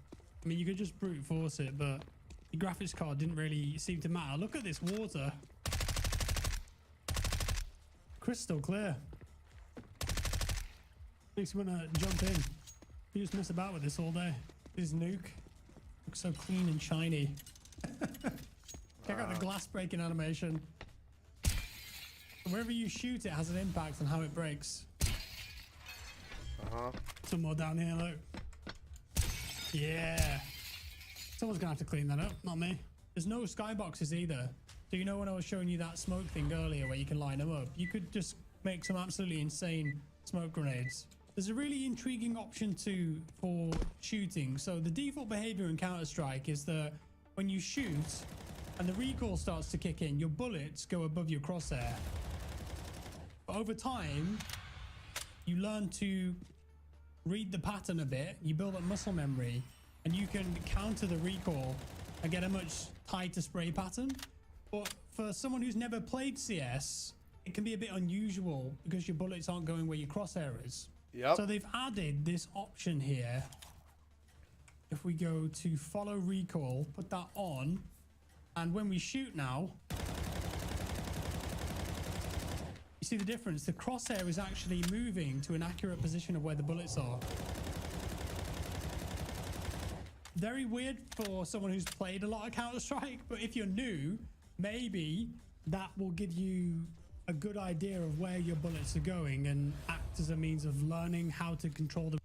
I mean, you could just brute force it, but the graphics card didn't really seem to matter. Look at this water. Crystal clear. Makes me want to jump in. You just mess about with this all day. This nuke looks so clean and shiny. Check out the glass breaking animation. Wherever you shoot, it has an impact on how it breaks. Some more down here, look. Yeah. Someone's gonna have to clean that up, not me. There's no skyboxes either. So you know when I was showing you that smoke thing earlier where you can line them up, you could just make some absolutely insane smoke grenades. There's a really intriguing option too for shooting. So the default behavior in Counter-Strike is that when you shoot and the recoil starts to kick in, your bullets go above your crosshair. But over time, you learn to read the pattern a bit, you build up muscle memory, and you can counter the recoil and get a much tighter spray pattern. But for someone who's never played CS, it can be a bit unusual because your bullets aren't going where your crosshair is. Yep. So they've added this option here. If we go to follow recoil, put that on, and when we shoot now, you see the difference. The crosshair is actually moving to an accurate position of where the bullets are. Very weird for someone who's played a lot of Counter-Strike, but if you're new, maybe that will give you a good idea of where your bullets are going and act as a means of learning how to control the...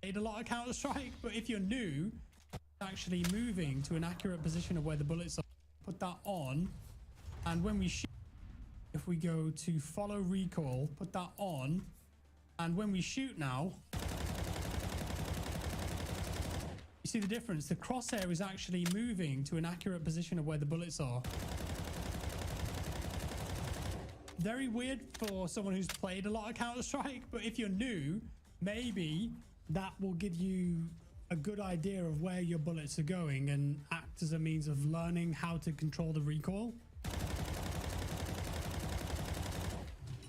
Played a lot of Counter-Strike, but if you're new, actually moving to an accurate position of where the bullets are. Put that on, and when we shoot, if we go to follow recoil, put that on, and when we shoot now, you see the difference. The crosshair is actually moving to an accurate position of where the bullets are. Very weird for someone who's played a lot of Counter-Strike, but if you're new, maybe that will give you a good idea of where your bullets are going and act as a means of learning how to control the recoil.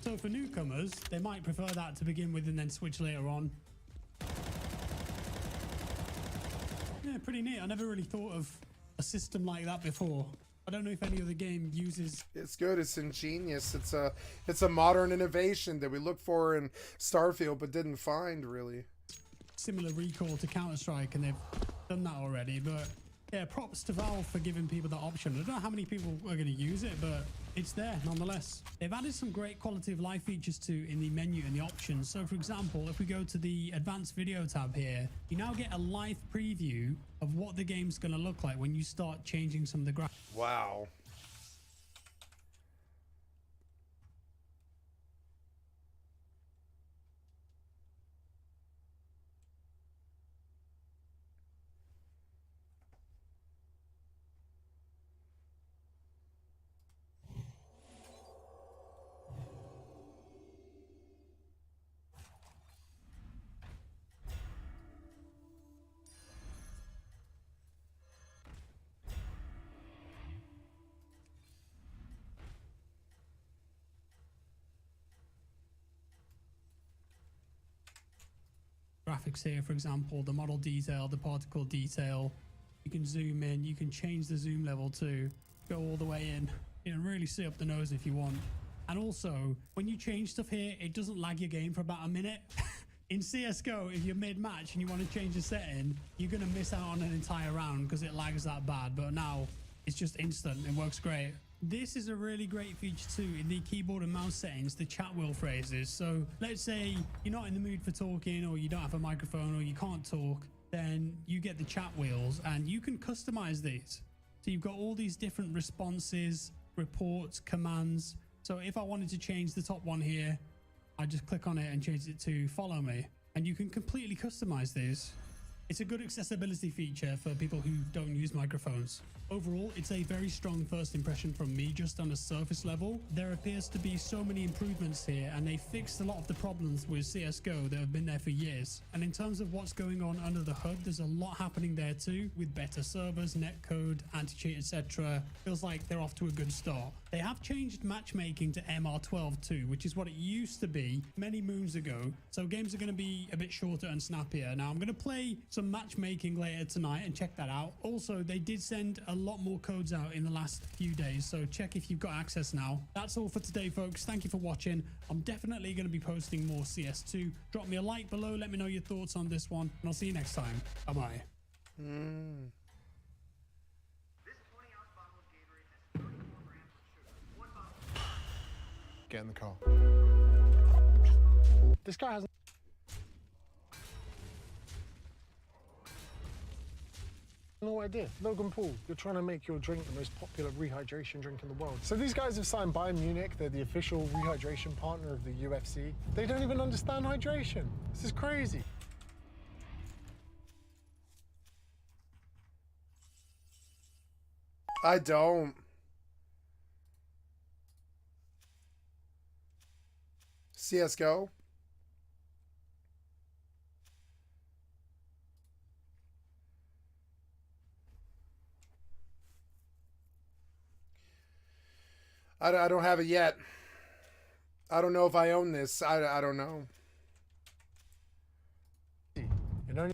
So for newcomers, they might prefer that to begin with and then switch later on. Yeah, pretty neat. I never really thought of a system like that before. I don't know if any other game uses... It's good. It's ingenious. It's a modern innovation that we looked for in Starfield but didn't find, really. Similar recoil to Counter-Strike, and they've done that already. But yeah, props to Valve for giving people that option. I don't know how many people are going to use it, but it's there nonetheless. They've added some great quality of life features too in the menu and the options. So for example, if we go to the advanced video tab here, you now get a live preview of what the game's going to look like when you start changing some of the graphics. Wow. graphics here, for example, the model detail, the particle detail. You can zoom in, you can change the zoom level to go all the way in. You can really see up the nose if you want. And also, when you change stuff here, it doesn't lag your game for about a minute. In CSGO, if you're mid-match and you want to change a setting, you're going to miss out on an entire round because it lags that bad. But now, it's just instant. It works great. This is a really great feature too in the keyboard and mouse settings, the chat wheel phrases. So let's say you're not in the mood for talking, or you don't have a microphone, or you can't talk, then you get the chat wheels and you can customize these. So you've got all these different responses, reports, commands. So if I wanted to change the top one here, I just click on it and change it to follow me, and you can completely customize these. It's a good accessibility feature for people who don't use microphones. Overall, it's a very strong first impression from me just on a surface level. There appears to be so many improvements here, and they fixed a lot of the problems with CSGO that have been there for years. And in terms of what's going on under the hood, there's a lot happening there too, with better servers, netcode, anti-cheat, etc. Feels like they're off to a good start. They have changed matchmaking to MR12 too, which is what it used to be many moons ago. So games are going to be a bit shorter and snappier. Now I'm going to play some matchmaking later tonight and check that out. Also, they did send a lot more codes out in the last few days, so check if you've got access now. That's all for today, folks. Thank you for watching. I'm definitely going to be posting more CS2. Drop me a like below. Let me know your thoughts on this one, and I'll see you next time. Bye-bye. Get in the car. This guy has no idea. Logan Paul, you're trying to make your drink the most popular rehydration drink in the world. So these guys have signed Bayern Munich. They're the official rehydration partner of the UFC. They don't even understand hydration. This is crazy. I don't. CSGO? I don't have it yet. I don't know if I own this. I don't know. You know.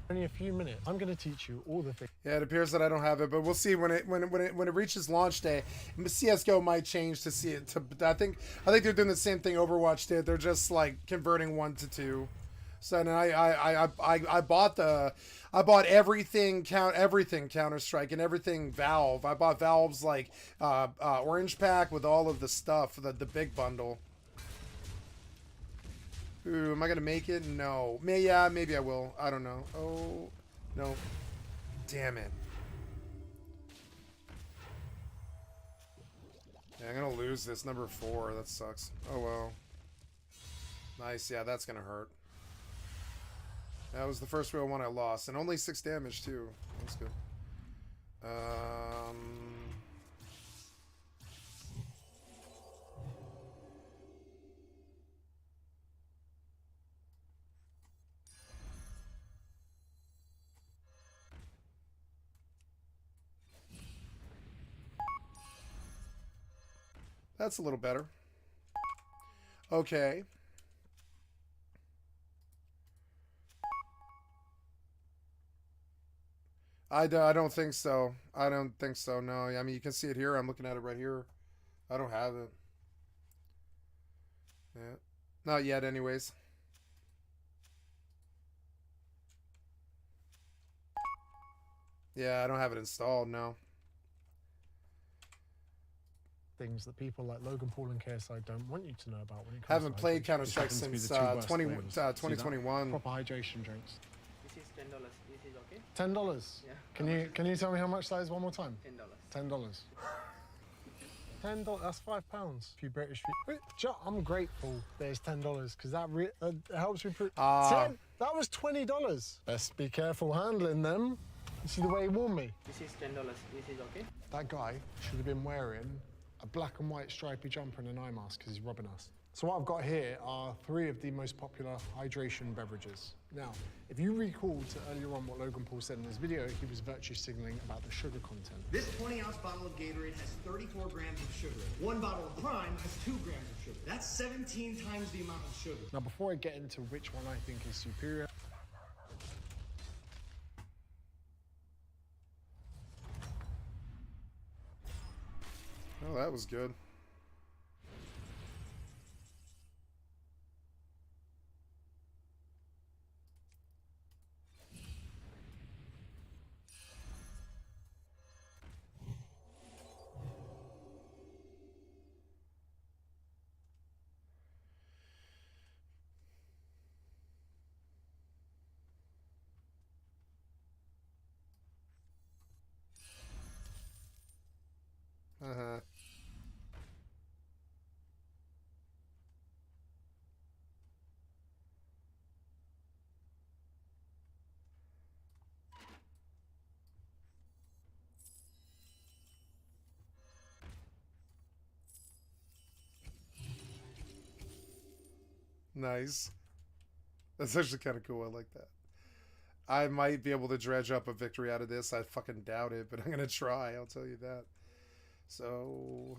Only a few minutes. I'm going to teach you all the things. Yeah, it appears that I don't have it, but we'll see when it reaches launch day. CS:GO might change to see it. I think they're doing the same thing Overwatch did. They're just like converting 1 to 2. So then I bought everything Counter-Strike and everything Valve. I bought Valve's like orange pack with all of the stuff, the big bundle. Ooh, am I gonna make it? No. Yeah, maybe I will. I don't know. Oh, no. Damn it. Yeah, I'm gonna lose this. Number 4. That sucks. Oh, well. Nice. Yeah, that's gonna hurt. That was the first real one I lost. And only 6 damage, too. That's good. That's a little better. Okay. I don't think so. I don't think so, no. I mean, you can see it here. I'm looking at it right here. I don't have it. Yeah. Not yet, anyways. Yeah, I don't have it installed, no. Things that people like Logan Paul and KSI don't want you to know about when it comes Haven't to played hydration. Counter-Strike This happens to since be the two worst flavors. See that? 2021. Proper hydration drinks. This is $10. This is okay? $10. Yeah. Can you tell me how much that is one more time? $10. $10. $10. That's £5. A few British. I'm grateful that it's $10 because that helps me. That was $20. Best be careful handling them. You see the way he warned me? This is $10. This is okay? That guy should have been wearing a black and white stripy jumper and an eye mask because he's robbing us. So what I've got here are 3 of the most popular hydration beverages. Now, if you recall to earlier on what Logan Paul said in his video, he was virtue signaling about the sugar content. This 20-ounce bottle of Gatorade has 34 grams of sugar. One bottle of Prime has 2 grams of sugar. That's 17 times the amount of sugar. Now, before I get into which one I think is superior, Oh, that was good. Uh-huh. Nice. That's actually kind of cool. I like that. I might be able to dredge up a victory out of this. I fucking doubt it, but I'm going to try. I'll tell you that. So...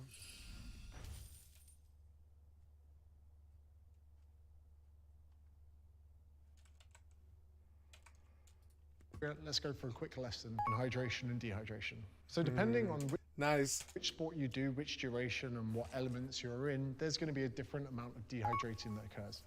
let's go for a quick lesson in hydration and dehydration. So depending on which sport you do, which duration and what elements you're in, there's going to be a different amount of dehydrating that occurs.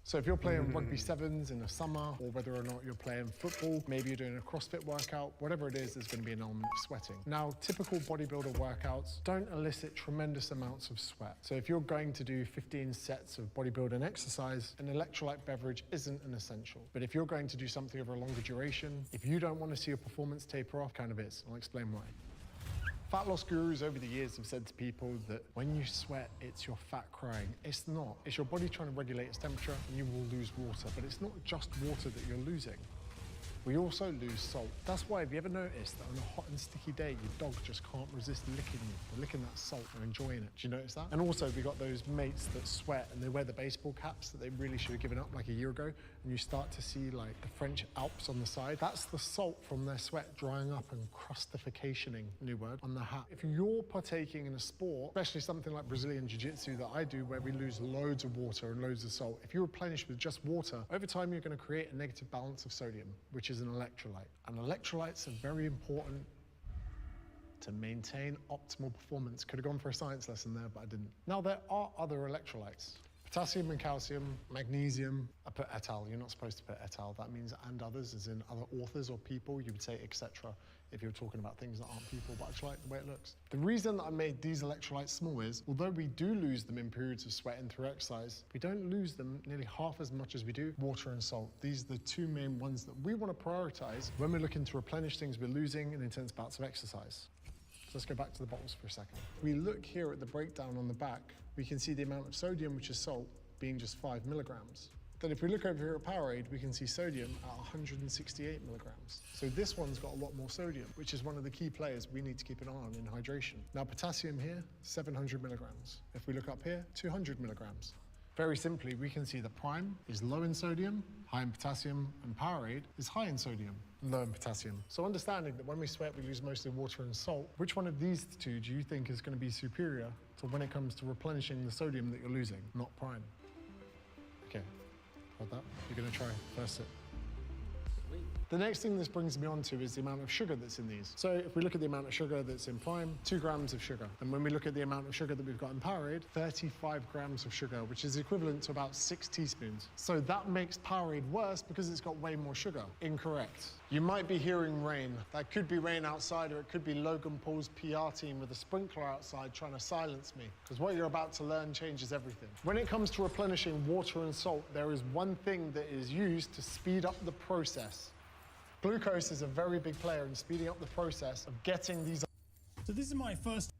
So if you're playing rugby sevens in the summer, or whether or not you're playing football, maybe you're doing a CrossFit workout, whatever it is, there's going to be an element of sweating. Now, typical bodybuilder workouts don't elicit tremendous amounts of sweat. So if you're going to do 15 sets of bodybuilding exercise, an electrolyte beverage isn't an essential. But if you're going to do something over a longer duration, if you don't want to see your performance taper off, kind of is. I'll explain why. Fat loss gurus over the years have said to people that when you sweat, it's your fat crying. It's not. It's your body trying to regulate its temperature and you will lose water. But it's not just water that you're losing. We also lose salt. That's why, have you ever noticed that on a hot and sticky day, your dog just can't resist licking you? They're licking that salt, they're enjoying it. Do you notice that? And also, we got those mates that sweat and they wear the baseball caps that they really should have given up like a year ago. And you start to see like the French Alps on the side. That's the salt from their sweat drying up and crustificationing, new word, on the hat. If you're partaking in a sport, especially something like Brazilian Jiu-Jitsu that I do, where we lose loads of water and loads of salt, if you replenish with just water, over time you're going to create a negative balance of sodium, which is an electrolyte. And electrolytes are very important to maintain optimal performance. Could have gone for a science lesson there, but I didn't. Now, there are other electrolytes. Potassium and calcium, magnesium. I put et al. You're not supposed to put et al. That means and others, as in other authors or people. You would say etc. if you're talking about things that aren't people, but I just like the way it looks. The reason that I made these electrolytes small is, although we do lose them in periods of sweat and through exercise, we don't lose them nearly half as much as we do water and salt. These are the 2 main ones that we want to prioritize when we're looking to replenish things we're losing in intense bouts of exercise. So let's go back to the bottles for a second. If we look here at the breakdown on the back, we can see the amount of sodium, which is salt, being just 5 milligrams. Then if we look over here at Powerade, we can see sodium at 168 milligrams. So this one's got a lot more sodium, which is one of the key players we need to keep an eye on in hydration. Now potassium here, 700 milligrams. If we look up here, 200 milligrams. Very simply, we can see that Prime is low in sodium, high in potassium, and Powerade is high in sodium, low in potassium. So understanding that when we sweat, we lose mostly water and salt, which one of these 2 do you think is going to be superior to when it comes to replenishing the sodium that you're losing, not Prime? Okay, hold that. You're going to try first sip. The next thing this brings me on to is the amount of sugar that's in these. So if we look at the amount of sugar that's in Prime, 2 grams of sugar. And when we look at the amount of sugar that we've got in Powerade, 35 grams of sugar, which is equivalent to about 6 teaspoons. So that makes Powerade worse because it's got way more sugar. Incorrect. You might be hearing rain. That could be rain outside, or it could be Logan Paul's PR team with a sprinkler outside trying to silence me. Because what you're about to learn changes everything. When it comes to replenishing water and salt, there is one thing that is used to speed up the process. Glucose is a very big player in speeding up the process of getting these. So this is my first.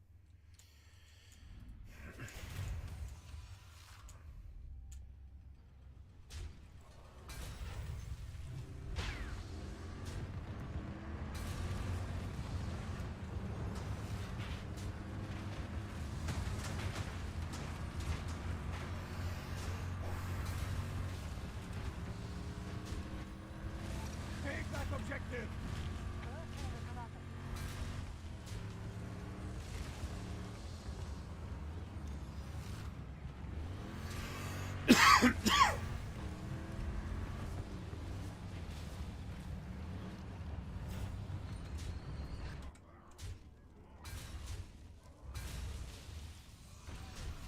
Objective.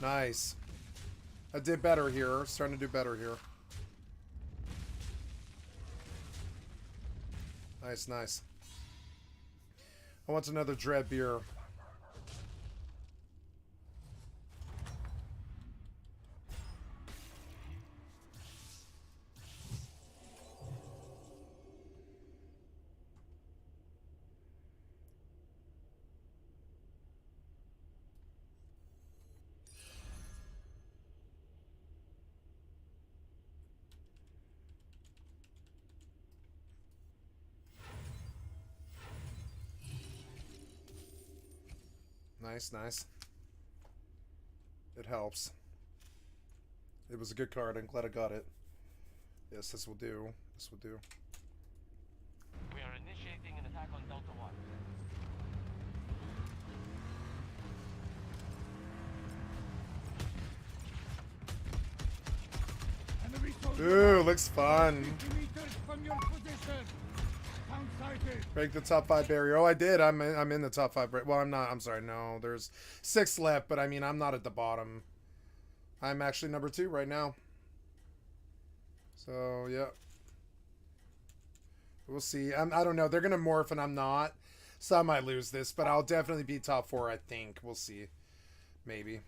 Nice. I did better here. Starting to do better here. Nice, nice. I want another Dread beer. Nice, nice. It helps. It was a good card. I'm glad I got it. Yes, this will do. This will do. We are initiating an attack on Delta 1. Ooh, looks fun. Break the top 5 barrier. Oh, I did. I'm in the top 5. Well, I'm not. I'm sorry. No, there's 6 left, but I mean, I'm not at the bottom. I'm actually number 2 right now. So, yeah. We'll see. I don't know. They're going to morph and I'm not. So I might lose this, but I'll definitely be top 4, I think. We'll see. Maybe.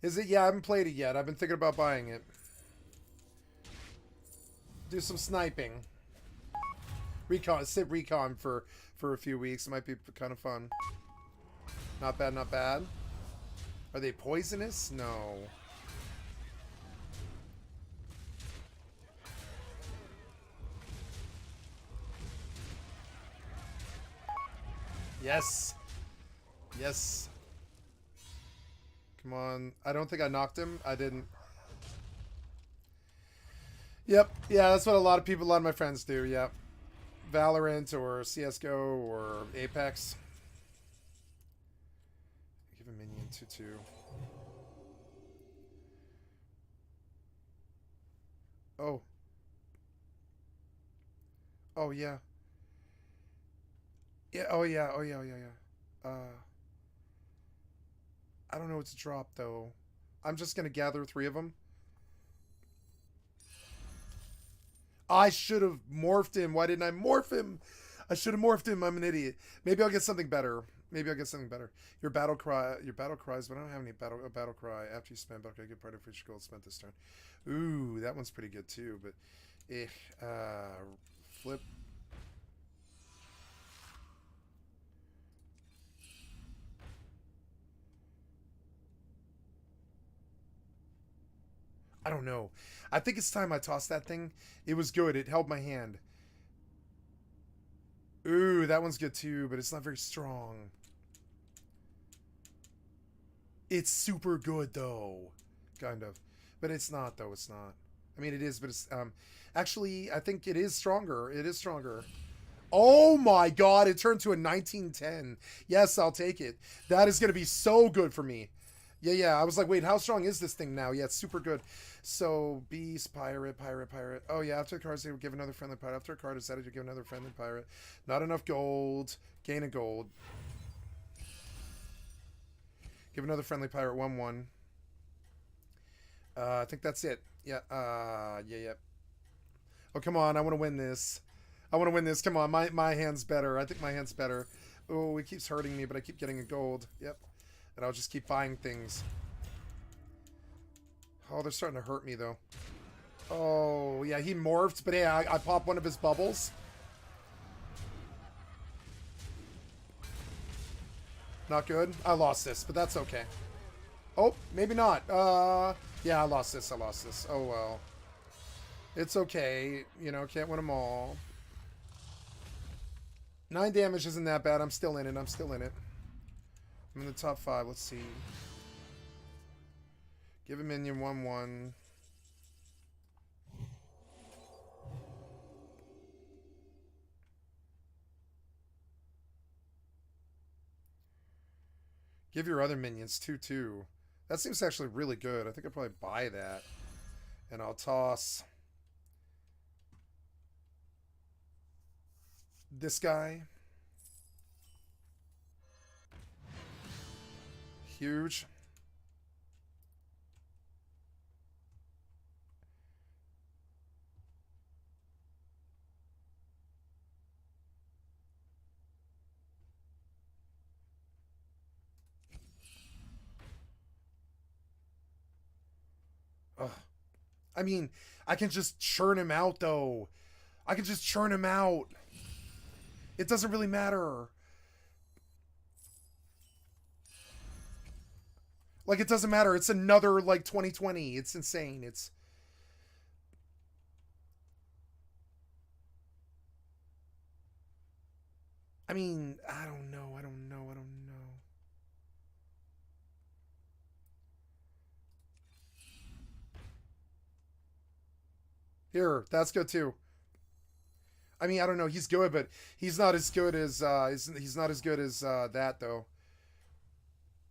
Is it? Yeah, I haven't played it yet. I've been thinking about buying it. Do some sniping. Sit recon for a few weeks. It might be kind of fun. Not bad, not bad. Are they poisonous? No. Yes. Yes. Come on. I don't think I knocked him. I didn't. Yep. Yeah, that's what a lot of my friends do. Yep. Valorant or CSGO or Apex. Give a minion 2/2. Oh. Oh yeah. Yeah. Oh yeah. Oh yeah. Oh yeah. Yeah. I don't know what to drop though. I'm just gonna gather 3 of them. I should have morphed him. Why didn't I morph him? I should have morphed him. I'm an idiot. Maybe I'll get something better. Maybe I'll get something better. Your battle cries, but I don't have any battle cry. After you spend, okay, good part of each gold spent this turn. Ooh, that one's pretty good too. But, flip. I don't know. I think it's time I tossed that thing. It was good. It held my hand. Ooh, that one's good too, but it's not very strong. It's super good though. Kind of. But it's not though. It's not. I mean, it is, but it's... actually, I think it is stronger. It is stronger. Oh my god, it turned to a 1910. Yes, I'll take it. That is going to be so good for me. Yeah. I was like, wait, how strong is this thing now? Yeah, it's super good. So, beast, pirate. Oh, yeah, after the cards, they would give another friendly pirate. After a card is added, you give another friendly pirate. Not enough gold. Gain a gold. Give another friendly pirate 1/1. I think that's it. Yeah. Yeah. Oh, come on. I want to win this. Come on. My hand's better. I think my hand's better. Oh, it keeps hurting me, but I keep getting a gold. Yep. And I'll just keep buying things. Oh, they're starting to hurt me, though. Oh, yeah, he morphed, but yeah, I popped one of his bubbles. Not good. I lost this, but that's okay. Oh, maybe not. Yeah, I lost this. Oh, well. It's okay. You know, can't win them all. 9 damage isn't that bad. I'm still in it. I'm in the top 5. Let's see. Give a minion 1/1. Give your other minions 2/2. That seems actually really good. I think I'll probably buy that. And I'll toss this guy. Huge. Ugh. I mean, I can just churn him out, though. I can just churn him out. It doesn't really matter. Like, it doesn't matter. It's another, like, 2020. It's insane. I mean, I don't know. Here, that's good too. I mean, I don't know. He's good, but he's not as good as he's not as good as that though.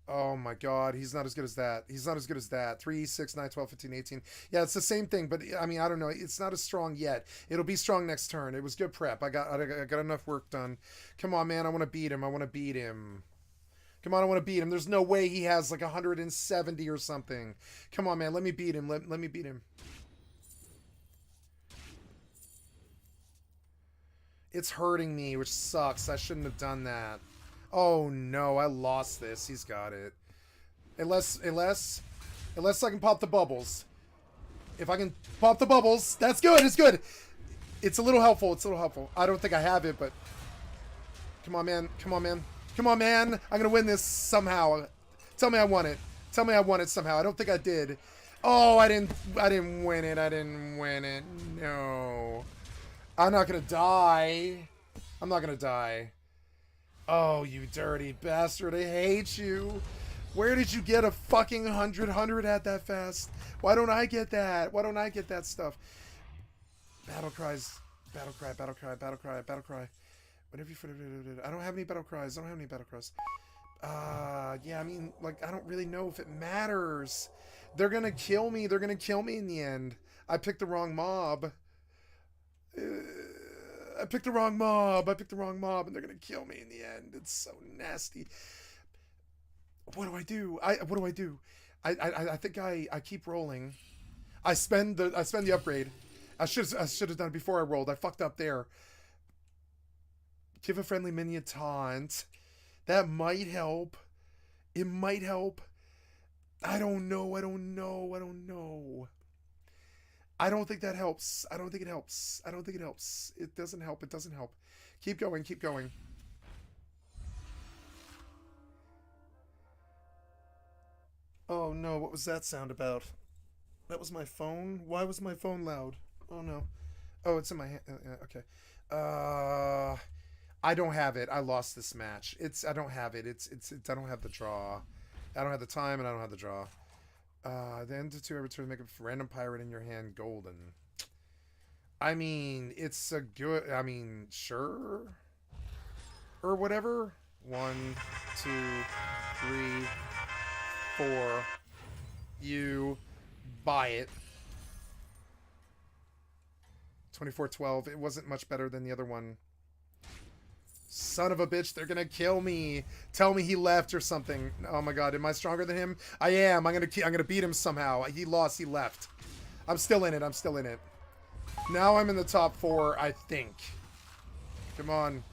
Oh my god, he's not as good as that. 3, 6, 9, 12, 15, 18. Yeah, it's the same thing, but I mean, I don't know. It's not as strong yet. It'll be strong next turn. It was good prep. I got enough work done. Come on, man. I want to beat him. Come on, I want to beat him. There's no way he has like 170 or something. Come on, man. Let me beat him. Let me beat him. It's hurting me, which sucks. I shouldn't have done that. Oh no, I lost this. He's got it. Unless I can pop the bubbles. If I can pop the bubbles, that's good. It's good. It's a little helpful. I don't think I have it, but come on, man. I'm gonna win this somehow. Tell me I won it. Somehow. I don't think I did. Oh, I didn't win it. No. I'm not gonna die. Oh, you dirty bastard. I hate you. Where did you get a fucking 100 at that fast? Why don't I get that? Stuff? Battle cries. Battle cry. Whatever you... I don't have any battle cries. Yeah, I mean, like, I don't really know if it matters. They're gonna kill me. In the end. I picked the wrong mob. I picked the wrong mob, and they're gonna kill me in the end. It's so nasty. What do I do? I think I keep rolling. I spend the upgrade. I should have done it before I rolled. I fucked up there. Give a friendly minion taunt. That might help. It might help. I don't know. I don't think that helps. I don't think it helps. It doesn't help. Keep going. Oh no, what was that sound about? That was my phone? Why was my phone loud? Oh no. Oh, it's in my hand. Okay. I don't have it. I lost this match. I don't have it. I don't have the draw. I don't have the time and I don't have the draw. The end of 2 every turn, make a random pirate in your hand golden. I mean, it's a good... I mean, sure. Or whatever. 1, 2, 3, before you buy it. 2412. It wasn't much better than the other one. Son of a bitch, they're gonna kill me. Tell me he left or something. Oh my god, am I stronger than him? I am. I'm gonna beat him somehow. He lost, he left. I'm still in it, I'm still in it. Now I'm in the top 4, I think. Come on.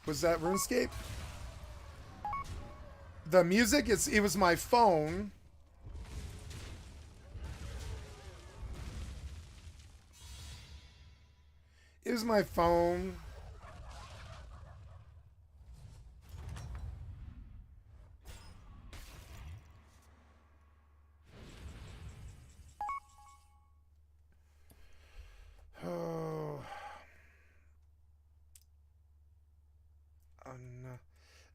Was that RuneScape? The music, it was my phone. It was my phone. Oh. No.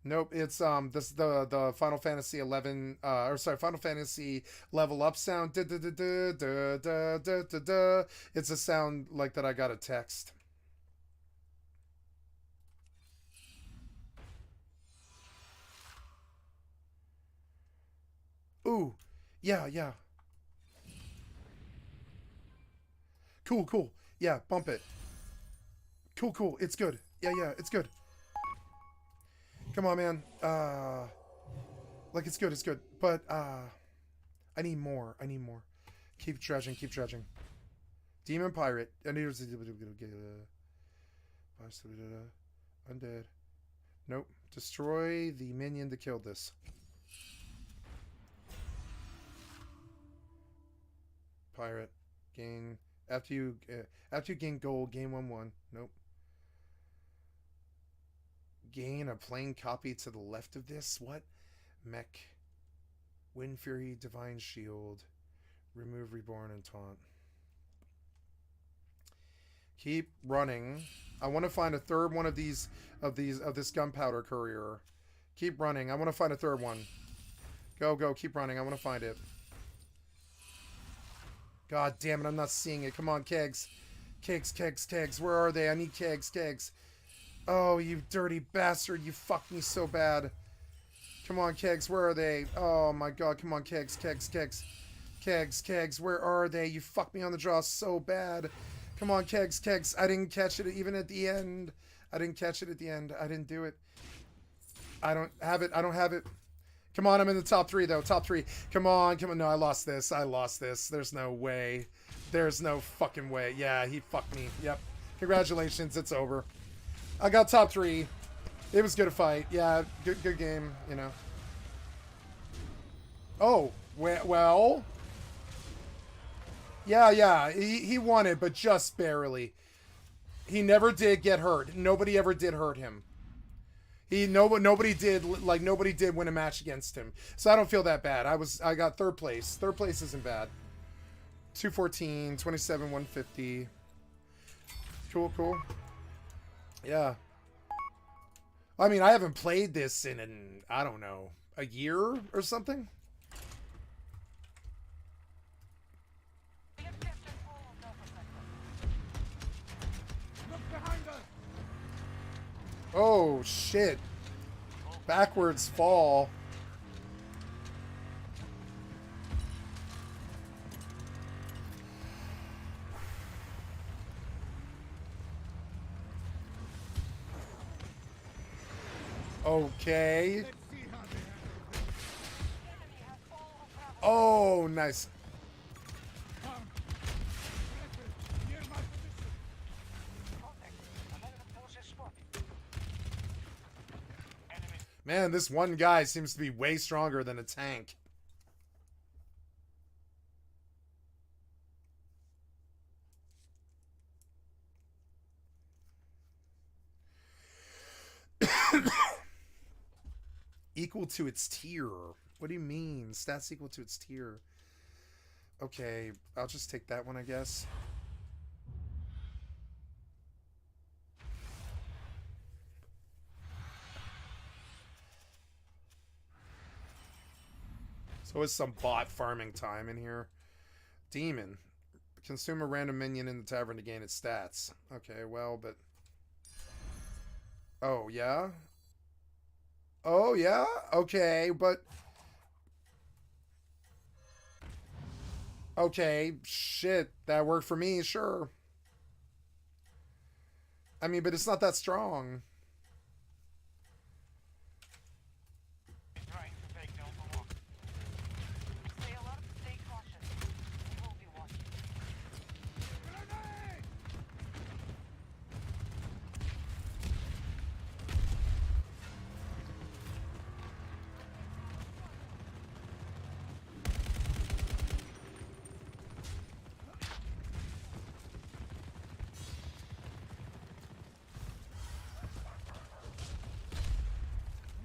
Nope, it's the Final Fantasy 11 or sorry, Final Fantasy level up sound. Da, da, da, da, da, da, da, da, da. It's a sound like that I got a text. Ooh. Yeah, yeah. Cool, cool. Yeah, bump it. Cool, cool. It's good. Yeah, yeah, it's good. Come on, man. Like, it's good, it's good. But, I need more. I need more. Keep dredging, keep dredging. Demon Pirate. I need Undead. Nope. Destroy the minion to kill this. Pirate. Gain... After you gain gold, gain 1/1. Nope. Gain a plain copy to the left of this. What? Mech. Wind Fury, Divine Shield. Remove Reborn and Taunt. Keep running. I want to find a third one of this gunpowder courier. Keep running. I want to find a third one. Go, go. Keep running. I want to find it. God damn it, I'm not seeing it. Come on, kegs. Kegs, kegs, kegs. Where are they? I need kegs, kegs. Oh, you dirty bastard. You fucked me so bad. Come on, kegs. Where are they? Oh, my God. Come on, kegs, kegs, kegs. Kegs, kegs. Where are they? You fucked me on the draw so bad. Come on, kegs, kegs. I didn't catch it even at the end. I didn't catch it at the end. I didn't do it. I don't have it. I don't have it. Come on, I'm in the top 3, though. Top 3. Come on, come on. No, I lost this. I lost this. There's no way. There's no fucking way. Yeah, he fucked me. Yep. Congratulations. It's over. I got top 3. It was good to fight. Yeah, good game, you know. Oh, well. Yeah, yeah. He won it, but just barely. He never did get hurt. Nobody ever did hurt him. Nobody did win a match against him. So I don't feel that bad. I got 3rd place. 3rd place isn't bad. 214, 27, 150. Cool, cool. Yeah. I mean, I haven't played this in I don't know, a year or something. Oh, shit. Backwards fall. Okay. Oh, nice. Man, this one guy seems to be way stronger than a tank. Equal to its tier. What do you mean? Stats equal to its tier. Okay, I'll just take that one, I guess. So is some bot farming time in here. Demon. Consume a random minion in the tavern to gain its stats. Okay, well, but... Oh, yeah? Oh, yeah? Okay, but... Okay, shit, that worked for me, sure. I mean, but it's not that strong. Trying to take down the walk. Stay alert, stay cautious. We will be watching. Grenade!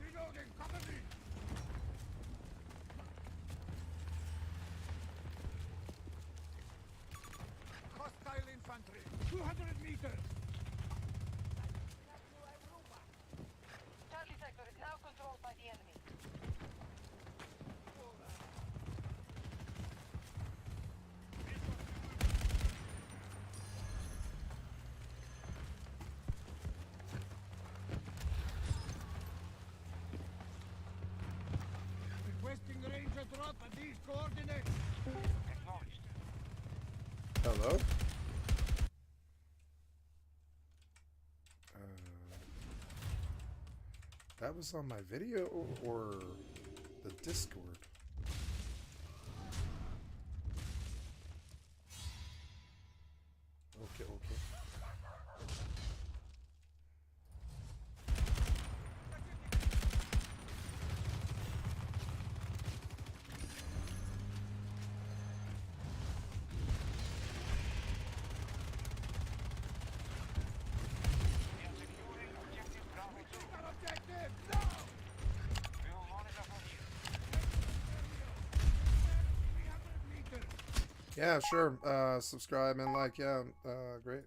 Reloading, cover me! Hostile infantry, 200 meters! Charlie sector is now controlled by the enemy. Requesting ranger drop at these coordinates. Acknowledged. Hello? That was on my video or the Discord? Okay, okay. Objective, no! We will monitor from here. Yeah, sure. Subscribe and like. Yeah, great.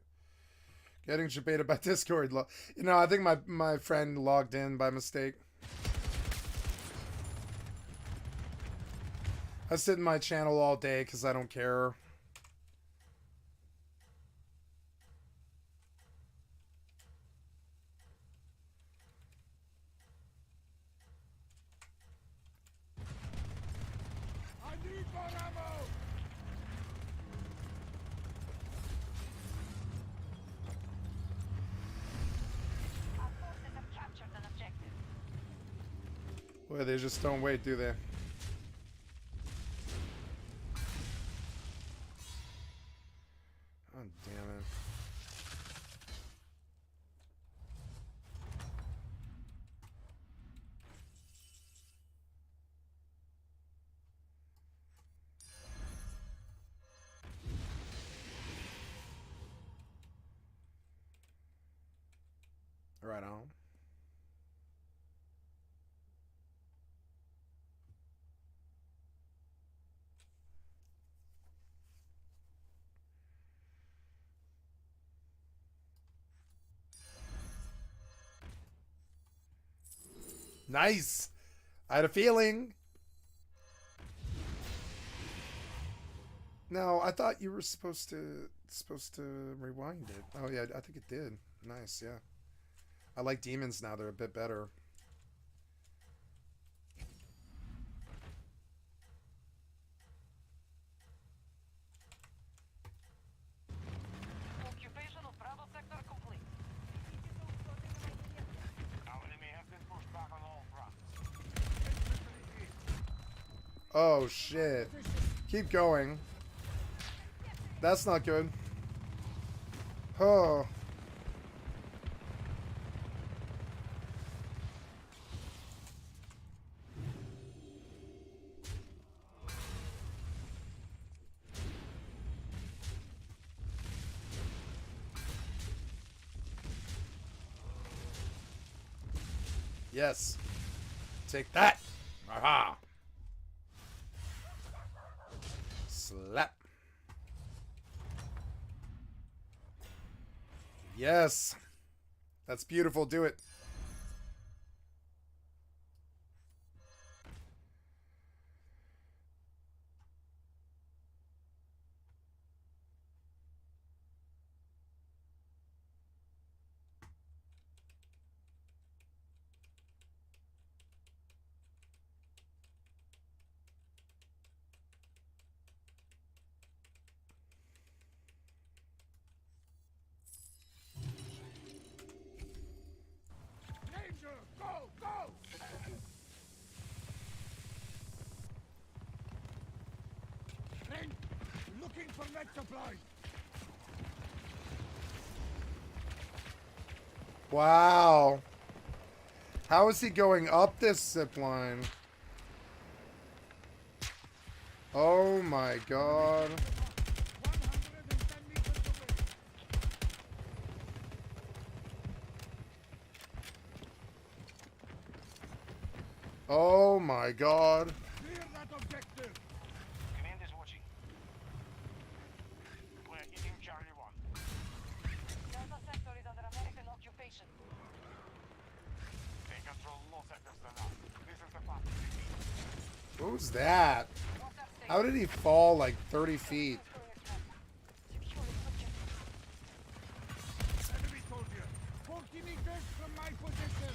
Getting debated by Discord. You know, I think my friend logged in by mistake. I sit in my channel all day because I don't care. I need more ammo! Our forces have captured an objective. Boy, they just don't wait, do they? Oh, damn it. Right on. Nice. I had a feeling. No, I thought you were supposed to rewind it. Oh yeah, I think it did. Nice, yeah. I like demons now. They're a bit better. Occupation of Bravo sector complete. Our enemy has been pushed back on all fronts. Oh shit. Keep going. That's not good. Oh. Yes. Take that. Aha. Slap. Yes. That's beautiful. Do it. Wow. How is he going up this zip line? Oh my god. Oh my god. Clear that objective. Command is watching. We're hitting Charlie 1. Delta sector is under American occupation. They control more sectors than us. This is the fastest. What was that? How did he fall like 30 feet? Enemy soldier. 40 meters from my position.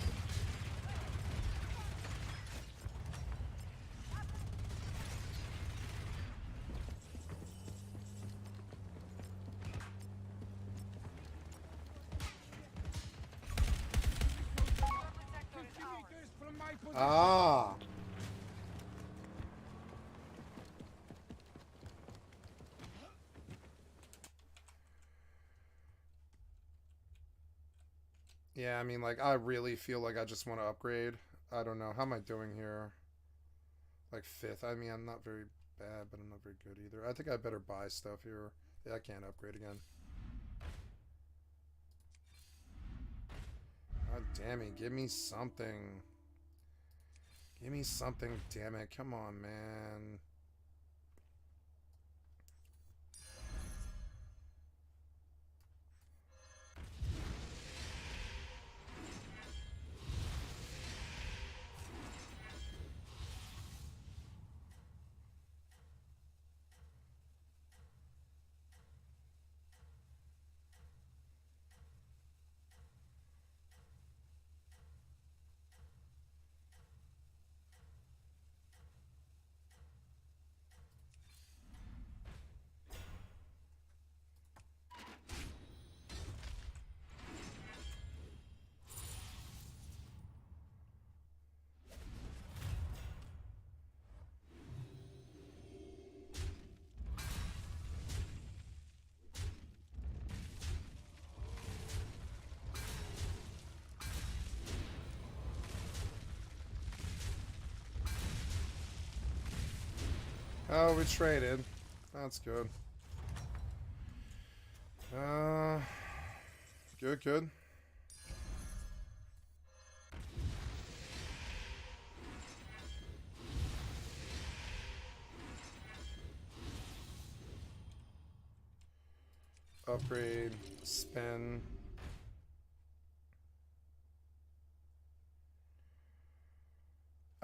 Ah. Yeah, I mean, like, I really feel like I just want to upgrade. I don't know. How am I doing here? Like, 5th. I mean, I'm not very bad, but I'm not very good either. I think I better buy stuff here. Yeah, I can't upgrade again. God damn it. Give me something. Give me something, damn it. Come on, man. Oh, we traded. That's good. Good. Upgrade, spin.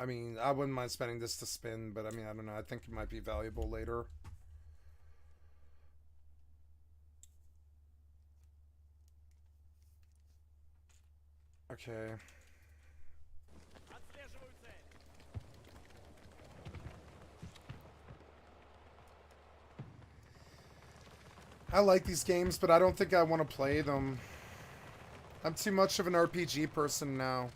I mean, I wouldn't mind spending this to spin, but I mean, I don't know. I think it might be valuable later. Okay. I like these games, but I don't think I want to play them. I'm too much of an RPG person now.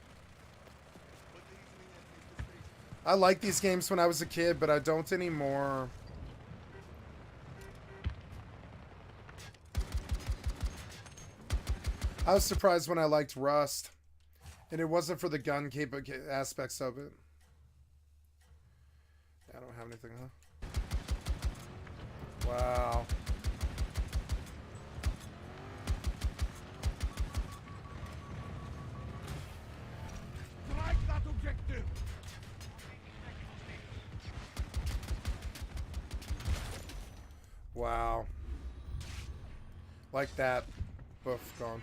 I liked these games when I was a kid, but I don't anymore. I was surprised when I liked Rust. And it wasn't for the gun aspects of it. I don't have anything, huh? Wow. Strike that objective. Wow. Like that. Buff gone.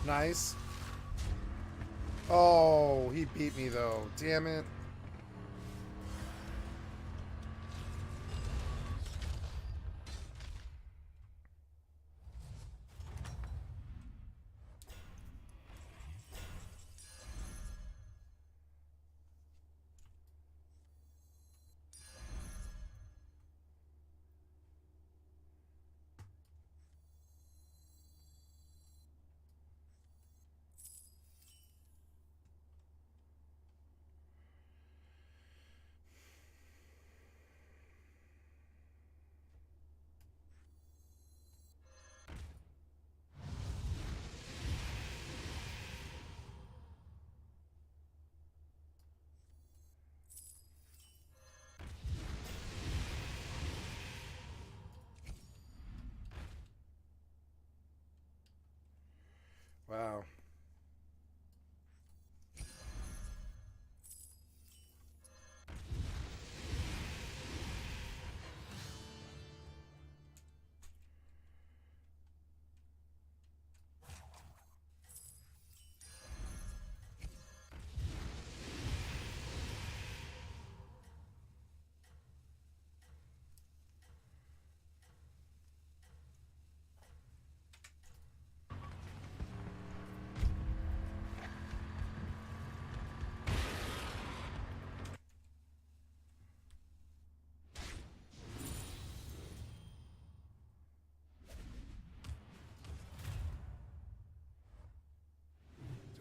Nice. Oh, he beat me though. Damn it.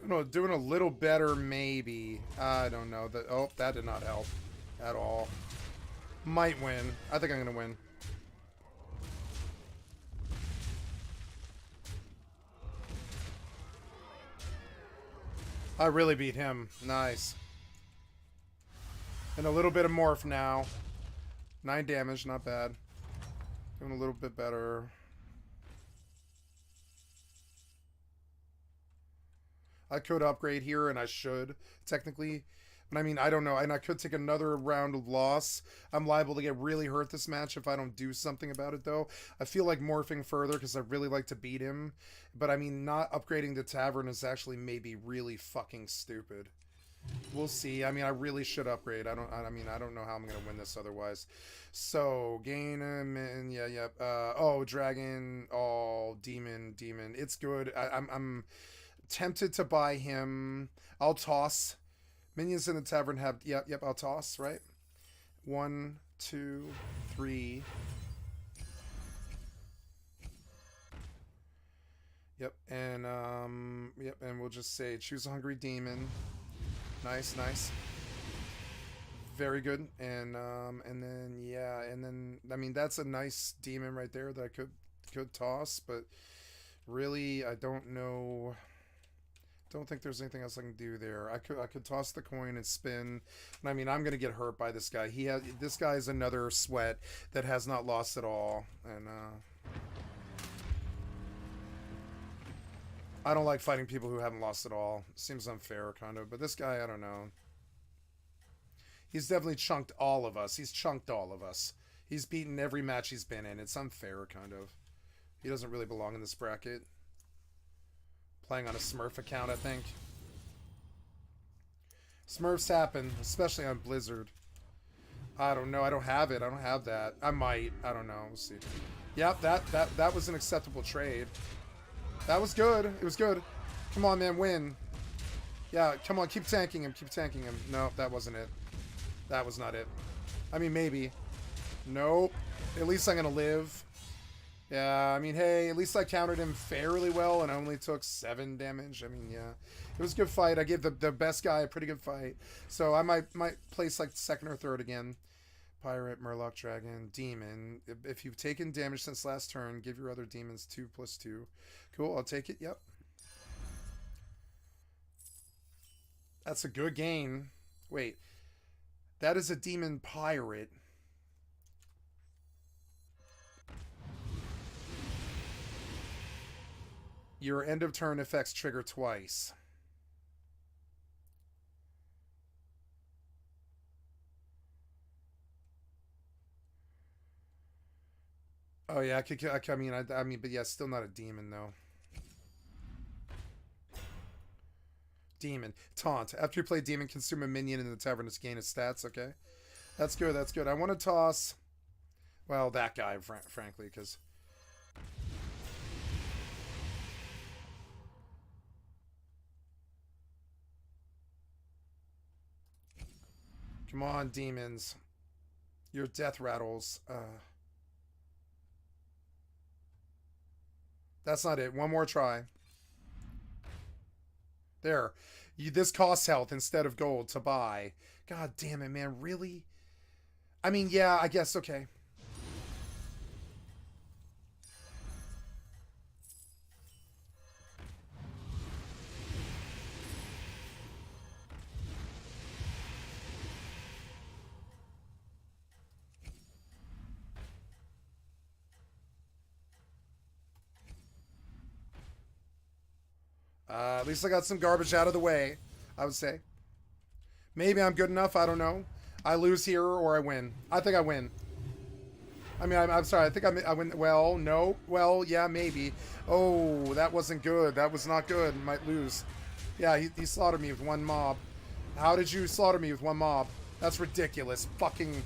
No, doing a little better, maybe. I don't know. Oh, that did not help at all. Might win. I think I'm gonna win. I really beat him. Nice. And a little bit of morph now. 9 damage, not bad. Doing a little bit better. I could upgrade here, and I should, technically. But I mean, I don't know. And I could take another round of loss. I'm liable to get really hurt this match if I don't do something about it, though. I feel like morphing further because I really like to beat him. But I mean, not upgrading the tavern is actually maybe really fucking stupid. We'll see. I mean, I really should upgrade. I don't know how I'm gonna win this otherwise. So gain him and yeah. Oh, dragon. Oh, demon. It's good. I'm tempted to buy him. I'll toss. Minions in the tavern have. Yep. I'll toss. Right. 1, 2, 3. Yep. And and we'll just say choose a hungry demon. Nice. Very good. And then yeah, and then I mean that's a nice demon right there that I could toss, but really I don't know. Don't think there's anything else I can do there. I could toss the coin and spin. And I mean I'm gonna get hurt by this guy. This guy is another sweat that has not lost at all. And I don't like fighting people who haven't lost at all. Seems unfair, kind of. But this guy, I don't know. He's definitely chunked all of us. He's chunked all of us. He's beaten every match he's been in. It's unfair, kind of. He doesn't really belong in this bracket. Playing on a Smurf account, I think. Smurfs happen, especially on Blizzard. I don't know. I don't have it. I don't have that. I might. I don't know. We'll see. Yep, that was an acceptable trade. That was good. It was good. Come on, man, win. Yeah, come on, keep tanking him. Keep tanking him. No, that wasn't it. That was not it. I mean, maybe. Nope. At least I'm going to live. Yeah, I mean, hey, at least I countered him fairly well and I only took 7 damage. I mean, yeah. It was a good fight. I gave the best guy a pretty good fight. So I might place like second or third again. Pirate, Murloc, Dragon, Demon. If you've taken damage since last turn, give your other demons 2+2. Cool, I'll take it. Yep. That's a good gain. Wait. That is a Demon Pirate. Your end of turn effects trigger twice. Oh yeah, I mean, but yeah, still not a demon though. Demon taunt. After you play demon, consume a minion in the tavern to gain his stats. Okay, that's good. That's good. I want to toss. Well, that guy, frankly, because. Come on, demons. Your death rattles. That's not it. One more try. There. This costs health instead of gold to buy. God damn it, man. Really? I mean, yeah, I guess. Okay. At least I got some garbage out of the way, I would say. Maybe I'm good enough. I don't know. I lose here or I win. I think I win. I mean, I'm sorry. I think I win. Well, no. Well, yeah, maybe. Oh, that wasn't good. That was not good. Might lose. Yeah, he slaughtered me with one mob. How did you slaughter me with one mob? That's ridiculous. Fucking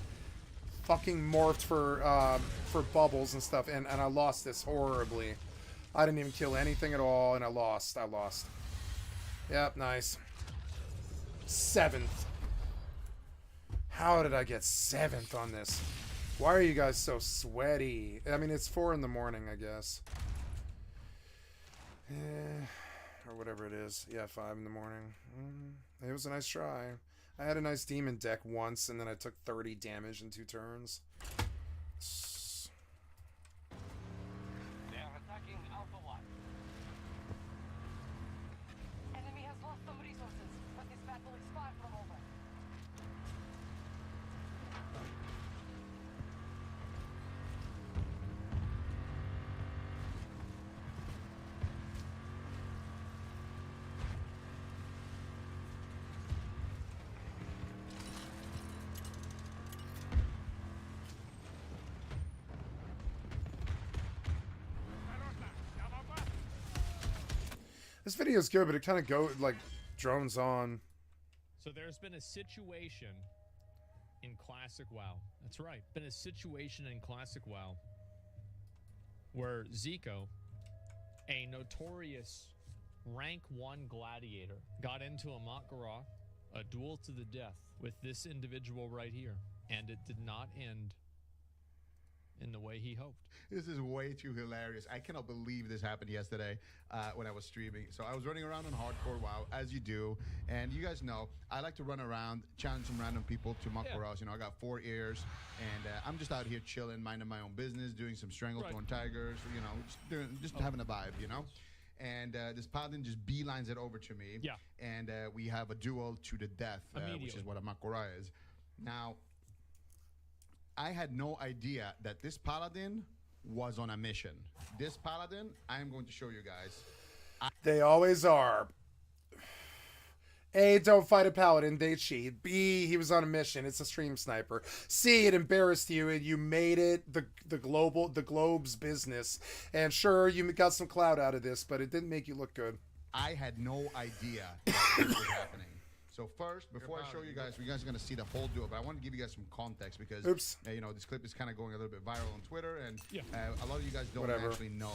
morphed for bubbles and stuff, and I lost this horribly. I didn't even kill anything at all, and I lost. Yep, nice. 7th. How did I get 7th on this? Why are you guys so sweaty? I mean, it's 4 in the morning, I guess. or whatever it is. Yeah, 5 in the morning. It was a nice try. I had a nice demon deck once, and then I took 30 damage in 2 turns. They are attacking Alpha 1. Enemy has lost some resources, but this battle is far from over. This video is good, but it kind of drones on. So there's been a situation in Classic WoW. That's right. Been a situation in Classic WoW where Zico, a notorious rank 1 gladiator, got into a Makara, a duel to the death with this individual right here. And it did not end in the way he hoped. This is way too hilarious. I cannot believe this happened yesterday when I was streaming. So I was running around on hardcore WoW, as you do. And you guys know, I like to run around, challenge some random people to Makaras. You know, I got 4 ears. And I'm just out here chilling, minding my own business, doing some Stranglethorn Tigers, you know, just having a vibe, you know? And this paladin just beelines it over to me. Yeah. And we have a duel to the death, which is what a Makara is. Now, I had no idea that this paladin was on a mission. This paladin, I am going to show you guys. They always are. A, don't fight a paladin, they cheat. B, he was on a mission, it's a stream sniper. C, it embarrassed you and you made it the globe's business. And sure, you got some clout out of this, but it didn't make you look good. I had no idea that this was happening. So first, before I show you guys are going to see the whole duel, but I want to give you guys some context because, you know, this clip is kind of going a little bit viral on Twitter, and a lot of you guys don't actually know.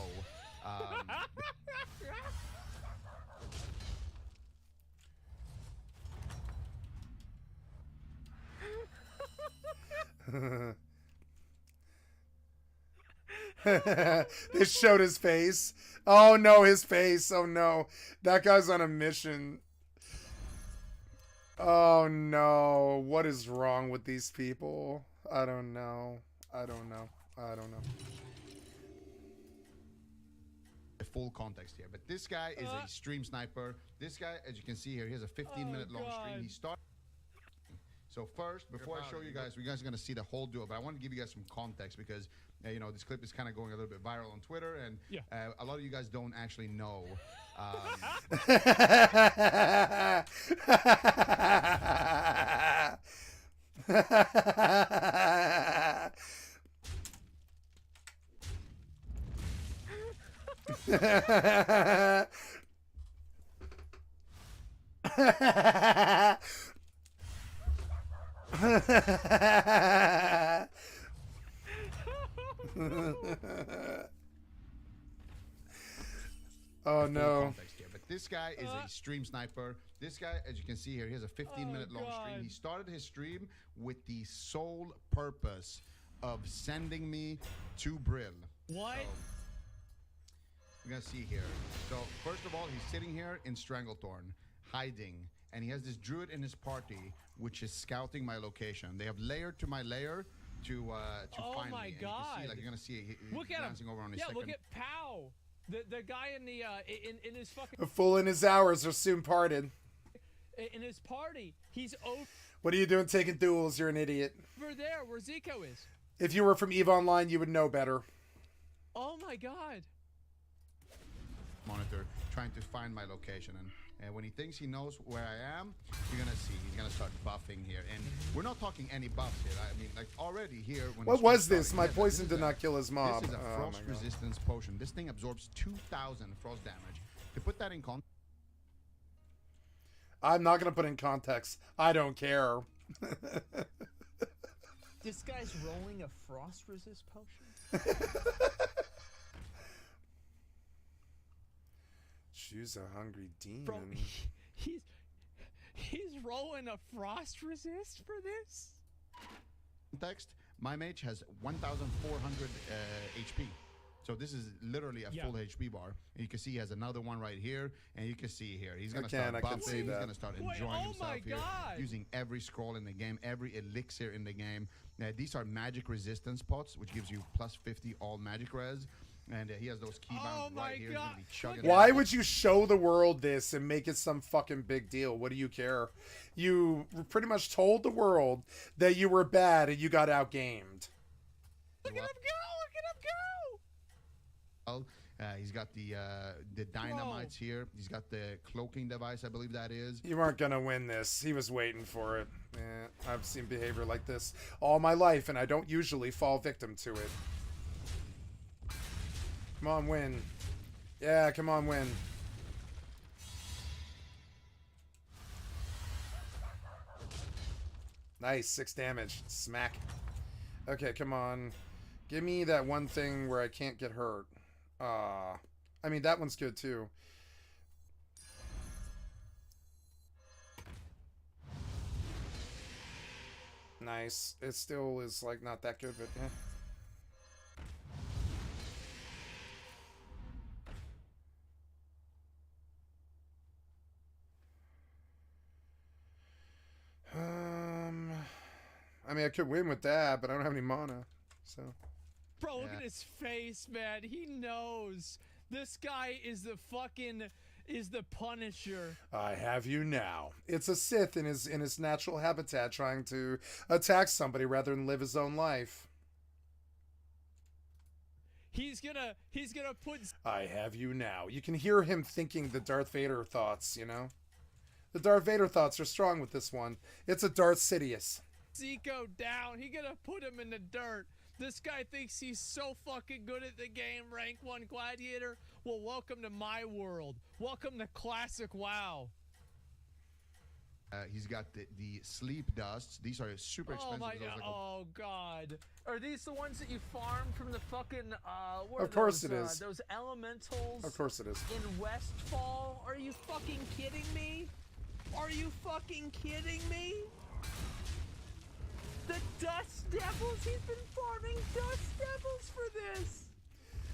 They showed his face. Oh no, his face. Oh no. That guy's on a mission. Oh no. What is wrong with these people? I don't know. I don't know. I don't know. Full context here, but this guy is a stream sniper. This guy, as you can see here, he has a 15-minute long stream. He started. So first, before I show you guys are going to see the whole duel, but I want to give you guys some context because, you know, this clip is kind of going a little bit viral on Twitter, and a lot of you guys don't actually know. Oh no. But this guy is a stream sniper. This guy, as you can see here, he has a 15-minute long stream. He started his stream with the sole purpose of sending me to Brill. What? So, we're gonna see here. So first of all, he's sitting here in Stranglethorn, hiding, and he has this druid in his party, which is scouting my location. They have layered to my layer to find me. Oh my and god! You can see, like, you're gonna see he's look at glancing him. over on his look at Pow, the guy in the in his fucking. A fool and his hours are soon parted. In his party, he's over. What are you doing taking duels? You're an idiot. Over there, where Zico is. If you were from EVE Online, you would know better. Oh my god. Monitor, trying to find my location, and when he thinks he knows where I am, you're gonna see he's gonna start buffing here, and we're not talking any buffs here. I mean, like already here. When what was this? My poison did not kill his mob. This is a frost resistance potion. This thing absorbs 2,000 frost damage. To put that in context, I'm not gonna put in context. I don't care. This guy's rolling a frost resist potion. Choose a hungry demon. Bro, he's rolling a frost resist for this. Context: my mage has 1,400 HP. So this is literally a full HP bar. And you can see he has another one right here, and you can see here. He's gonna start buffing. He's gonna start enjoying himself here, using every scroll in the game, every elixir in the game. These are magic resistance pots, which gives you plus 50 all magic res. And he has those keybounds right here. He's gonna be chugging. Why would you show the world this and make it some fucking big deal? What do you care? You pretty much told the world that you were bad and you got outgamed. Look at him go! Look at him go! He's got the dynamites here. He's got the cloaking device, I believe that is. You weren't gonna win this. He was waiting for it. I've seen behavior like this all my life, and I don't usually fall victim to it. Come on, win. Yeah, come on, win. Nice, 6 damage. Smack. Okay, come on. Give me that one thing where I can't get hurt. I mean, that one's good, too. Nice. It still is, like, not that good, but yeah. I mean, I could win with that, but I don't have any mana, so. Bro, look at his face, man. He knows. This guy is the Punisher. I have you now. It's a Sith in his natural habitat trying to attack somebody rather than live his own life. He's gonna put... I have you now. You can hear him thinking the Darth Vader thoughts, you know? The Darth Vader thoughts are strong with this one. It's a Darth Sidious. Zico down. He gonna put him in the dirt. This guy thinks he's so fucking good at the game, rank 1 gladiator. Well, welcome to my world. Welcome to classic WoW. He's got the sleep dusts. These are super expensive. Oh my god. Oh god. Are these the ones that you farmed from the fucking what of course it is. Those elementals? Of course it is. In Westfall? Are you fucking kidding me? Are you fucking kidding me? The Dust Devils? He's been farming Dust Devils for this!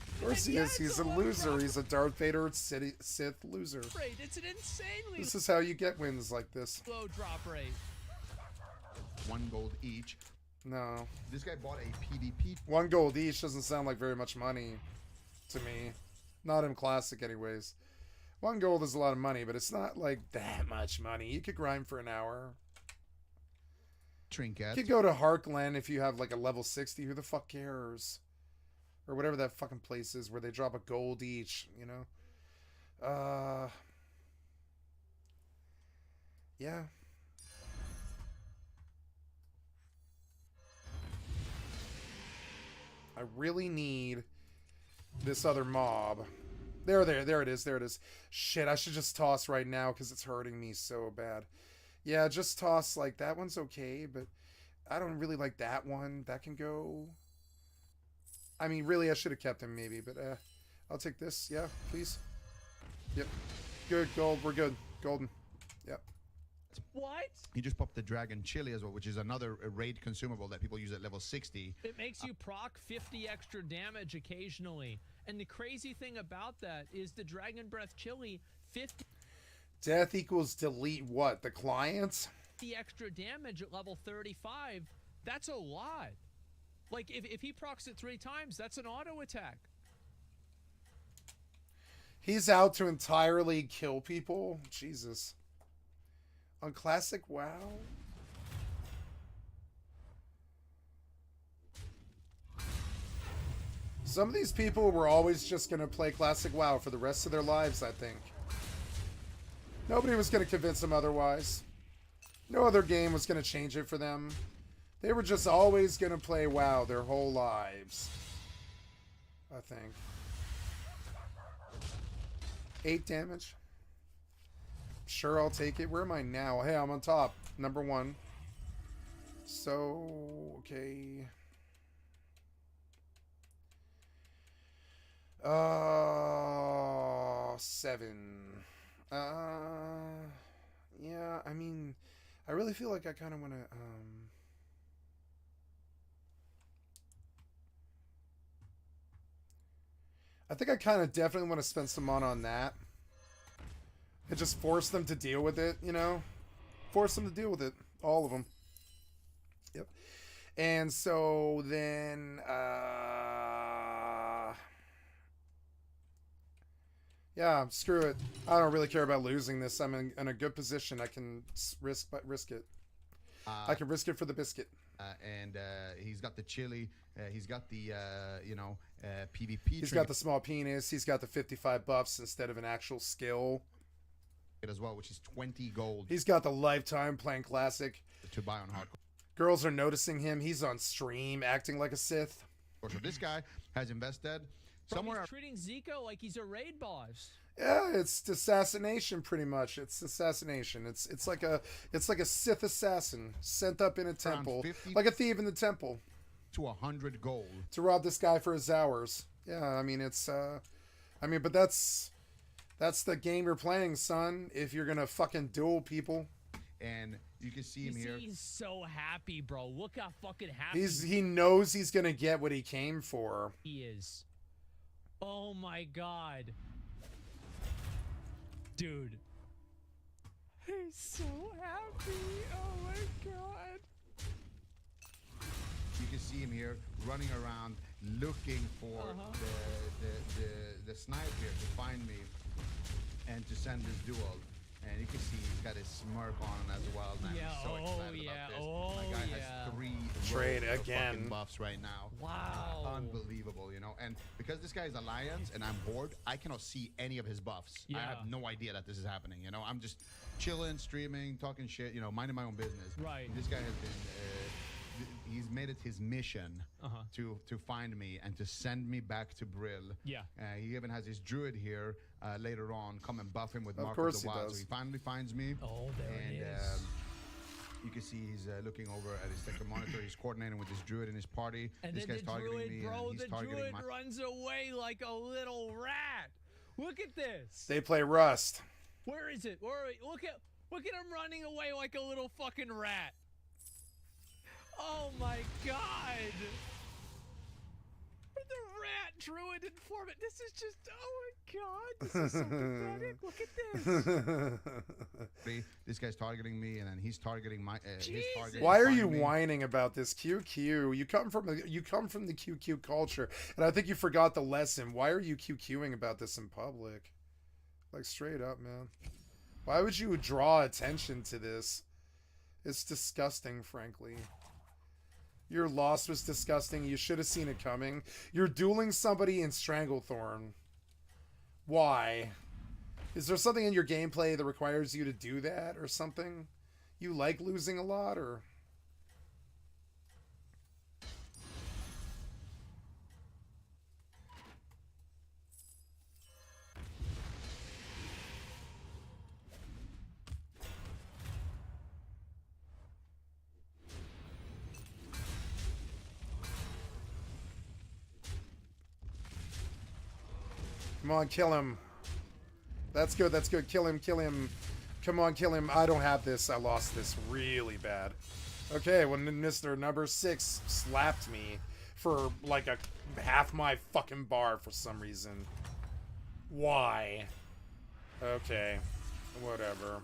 Of course he is. He's a loser. He's a Darth Vader Sith loser. It's an insanely This is how you get wins like this. low drop rate. 1 gold each. No. This guy bought a PvP. 1 gold each doesn't sound like very much money to me. Not in Classic anyways. 1 gold is a lot of money, but it's not like that much money. You could grind for an hour. Trinket. You could go to Harkland if you have like a level 60. Who the fuck cares? Or whatever that fucking place is where they drop a gold each, you know? Yeah. I really need this other mob. There it is. Shit, I should just toss right now because it's hurting me so bad. Yeah, just toss, like, that one's okay, but I don't really like that one. That can go. I mean, really, I should have kept him, maybe, but I'll take this. Yeah, please. Yep. Good, gold. We're good. Golden. Yep. What? He just popped the Dragon Chili as well, which is another raid consumable that people use at level 60. It makes you proc 50 extra damage occasionally. And the crazy thing about that is the Dragon Breath Chili, 50 Death equals delete what? The clients? the extra damage at level 35, that's a lot. Like, if he procs it 3 times, that's an auto attack. He's out to entirely kill people? Jesus. On Classic WoW? Some of these people were always just going to play Classic WoW for the rest of their lives, I think. Nobody was going to convince them otherwise. No other game was going to change it for them. They were just always going to play WoW their whole lives. I think. 8 damage. Sure, I'll take it. Where am I now? Hey, I'm on top. Number 1. So, okay. 7. Yeah, I mean, I really feel like I kind of want to, I think I kind of definitely want to spend some money on that. And just force them to deal with it, you know? Force them to deal with it. All of them. Yep. And so then, yeah, screw it. I don't really care about losing this. I'm in a good position. I can risk it. I can risk it for the biscuit. And he's got the chili. He's got the, PvP. He's got the small penis. He's got the 55 buffs instead of an actual skill. As well, which is 20 gold. He's got the lifetime playing classic. To buy on hardcore. Girls are noticing him. He's on stream acting like a Sith. So this guy has invested somewhere. He's treating Zico like he's a raid boss. Yeah, it's assassination pretty much. It's assassination. It's like a Sith assassin sent up in a temple, like a thief in the temple. To 100 gold. To rob this guy for his hours. Yeah, I mean but that's the game you're playing, son. If you're gonna fucking duel people. And you can see him here. He's so happy, bro. Look how fucking happy. He knows he's gonna get what he came for. He is. Oh my god. Dude. He's so happy. Oh my god. You can see him here running around looking for the snipe here to find me and to send this duel. And you can see he's got his smirk on him as well. And Yeah, I'm so excited about this. My guy has 3 Trade rows of again. fucking buffs right now. Wow. Unbelievable, you know. And because this guy is Alliance and I'm Horde, I cannot see any of his buffs. I have no idea that this is happening, you know. I'm just chilling, streaming, talking shit, you know, minding my own business. Right. This guy has been... he's made it his mission to find me and to send me back to Brill. Yeah. He even has his druid here later on come and buff him with Of Mark course of the he Wild. does. So he finally finds me. Oh, there and, it is. You can see he's looking over at his second monitor. He's coordinating with his druid in his party. And this then guy's the targeting druid, me, bro, and he's the targeting druid my... runs away like a little rat. Look at this. They play Rust. Where is it? Look at him running away like a little fucking rat. Oh my god. The rat druid informant. This is just, oh my god. This is so pathetic. Look at this. This guy's targeting me, and then he's targeting my... his target. Why are Find you me. whining about this QQ? You come from the QQ culture, and I think you forgot the lesson. Why are you QQing about this in public? Like, straight up, man. Why would you draw attention to this? It's disgusting, frankly. Your loss was disgusting. You should have seen it coming. You're dueling somebody in Stranglethorn. Why? Is there something in your gameplay that requires you to do that or something? You like losing a lot, or... Come on, kill him. That's good, that's good. Kill him, kill him. Come on, kill him. I don't have this. I lost this really bad. Okay, when Mr. Number 6 slapped me for like a half my fucking bar for some reason. Why? Okay, whatever.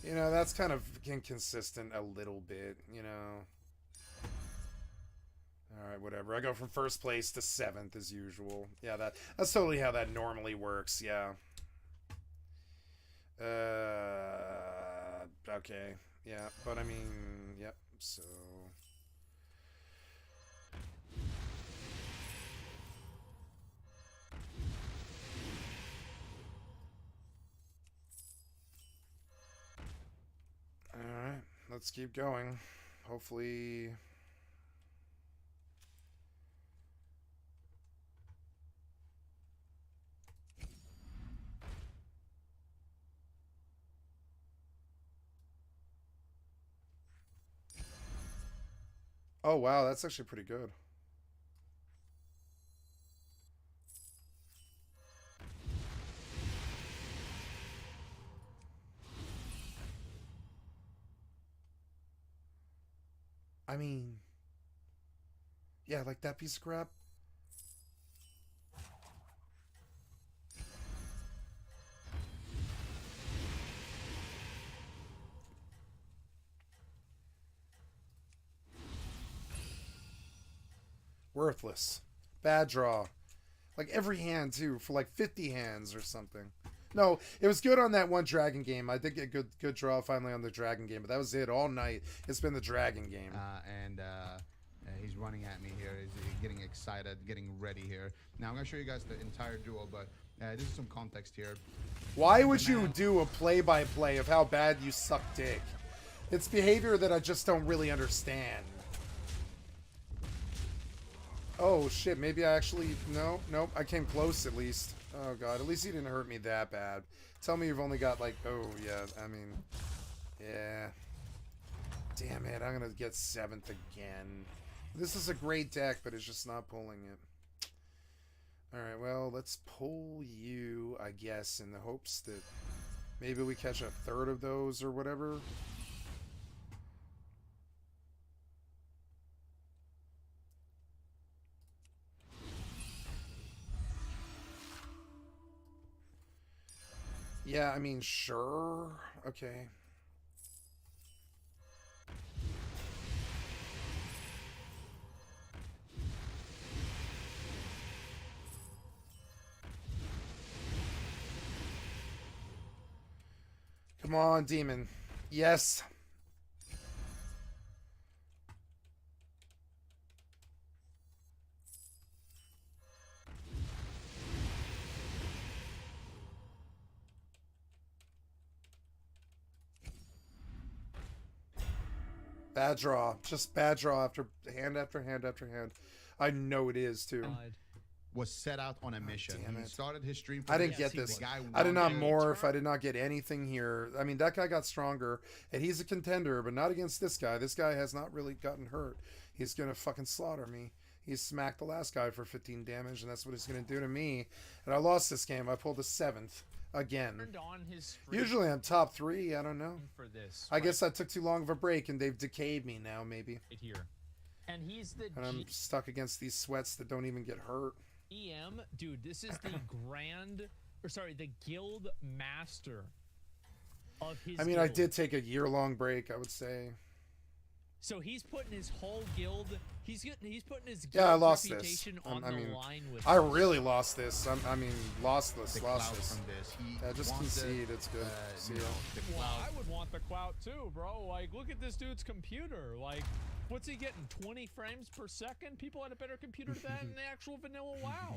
You know, that's kind of inconsistent a little bit, you know. Alright, whatever. I go from first place to 7th as usual. Yeah, that's totally how that normally works, yeah. Okay. Yeah, but I mean, yep, so... Alright, let's keep going. Hopefully... Oh, wow, that's actually pretty good. I mean, yeah, like that piece of crap. Worthless. Bad draw. Like every hand too, for like 50 hands or something. No, it was good on that one dragon game. I did get good draw finally on the dragon game, but that was it all night. It's been the dragon game. He's running at me here. He's getting excited, getting ready here. Now I'm gonna show you guys the entire duel, but this is some context here. Why would you do a play-by-play of how bad you suck dick? It's behavior that I just don't really understand. Oh shit, maybe I actually... Nope, I came close at least. Oh god, at least he didn't hurt me that bad. Tell me you've only got like... Oh yeah, I mean... Yeah. Damn it, I'm gonna get 7th again. This is a great deck, but it's just not pulling it. Alright, well, let's pull you, I guess, in the hopes that maybe we catch a 3rd of those or whatever. Yeah, I mean, sure. Okay. Come on, demon. Yes. Bad draw. Just bad draw after hand after hand after hand. I know it is, too. Was set out on a mission. He started his stream. I didn't get this. I did not morph. I did not get anything here. I mean, that guy got stronger, and he's a contender, but not against this guy. This guy has not really gotten hurt. He's going to fucking slaughter me. He smacked the last guy for 15 damage, and that's what he's going to do to me. And I lost this game. I pulled a 7th again. Usually I'm top 3. I don't know. For this, I guess I took too long of a break, and they've decayed me now, maybe. Here. And he's the and I'm stuck against these sweats that don't even get hurt. EM, dude, this is the guild master of his I mean, guild. I did take a year-long break, I would say. So he's putting his whole guild, he's putting his guild I lost this. reputation on the line with I really lost this. I mean, lost this. From this. He just concede. It's good. See ya. Well, I would want the clout too, bro. Like, look at this dude's computer. Like, what's he getting? 20 frames per second? People had a better computer than that in the actual vanilla WoW.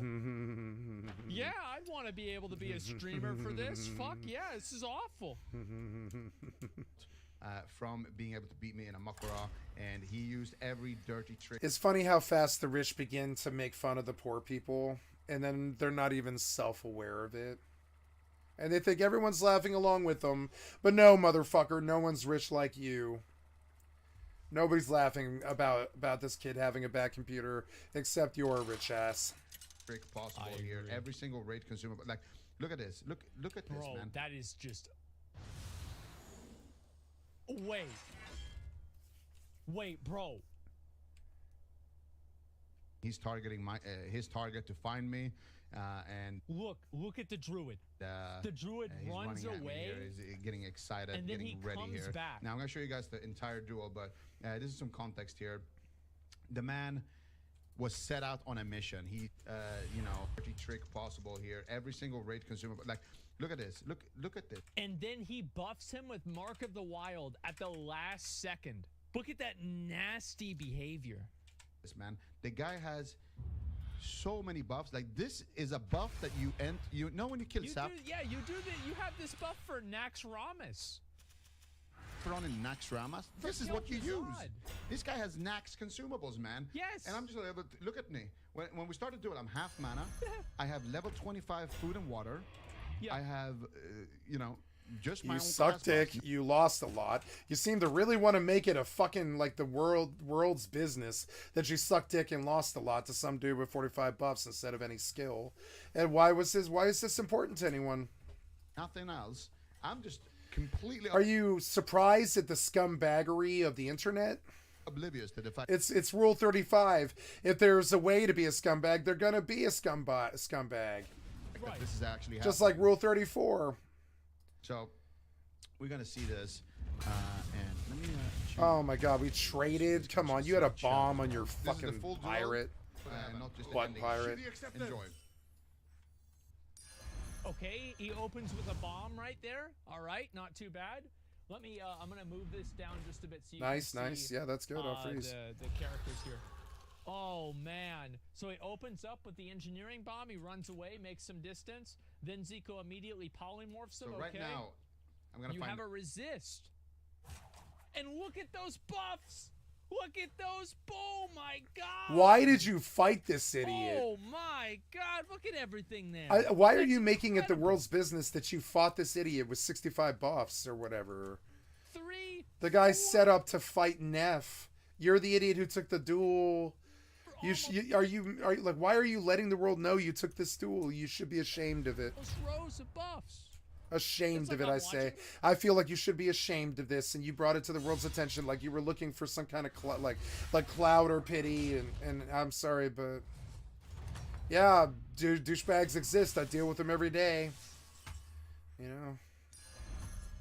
Yeah, I'd want to be able to be a streamer for this. Fuck yeah, this is awful. From being able to beat me in a Makara, and he used every dirty trick. It's funny how fast the rich begin to make fun of the poor people, and then they're not even self-aware of it. And they think everyone's laughing along with them. But no, motherfucker, no one's rich like you. Nobody's laughing about this kid having a bad computer, except your rich ass. Trick possible here. Every single raid consumer, like, look at this. Look at this, Bro, man. that is just... Wait, bro. He's targeting his target to find me, and look at the druid. The druid runs away. He's getting excited, and then getting ready here. Back. Now I'm gonna show you guys the entire duel, but this is some context here. The man was set out on a mission. He, dirty trick possible here. Every single raid consumer, like. Look at this. Look at this. And then he buffs him with Mark of the Wild at the last second. Look at that nasty behavior. This man, the guy has so many buffs. Like, this is a buff that you know when you kill Sap. You do that. You have this buff for Nax Ramas. Put on in Nax Ramas. This is what you use. This guy has Nax consumables, man. Yes. And I'm just able to look at me. When we started doing it, I'm half mana. I have level 25 food and water. Yeah. I have, just my own. You suck dick. Buffs. You lost a lot. You seem to really want to make it a fucking like the world's business that you suck dick and lost a lot to some dude with 45 buffs instead of any skill. And why is this important to anyone? Nothing else. I'm just completely. Are you surprised at the scumbaggery of the internet? Oblivious to the fact it's Rule 35. If there's a way to be a scumbag, they're gonna be a scumbag. Right. This is actually just like Rule 34. So we're gonna see this, and let me. Oh my God, we traded. Come on, you had a bomb on your fucking pirate. and not just the Button ending. pirate. Enjoy. Okay, he opens with a bomb right there. All right, not too bad. Let me, I'm gonna move this down just a bit so you Nice, can nice. see, Yeah, that's good. I'll freeze. the characters here. Oh, man. So he opens up with the engineering bomb. He runs away, makes some distance. Then Zico immediately polymorphs him. So right okay. now, I'm gonna You find. have a resist. And look at those buffs. Look at those. Oh, my God. Why did you fight this idiot? Oh, my God. Look at everything there. Why are you making it the world's business that you fought this idiot with 65 buffs or whatever? The guy's set up to fight Neff. You're the idiot who took the duel. Are you like, why are you letting the world know you took this duel? You should be ashamed of it. Those rows of buffs. Ashamed of it, I say. I feel like you should be ashamed of this, and you brought it to the world's attention like you were looking for some kind of like clout or pity, and I'm sorry, but yeah, douchebags exist. I deal with them every day. You know,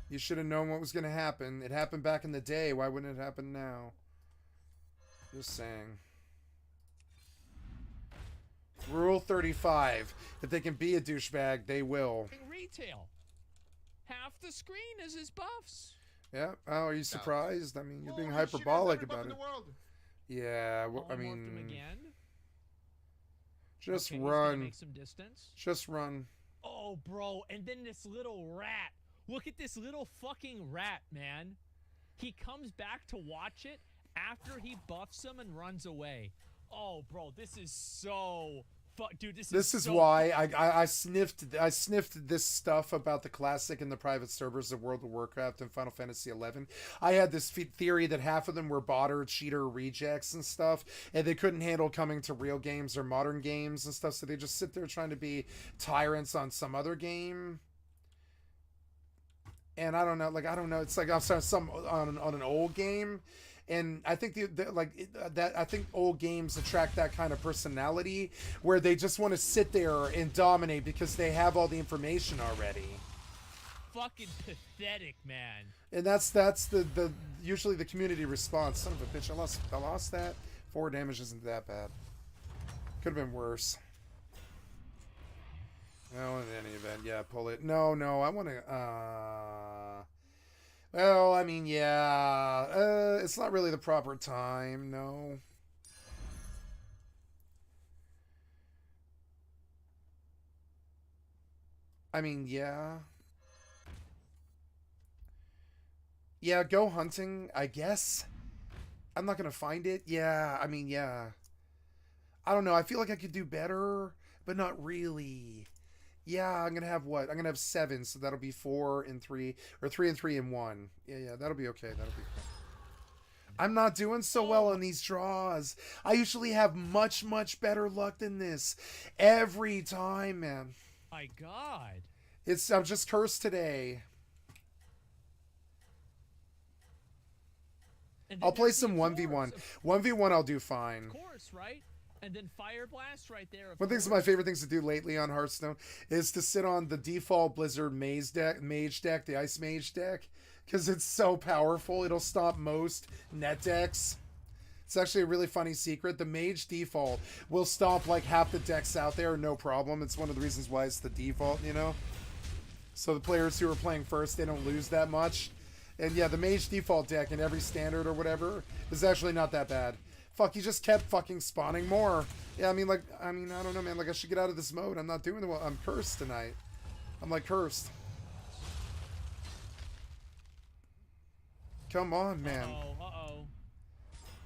you should have known what was going to happen. It happened back in the day. Why wouldn't it happen now? Just saying. Rule 35. If they can be a douchebag, they will. Retail. Half the screen is his buffs. Yeah. Oh, are you surprised? I mean, you're being hyperbolic about it. Yeah. Well, I mean, Him again. just Okay, he's gonna run. make some distance. Just run. Oh, bro. And then this little rat. Look at this little fucking rat, man. He comes back to watch it after he buffs him and runs away. Oh, bro, this is so... Dude, This is so why I sniffed this stuff about the classic and the private servers of World of Warcraft and Final Fantasy XI. I had this theory that half of them were botter, cheater, rejects and stuff, and they couldn't handle coming to real games or modern games and stuff, so they just sit there trying to be tyrants on some other game. And I don't know, it's like I'm sorry, on an old game. And I think I think old games attract that kind of personality where they just want to sit there and dominate because they have all the information already. fucking pathetic, man. And that's the usually the community response. Son of a bitch, I lost that. 4 damage isn't that bad. Could have been worse. No, in any event, yeah, pull it. No, I want to. Well, I mean, yeah. It's not really the proper time, no. I mean, yeah. Yeah, go hunting, I guess. I'm not going to find it. Yeah, I mean, yeah. I don't know. I feel like I could do better, but not really. Yeah, I'm going to have what? I'm going to have 7, so that'll be 4 and 3, or 3 and 3 and 1. Yeah, that'll be okay. That'll be cool. I'm not doing so well on these draws. I usually have much, much better luck than this. Every time, man. My God. I'm just cursed today. I'll play some 1v1. 1v1 I'll do fine. Of course, right? And then Fire Blast right there. One of my favorite things to do lately on Hearthstone is to sit on the default Blizzard mage deck, the Ice Mage deck, because it's so powerful. It'll stop most net decks. It's actually a really funny secret. The Mage default will stop like half the decks out there, no problem. It's one of the reasons why it's the default, you know? So the players who are playing first, they don't lose that much. And yeah, the Mage default deck in every standard or whatever is actually not that bad. Fuck, he just kept fucking spawning more. Yeah, I mean, I don't know, man. Like, I should get out of this mode. I'm not doing well. I'm cursed tonight. I'm, like, cursed. Come on, man. Uh-oh.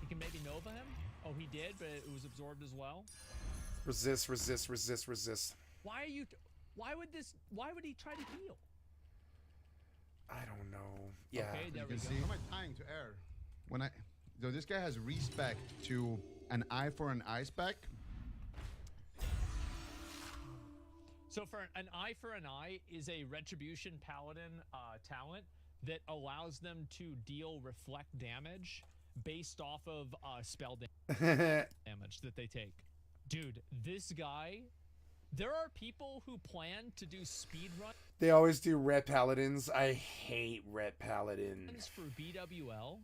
You can maybe Nova him? Oh, he did, but it was absorbed as well? Resist, resist, resist, resist. Why would he try to heal? I don't know. Yeah. Okay, there You we can go. see. How am I tying to air? So this guy has respect to an eye for an eye spec. So for an eye for an eye is a Retribution Paladin talent that allows them to deal reflect damage based off of spell damage that they take. Dude, this guy, there are people who plan to do speed run. They always do red paladins. I hate red paladins. For BWL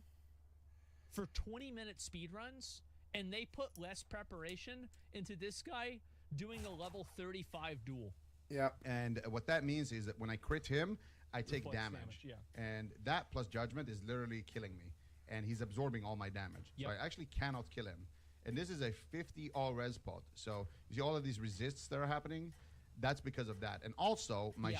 for 20-minute speed runs, and they put less preparation into this guy doing a level 35 duel. Yeah. And what that means is that when I crit him, I take Reflex damage. yeah. And that plus judgment is literally killing me. And he's absorbing all my damage. Yep. So I actually cannot kill him. And this is a 50 all res pot. So you see all of these resists that are happening? That's because of that. And also my Yeah.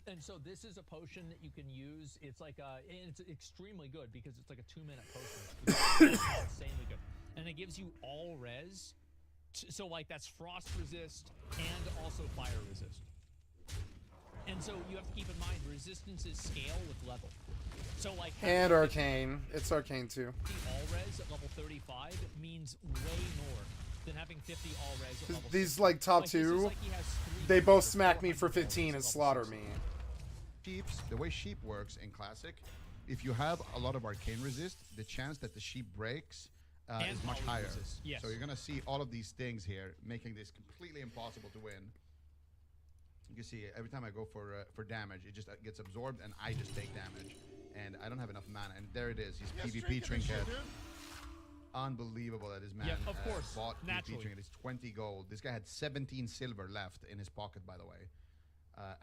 And so this is a potion that you can use. It's like it's extremely good because it's like a 2-minute potion. It's insanely good. And it gives you all res. So like that's frost resist and also fire resist. And so you have to keep in mind resistances scale with level. So like And arcane. It's arcane too. the all res at level 35 means way more than having 50 all res at level These 60. like top this is two, like he has 300 they both or smack me for 400 15 and level slaughter 60. me. sheeps, the way sheep works in classic, if you have a lot of arcane resist, the chance that the sheep breaks is much higher. Resist. Yes. So you're gonna see all of these things here, making this completely impossible to win. You can see every time I go for damage, it just gets absorbed, and I just take damage, and I don't have enough mana. And there it is. He's PvP trinket. Unbelievable that his man Yeah, of course, bought naturally. PvP trinket. It's 20 gold. This guy had 17 silver left in his pocket, by the way.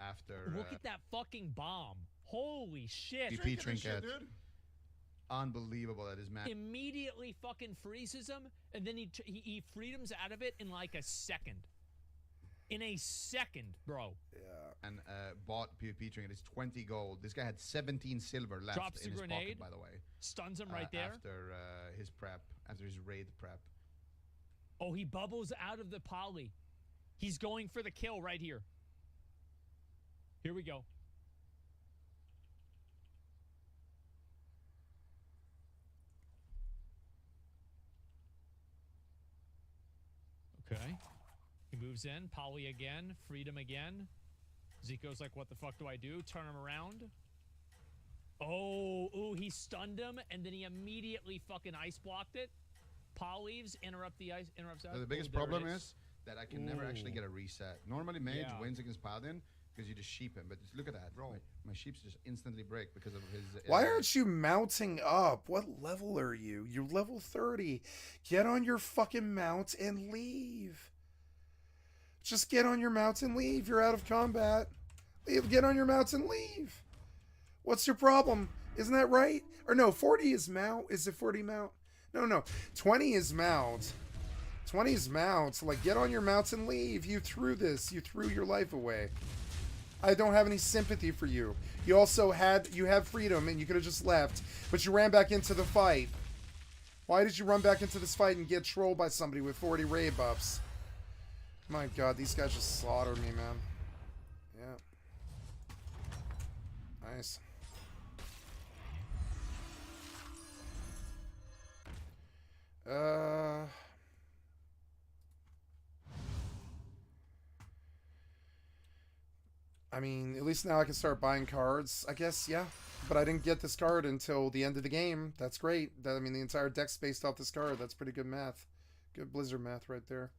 After Look at that fucking bomb. Holy shit. PvP trinket. Unbelievable that his man Immediately fucking freezes him, and then he freedoms out of it in like a second. In a second, bro. Yeah. And bought PvP trinket. It's 20 gold. This guy had 17 silver left Drops in the his grenade, pocket, by the way. Stuns him right there. After his prep, after his raid prep. Oh, he bubbles out of the poly. He's going for the kill right here. Here we go. Okay. He moves in. Poly again. Freedom again. Zico's like, what the fuck do I do? Turn him around. Oh, ooh, he stunned him, and then he immediately fucking ice blocked it. Paul leaves, interrupts out. So the biggest problem is that I can never actually get a reset. Normally, Mage wins against Paladin because you just sheep him. But just look at that. My sheeps just instantly break because of his... Why aren't you mounting up? What level are you? You're level 30. Get on your fucking mount and leave. Just get on your mount and leave. You're out of combat. Get on your mount and leave. What's your problem? Isn't that right? Or no, 40 is mount. Is it 40 mount? No. 20 is mount. 20 is mount. Like, get on your mounts and leave. You threw this. You threw your life away. I don't have any sympathy for you. You also have freedom, and you could have just left. But you ran back into the fight. Why did you run back into this fight and get trolled by somebody with 40 raid buffs? My god, these guys just slaughtered me, man. Yeah. Nice. I mean, at least now I can start buying cards, I guess, yeah. But I didn't get this card until the end of the game. That's great. I mean, the entire deck's based off this card. That's pretty good math. Good Blizzard math right there.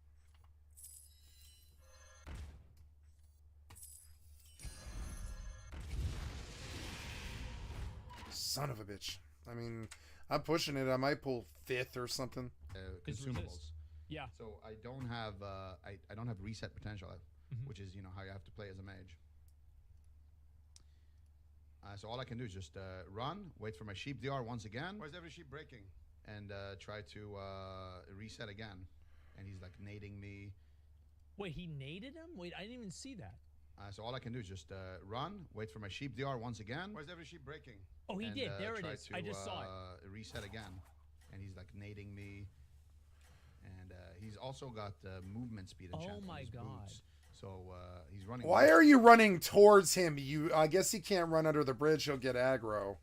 Son of a bitch. I mean, I'm pushing it. I might pull 5th or something. Consumables. Yeah. So I don't have I don't have reset potential, which is how you have to play as a mage. So all I can do is just run, wait for my sheep DR once again. Why is every sheep breaking? And try to reset again. And he's like nading me. Wait, he naded him? Wait, I didn't even see that. So all I can do is just run, wait for my sheep DR once again. Why is every sheep breaking? Oh, he and, did. There it try is. to, I just saw it. Reset again. And he's like nading me. And he's also got movement speed and Oh my god. boots. So he's running. Why are you running towards him? I guess he can't run under the bridge. He'll get aggro.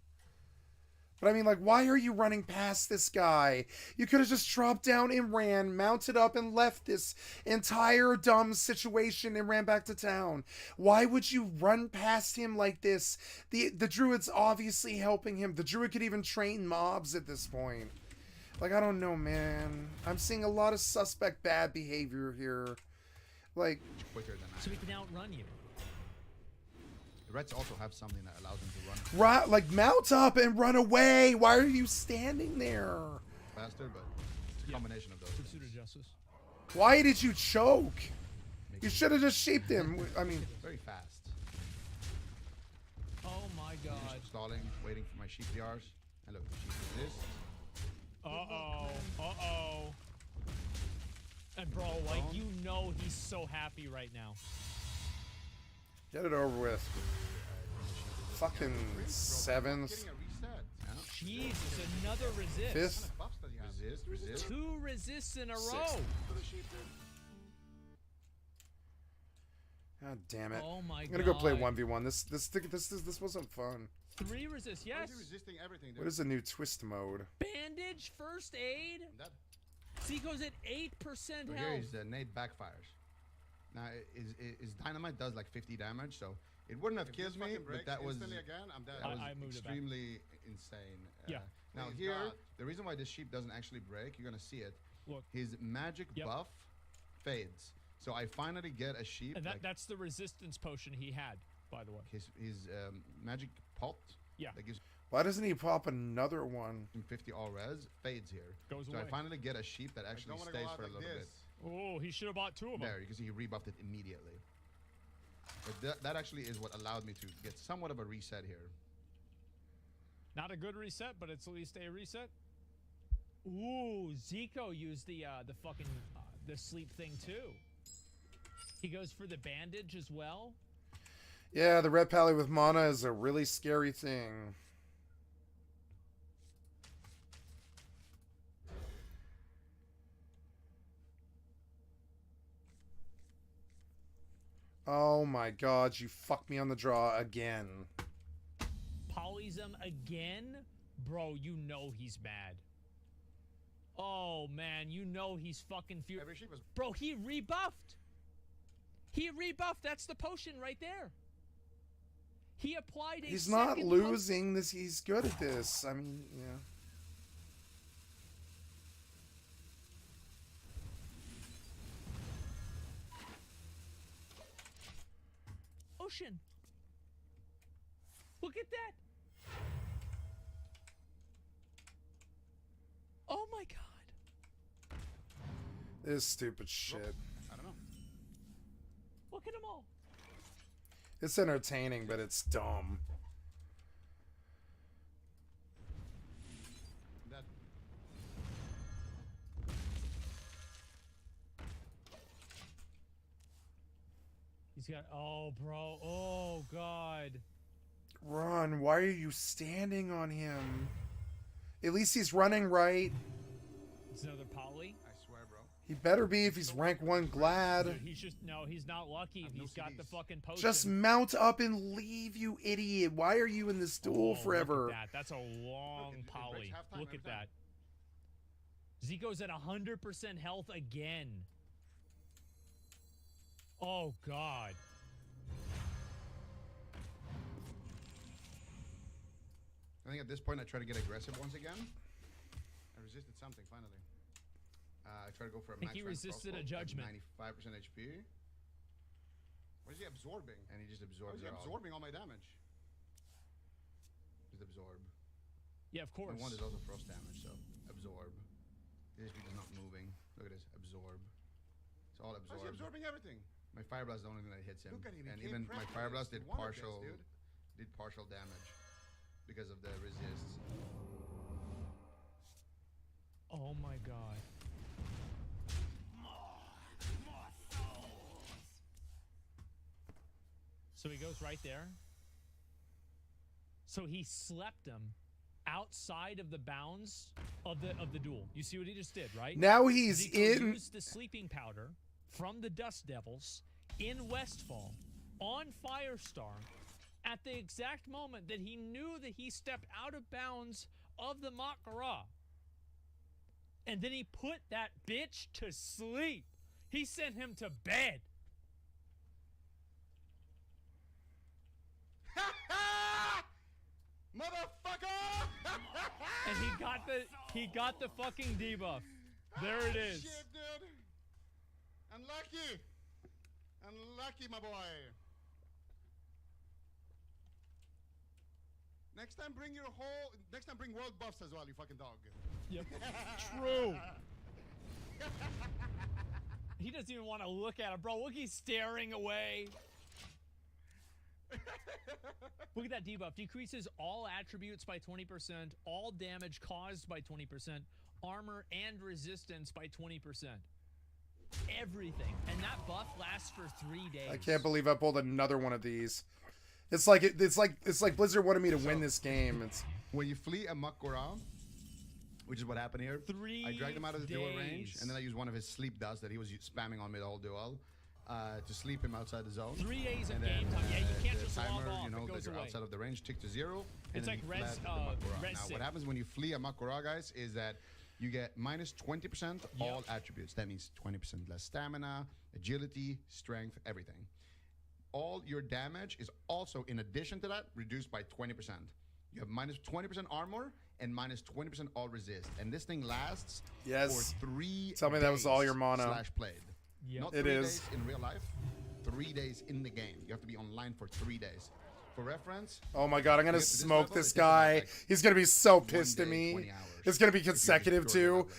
But I mean, like, why are you running past this guy? You could have just dropped down and ran, mounted up and left this entire dumb situation and ran back to town. Why would you run past him like this? The druid's obviously helping him. The druid could even train mobs at this point. Like, I don't know, man. I'm seeing a lot of suspect bad behavior here. Like, quicker than so we can outrun you. The Reds also have something that allows them to run. Like, mount up and run away. Why are you standing there? Faster, but It's a combination of those. Pursuit of justice. Why did you choke? You should have just sheeped him. I mean, very fast. Oh my god. Just stalling, waiting for my sheep DRs. And look, sheep resist. Uh-oh. Uh-oh. And bro, like, you know he's so happy right now. get it over with. Fucking sevens. Jesus, another resist. Fifth. Resist. 2 resists in a row. Sixth. God damn it. Oh my I'm gonna go play God. 1v1. This wasn't fun. 3 resist, yes. Resisting everything, dude. What is the new twist mode? Bandage, first aid. Zico's at 8% But health. here is the nade backfires. Now, his dynamite does like 50 damage, so it wouldn't have killed me, but that was, again, I'm dead. that was I moved it back. extremely insane. Yeah. Now Please, here, God. the reason why this sheep doesn't actually break, you're gonna see it. Look. His magic buff fades. So I finally get a sheep. And like that's the resistance potion he had, by the way. his magic pot. Yeah. That gives Why doesn't he pop another one? him 50 all res fades here. Goes so away. I finally get a sheep that actually don't wanna stays go out for a like little this. bit. Oh, he should have bought 2 of them. There, you can see he rebuffed it immediately. But that actually is what allowed me to get somewhat of a reset here. Not a good reset, but it's at least a reset. Ooh, Zico used the fucking the sleep thing too. He goes for the bandage as well. Yeah, the red pally with mana is a really scary thing. Oh my god, you fucked me on the draw again. Polys him again? Bro, you know he's mad. Oh man, you know he's fucking furious. Bro, he rebuffed. He rebuffed. That's the potion right there. He applied a He's not second losing this. He's good at this. I mean, yeah. potion. Look at that. Oh my god. This stupid shit. I don't know. Look at them all. It's entertaining, but it's dumb. That. He's got, oh bro, oh god. Run. Why are you standing on him? At least he's running right. It's another poly. I swear, bro. He better be if he's rank 1 glad. Dude, he's just, no, he's not lucky if he's got the fucking potion. Just mount up and leave, you idiot. Why are you in this duel forever? Look at that. That's a long poly. Look at that. Zico's at 100% health again. Oh, God. I think at this point I try to get aggressive once again. I resisted something finally. I try to go for a max he rank resisted a crossbow, judgment. 95% HP. What is he absorbing? And he just absorbs How is he it all. absorbing all my damage? Just absorb. Yeah, of course. And one is also frost damage, so absorb. The HP is not moving. Look at this, absorb. It's all How's he absorbed. absorbing everything? My fire blast is the only thing that hits him. Look at him, he And came even my prepped fire for blast this. did He wanted this, partial dude. damage because of the resists. Oh, my God. So he goes right there. So he slept him outside of the bounds of the duel. You see what he just did, right? Now he's Zico in- used the sleeping powder from the Dust Devils in Westfall on Firestar at the exact moment that he knew that he stepped out of bounds of the Makara. And then he put that bitch to sleep. He sent him to bed. Motherfucker! And he got the fucking debuff. There it is. Shit, dude. Unlucky. Unlucky, my boy. Next time bring world buffs as well, you fucking dog. Yep. True. He doesn't even want to look at it, bro. Look, he's staring away. Look at that debuff. Decreases all attributes by 20%, all damage caused by 20%, armor and resistance by 20%. Everything. And that buff lasts for 3 days. I can't believe I pulled another one of these. It's like Blizzard wanted me to win this game. It's when you flee a Makura, which is what happened here. I dragged him out of the duel range, and then I used one of his sleep dust that he was spamming on me the whole duel to sleep him outside the zone. 3 days of and game time. Yeah, you can't the just timer, log off. you know, It that goes you're away. outside of the range ticked to 0. And It's then like you res, fled the Makura. res Now, sync. what happens when you flee a Makura, guys, is that you get minus 20% all attributes. That means 20% less stamina, agility, strength, everything. All your damage is also, in addition to that, reduced by 20%. You have minus 20% armor and minus 20% all resist. And this thing lasts for 3 Tell me that was all your mono. / played. Not 3 It is. days in real life, 3 days in the game. You have to be online for 3 days. For reference, oh my god, I'm gonna to get to this smoke level, this it takes about, guy. like, He's gonna be so 1 pissed at day, me. 20 hours It's gonna be if you consecutive destroy the too. level.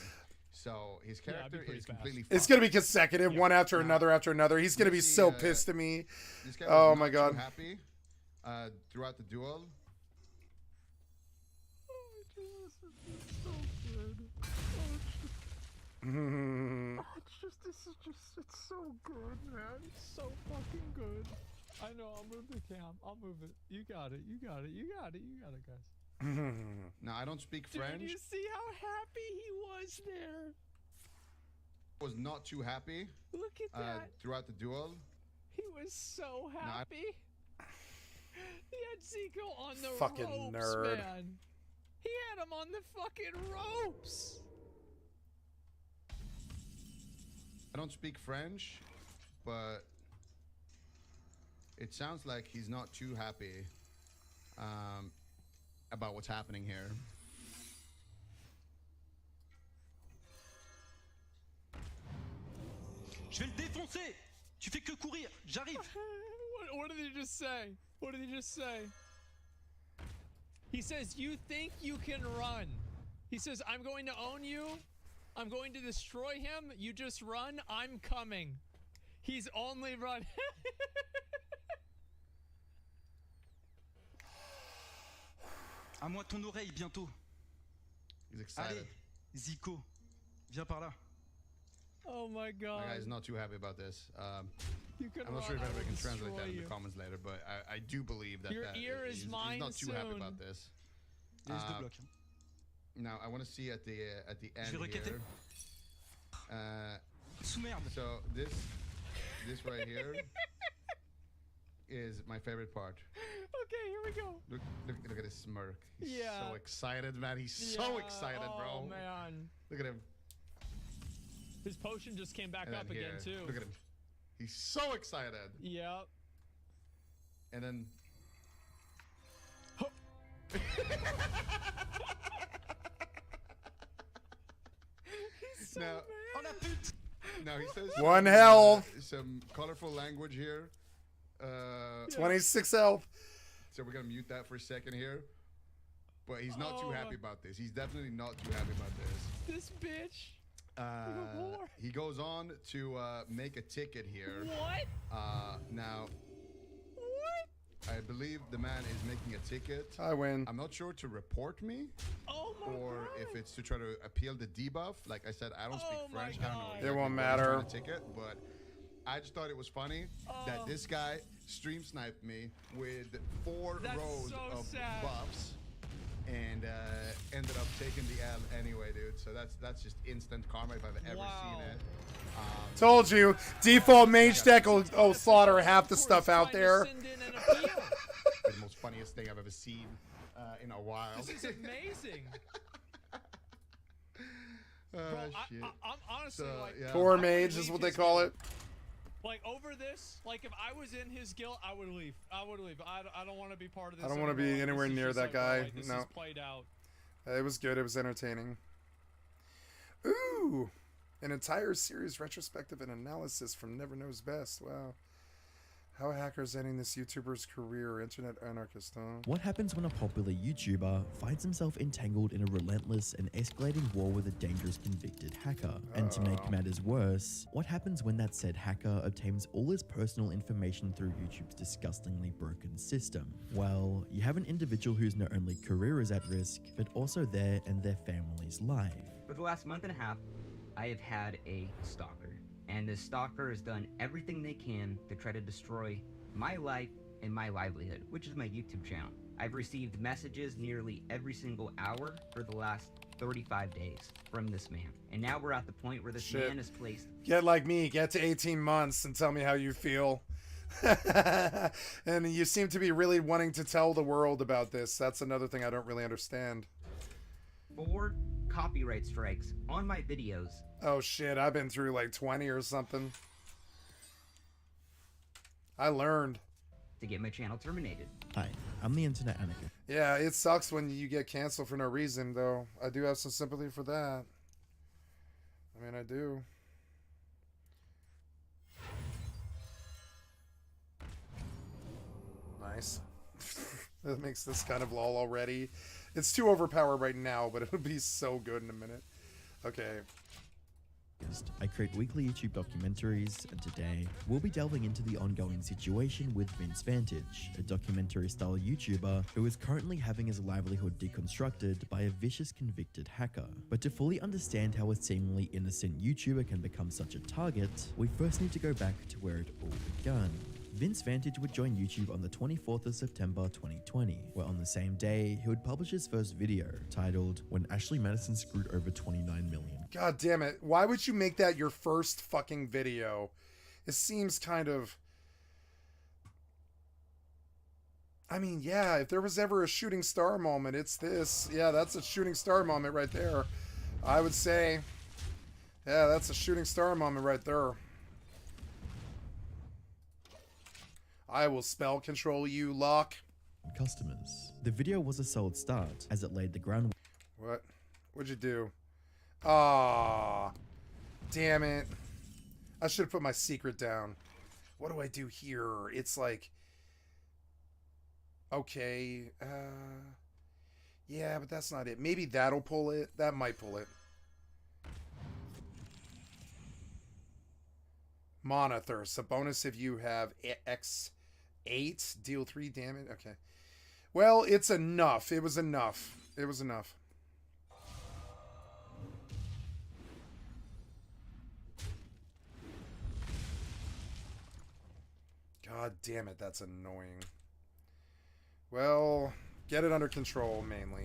So his character is completely fucked. It's gonna be consecutive, one after another after another. He's gonna be so pissed at me. This guy Oh was my not god. too happy throughout the duel. It's so good, man. It's so fucking good. I know, I'll move the cam. I'll move it. You got it. You got it. You got it. You got it, guys. Now, I don't speak French. Dude, you see how happy he was there? Was not too happy Look at that. throughout the duel. He was so happy. He had Zico on the Fucking ropes, nerd. man. He had him on the fucking ropes. I don't speak French, but it sounds like he's not too happy about what's happening here. Je vais le défoncer. Tu fais que courir. J'arrive. What did he just say? What did he just say? He says, you think you can run. He says, I'm going to own you. I'm going to destroy him. You just run. I'm coming. He's only run. À moi ton oreille bientôt. He's excited. Allez, Zico, viens par là. Oh my god. My guy's not too happy about this. You can I'm not run, sure if I anybody will can translate destroy that in you. the comments later, but I do believe that Your ear is he's mine not too happy soon. about this. Il y a juste 2 blocs. Now I want to see at the end Je vais requêter. here. Sous merde. So this right here is my favorite part. Okay, here we go. Look at his smirk. He's Yeah. so excited, man. He's so excited, bro. Oh man. Look at him. His potion just came back And up then again here, too. Look at him. He's so excited. Yep. And then He's so now, mad. Oh la pute. now he says One health. Some colorful language here. 26 health. So we're gonna mute that for a second here. But he's not too happy about this. He's definitely not too happy about this. This bitch. He goes on to make a ticket here. What? Now, What? I believe the man is making a ticket. I win. I'm not sure to report me Oh my or god. if it's to try to appeal the debuff. Like I said, I don't speak Oh my French. I don't know. God. exactly It won't what he's matter. trying to ticket, but I just thought it was funny that this guy stream sniped me with 4 That's rows so of sad. buffs and ended up taking the L anyway, dude. So that's just instant karma if I've ever seen it. Told you, default mage deck will slaughter half the stuff out there. Send in an appeal. The most funniest thing I've ever seen in a while. This is amazing. Bro, shit. I'm honestly So, like, yeah. Poor I mage would is leave what they his call guild. it. Like over this, like if I was in his guild, I would leave. I would leave. I don't want to be part of this. I don't want to anymore. be Like, anywhere this is near just that like, bro, guy. like, this No. is played out. It was good. It was entertaining. Ooh, an entire series retrospective and analysis from Never Knows Best. Wow. How hackers ending this YouTuber's career? Internet anarchist, huh? What happens when a popular YouTuber finds himself entangled in a relentless and escalating war with a dangerous convicted hacker? And to make matters worse, what happens when that said hacker obtains all his personal information through YouTube's disgustingly broken system? Well, you have an individual whose not only career is at risk, but also their and their family's life. For the last month and a half, I have had a stalker. And this stalker has done everything they can to try to destroy my life and my livelihood, which is my YouTube channel. I've received messages nearly every single hour for the last 35 days from this man. And now we're at the point where this man is placed. Get like me, get to 18 months and tell me how you feel. And you seem to be really wanting to tell the world about this. That's another thing I don't really understand. 4 copyright strikes on my videos. Oh shit, I've been through like 20 or something. I learned. To get my channel terminated. Hi, I'm the internet anarchist. Yeah, it sucks when you get canceled for no reason, though. I do have some sympathy for that. I mean, I do. Nice. That makes this kind of lol already. It's too overpowered right now, but it'll be so good in a minute. Okay. I create weekly YouTube documentaries, and today we'll be delving into the ongoing situation with Vince Vantage, a documentary-style YouTuber who is currently having his livelihood deconstructed by a vicious convicted hacker. But to fully understand how a seemingly innocent YouTuber can become such a target, we first need to go back to where it all began. Vince Vantage would join YouTube on the 24th of September 2020, where on the same day, he would publish his first video, titled, "When Ashley Madison Screwed Over 29 Million." God damn it. Why would you make that your first fucking video? It seems kind of... I mean, yeah, if there was ever a shooting star moment, it's this. Yeah, that's a shooting star moment right there. I would say, yeah, that's a shooting star moment right there. I will spell control you, Lock. Customers. The video was a solid start, as it laid the groundwork. What? What'd you do? Ah, damn it. I should have put my secret down. What do I do here? It's like... Okay. Yeah, but that's not it. Maybe that'll pull it. That might pull it. Mana Thirst. A bonus if you have X8. Deal 3 damage. Okay. Well, it's enough. It was enough. It was enough. God damn it, that's annoying. Well, get it under control, mainly.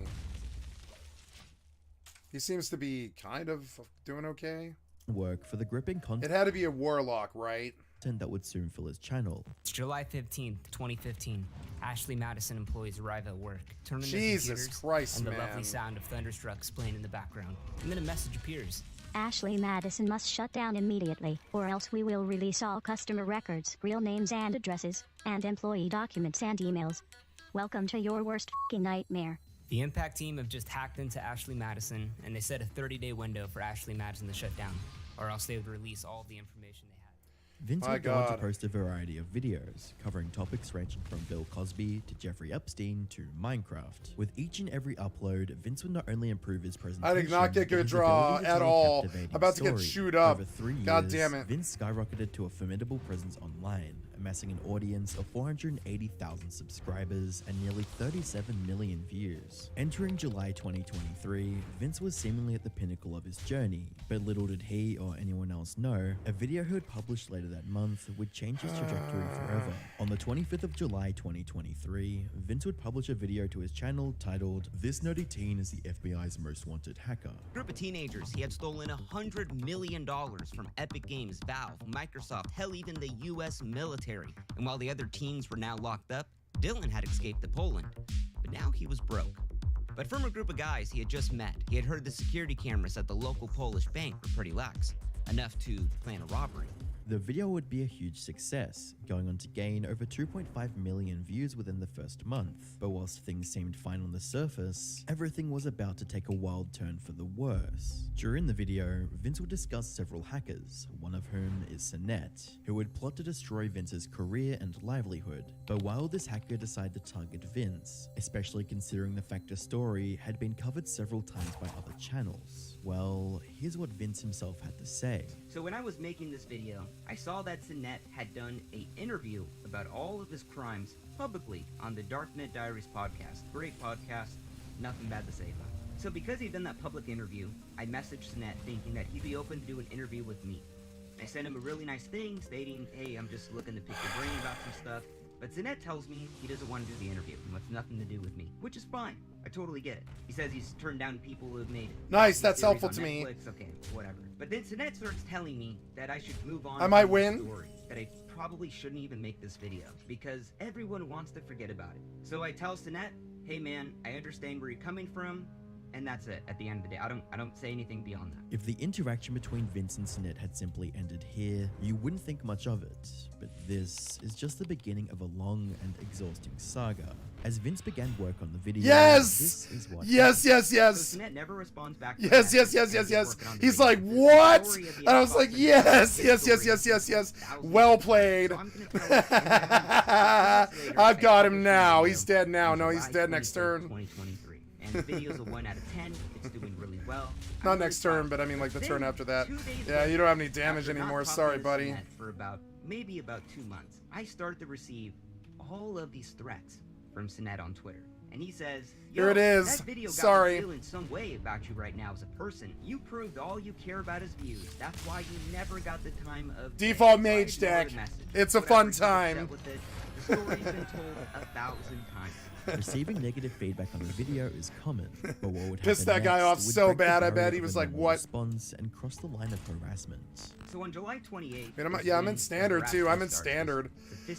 He seems to be kind of doing okay. Work for the gripping content. It had to be a warlock, right? That would soon fill his channel. It's July 15th, 2015. Ashley Madison employees arrive at work, turn on their Jesus computers, Christ, and the man. lovely sound of thunderstrucks playing in the background. And then a message appears. Ashley Madison must shut down immediately, or else we will release all customer records, real names and addresses, and employee documents and emails. Welcome to your worst f***ing nightmare. The Impact team have just hacked into Ashley Madison, and they set a 30-day window for Ashley Madison to shut down, or else they would release all the information they had. Vince would go on to post a variety of videos, covering topics ranging from Bill Cosby to Jeffrey Epstein to Minecraft. With each and every upload, Vince would not only improve his presentation, I did not get good draw at all. About to get chewed up. Over 3 years, God damn it. Vince skyrocketed to a formidable presence online, amassing an audience of 480,000 subscribers and nearly 37 million views. Entering July 2023, Vince was seemingly at the pinnacle of his journey, but little did he or anyone else know, a video he had published later that month would change his trajectory forever. On the 25th of July 2023, Vince would publish a video to his channel titled, "This nerdy teen is the FBI's most wanted hacker." A group of teenagers, he had stolen $100 million from Epic Games, Valve, Microsoft, hell, even the US military. And while the other teens were now locked up, Dylan had escaped to Poland. But now he was broke. But from a group of guys he had just met, he had heard the security cameras at the local Polish bank were pretty lax, enough to plan a robbery. The video would be a huge success, going on to gain over 2.5 million views within the first month. But whilst things seemed fine on the surface, everything was about to take a wild turn for the worse. During the video, Vince would discuss several hackers, one of whom is Sinette, who would plot to destroy Vince's career and livelihood. But while this hacker decided to target Vince, especially considering the fact the story had been covered several times by other channels, well, here's what Vince himself had to say. So when I was making this video, I saw that Sinette had done an interview about all of his crimes publicly on the Darknet Diaries podcast. Great podcast, nothing bad to say about it. So because he'd done that public interview, I messaged Sinette thinking that he'd be open to do an interview with me. I sent him a really nice thing stating, hey, I'm just looking to pick your brain about some stuff. But Sinette tells me he doesn't want to do the interview and wants nothing to do with me, which is fine. I totally get it. He says he's turned down people who have made Nice, that's series helpful on to me. Netflix. Okay, whatever. But then Sinette starts telling me that I should move on. I might to the win. Story, that I probably shouldn't even make this video because everyone wants to forget about it. So I tell Sinette, hey man, I understand where you're coming from. And that's it. At the end of the day, I don't say anything beyond that. If the interaction between Vince and Sinette had simply ended here, you wouldn't think much of it. But this is just the beginning of a long and exhausting saga. As Vince began work on the video, this is what yes. So Sinette never responds back to Yes. He's like, what? And I was like, yes. Well played. I've got him now. He's dead now. No, he's dead next turn. 2023. And the video's a 1 out of 10. It's doing really well. Not next turn, but I mean like the turn after that. Yeah, you don't have any damage anymore. Sorry, buddy. For maybe about 2 months, I started to receive all of these threats from Sinette on Twitter. And he says, yo, here it is. That video got Sorry. me feeling some way about you right now as a person. You proved all you care about is views. That's why you never got the time of default mage deck. It's a fun time. The story's been told 1,000 times. Receiving negative feedback on a video is common, but what would pissed happen that guy next off would so break the bad. I barrier bet he of was a like, normal "What?" Response and cross the line of harassment. So on July 28th, I'm in standard too. I'm in standard,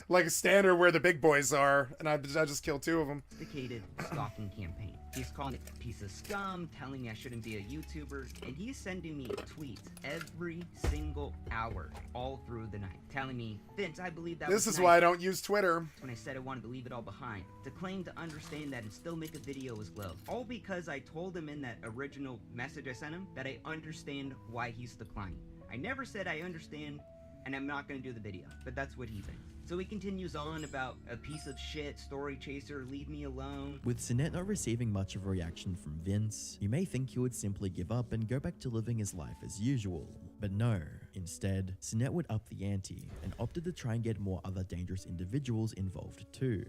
like a standard where the big boys are, and I just killed 2 of them. Sophisticated stalking campaign. He's calling it a piece of scum, telling me I shouldn't be a YouTuber, and he's sending me tweets every single hour, all through the night, telling me, Vince, I believe that This was is nice. why I don't use Twitter. When I said I wanted to leave it all behind, to claim to understand that and still make a video as well. All because I told him in that original message I sent him that I understand why he's declining. I never said I understand and I'm not going to do the video, but that's what he thinks. So he continues on about a piece of shit, story chaser, leave me alone. With Sinette not receiving much of a reaction from Vince, you may think he would simply give up and go back to living his life as usual. But no, instead, Sinette would up the ante and opted to try and get more other dangerous individuals involved too.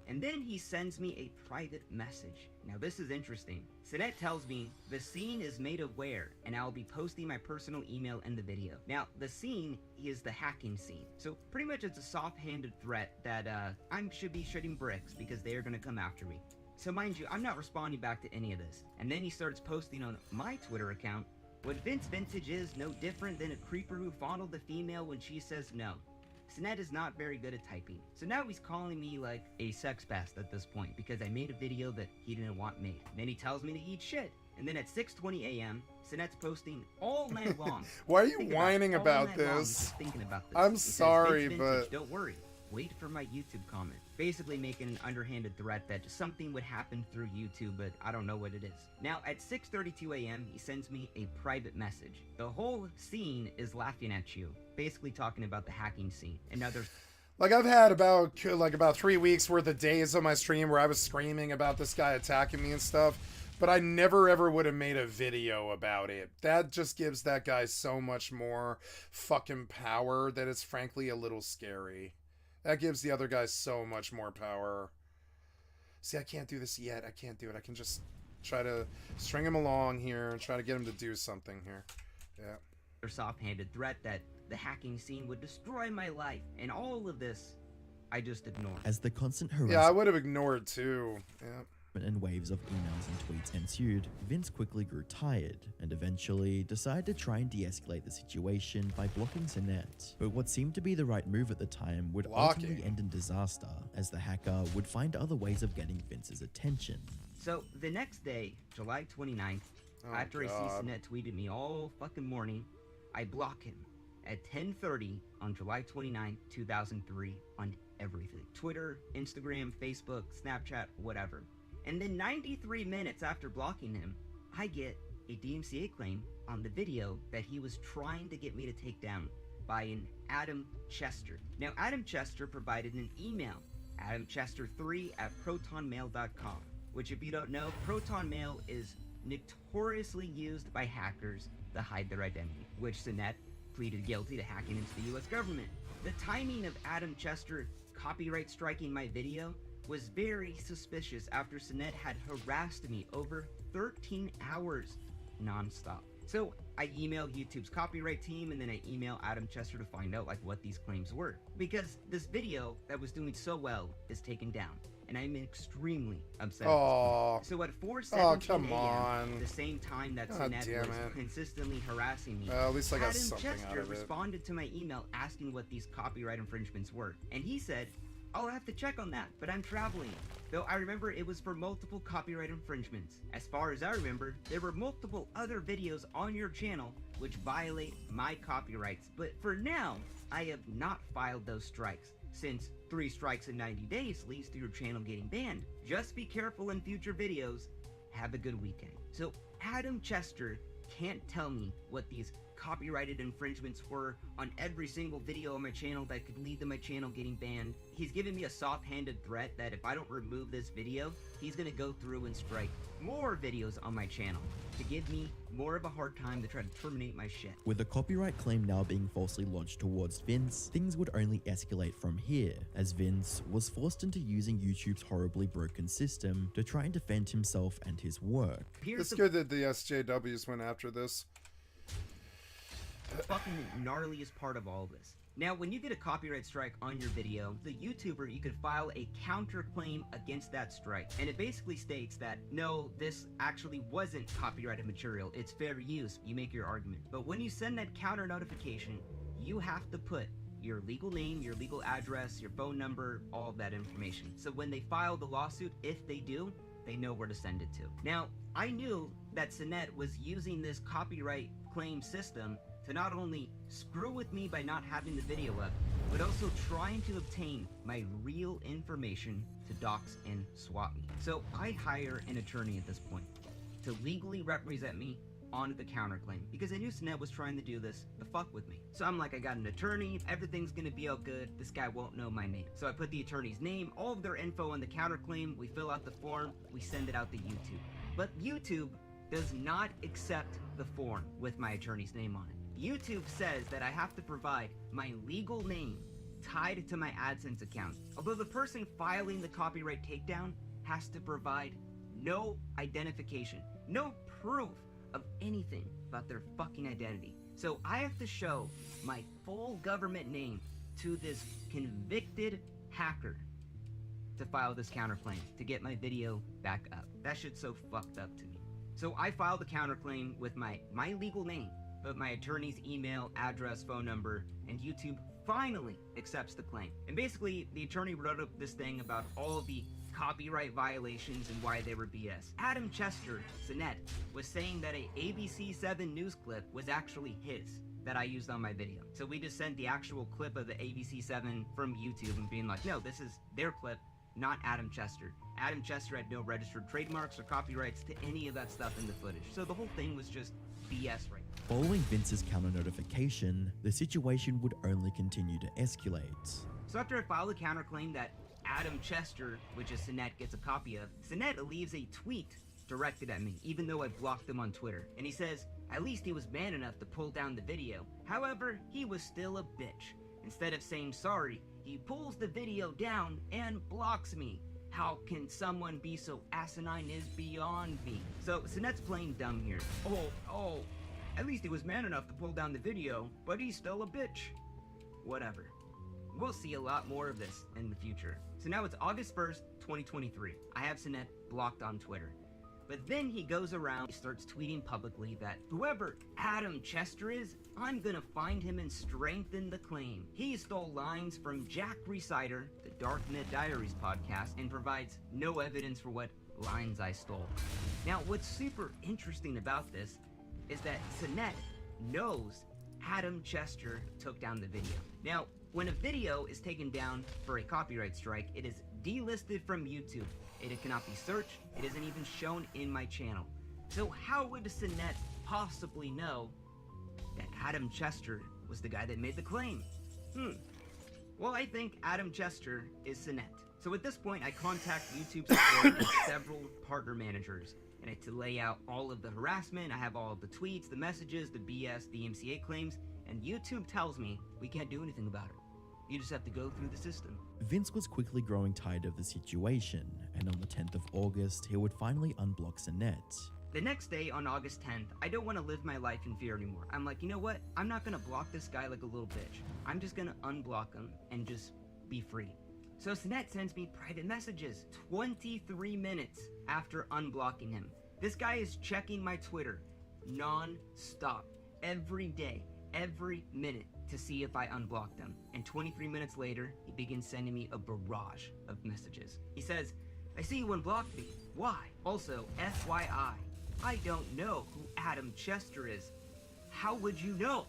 And then he sends me a private message. Now this is interesting. Sinette tells me, the scene is made aware, and I'll be posting my personal email in the video. Now, the scene is the hacking scene. So pretty much it's a soft-handed threat that I should be shooting bricks because they are going to come after me. So mind you, I'm not responding back to any of this. And then he starts posting on my Twitter account, what Vince Vintage is no different than a creeper who fondled the female when she says no. Sinette is not very good at typing. So now he's calling me like a sex pest at this point because I made a video that he didn't want made. And then he tells me to eat shit. And then at 6:20 a.m., Sinette's posting all night long. Why are you whining about this? I'm sorry, but don't worry. Wait for my YouTube comment. Basically making an underhanded threat that something would happen through YouTube, but I don't know what it is. Now, at 6:32 a.m., he sends me a private message. The whole scene is laughing at you, basically talking about the hacking scene. And others. Like, I've had about 3 weeks worth of days on my stream where I was screaming about this guy attacking me and stuff, but I never ever would have made a video about it. That just gives that guy so much more fucking power that it's frankly a little scary. That gives the other guy so much more power. See, I can't do this yet. I can't do it. I can just try to string him along here and try to get him to do something here. Yeah. Their soft-handed threat that the hacking scene would destroy my life. And all of this, I just ignored. As the constant harassment. Yeah, I would have ignored too. Yeah. And waves of emails and tweets ensued, Vince quickly grew tired and eventually decided to try and de-escalate the situation by blocking Sinette. But what seemed to be the right move at the time would ultimately end in disaster, as the hacker would find other ways of getting Vince's attention. So the next day, July 29th, after I see Sinette tweeted me all fucking morning, I block him. at 10:30 on July 29, 2003 on everything. Twitter, Instagram, Facebook, Snapchat, whatever. And then 93 minutes after blocking him, I get a DMCA claim on the video that he was trying to get me to take down by an Adam Chester. Now, Adam Chester provided an email, adamchester3@protonmail.com, which, if you don't know, Proton Mail is notoriously used by hackers to hide their identity, which Sinet pleaded guilty to hacking into the US government. The timing of Adam Chester copyright striking my video was very suspicious after Sinet had harassed me over 13 hours non-stop. So I emailed YouTube's copyright team, and then I emailed Adam Chester to find out what these claims were. Because this video that was doing so well is taken down, and I'm extremely upset. So at 4:17 a.m., the same time that Sinet was consistently harassing me, at least I got Adam something out Chester of it. responded to my email asking what these copyright infringements were. And he said, I'll have to check on that, but I'm traveling. Though I remember it was for multiple copyright infringements. As far as I remember, there were multiple other videos on your channel which violate my copyrights. But for now, I have not filed those strikes, since 3 strikes in 90 days leads to your channel getting banned. Just be careful in future videos. Have a good weekend. So Adam Chester can't tell me what these copyrighted infringements were on every single video on my channel that could lead to my channel getting banned. He's giving me a soft-handed threat that if I don't remove this video, he's gonna go through and strike more videos on my channel to give me more of a hard time to try to terminate my shit. With the copyright claim now being falsely lodged towards Vince, things would only escalate from here, as Vince was forced into using YouTube's horribly broken system to try and defend himself and his work. It's good that the SJWs went after this. Fucking gnarliest part of all this. Now, when you get a copyright strike on your video, the YouTuber, you could file a counterclaim against that strike. And it basically states that, no, this actually wasn't copyrighted material. It's fair use. You make your argument. But when you send that counter notification, you have to put your legal name, your legal address, your phone number, all of that information. So when they file the lawsuit, if they do, they know where to send it to. Now, I knew that Sinet was using this copyright claim system to not only screw with me by not having the video up, but also trying to obtain my real information to dox and swap me. So I hire an attorney at this point to legally represent me on the counterclaim, because I knew Sinet was trying to do this to fuck with me. So I'm like, I got an attorney, everything's gonna be all good, this guy won't know my name. So I put the attorney's name, all of their info on the counterclaim, we fill out the form, we send it out to YouTube. But YouTube does not accept the form with my attorney's name on it. YouTube says that I have to provide my legal name tied to my AdSense account, although the person filing the copyright takedown has to provide no identification, no proof of anything about their fucking identity. So I have to show my full government name to this convicted hacker to file this counterclaim to get my video back up. That shit's so fucked up to me. So I filed a counterclaim with my legal name, but my attorney's email, address, phone number, and YouTube finally accepts the claim. And basically, the attorney wrote up this thing about all of the copyright violations and why they were BS. Adam Chester, Sinet, was saying that a ABC7 news clip was actually his, that I used on my video. So we just sent the actual clip of the ABC7 from YouTube and being like, no, this is their clip, not Adam Chester. Adam Chester had no registered trademarks or copyrights to any of that stuff in the footage. So the whole thing was just BS right now. Following Vince's counter notification, the situation would only continue to escalate. So after I filed a counterclaim that Adam Chester, which is Sinet, gets a copy of, Sinet leaves a tweet directed at me, even though I blocked him on Twitter. And he says, at least he was man enough to pull down the video. However, he was still a bitch. Instead of saying sorry, he pulls the video down and blocks me. How can someone be so asinine is beyond me. So Sinet's playing dumb here. Oh, at least he was man enough to pull down the video, but he's still a bitch. Whatever. We'll see a lot more of this in the future. So now it's August 1st, 2023. I have Sinet blocked on Twitter. But then he goes around, he starts tweeting publicly that whoever Adam Chester is, I'm gonna find him and strengthen the claim. He stole lines from Jack Resider, the Darknet Diaries podcast, and provides no evidence for what lines I stole. Now, what's super interesting about this is that Sinet knows Adam Chester took down the video. Now, when a video is taken down for a copyright strike, it is delisted from YouTube. It cannot be searched. It isn't even shown in my channel. So how would Sinet possibly know that Adam Chester was the guy that made the claim? Well, I think Adam Chester is Sinet. So at this point, I contact YouTube support with several partner managers, and I had to lay out all of the harassment. I have all of the tweets, the messages, the BS, the MCA claims, and YouTube tells me we can't do anything about it. You just have to go through the system. Vince was quickly growing tired of the situation, and on the 10th of August, he would finally unblock Sinet. The next day, on August 10th, I don't want to live my life in fear anymore. I'm like, you know what? I'm not going to block this guy like a little bitch. I'm just going to unblock him and just be free. So Sinet sends me private messages 23 minutes after unblocking him. This guy is checking my Twitter non-stop, every day, every minute, to see if I unblocked him. And 23 minutes later, he begins sending me a barrage of messages. He says, I see you unblocked me. Why? Also, FYI, I don't know who Adam Chester is. How would you know?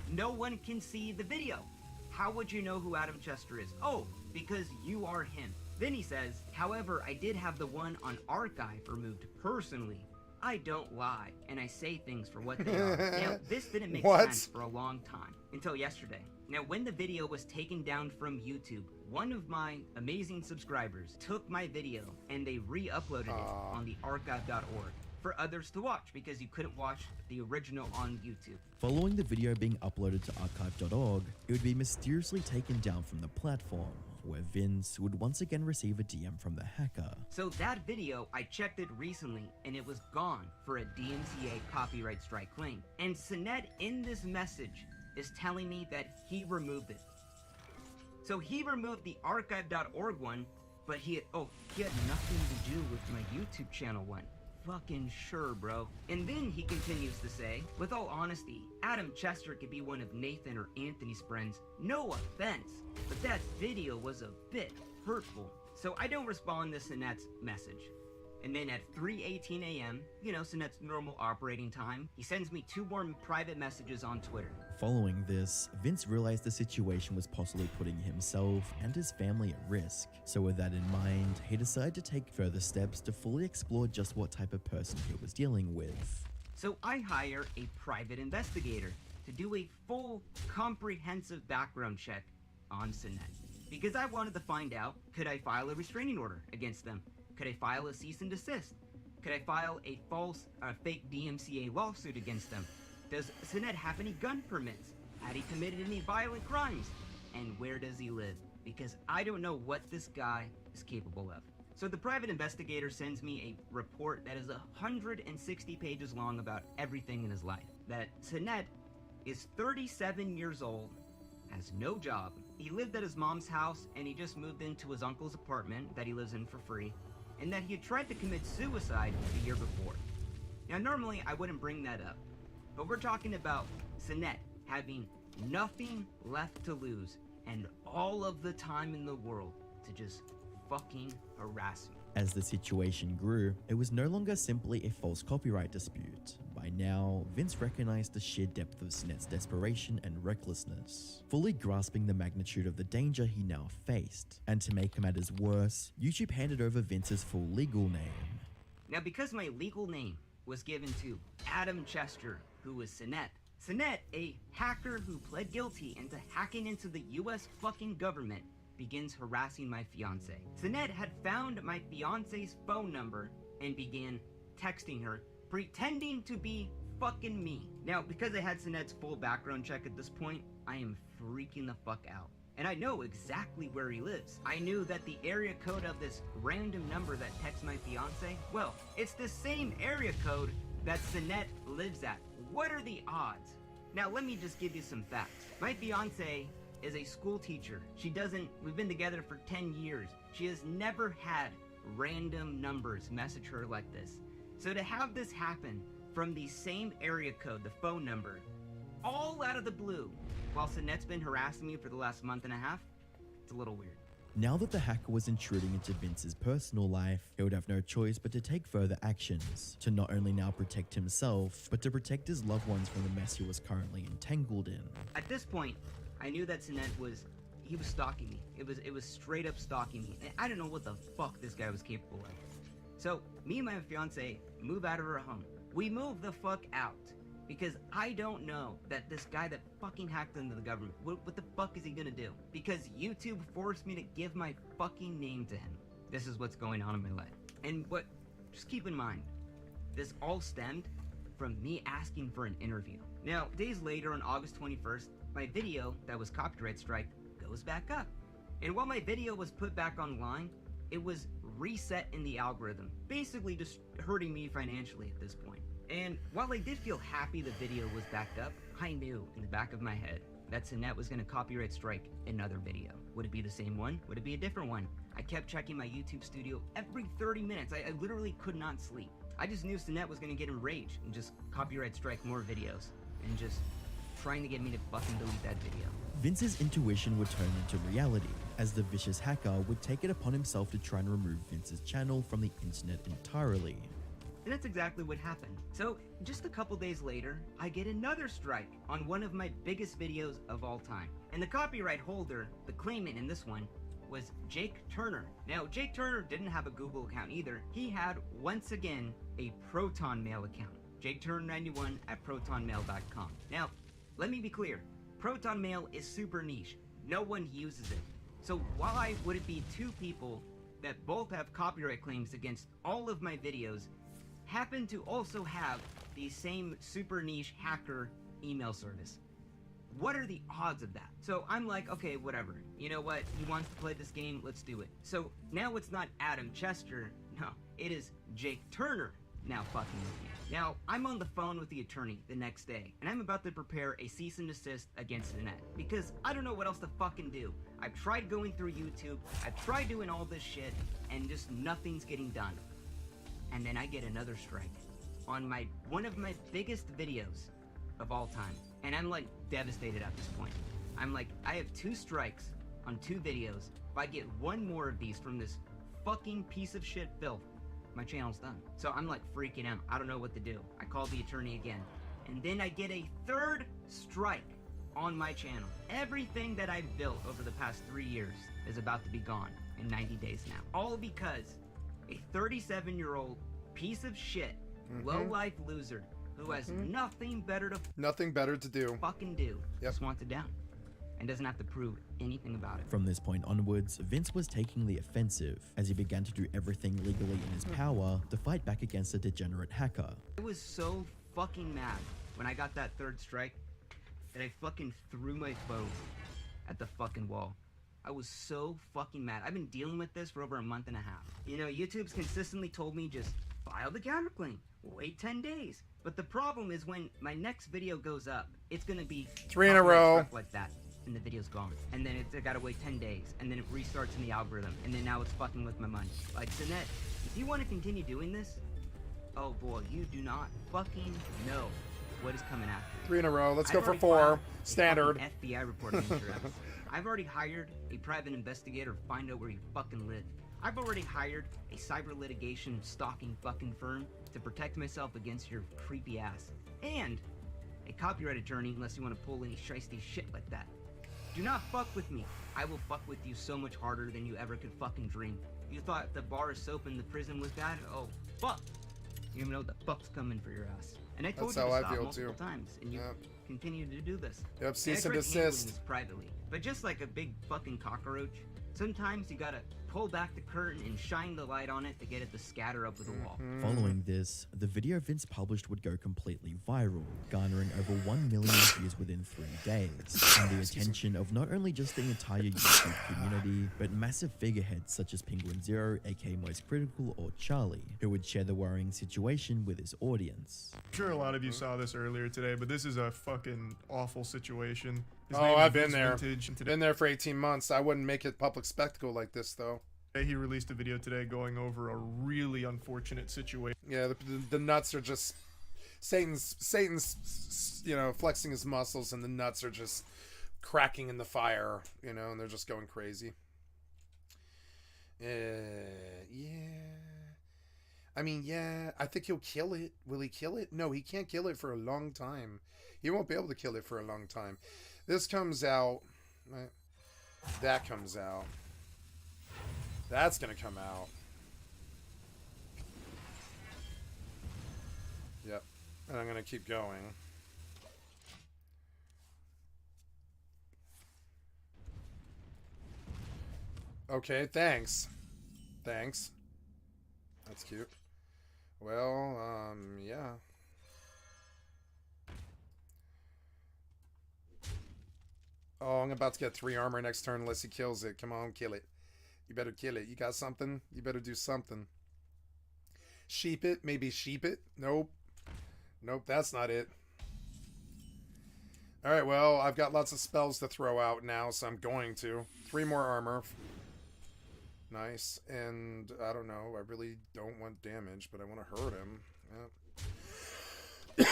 No one can see the video. How would you know who Adam Chester is? Oh, because you are him. Then he says, however, I did have the one on archive removed personally. I don't lie, and I say things for what they are. Now, this didn't make sense for a long time, until yesterday. Now, when the video was taken down from YouTube, one of my amazing subscribers took my video and they re-uploaded it on the archive.org for others to watch, because you couldn't watch the original on YouTube. Following the video being uploaded to archive.org, it would be mysteriously taken down from the platform, where Vince would once again receive a DM from the hacker. So that video, I checked it recently, and it was gone for a DMCA copyright strike claim. And Sinet in this message is telling me that he removed it. So he removed the archive.org one, but he had nothing to do with my YouTube channel one. Fucking sure, bro. And then he continues to say, with all honesty, Adam Chester could be one of Nathan or Anthony's friends. No offense, but that video was a bit hurtful. So I don't respond to Sinet's message. And then at 3:18 a.m., Sinet's normal operating time, he sends me 2 more private messages on Twitter. Following this, Vince realized the situation was possibly putting himself and his family at risk. So with that in mind, he decided to take further steps to fully explore just what type of person he was dealing with. So I hire a private investigator to do a full, comprehensive background check on Sinet. Because I wanted to find out, could I file a restraining order against them? Could I file a cease and desist? Could I file a fake DMCA lawsuit against them? Does Sinet have any gun permits? Had he committed any violent crimes? And where does he live? Because I don't know what this guy is capable of. So the private investigator sends me a report that is 160 pages long about everything in his life. That Sinet is 37 years old, has no job. He lived at his mom's house and he just moved into his uncle's apartment that he lives in for free. And that he had tried to commit suicide the year before. Now normally I wouldn't bring that up, but we're talking about Sinet having nothing left to lose and all of the time in the world to just fucking harass me. As the situation grew, it was no longer simply a false copyright dispute. By now, Vince recognized the sheer depth of Sinet's desperation and recklessness, fully grasping the magnitude of the danger he now faced. And to make matters worse, YouTube handed over Vince's full legal name. Now because my legal name was given to Adam Chester, who was Sinet. Sinet, a hacker who pled guilty into hacking into the US fucking government, begins harassing my fiance. Sinet had found my fiance's phone number and began texting her, pretending to be fucking me. Now, because I had Sinet's full background check at this point, I am freaking the fuck out. And I know exactly where he lives. I knew that the area code of this random number that texts my fiance, well, it's the same area code that Sinet lives at. What are the odds? Now, let me just give you some facts. My fiance is a school teacher. We've been together for 10 years. She has never had random numbers message her like this. So to have this happen from the same area code, the phone number, all out of the blue, while Sinet's been harassing me for the last month and a half, it's a little weird. Now that the hacker was intruding into Vince's personal life, he would have no choice but to take further actions to not only now protect himself, but to protect his loved ones from the mess he was currently entangled in. At this point, I knew that Sinet was stalking me. It was straight up stalking me. And I don't know what the fuck this guy was capable of. So me and my fiance move out of her home. We move the fuck out because I don't know that this guy that fucking hacked into the government, what the fuck is he gonna do? Because YouTube forced me to give my fucking name to him. This is what's going on in my life. And just keep in mind, this all stemmed from me asking for an interview. Now, days later on August 21st, my video that was copyright strike goes back up. And while my video was put back online, it was reset in the algorithm, basically just hurting me financially at this point. And while I did feel happy the video was backed up, I knew in the back of my head that Sinet was gonna copyright strike another video. Would it be the same one? Would it be a different one? I kept checking my YouTube studio every 30 minutes. I literally could not sleep. I just knew Sinet was gonna get enraged and just copyright strike more videos and just trying to get me to fucking delete that video. Vince's intuition would turn into reality, as the vicious hacker would take it upon himself to try and remove Vince's channel from the internet entirely. And that's exactly what happened. So, just a couple days later, I get another strike on one of my biggest videos of all time. And the copyright holder, the claimant in this one, was Jake Turner. Now, Jake Turner didn't have a Google account either. He had, once again, a Proton Mail account. JakeTurner91 at protonmail.com. Now, let me be clear. Proton Mail is super niche. No one uses it. So why would it be two people that both have copyright claims against all of my videos happen to also have the same super niche hacker email service? What are the odds of that? So I'm like, okay, whatever. You know what? He wants to play this game. Let's do it. So now it's not Adam Chester. No, it is Jake Turner now fucking with me. Now, I'm on the phone with the attorney the next day, and I'm about to prepare a cease and desist against Sinet, because I don't know what else to fucking do. I've tried going through YouTube, I've tried doing all this shit, and just nothing's getting done. And then I get another strike on one of my biggest videos of all time. And I'm like devastated at this point. I'm like, I have 2 strikes on 2 videos. If I get one more of these from this fucking piece of shit filth, my channel's done. So I'm like freaking out. I don't know what to do. I called the attorney again. And then I get a 3rd strike on my channel. Everything that I've built over the past 3 years is about to be gone in 90 days now. All because a 37-year-old piece of shit, low-life loser who has nothing better to do. Fucking do. Just wants it down. And doesn't have to prove anything about it. From this point onwards, Vince was taking the offensive as he began to do everything legally in his power to fight back against a degenerate hacker. I was so fucking mad when I got that 3rd strike that I fucking threw my phone at the fucking wall. I was so fucking mad. I've been dealing with this for over a month and a half. You know, YouTube's consistently told me just file the counterclaim, wait 10 days. But the problem is when my next video goes up, it's gonna be 3 in a row stuff like that. And the video's gone. And then I gotta wait 10 days. And then it restarts in the algorithm. And then now it's fucking with my money. Like, Sinet, if you want to continue doing this, oh boy, you do not fucking know what is coming after you. 3 in a row. Let's I've go for already 4. filed a Standard. fucking FBI report against your ass. I've already hired a private investigator to find out where you fucking live. I've already hired a cyber litigation stalking fucking firm to protect myself against your creepy ass. And a copyright attorney, unless you want to pull any shiesty shit like that. Do not fuck with me. I will fuck with you so much harder than you ever could fucking dream. You thought the bar of soap in the prison was bad? Oh, fuck. You don't know what the fuck's coming for your ass. And I told That's you how to I stop feel multiple too. times, and you continue to do this. Yep, cease and I tried handling desist. this privately, but just like a big fucking cockroach, sometimes you gotta pull back the curtain and shine the light on it to get it to scatter up to the wall. Following this, the video Vince published would go completely viral, garnering over 1 million views within 3 days, and the attention of not only just the entire YouTube community, but massive figureheads such as Penguin Zero, aka Most Critical, or Charlie, who would share the worrying situation with his audience. I'm sure a lot of you saw this earlier today, but this is a fucking awful situation. His Oh, name is I've been Vince there. Vintage, and Been there for 18 months. I wouldn't make it public spectacle like this, though. today he released a video today going over a really unfortunate situation. Yeah, the nuts are just Satan's you know, flexing his muscles, and the nuts are just cracking in the fire, you know, and they're just going crazy. Yeah. I mean, yeah, I think he'll kill it. Will he kill it? No, he can't kill it for a long time. He won't be able to kill it for a long time. This comes out. Right? That comes out. That's going to come out. Yep. And I'm going to keep going. Okay, thanks. Thanks. That's cute. Well, yeah. Oh, I'm about to get 3 armor next turn unless he kills it. Come on, kill it. You better kill it. You got something? You better do something. Sheep it? Maybe sheep it? Nope. Nope, that's not it. Alright, well, I've got lots of spells to throw out now, so I'm going to. 3 more armor. Nice. And, I don't know, I really don't want damage, but I want to hurt him. Yeah.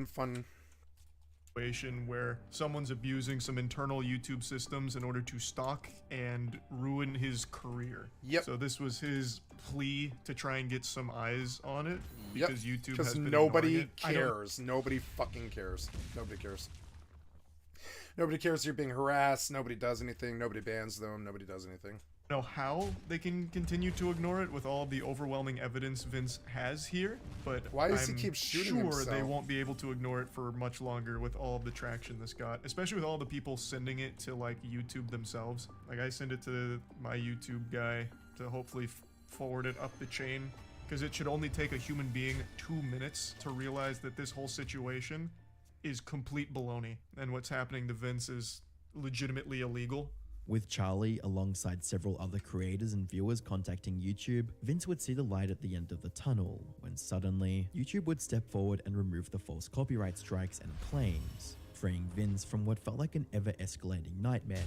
Fun. Situation where someone's abusing some internal YouTube systems in order to stalk and ruin his career. Yep. So this was his plea to try and get some eyes on it because YouTube has been nobody ignoring it. cares. Nobody fucking cares. Nobody cares. Nobody cares you're being harassed. Nobody does anything. Nobody bans them. Nobody does anything. Know how they can continue to ignore it with all the overwhelming evidence Vince has here, but why does I'm he keep shooting sure himself? they won't be able to ignore it for much longer with all of the traction this got, especially with all the people sending it to like YouTube themselves. Like I send it to my YouTube guy to hopefully forward it up the chain, because it should only take a human being 2 minutes to realize that this whole situation is complete baloney and what's happening to Vince is legitimately illegal. With Charlie, alongside several other creators and viewers contacting YouTube, Vince would see the light at the end of the tunnel, when suddenly, YouTube would step forward and remove the false copyright strikes and claims, freeing Vince from what felt like an ever-escalating nightmare.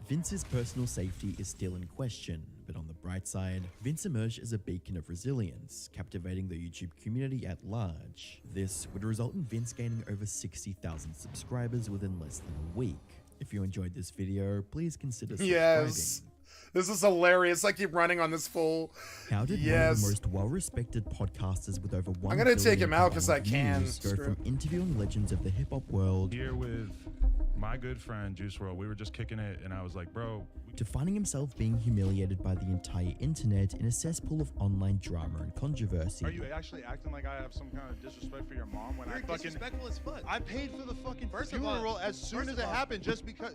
Vince's personal safety is still in question, but on the bright side, Vince emerged as a beacon of resilience, captivating the YouTube community at large. This would result in Vince gaining over 60,000 subscribers within less than a week. If you enjoyed this video, please consider subscribing. Yes. This is hilarious. I keep running on this fool. How did one of the most well-respected podcasters with over 1 I'm gonna take him out because I billion can. views go from interviewing legends of the hip-hop world Here with my good friend Juice WRLD, we were just kicking it, and I was like, bro, to finding himself being humiliated by the entire internet in a cesspool of online drama and controversy. Are you actually acting like I have some kind of disrespect for your mom when I fucking disrespectful as fuck. I paid for the fucking First of funeral all- as soon first as of it all- happened, just because.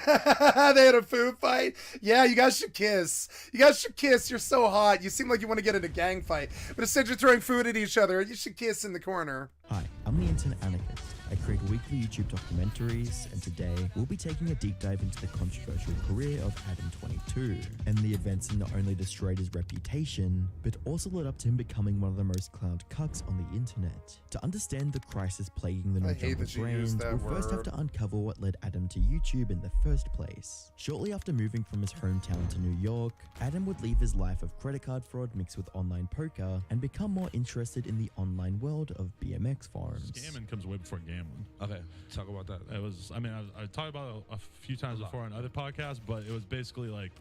They had a food fight. Yeah, you guys should kiss. You guys should kiss. You're so hot. You seem like you want to get in a gang fight, but instead you're throwing food at each other. You should kiss in the corner. Hi, I'm the Internet Anarchist. I create weekly YouTube documentaries, and today we'll be taking a deep dive into the controversial career of Adam22 and the events that not only destroyed his reputation, but also led up to him becoming one of the most clowned cucks on the internet. To understand the crisis plaguing the I hate Nojumbo that you used brand, that we'll first have word. to uncover what led Adam to YouTube in the first place. Shortly after moving from his hometown to New York, Adam would leave his life of credit card fraud mixed with online poker and become more interested in the online world of BMX forums. scamming comes way before gambling. Okay, talk about that. It was, I mean, I talked about it a few times before on other podcasts, but it was basically like,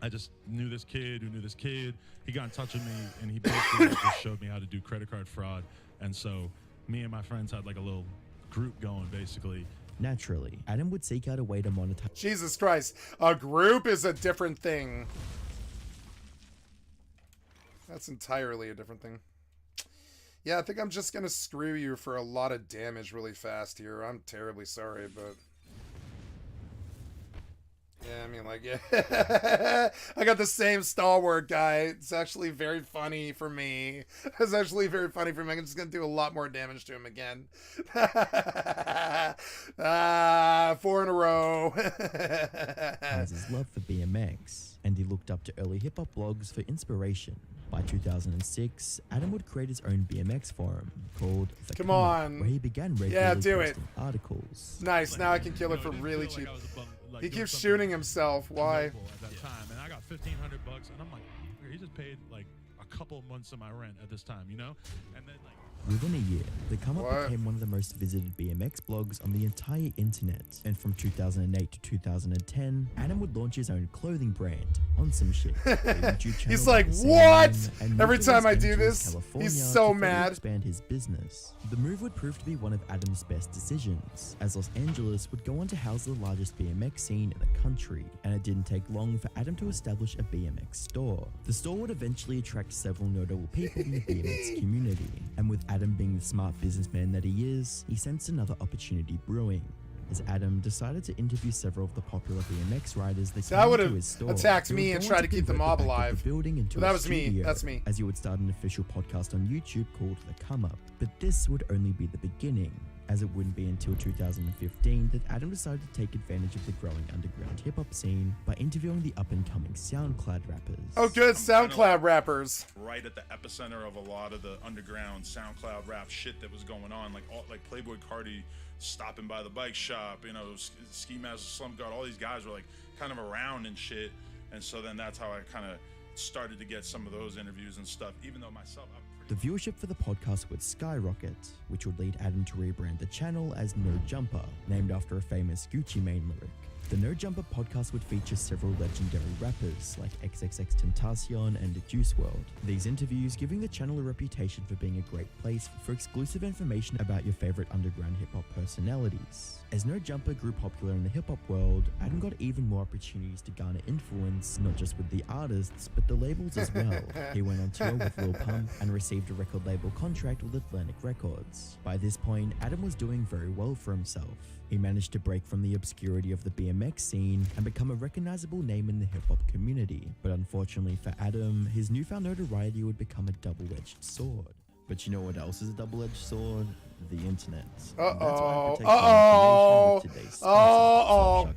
I just knew this kid who knew this kid. He got in touch with me, and he basically just showed me how to do credit card fraud. And so me and my friends had like a little group going, basically. Naturally, Adam would seek out a way to monetize. Jesus Christ. A group is a different thing. That's entirely a different thing. Yeah, I think I'm just gonna screw you for a lot of damage really fast here. I'm terribly sorry, but... Yeah, I mean, like, yeah. I got the same stalwart guy. It's actually very funny for me. It's actually very funny for me. I'm just gonna do a lot more damage to him again. 4 in a row. As his love for BMX, and he looked up to early hip-hop blogs for inspiration. By 2006, Adam would create his own BMX forum called The Come Come Up, on. where he began Yeah, regularly do it. posting articles. Nice, now I can kill it for really cheap. He keeps shooting himself. Why? At that time, and I got $1,500, and I'm like, he just paid like a couple months of my rent at this time, you know? And then like Within a year, the come up became one of the most visited BMX blogs on the entire internet. And from 2008 to 2010, Adam would launch his own clothing brand on some shit. He's like, what? Every time I do this, he's so mad. Expand his business. The move would prove to be one of Adam's best decisions, as Los Angeles would go on to house the largest BMX scene in the country, and it didn't take long for Adam to establish a BMX store. The store would eventually attract several notable people in the BMX community, and with Adam being the smart businessman that he is, he sensed another opportunity brewing, as Adam decided to interview several of the popular BMX riders that came to his store. Attacked me and tried to keep the mob alive. Building into that a was me. studio, That's me. As he would start an official podcast on YouTube called The Come Up. But this would only be the beginning, as it wouldn't be until 2015 that Adam decided to take advantage of the growing underground hip-hop scene by interviewing the up-and-coming SoundCloud rappers. Oh good, SoundCloud rappers. Right at the epicenter of a lot of the underground SoundCloud rap shit that was going on, like Playboy Cardi stopping by the bike shop, you know, Ski Mask, Slump God, all these guys were like kind of around and shit. And so then that's how I kind of started to get some of those interviews and stuff, even though myself, The viewership for the podcast would skyrocket, which would lead Adam to rebrand the channel as No Jumper, named after a famous Gucci Mane lyric. The No Jumper podcast would feature several legendary rappers like XXXTentacion and Juice WRLD. These interviews giving the channel a reputation for being a great place for exclusive information about your favorite underground hip-hop personalities. As No Jumper grew popular in the hip-hop world, Adam got even more opportunities to garner influence, not just with the artists, but the labels as well. He went on tour with Lil Pump and received a record label contract with Atlantic Records. By this point, Adam was doing very well for himself. He managed to break from the obscurity of the BMX scene and become a recognizable name in the hip-hop community. But unfortunately for Adam, his newfound notoriety would become a double-edged sword. But you know what else is a double-edged sword? The internet. Surfshark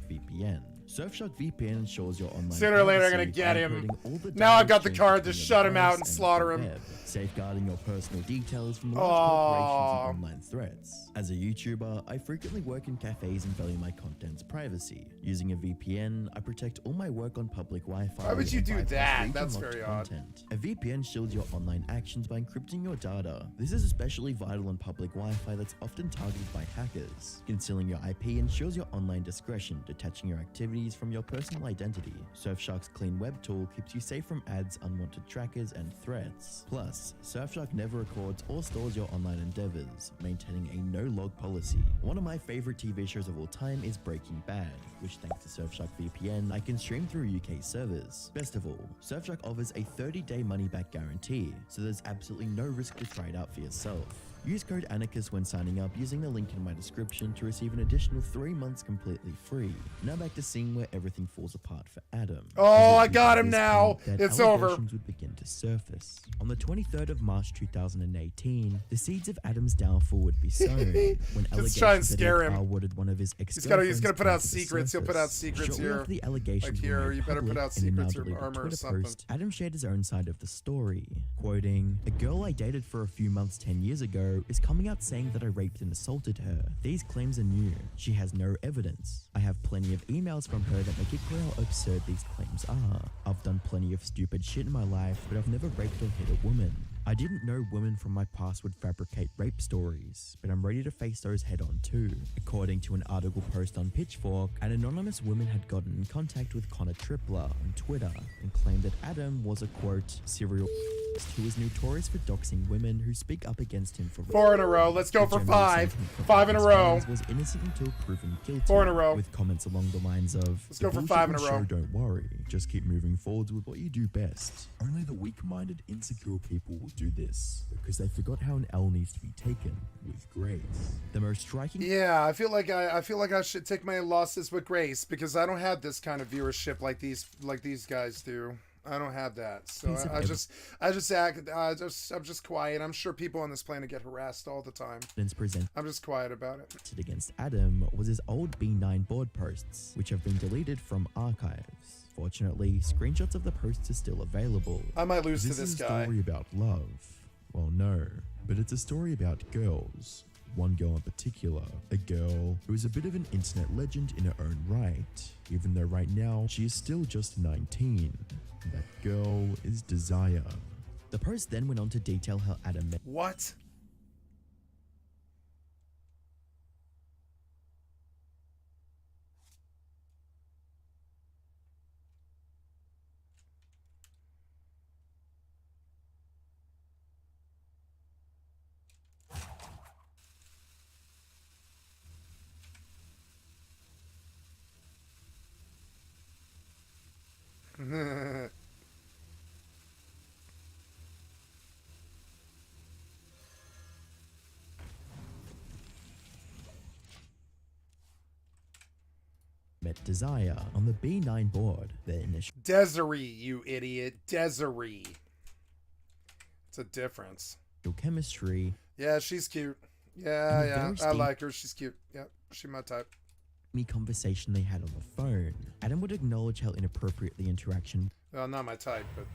VPN. Surfshark VPN ensures your online Sooner or later, I'm gonna get him. Now I've got the card to shut him out and slaughter him. Safeguarding your personal details from large corporations and online threats. As a YouTuber, I frequently work in cafes and value my content's privacy. Using a VPN, I protect all my work on public Wi-Fi. Why would you do that? That's region-locked very odd. content. A VPN shields your online actions by encrypting your data. This is especially vital on public Wi-Fi that's often targeted by hackers. Concealing your IP ensures your online discretion, detaching your activities from your personal identity. Surfshark's Clean Web tool keeps you safe from ads, unwanted trackers, and threats. Plus, Surfshark never records or stores your online endeavors, maintaining a no-log policy. One of my favorite TV shows of all time is Breaking Bad, which thanks to Surfshark VPN, I can stream through UK servers. Best of all, Surfshark offers a 30-day money-back guarantee, so there's absolutely no risk to try it out for yourself. Use code Anarchist when signing up using the link in my description to receive an additional 3 months completely free. Now back to seeing where everything falls apart for Adam. Oh, I got him now. It's over. Allegations would begin to surface. On the 23rd of March 2018, the seeds of Adam's downfall would be sown when Just try and allegations that scare he him. awarded one of his He's gonna put out secrets. He'll put out secrets here. The allegations like here, were made you better put public out in a now secrets or deleted armor or Twitter something. post, Adam shared his own side of the story, quoting, "A girl I dated for a few months 10 years ago is coming out saying that I raped and assaulted her. These claims are new. She has no evidence. I have plenty of emails from her that make it clear how absurd these claims are. I've done plenty of stupid shit in my life, but I've never raped or hit a woman. I didn't know women from my past would fabricate rape stories, but I'm ready to face those head on too." According to an article post on Pitchfork, an anonymous woman had gotten in contact with Connor Tripler on Twitter and claimed that Adam was a, quote, serial who is notorious for doxing women who speak up against him for 4 in a row. Let's go The for general 5. sentiment for 5 in a Adam's row. fans was innocent until proven guilty. 4 in a row. With comments along the lines of, Let's go "The for bullshit 5 in a will row. show, don't worry. Just keep moving forwards with what you do best. Only the weak-minded, insecure people will do this because they forgot how an L needs to be taken with grace." The most striking. Yeah, I feel like I should take my losses with grace because I don't have this kind of viewership like these guys do. I don't have that, so I'm just quiet. I'm sure people on this planet get harassed all the time. I'm just quiet about it. Against Adam was his old B9 board posts, which have been deleted from archives. Fortunately, screenshots of the posts are still available. I might lose to This this is a guy. story about love. Well, no, but it's a story about girls. One girl in particular, a girl who is a bit of an internet legend in her own right, even though right now she is still just 19. That girl is Desire. The post then went on to detail how Adam met. What? Met Desire on the B9 board. Their initial Desiree, you idiot. Desiree. It's a difference. chemistry. Yeah, she's cute. And Yeah, a yeah. very I steamy like her. She's cute. Yep, she's my type. conversation they had on the phone. Adam would acknowledge how inappropriate the interaction Well, not my type, but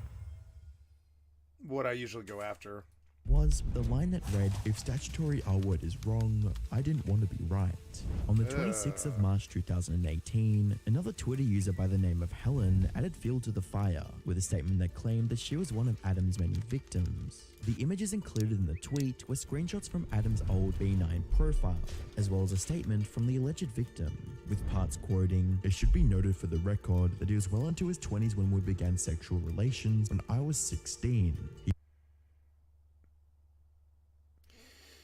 what I usually go after. was, with a line that read, "If statutory R word is wrong, I didn't want to be right." On the 26th of March 2018, another Twitter user by the name of Helen added fuel to the fire with a statement that claimed that she was one of Adam's many victims. The images included in the tweet were screenshots from Adam's old B9 profile, as well as a statement from the alleged victim, with parts quoting, "It should be noted for the record that he was well into his 20s when we began sexual relations when I was 16.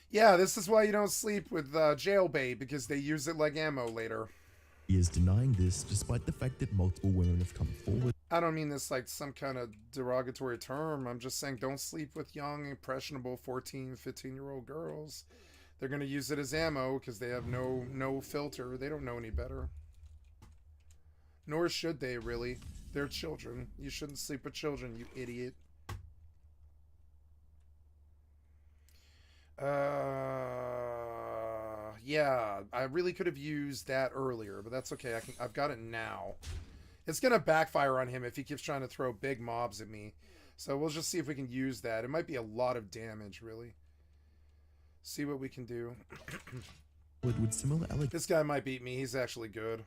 Yeah, this is why you don't sleep with jailbait, because they use it like ammo later. He is denying this despite the fact that multiple women have come forward. I don't mean this like some kind of derogatory term. I'm just saying don't sleep with young, impressionable 14, 15-year-old girls. They're going to use it as ammo because they have no filter. They don't know any better. Nor should they, really. They're children. You shouldn't sleep with children, you idiot. Yeah, I really could have used that earlier, but that's okay. I've got it now. It's gonna backfire on him if he keeps trying to throw big mobs at me. So we'll just see if we can use that. It might be a lot of damage, really. See what we can do. With similar This guy might beat me. He's actually good.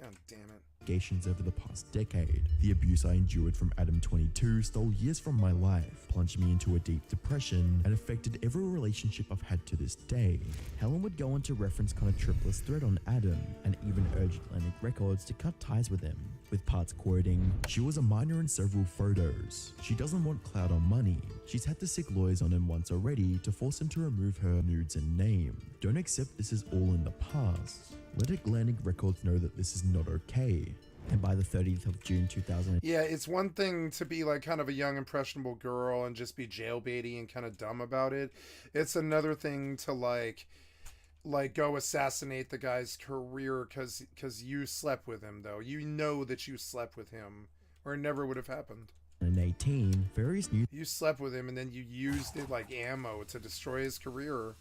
God damn it. allegations over the past decade. The abuse I endured from Adam 22 stole years from my life, plunged me into a deep depression, and affected every relationship I've had to this day. Helen would go on to reference Connor Triple's threat on Adam, and even urged Atlantic Records to cut ties with him, with parts quoting, "She was a minor in several photos. She doesn't want clout or money. She's had to seek lawyers on him once already to force him to remove her nudes and name. Don't accept this is all in the past. Let Atlantic Records know that this is not okay." And by the 30th of June 2000, Yeah, it's one thing to be like kind of a young impressionable girl and just be jailbaity and kind of dumb about it. It's another thing to like go assassinate the guy's career because you slept with him, though. You know that you slept with him, or it never would have happened. in 18, various news You slept with him and then you used it like ammo to destroy his career.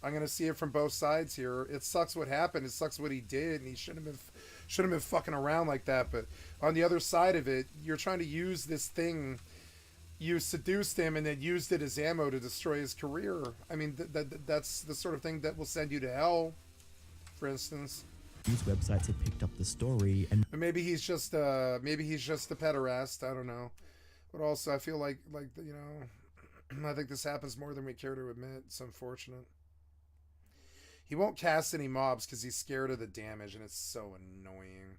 I'm gonna see it from both sides here. It sucks what happened. It sucks what he did, and he shouldn't have been fucking around like that. But on the other side of it, you're trying to use this thing. You seduced him and then used it as ammo to destroy his career. I mean, that's the sort of thing that will send you to hell, for instance. websites had picked up the story, and But maybe he's just a pederast. I don't know. But also, I feel like you know, I think this happens more than we care to admit. It's unfortunate. He won't cast any mobs because he's scared of the damage, and it's so annoying.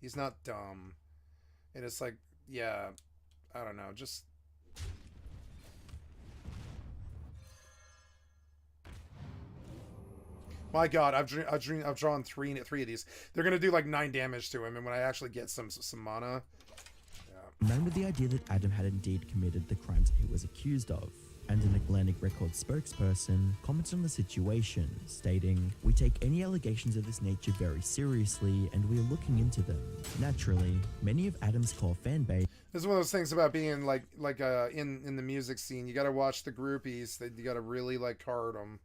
He's not dumb. And it's like, yeah, I don't know, just... My God, I've drawn three of these. They're gonna do like 9 damage to him, and when I actually get some mana... ran with the idea that Adam had indeed committed the crimes he was accused of. And an Atlantic Records spokesperson commented on the situation, stating, "We take any allegations of this nature very seriously, and we are looking into them. Naturally, many of Adam's core fan base..." This is one of those things about being in the music scene. You gotta watch the groupies. You gotta really like card them.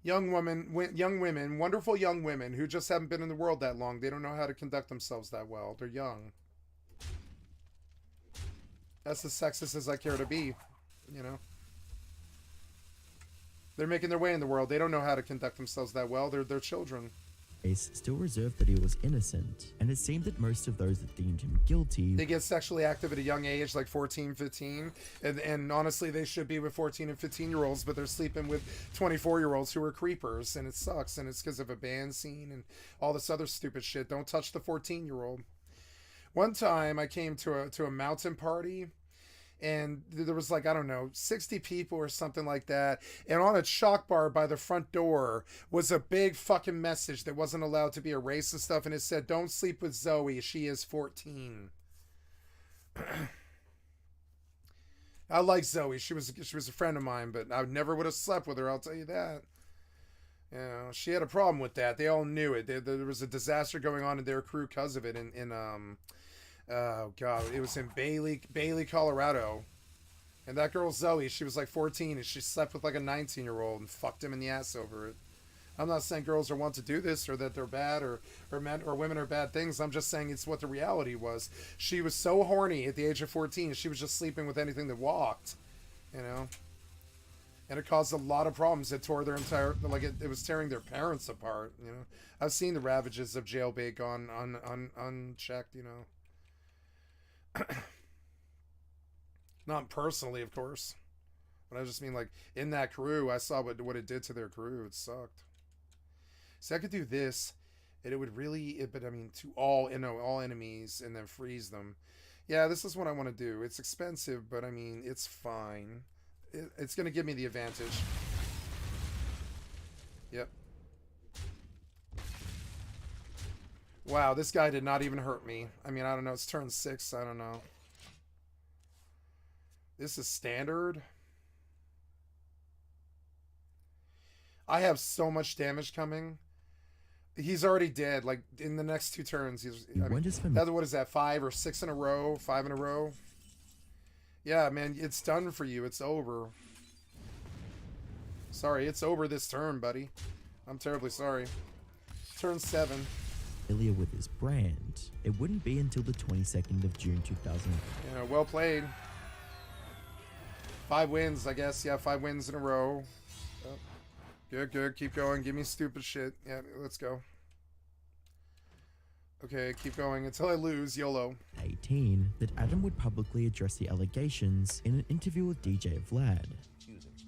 Young women, wonderful young women who just haven't been in the world that long. They don't know how to conduct themselves that well. They're young. That's as sexist as I care to be, you know. They're making their way in the world. They don't know how to conduct themselves that well. They're children. Still reserved that he was innocent, and it seemed that most of those that deemed him guilty... They get sexually active at a young age, like 14, 15, and honestly, they should be with 14 and 15-year-olds, but they're sleeping with 24-year-olds who are creepers, and it sucks, and it's because of a band scene and all this other stupid shit. Don't touch the 14-year-old. One time, I came to a mountain party, and there was like, I don't know, 60 people or something like that, and on a chalk bar by the front door was a big fucking message that wasn't allowed to be erased and stuff, and it said, "Don't sleep with Zoe, she is 14." I like Zoe. She was a friend of mine, but I never would have slept with her, I'll tell you that. You know, she had a problem with that. They all knew it. There was a disaster going on in their crew because of it oh god, it was in Bailey, Colorado. And that girl Zoe, she was like 14 and she slept with like a 19-year-old and fucked him in the ass over it. I'm not saying girls are want to do this or that they're bad or men or women are bad things. I'm just saying it's what the reality was. She was so horny at the age of 14, she was just sleeping with anything that walked, you know. And it caused a lot of problems. It tore their entire, like it was tearing their parents apart, you know. I've seen the ravages of jailbait gone unchecked, you know. Not personally, of course, but I just mean like in that crew, I saw what it did to their crew. It sucked. See, I could do this, and it would really, but I mean, to all enemies, and then freeze them. Yeah, this is what I want to do. It's expensive, but I mean, it's fine. It's gonna give me the advantage. Yep. Wow, this guy did not even hurt me. I mean, I don't know. It's turn 6. I don't know. This is standard. I have so much damage coming. He's already dead. Like, in the next 2 turns, he's... I mean, what is that, 5 or 6 in a row? 5 in a row? Yeah, man, it's done for you. It's over. Sorry, it's over this turn, buddy. I'm terribly sorry. Turn 7. Familiar with his brand, it wouldn't be until the 22nd of June 2000. Yeah, well played. 5 wins, I guess. Yeah, 5 wins in a row. Oh. Good, good. Keep going. Give me stupid shit. Yeah, let's go. Okay, keep going until I lose. YOLO. 18, that Adam would publicly address the allegations in an interview with DJ Vlad.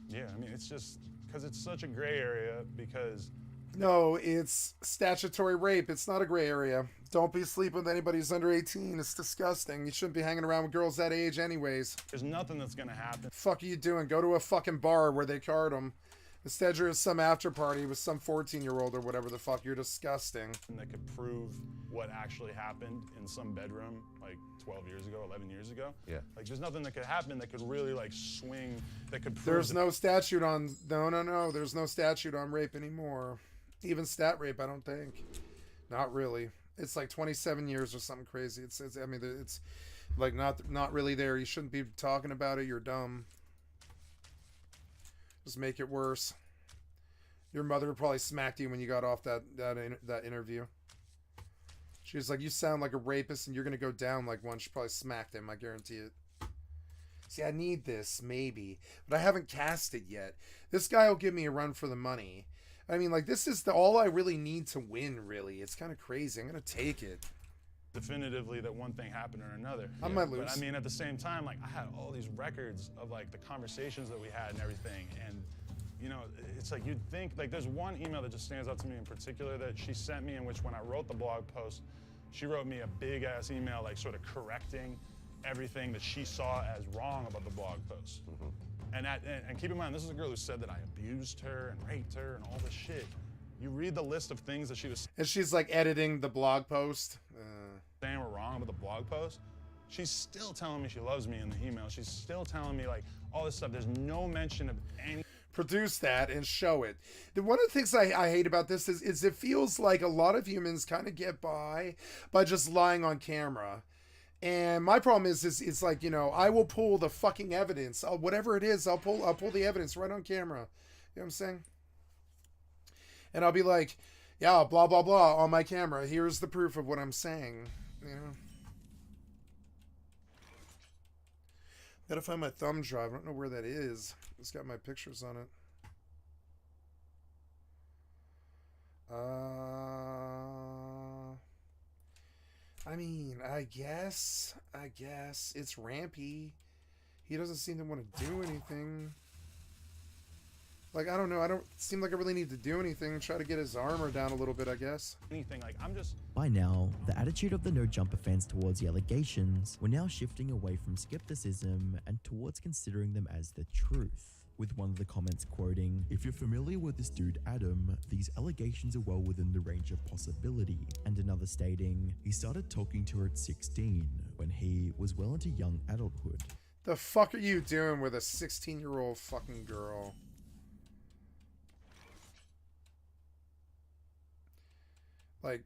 Yeah, I mean, it's just because it's such a gray area because... No, it's statutory rape. It's not a gray area. Don't be sleeping with anybody who's under 18. It's disgusting. You shouldn't be hanging around with girls that age anyways. There's nothing that's going to happen. Fuck are you doing? Go to a fucking bar where they card them. Instead, you're at some after party with some 14-year-old or whatever the fuck. You're disgusting. That could prove what actually happened in some bedroom like 12 years ago, 11 years ago. Yeah. Like, there's nothing that could happen that could really, like, swing, that could prove... There's no statute on... No. There's no statute on rape anymore. Even stat rape, I don't think. Not really. It's like 27 years or something crazy. It's I mean, it's like not really there. You shouldn't be talking about it. You're dumb. Just make it worse. Your mother probably smacked you when you got off that interview. She was like, "You sound like a rapist, and you're gonna go down like one." She probably smacked him. I guarantee it. See, I need this maybe, but I haven't cast it yet. This guy will give me a run for the money. I mean, like, this is all I really need to win, really. It's kind of crazy. I'm going to take it. Definitively that one thing happened or another. I might lose. But, I mean, at the same time, like, I had all these records of, like, the conversations that we had and everything. And, you know, it's like you'd think, like, there's one email that just stands out to me in particular that she sent me in which when I wrote the blog post, she wrote me a big-ass email, like, sort of correcting everything that she saw as wrong about the blog post. Mm-hmm. And keep in mind, this is a girl who said that I abused her and raped her and all this shit. You read the list of things that she was... And she's, like, editing the blog post. Saying were wrong about the blog post. She's still telling me she loves me in the email. She's still telling me, like, all this stuff. There's no mention of any... Produce that and show it. One of the things I hate about this is it feels like a lot of humans kind of get by just lying on camera. And my problem is it's like, you know, I will pull the fucking evidence. Whatever it is, I'll pull the evidence right on camera. You know what I'm saying? And I'll be like, yeah, blah, blah, blah on my camera. Here's the proof of what I'm saying. You know? Gotta find my thumb drive. I don't know where that is. It's got my pictures on it. I mean, I guess it's Rampy. He doesn't seem to want to do anything. Like, I don't know. I don't seem like I really need to do anything. Try to get his armor down a little bit, I guess. Anything, like, I'm just... By now, the attitude of the No Jumper fans towards the allegations were now shifting away from skepticism and towards considering them as the truth. With one of the comments quoting, "If you're familiar with this dude Adam, these allegations are well within the range of possibility," and another stating, "He started talking to her at 16 when he was well into young adulthood." The fuck are you doing with a 16-year-old fucking girl? Like...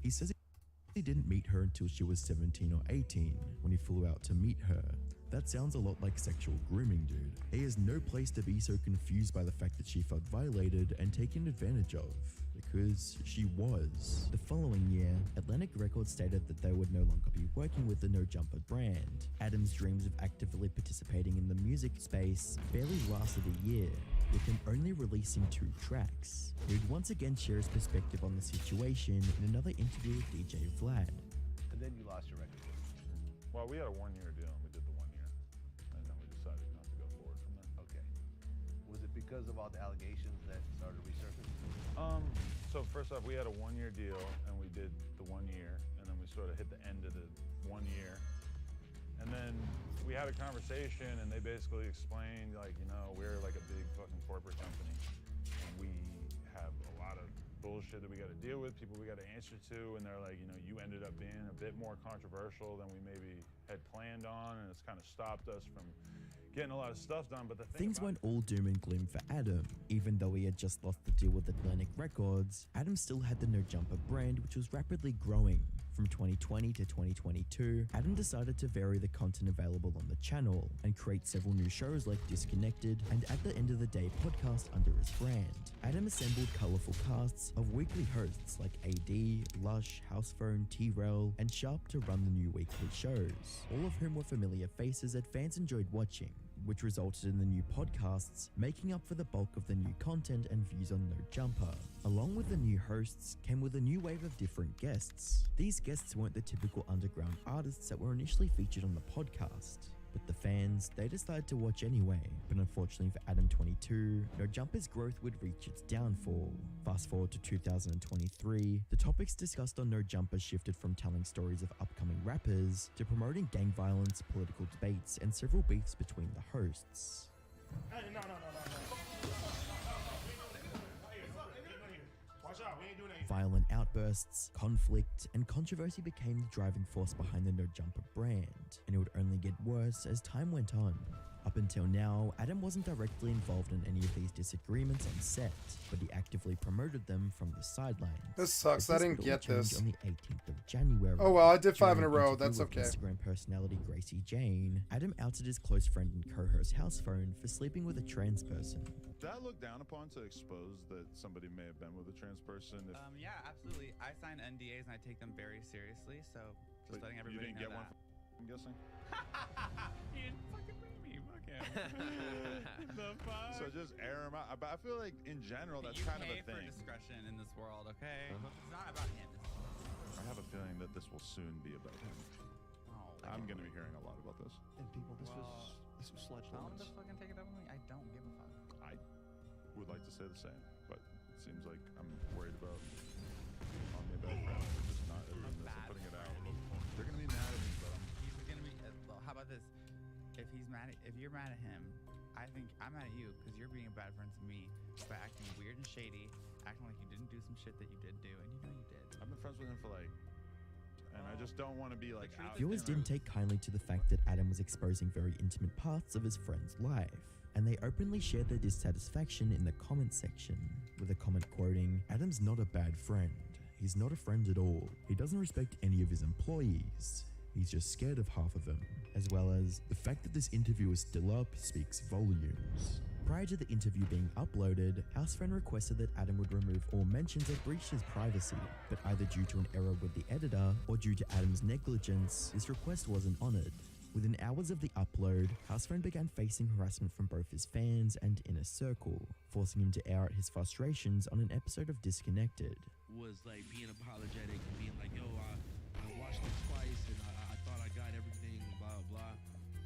He says he didn't meet her until she was 17 or 18 when he flew out to meet her. That sounds a lot like sexual grooming, dude. He has no place to be so confused by the fact that she felt violated and taken advantage of, because she was. The following year, Atlantic Records stated that they would no longer be working with the No Jumper brand. Adam's dreams of actively participating in the music space barely lasted a year, with him only releasing 2 tracks. He would once again share his perspective on the situation in another interview with DJ Vlad. And then you lost your record. Well, we had a 1-year deal, and we did the 1 year, and then we decided not to go forward from there. Okay. Was it because of all the allegations that started resurfacing? So first off, we had a 1-year deal, and we did the 1 year, and then we sort of hit the end of the 1 year. And then we had a conversation, and they basically explained, like, you know, we're like a big fucking corporate company, and we have a lot of bullshit that we got to deal with, people we got to answer to, and they're like, you know, you ended up being a bit more controversial than we maybe had planned on, and it's kind of stopped us from getting a lot of stuff done. But the Things weren't all doom and gloom for Adam. Even though he had just lost the deal with Atlantic Records, Adam still had the No Jumper brand, which was rapidly growing. From 2020 to 2022, Adam decided to vary the content available on the channel and create several new shows like Disconnected and At the End of the Day podcast under his brand. Adam assembled colorful casts of weekly hosts like AD, Lush, Housephone, T-Rail, and Sharp to run the new weekly shows, all of whom were familiar faces that fans enjoyed watching, which resulted in the new podcasts making up for the bulk of the new content and views on No Jumper. Along with the new hosts came with a new wave of different guests. These guests weren't the typical underground artists that were initially featured on the podcast, but the fans, they decided to watch anyway. But unfortunately for Adam 22, No Jumper's growth would reach its downfall. Fast forward to 2023, the topics discussed on No Jumper shifted from telling stories of upcoming rappers to promoting gang violence, political debates, and several beefs between the hosts. Hey, no. Watch out, we ain't doing anything. Violent outbursts, conflict, and controversy became the driving force behind the No Jumper brand, and it would only get worse as time went on. Up until now, Adam wasn't directly involved in any of these disagreements on set, but he actively promoted them from the sidelines. This sucks. But I didn't would all get change this. On the 18th of January. Oh well, I did 5 in a During an row. interview That's with okay. Instagram personality Gracie Jane, Adam outed his close friend and co-host Housephone for sleeping with a trans person. Did I look down upon to expose that somebody may have been with a trans person? If, Yeah, absolutely. I sign NDAs and I take them very seriously, so just letting you everybody didn't know get one that. I'm guessing? You didn't fucking bring me, fuck him. The fuck? So just air them out. But I feel like in general, that's You kind of a pay for thing. discretion in this world, okay? It's not about him. I have a feeling that this will soon be about him. I'm going to be hearing a lot about this. And people, this was sludge Tell him limits. to fucking take it up with me. I don't give a fuck. I would like to say the same, but it seems like I'm worried about calling me a bad friend. I'm just not admitting this. I'm putting it out. They're going to be mad at me, but He's gonna be. Well, how about this? If you're mad at him, I think I'm mad at you because you're being a bad friend to me by acting weird and shady, acting like you didn't do some shit that you did do, and you know you did. I've been friends with him for like and I just don't want to be like out Viewers there. didn't take kindly to the fact that Adam was exposing very intimate parts of his friend's life, and they openly shared their dissatisfaction in the comment section, with a comment quoting, "Adam's not a bad friend. He's not a friend at all. He doesn't respect any of his employees. He's just scared of half of them," as well as, "The fact that this interview is still up speaks volumes." Prior to the interview being uploaded, Housefriend requested that Adam would remove all mentions that breached his privacy, but either due to an error with the editor or due to Adam's negligence, this request wasn't honored. Within hours of the upload, Housefriend began facing harassment from both his fans and inner circle, forcing him to air out his frustrations on an episode of Disconnected. Was like being apologetic and being like, yo, I watched it twice and I thought I got everything, blah, blah.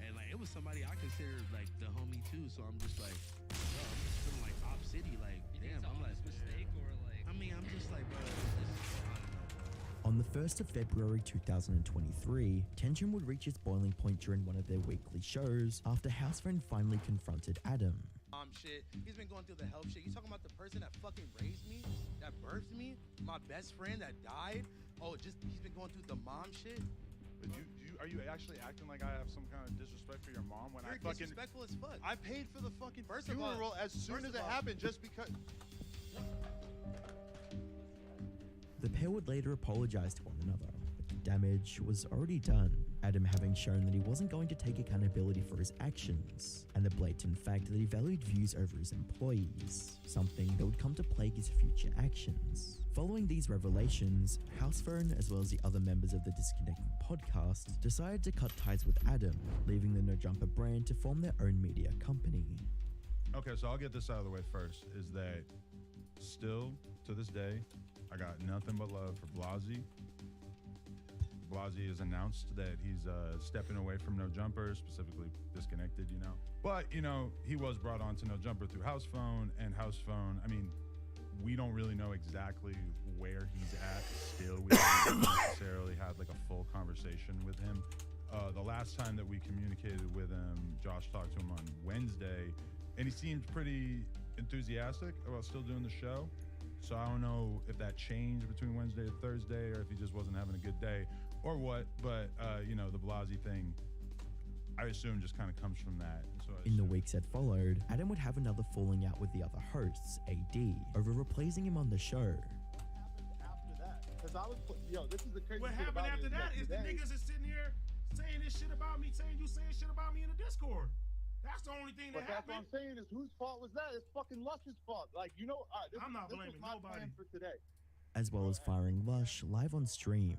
And like, it was somebody I considered like the homie too. So I'm just like, yo, I'm just feeling like Op City. Like, damn, I'm like, mistake or like, I mean, I'm just like, bro, On the 1st of February 2023, tension would reach its boiling point during one of their weekly shows after Housefriend finally confronted Adam. Shit. He's been going through the health shit. You talking about the person that fucking raised me, that birthed me, my best friend that died? Oh, just he's been going through the mom shit. But are you actually acting like I have some kind of disrespect for your mom when You're I fucking disrespectful as fuck. I paid for the fucking First of all, funeral as soon as it happened just because. The pair would later apologize to one another, but the damage was already done, Adam having shown that he wasn't going to take accountability for his actions, and the blatant fact that he valued views over his employees, something that would come to plague his future actions. Following these revelations, Housefriend, as well as the other members of the Disconnected podcast, decided to cut ties with Adam, leaving the No Jumper brand to form their own media company. Okay, so I'll get this out of the way first, is that still, to this day, I got nothing but love for Blasey. Blasey has announced that he's stepping away from No Jumper, specifically Disconnected, you know. But, you know, he was brought on to No Jumper through House Phone, and House Phone, I mean, we don't really know exactly where he's at still. We haven't necessarily had like a full conversation with him. The last time that we communicated with him, Josh talked to him on Wednesday, and he seemed pretty enthusiastic about still doing the show. So I don't know if that changed between Wednesday and Thursday, or if he just wasn't having a good day, or what. But you know, the Blasey thing, I assume, just kind of comes from that. So In the weeks that followed, Adam would have another falling out with the other hosts, AD, over replacing him on the show. After that, because I was, this is the crazy. What thing happened about after it that is the today- niggas is sitting here saying this shit about me, saying shit about me in the Discord. That's the only thing that But that's what happened. I'm saying is whose fault was that? It's fucking Lush's fault. Like, I'm not this blaming was my nobody. plan for today. As well as firing Lush live on stream.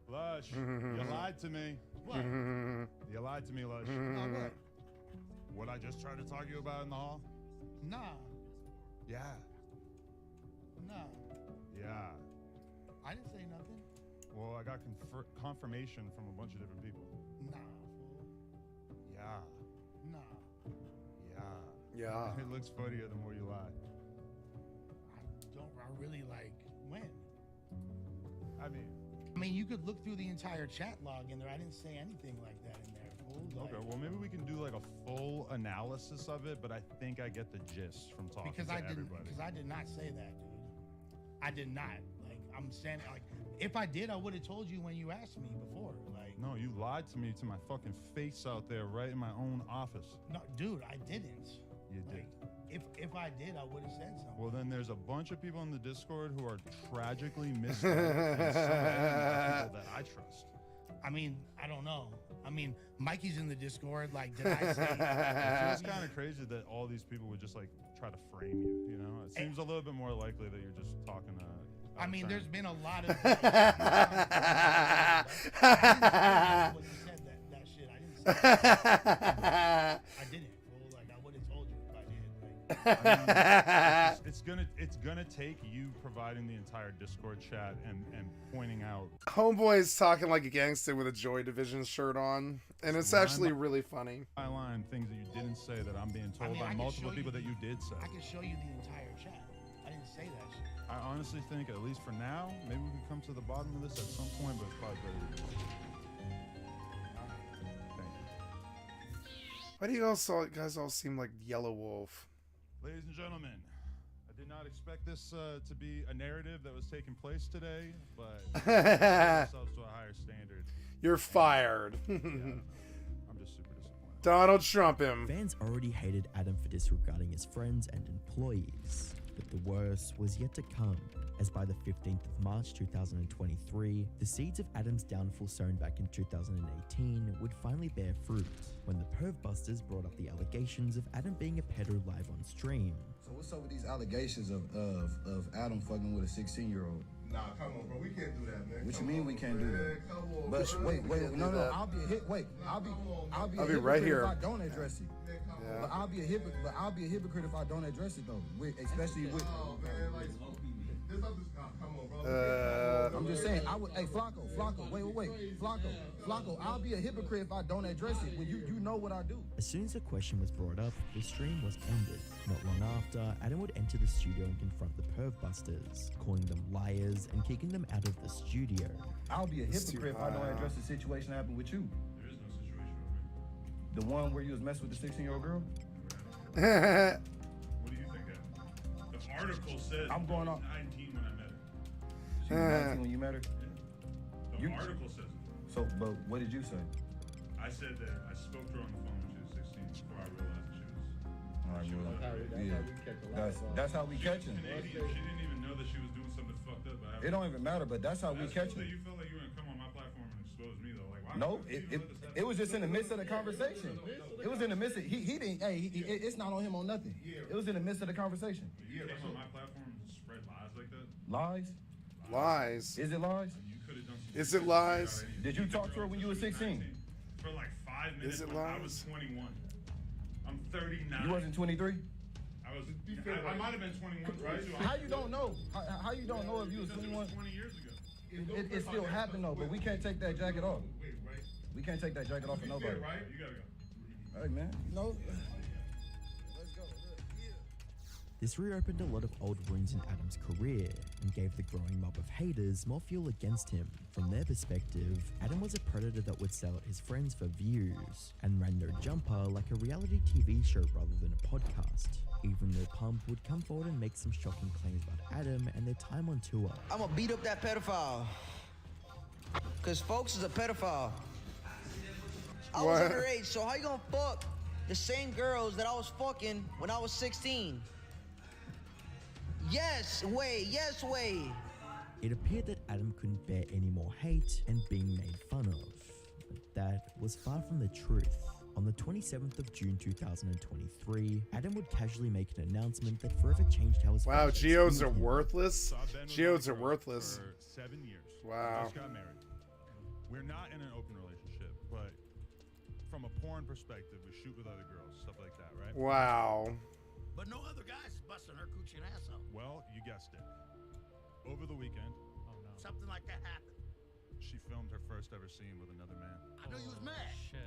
Lush, you lied to me. What? You lied to me, Lush. What? What I just tried to talk to you about in the hall? Nah, Yeah. nah. Yeah. I didn't say nothing. Well, I got confirmation from a bunch of different people. Nah, Yeah. nah. Yeah. Yeah. It looks funnier the more you lie. I really like when. I mean, you could look through the entire chat log in there. I didn't say anything like that in there, fool. okay, well, maybe we can do like a full analysis of it, but I think I get the gist from talking Because to I didn't. everybody. Because I did not say that, dude. I did not. Like, I'm saying, like, if I did, I would have told you when you asked me before. Like, No, you lied to me to my fucking face out there, right in my own office. no, dude, I didn't. You did. If I did, I would have said something. Well, then there's a bunch of people in the Discord who are tragically misled, and some of them are people that I trust. I mean, I don't know. I mean, Mikey's in the Discord. Like, did I say? It feels kind of crazy that all these people would just like try to frame you. You know, it seems a little bit more likely that you're just talking to. I mean, there's been a lot of. What you said that shit. I didn't say that. I didn't. Fool. Like, I would have told you if I did. Like, it's gonna take you providing the entire Discord chat and pointing out. Homeboy's talking like a gangster with a Joy Division shirt on, and it's actually really funny. Line things that you didn't say that I'm being told by multiple people that you did say. I can show you the entire chat. I didn't say that shit. I honestly think, at least for now, maybe we can come to the bottom of this at some point, but it's probably better to do it. Thank you. Why do you guys all seem like Yellow Wolf? Ladies and gentlemen, I Did not expect this to be a narrative that was taking place today, but we hold ourselves to a higher standard. You're fired. Yeah, I'm just super disappointed. Donald Trump him. Fans already hated Adam for disregarding his friends and employees, but the worst was yet to come, as by the 15th of March 2023, the seeds of Adam's downfall sown back in 2018 would finally bear fruit, when the Perv Busters brought up the allegations of Adam being a pedo live on stream. So what's up with these allegations of Adam fucking with a 16-year-old? Nah, come on, bro. We can't do that, man. What you mean we can't do that? Come on, But bro. wait, no, I'll be a hit. Wait, I'll be I'll be right here. if I don't address it. Yeah. But I'll be a hypocrite if I don't address it though. Especially with. Oh, man, like, this other come on, bro. I'm just saying. I would. Hey, Flacco. Wait. Flacco. I'll be a hypocrite if I don't address it. When you know what I do. As soon as the question was brought up, the stream was ended. Not long after, Adam would enter the studio and confront the Perv Busters, calling them liars and kicking them out of the studio. I'll be a hypocrite if I don't address the situation that happened with you. There is no situation over The one where you was messing with the 16-year-old girl. What do you think happened? The article says I'm going on. 19 when I met her. She was 19 when you met her. The article says it. So, but what did you say? I said that I spoke to her on the phone when she was 16 before I realized that she was. That's how we catching. She didn't even know that she was doing something fucked up. It don't even matter, but that's how we catch So it. you felt like you were gonna come on my platform and expose me though? Like, why? No, it was just in the midst of the conversation. It was in the midst of he didn't. Hey, it's not on him on nothing. It was in the midst of the conversation. You came on my platform and spread lies like that? Lies? Lies. Is it lies? Is it lies? Did you talk to her when you were 16? For like 5 minutes. Is it when I lies? was 21. I'm 39. You wasn't 23? I might have been 21, right? How you don't know? How you don't know if you was 21? 20 years ago. It still happened though, but we can't take that jacket off. We can't take that jacket off for nobody. Right? You gotta go. Hey man, no. This reopened a lot of old wounds in Adam's career and gave the growing mob of haters more fuel against him. From their perspective, Adam was a predator that would sell out his friends for views and ran no jumper like a reality TV show rather than a podcast. Even though Pump would come forward and make some shocking claims about Adam and their time on tour. I'm gonna beat up that pedophile. Cause folks is a pedophile. I was underage, so how you gonna fuck the same girls that I was fucking when I was 16? Yes way. It appeared that Adam couldn't bear any more hate and being made fun of. But that was far from the truth. On the 27th of June 2023, Adam would casually make an announcement that forever changed how his Wow, fans geos viewed are him. worthless. Geos are worthless. For 7 years. Wow. Just got married. We're not in an open relationship, but from a porn perspective, we shoot with other girls, stuff like that, right? Wow. But no other guys busting her coochie and ass out. Well, you guessed it. Over the weekend, Something like that happened. she filmed her first ever scene with another man. I know you was mad. Shit.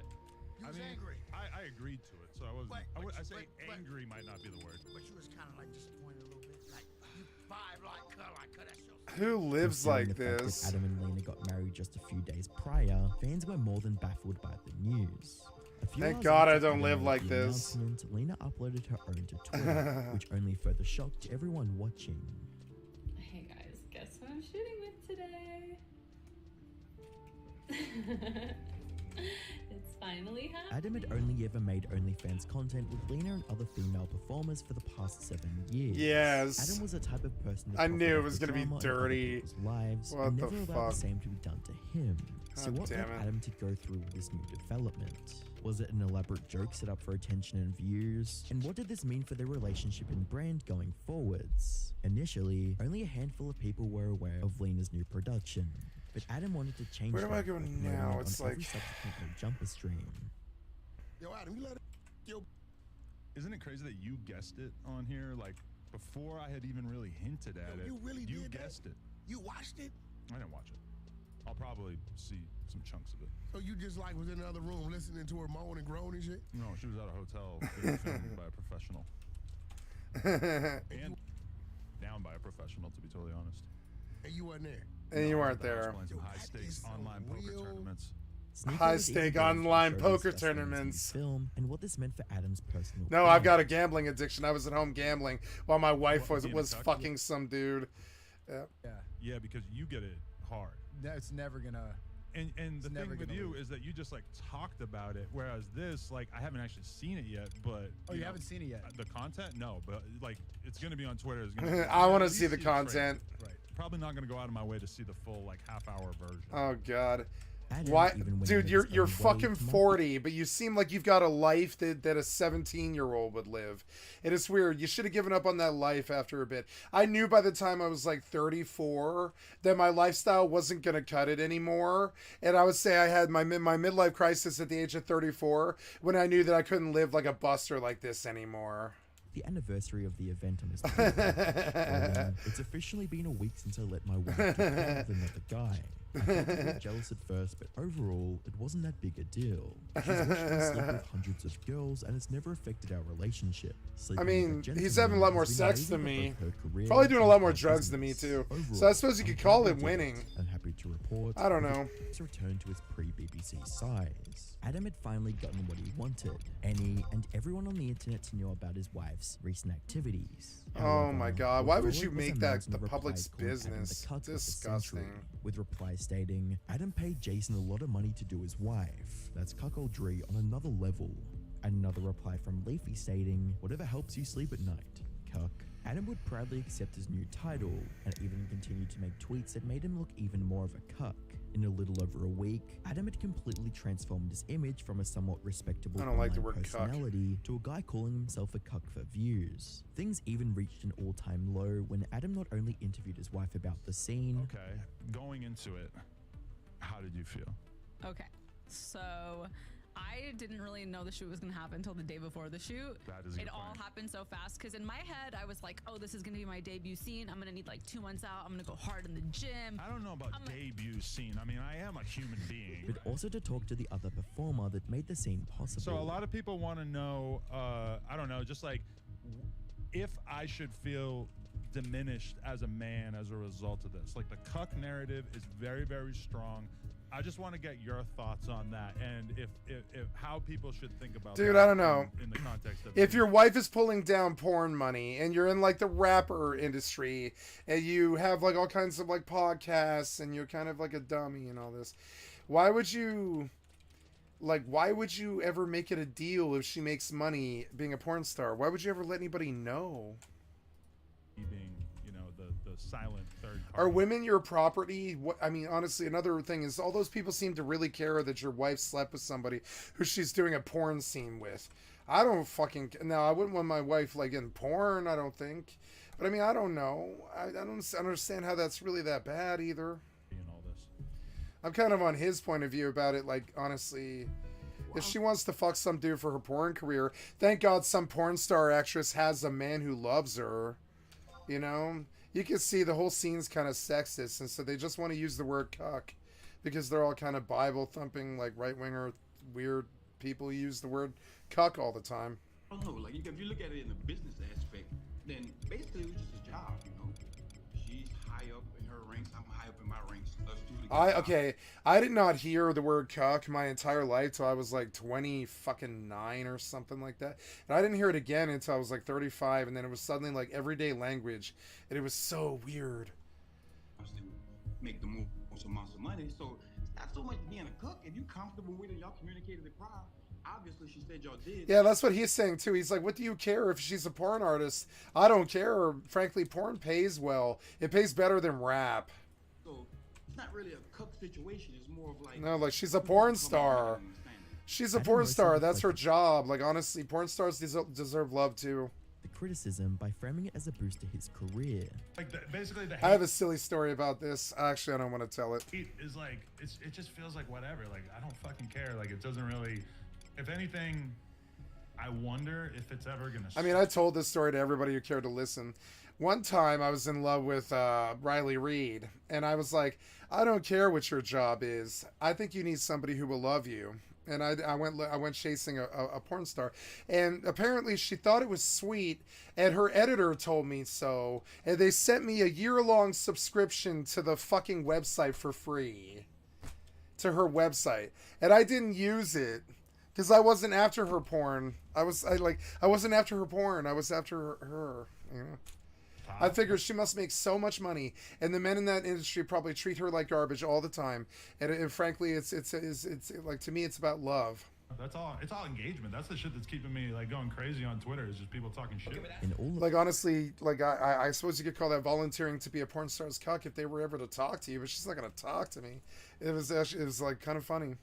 You was angry. I agreed to it, so I wasn't. I say angry might not be the word. But you was kind of like disappointed a little bit. Like, you vibe like her, that show. Who lives Considering like the fact that this? Adam and Lena got married just a few days prior, fans were more than baffled by the news. A few Thank hours God I after don't Lena live made like the this. announcement, Lena uploaded her own to Twitter, which only further shocked everyone watching. Hey guys, guess who I'm shooting with today? It's finally happening. Adam had only ever made OnlyFans content with Lena and other female performers for the past 7 years. Yes. Adam was the type of person that I knew profit it off was the gonna be drama in other dirty. people's lives What and the never allowed fuck? the same to be done to him. So God what led damn it. Adam to go through with this new development? Was it an elaborate joke set up for attention and views? And what did this mean for their relationship and brand going forwards? Initially, only a handful of people were aware of Lena's new production, but Adam wanted to change Where do I that go by promoting now? it on It's every like- subsequent No Jumper stream. Yo, Adam, you let it. Yo. Isn't it crazy that you guessed it on here? Like, before I had even really hinted at it. You really You did that? guessed it. You watched it? I didn't watch it. I'll probably see some chunks of it. So you just like was in another room listening to her moan and groan and shit? No, she was at a hotel being filmed by a professional. And down by a professional, to be totally honest. And you wasn't there? And you weren't I was there. playing some high stakes online poker tournaments. Sneaker high was even stake braced to online show poker this Western tournaments. film and what this meant for Adam's personal. No, I've got a gambling addiction. I was at home gambling while my wife What, being a was cuck? fucking some dude. Yeah. Yeah, because you get it hard. That's never gonna. And the thing never with gonna you lose. is that you just like talked about it, whereas this, like, I haven't actually seen it yet. But Oh, you know, haven't seen it yet? The content, no, but like it's gonna be on Twitter. It's gonna I want to at see least the a trailer. content. Right. Probably not gonna go out of my way to see the full like half-hour version. Oh God. Adam Why, even went dude? out of You're his you're own way fucking to market 40, but you seem like you've got a life that a 17-year-old would live. It is weird. You should have given up on that life after a bit. I knew by the time I was like 34 that my lifestyle wasn't gonna cut it anymore, and I would say I had my midlife crisis at the age of 34 when I knew that I couldn't live like a buster like this anymore. the anniversary of the event on his birthday. It's officially been a week since I let my wife get caught with another guy. I felt a bit jealous at first, but overall, it wasn't that big a deal. She's watched me sleep with hundreds of girls, and it's never affected our relationship. I mean, he's having a lot more sex than me. Probably doing a lot more drugs than me, too. So I suppose you could call it winning. I'm happy to report. I don't know. He's returned to his pre-BBC size. Adam had finally gotten what he wanted. Any and everyone on the internet to know about his wife's recent activities. Oh my God! Why would before you it was make a that mountain the of public's replies calling Adam the business? cuck of the Disgusting. century, with replies stating, Adam paid Jason a lot of money to do his wife. That's cuckoldry on another level. Another reply from Leafy stating, whatever helps you sleep at night, cuck. Adam would proudly accept his new title, and even continued to make tweets that made him look even more of a cuck. In a little over a week, Adam had completely transformed his image from a somewhat respectable I don't like the online word cuck. personality to a guy calling himself a cuck for views. Things even reached an all-time low when Adam not only interviewed his wife about the scene. Okay, going into it, how did you feel? Okay, so I didn't really know the shoot was gonna happen until the day before the shoot. That is a It good all point. happened so fast because in my head I was like, oh, this is gonna be my debut scene. I'm gonna need like 2 months out. I'm gonna go hard in the gym. I don't know about debut scene. I mean, I am a human being. But also to talk to the other performer that made the scene possible. So a lot of people want to know, I don't know, just like if I should feel diminished as a man as a result of this. Like the cuck narrative is very, very strong. I just want to get your thoughts on that and if how people should think about Dude, that I don't know. in the context of If your wife is pulling down porn money and you're in like the rapper industry and you have like all kinds of like podcasts and you're kind of like a dummy and all this, why would you ever make it a deal if she makes money being a porn star? Why would you ever let anybody know? being, you know, the silent third party. Are women your property? What I mean, honestly, another thing is all those people seem to really care that your wife slept with somebody who she's doing a porn scene with. I don't fucking now. I wouldn't want my wife like in porn. I don't think, but I mean, I don't know. I don't understand how that's really that bad either. And all this. I'm kind of on his point of view about it. Like honestly, if she wants to fuck some dude for her porn career, thank God some porn star actress has a man who loves her. You know, you can see the whole scene's kind of sexist, and so they just want to use the word cuck because they're all kind of Bible thumping, like right winger, weird people who use the word cuck all the time. I don't know, like if you look at it in the business aspect, then basically it was just a job, you know. She's high up in her ranks, I'm high up in my ranks. Us two together. I did not hear the word cuck my entire life till I was like 29 or something like that, and I didn't hear it again until I was like 35, and then it was suddenly like everyday language, and it was so weird. Obviously, make the most amounts of money, so it's not so much being a cook. If you comfortable with it, y'all communicated it prior. Obviously, she said y'all did. Yeah, that's what he's saying too. He's like, what do you care if she's a porn artist? I don't care. Frankly, porn pays well. It pays better than rap. So it's not really a cook situation. It's more of like No, like she's a porn star. She's a porn star. That's her job. Like honestly, porn stars deserve love too. The criticism by framing it as a boost to his career. Like basically the I have a silly story about this. Actually, I don't want to tell it. hate is like it just feels like whatever. Like I don't fucking care. Like it doesn't really. If anything, I wonder if it's ever gonna. I mean, I told this story to everybody who cared to listen. One time I was in love with Riley Reid, and I was like, I don't care what your job is. I think you need somebody who will love you. And I went chasing a porn star, and apparently she thought it was sweet, and her editor told me so, and they sent me a year-long subscription to the fucking website for free. to her website, and I didn't use it because I wasn't after her porn. I wasn't after her porn. I was after her. You know? I figured she must make so much money, and the men in that industry probably treat her like garbage all the time. And frankly, it's like, to me, it's about love. That's all. It's all engagement. That's the shit that's keeping me like going crazy on Twitter. Is just people talking shit. Like, honestly, like I suppose you could call that volunteering to be a porn star's cuck if they were ever to talk to you, but she's not gonna talk to me. It was like kind of funny.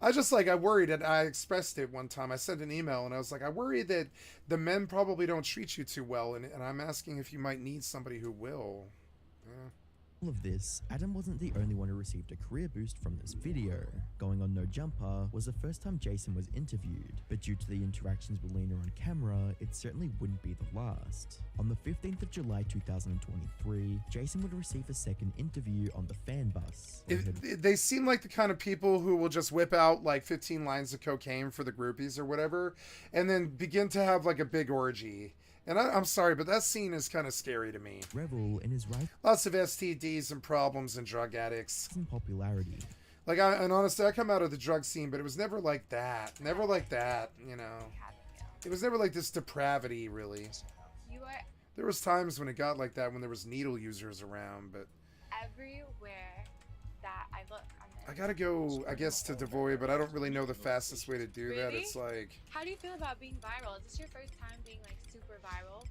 I worried, and I expressed it one time. I sent an email, and I was like, I worry that the men probably don't treat you too well, and I'm asking if you might need somebody who will. Yeah. All of this, Adam wasn't the only one who received a career boost from this video. Going on No Jumper was the first time Jason was interviewed, but due to the interactions with Lena on camera, it certainly wouldn't be the last. On the 15th of July 2023, Jason would receive a second interview on the fan bus. They seem like the kind of people who will just whip out like 15 lines of cocaine for the groupies or whatever, and then begin to have like a big orgy. And I'm sorry, but that scene is kind of scary to me. Revel in his right. Lots of STDs and problems and drug addicts. And popularity. Like, and honestly, I come out of the drug scene, but it was never like that. Never like that, you know. It was never like this depravity, really. There was times when it got like that when there was needle users around, but... Everywhere that I look. I gotta go, I guess, to Devoy, but I don't really know the fastest way to do that. It's like... How do you feel about being viral? Is this your first time being, like, super viral?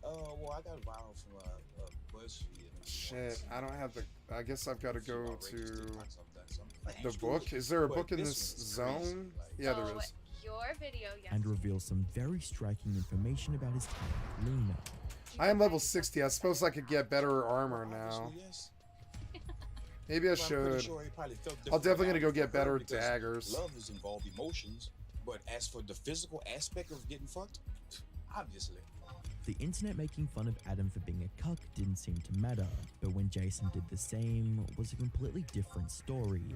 Well, I got viral from BuzzFeed. Shit, I don't have the... I guess I've got to go to... The book? Is there a book in this zone? Yeah, there is. Your video yesterday. And reveals some very striking information about his talent, Lena. I am level 60. I suppose I could get better armor now. Maybe I should. I'm definitely gonna go get better daggers. Love is involved emotions, but as for the physical aspect of getting fucked, obviously. The internet making fun of Adam for being a cuck didn't seem to matter, but when Jason did the same, was a completely different story.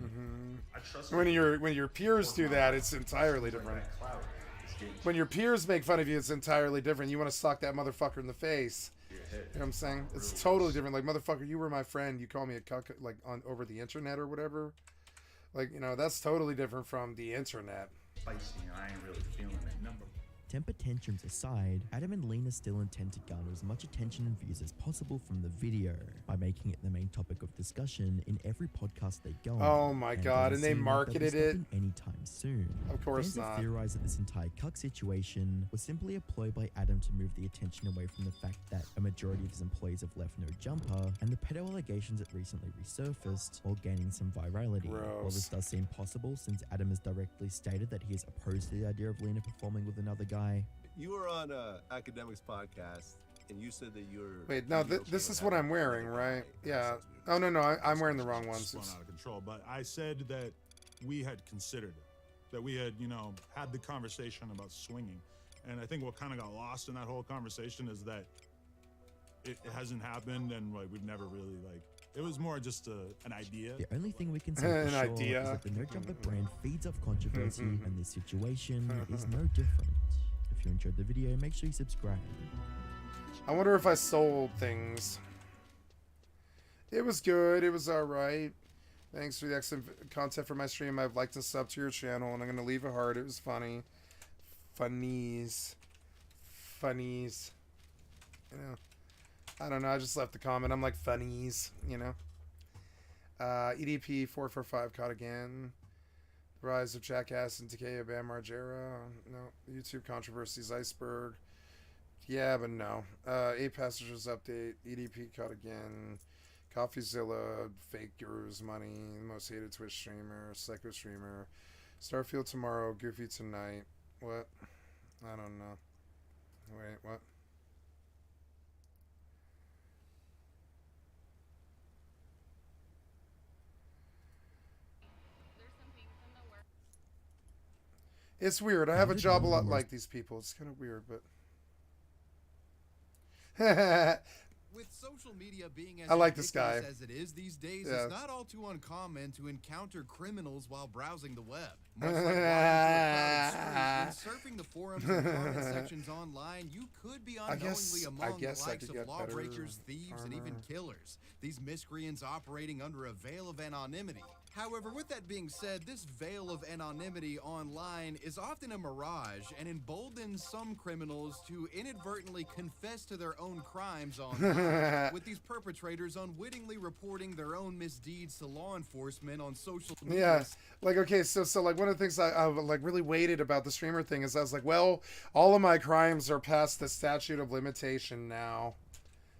When your peers do that, it's entirely different. When your peers make fun of you, it's entirely different. You want to sock that motherfucker in the face. You know what I'm saying? It's totally different. Like, motherfucker, you were my friend. You call me a cuck, like, over the internet or whatever. Like, you know, that's totally different from the internet. I ain't really feeling it. Number Temper tantrums aside, Adam and Lena still intend to garner as much attention and views as possible from the video by making it the main topic of discussion in every podcast they go on. Oh my god, and they marketed it anytime soon. Of course Fans not. have theorized that this entire cuck situation was simply a ploy by Adam to move the attention away from the fact that a majority of his employees have left No Jumper and the pedo allegations that recently resurfaced while gaining some virality. While this does seem possible since Adam has directly stated that he is opposed to the idea of Lena performing with another guy. You were on Academics podcast, and you said that you were... Wait, no, this is what I'm wearing, right? Yeah. Oh, no, I'm wearing the wrong ones. Blown out of control, but I said that we had considered it, that we had, you know, had the conversation about swinging, and I think what kind of got lost in that whole conversation is that it hasn't happened, and like we've never really like. It was more just an idea. The only thing we can say for sure is that the No Jumper brand feeds off controversy, and this situation is no different. If you enjoyed the video, make sure you subscribe. I wonder if I sold things. It was good. It was alright. Thanks for the excellent content for my stream. I've liked and subbed to your channel, and I'm going to leave a heart. It was funny. Funnies. You know. I don't know. I just left the comment. I'm like, funnies, you know. EDP 445 caught again. Rise of Jackass and Decay of Bam Margera. No. YouTube controversies. Iceberg. Yeah, but no. 8 Passengers update. EDP caught again. CoffeeZilla. Fake Gurus Money. Most hated Twitch streamer. Psycho streamer. Starfield tomorrow. Goofy tonight. What? I don't know. Wait, what? It's weird. I have a job a lot like these people. It's kind of weird, but... With social media being as I like this guy. as it is these days, Yeah. it's not all too uncommon to encounter criminals while browsing the web. Much like walking through a crowded street, when surfing the forums and comment sections online, you could be unknowingly among the likes of lawbreakers, thieves, and even killers. These miscreants operating under a veil of anonymity. However, with that being said, this veil of anonymity online is often a mirage and emboldens some criminals to inadvertently confess to their own crimes online, with these perpetrators unwittingly reporting their own misdeeds to law enforcement on social media. Yeah, like, okay, so like one of the things I like really weighted about the streamer thing is I was like, well, all of my crimes are past the statute of limitation now.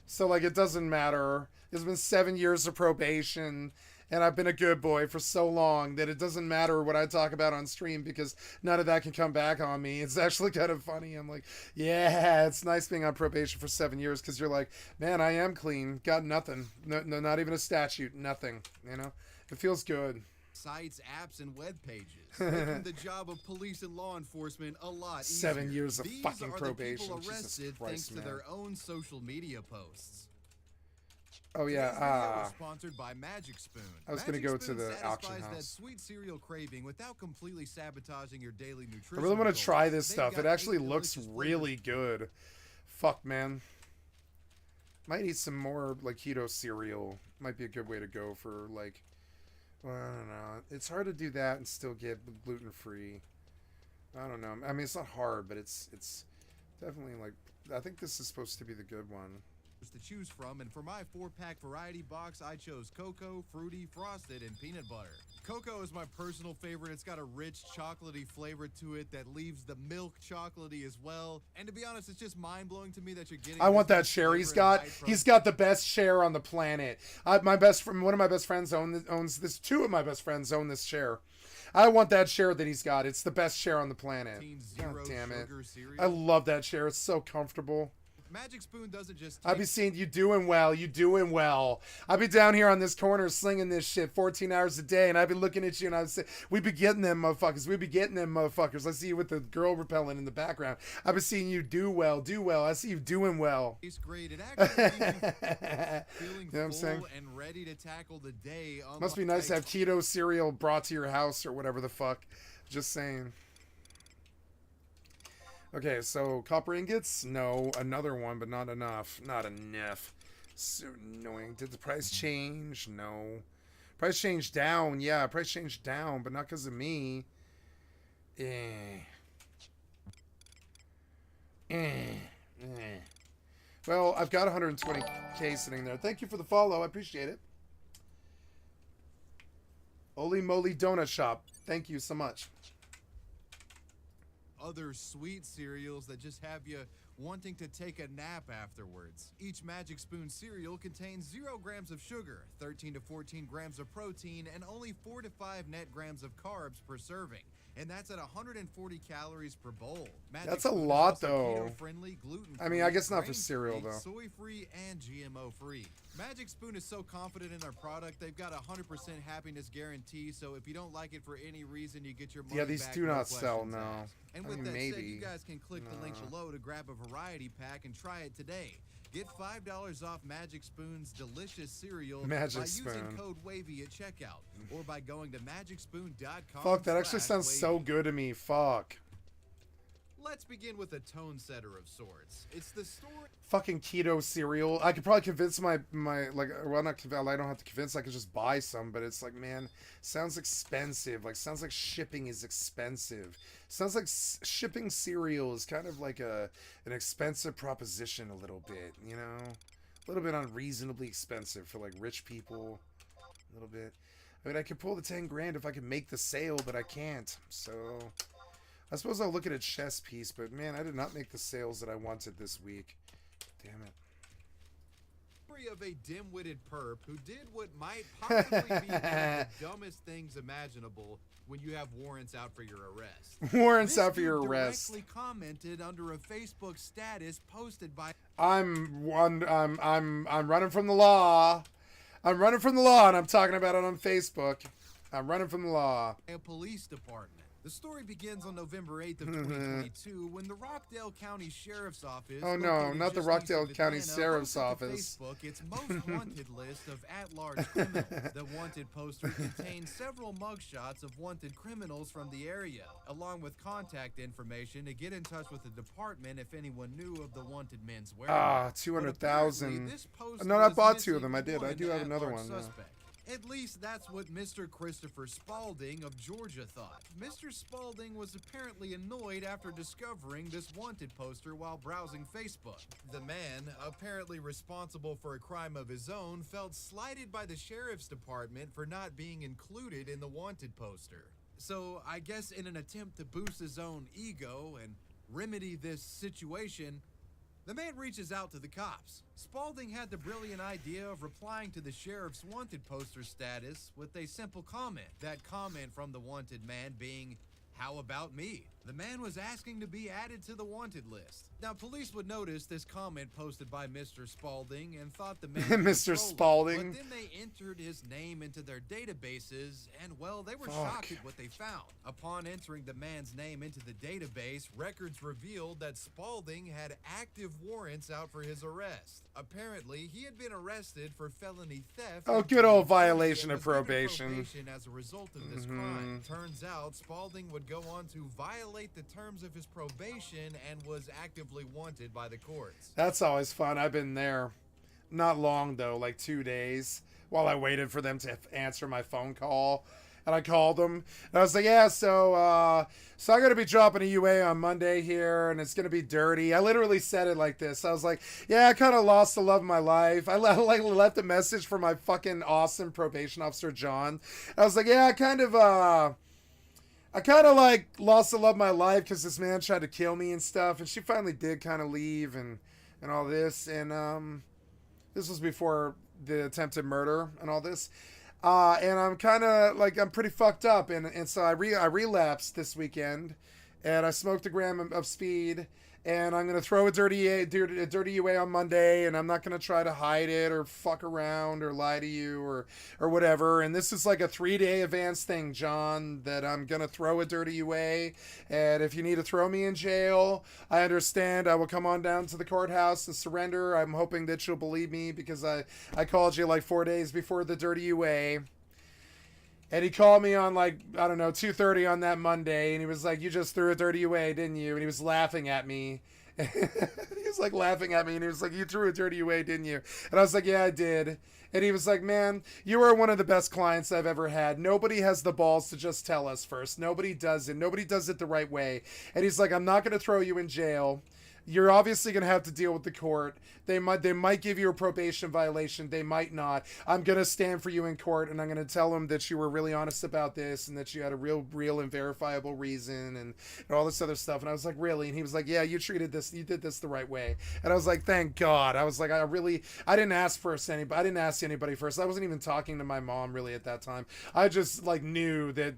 So, like, it doesn't matter. There's been 7 years of probation, and I've been a good boy for so long that it doesn't matter what I talk about on stream because none of that can come back on me. It's actually kind of funny. I'm like, yeah, it's nice being on probation for 7 years because you're like, man, I am clean. Got nothing. No, not even a statute. Nothing. You know? It feels good. Sites, apps, and web pages, making the job of police and law enforcement a lot easier. 7 years of These fucking are probation. The people arrested Jesus Christ, thanks man. to their own social media posts. Oh Today's video yeah, was sponsored by Magic Spoon. I was gonna go to Spoon the auction satisfies that house. sweet cereal craving without completely sabotaging your daily nutrition. I really want to goals. try this They've stuff. got It actually 8 looks delicious really good. Fuck, man. Might eat some more like keto cereal. Might be a good way to go for like, well, I don't know. It's hard to do that and still get gluten free. I don't know. I mean, it's not hard, but it's definitely like, I think this is supposed to be the good one. to choose from, and for my 4-pack variety box, I chose cocoa, fruity, frosted, and peanut butter. Cocoa is my personal favorite. It's got a rich chocolatey flavor to it that leaves the milk chocolatey as well. And to be honest, it's just mind-blowing to me that you're getting. I want that share he's got. He's got the best share on the planet. My best friend, one of my best friends owns this. 2 of my best friends own this share. I want that share that he's got. It's the best share on the planet. God damn it. I love that share. It's so comfortable. Magic Spoon doesn't just. I'd be seeing you doing well. You doing well. I'd be down here on this corner slinging this shit 14 hours a day, and I'd be looking at you, and I'd say, "We be getting them motherfuckers. We be getting them motherfuckers." I see you with the girl repellent in the background. I'd be seeing you do well, do well. I see you doing well. It's great. It actually leaves you feeling You know what I'm saying? full and ready to tackle the day. Must be nice to have keto cereal brought to your house or whatever the fuck. Just saying. Okay, so copper ingots? No. Another one, but not enough. Not enough. So annoying. Did the price change? No. Price changed down. Yeah, price changed down, but not because of me. Well, I've got 120k sitting there. Thank you for the follow. I appreciate it. Holy Moly Donut Shop. Thank you so much. Other sweet cereals that just have you wanting to take a nap afterwards. Each Magic Spoon cereal contains 0 grams of sugar, 13 to 14 grams of protein, and only 4 to 5 net grams of carbs per serving. And that's at 140 calories per bowl. Magic That's a Spoon is lot, also though. keto-friendly, gluten-free, I mean, I guess not for grain-free, cereal, though. soy-free, and GMO-free. Magic Spoon is so confident in their product, they've got a 100% happiness guarantee, so if you don't like it for any reason, you get your money Yeah, these back, do no not sell, questions no. asked. And I with mean, that said, maybe. you guys can click the link No. below to grab a variety pack and try it today. Get $5 off Magic Spoon's delicious cereal Magic by using Spoon. code WAVY at checkout or by going to magicspoon.com. Fuck, that actually sounds so good to me. Fuck. Let's begin with a tone setter of sorts. It's the story. Fucking keto cereal. I could probably convince my like, well, not convince, I don't have to convince, I could just buy some, but it's like, man, sounds expensive. Like, sounds like shipping is expensive. Sounds like shipping cereal is kind of like an expensive proposition a little bit, you know? A little bit unreasonably expensive for like rich people. A little bit. I mean, I could pull the 10 grand if I could make the sale, but I can't. So I suppose I'll look at a chess piece, but man, I did not make the sales that I wanted this week. Damn it. Story of a dim-witted perp who did what might possibly be one of the dumbest things imaginable when you have warrants out for your arrest. Warrants This out for your dude arrest. directly commented under a Facebook status posted by I'm running from the law. I'm running from the law, and I'm talking about it on Facebook. I'm running from the law. a police department. The story begins on November 8th of 2022 when the Rockdale County Sheriff's Office. Oh, no, located not the just Rockdale east of County Atlanta, Sheriff's posted to Office. Facebook its most wanted list of at-large criminals. The wanted poster contains several mugshots of wanted criminals from the area, along with contact information to get in touch with the department if anyone knew of the wanted men's whereabouts. 200,000. But apparently, this post No, I was bought 2 of missing them. I did. I one do have another at-large one. Yeah. suspect. At least that's what Mr. Christopher Spaulding of Georgia thought. Mr. Spaulding was apparently annoyed after discovering this wanted poster while browsing Facebook. The man, apparently responsible for a crime of his own, felt slighted by the sheriff's department for not being included in the wanted poster. So I guess in an attempt to boost his own ego and remedy this situation, the man reaches out to the cops. Spaulding had the brilliant idea of replying to the sheriff's wanted poster status with a simple comment. That comment from the wanted man being, "How about me?" The man was asking to be added to the wanted list. Now, police would notice this comment posted by Mr. Spaulding and thought the man Mr. Spaulding. But then they entered his name into their databases, and well, they were shocked at what they found. Upon entering the man's name into the database, records revealed that Spaulding had active warrants out for his arrest. Apparently, he had been arrested for felony theft. Oh, good old violation of probation. As a result of this crime. Turns out, Spaulding would go on to violate the terms of his probation and was actively wanted by the courts. That's always fun. I've been there. Not long, though, like 2 days, while I waited for them to answer my phone call. And I called them, and I was like, yeah, so I'm going to be dropping a UA on Monday here, and it's going to be dirty. I literally said it like this. I was like, yeah, I kind of lost the love of my life. I left a message for my fucking awesome probation officer, John. I was like, yeah, I kind of like lost the love of my life because this man tried to kill me and stuff, and she finally did kind of leave and all this, and this was before the attempted murder and all this. And I'm kind of like, I'm pretty fucked up. And so I relapsed this weekend, and I smoked a gram of speed, and I'm going to throw a dirty UA on Monday, and I'm not going to try to hide it or fuck around or lie to you or whatever. And this is like a 3-day advance thing, John, that I'm going to throw a dirty UA. And if you need to throw me in jail, I understand. I will come on down to the courthouse and surrender. I'm hoping that you'll believe me because I called you like 4 days before the dirty UA. And he called me on like, I don't know, 2:30 on that Monday. And he was like, you just threw a dirty UA, didn't you? And he was laughing at me. He was like laughing at me. And he was like, you threw a dirty UA, didn't you? And I was like, yeah, I did. And he was like, man, you are one of the best clients I've ever had. Nobody has the balls to just tell us first. Nobody does it. Nobody does it the right way. And he's like, I'm not going to throw you in jail. You're obviously going to have to deal with the court. They might give you a probation violation. They might not. I'm going to stand for you in court, and I'm going to tell them that you were really honest about this and that you had a real and verifiable reason and all this other stuff. And I was like, really? And he was like, yeah, you did this the right way. And I was like, thank God. I was like, I didn't ask anybody first. I wasn't even talking to my mom really at that time. I just like knew that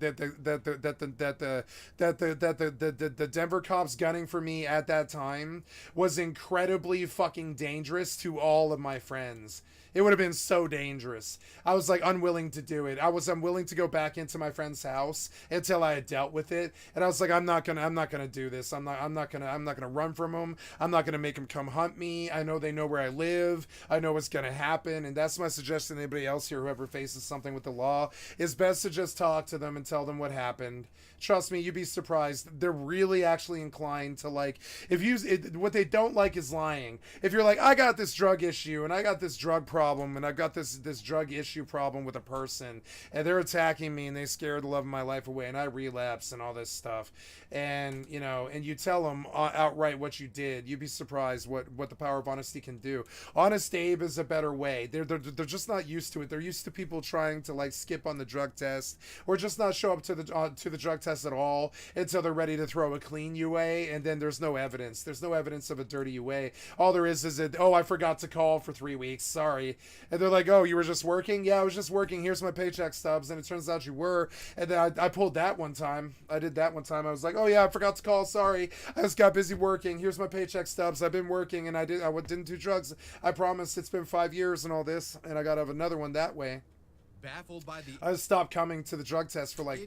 the Denver cops gunning for me at that time was incredibly fucking dangerous to all of my friends. It would have been so dangerous. I was like unwilling to do it. I was unwilling to go back into my friend's house until I had dealt with it. And I was like, I'm not gonna do this. I'm not gonna run from them. I'm not gonna make them come hunt me. I know they know where I live. I know what's gonna happen. And that's my suggestion to anybody else here, whoever faces something with the law, is best to just talk to them and tell them what happened. Trust me, you'd be surprised. They're really actually inclined to like, what they don't like is lying. If you're like, I got this drug issue and I got this drug problem and I've got this drug issue problem with a person and they're attacking me and they scare the love of my life away and I relapse and all this stuff. And, you know, and you tell them outright what you did, you'd be surprised what the power of honesty can do. Honest Abe is a better way. They're just not used to it. They're used to people trying to like skip on the drug test or just not show up to the drug test at all until they're ready to throw a clean UA, and then there's no evidence. There's no evidence of a dirty UA. All there is I forgot to call for 3 weeks. Sorry. And they're like, oh, you were just working? Yeah, I was just working. Here's my paycheck stubs. And it turns out you were. And then I pulled that one time. I did that one time. I was like, oh yeah, I forgot to call. Sorry. I just got busy working. Here's my paycheck stubs. I've been working and I didn't do drugs. I promise. It's been 5 years and all this. And I got to have another one that way. Baffled by the I stopped coming to the drug test for like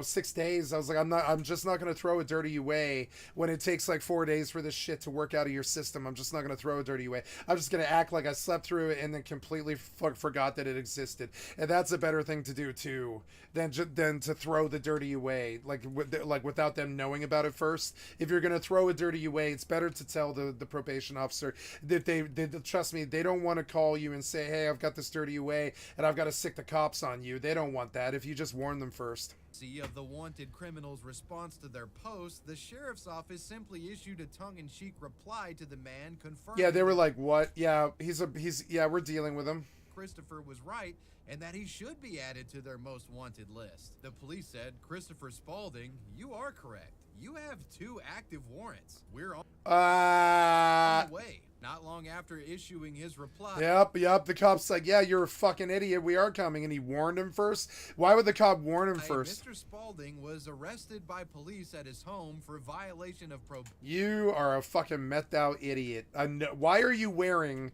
6 days. I was like, I'm just not going to throw a dirty UA when it takes like 4 days for this shit to work out of your system. I'm just not going to throw a dirty UA. I'm just going to act like I slept through it and then completely forgot that it existed. And that's a better thing to do too than to throw the dirty UA like without them knowing about it first. If you're going to throw a dirty UA, it's better to tell the probation officer that they trust me. They don't want to call you and say, hey, I've got this dirty UA and I've got to stick the cops on you. They don't want that if you just warn them first. Of the wanted criminal's response to their post, the sheriff's office simply issued a tongue-in-cheek reply to the man confirming. Yeah, they were like, "What? Yeah, yeah, we're dealing with him." Christopher was right, and that he should be added to their most wanted list. The police said, "Christopher Spaulding, you are correct. You have 2 active warrants. We're on the way." Not long after issuing his reply. Yep. The cop's like, "Yeah, you're a fucking idiot. We are coming." And he warned him first. Why would the cop warn him first? Mr. Spaulding was arrested by police at his home for violation of probation. You are a fucking methed out idiot. Why are you wearing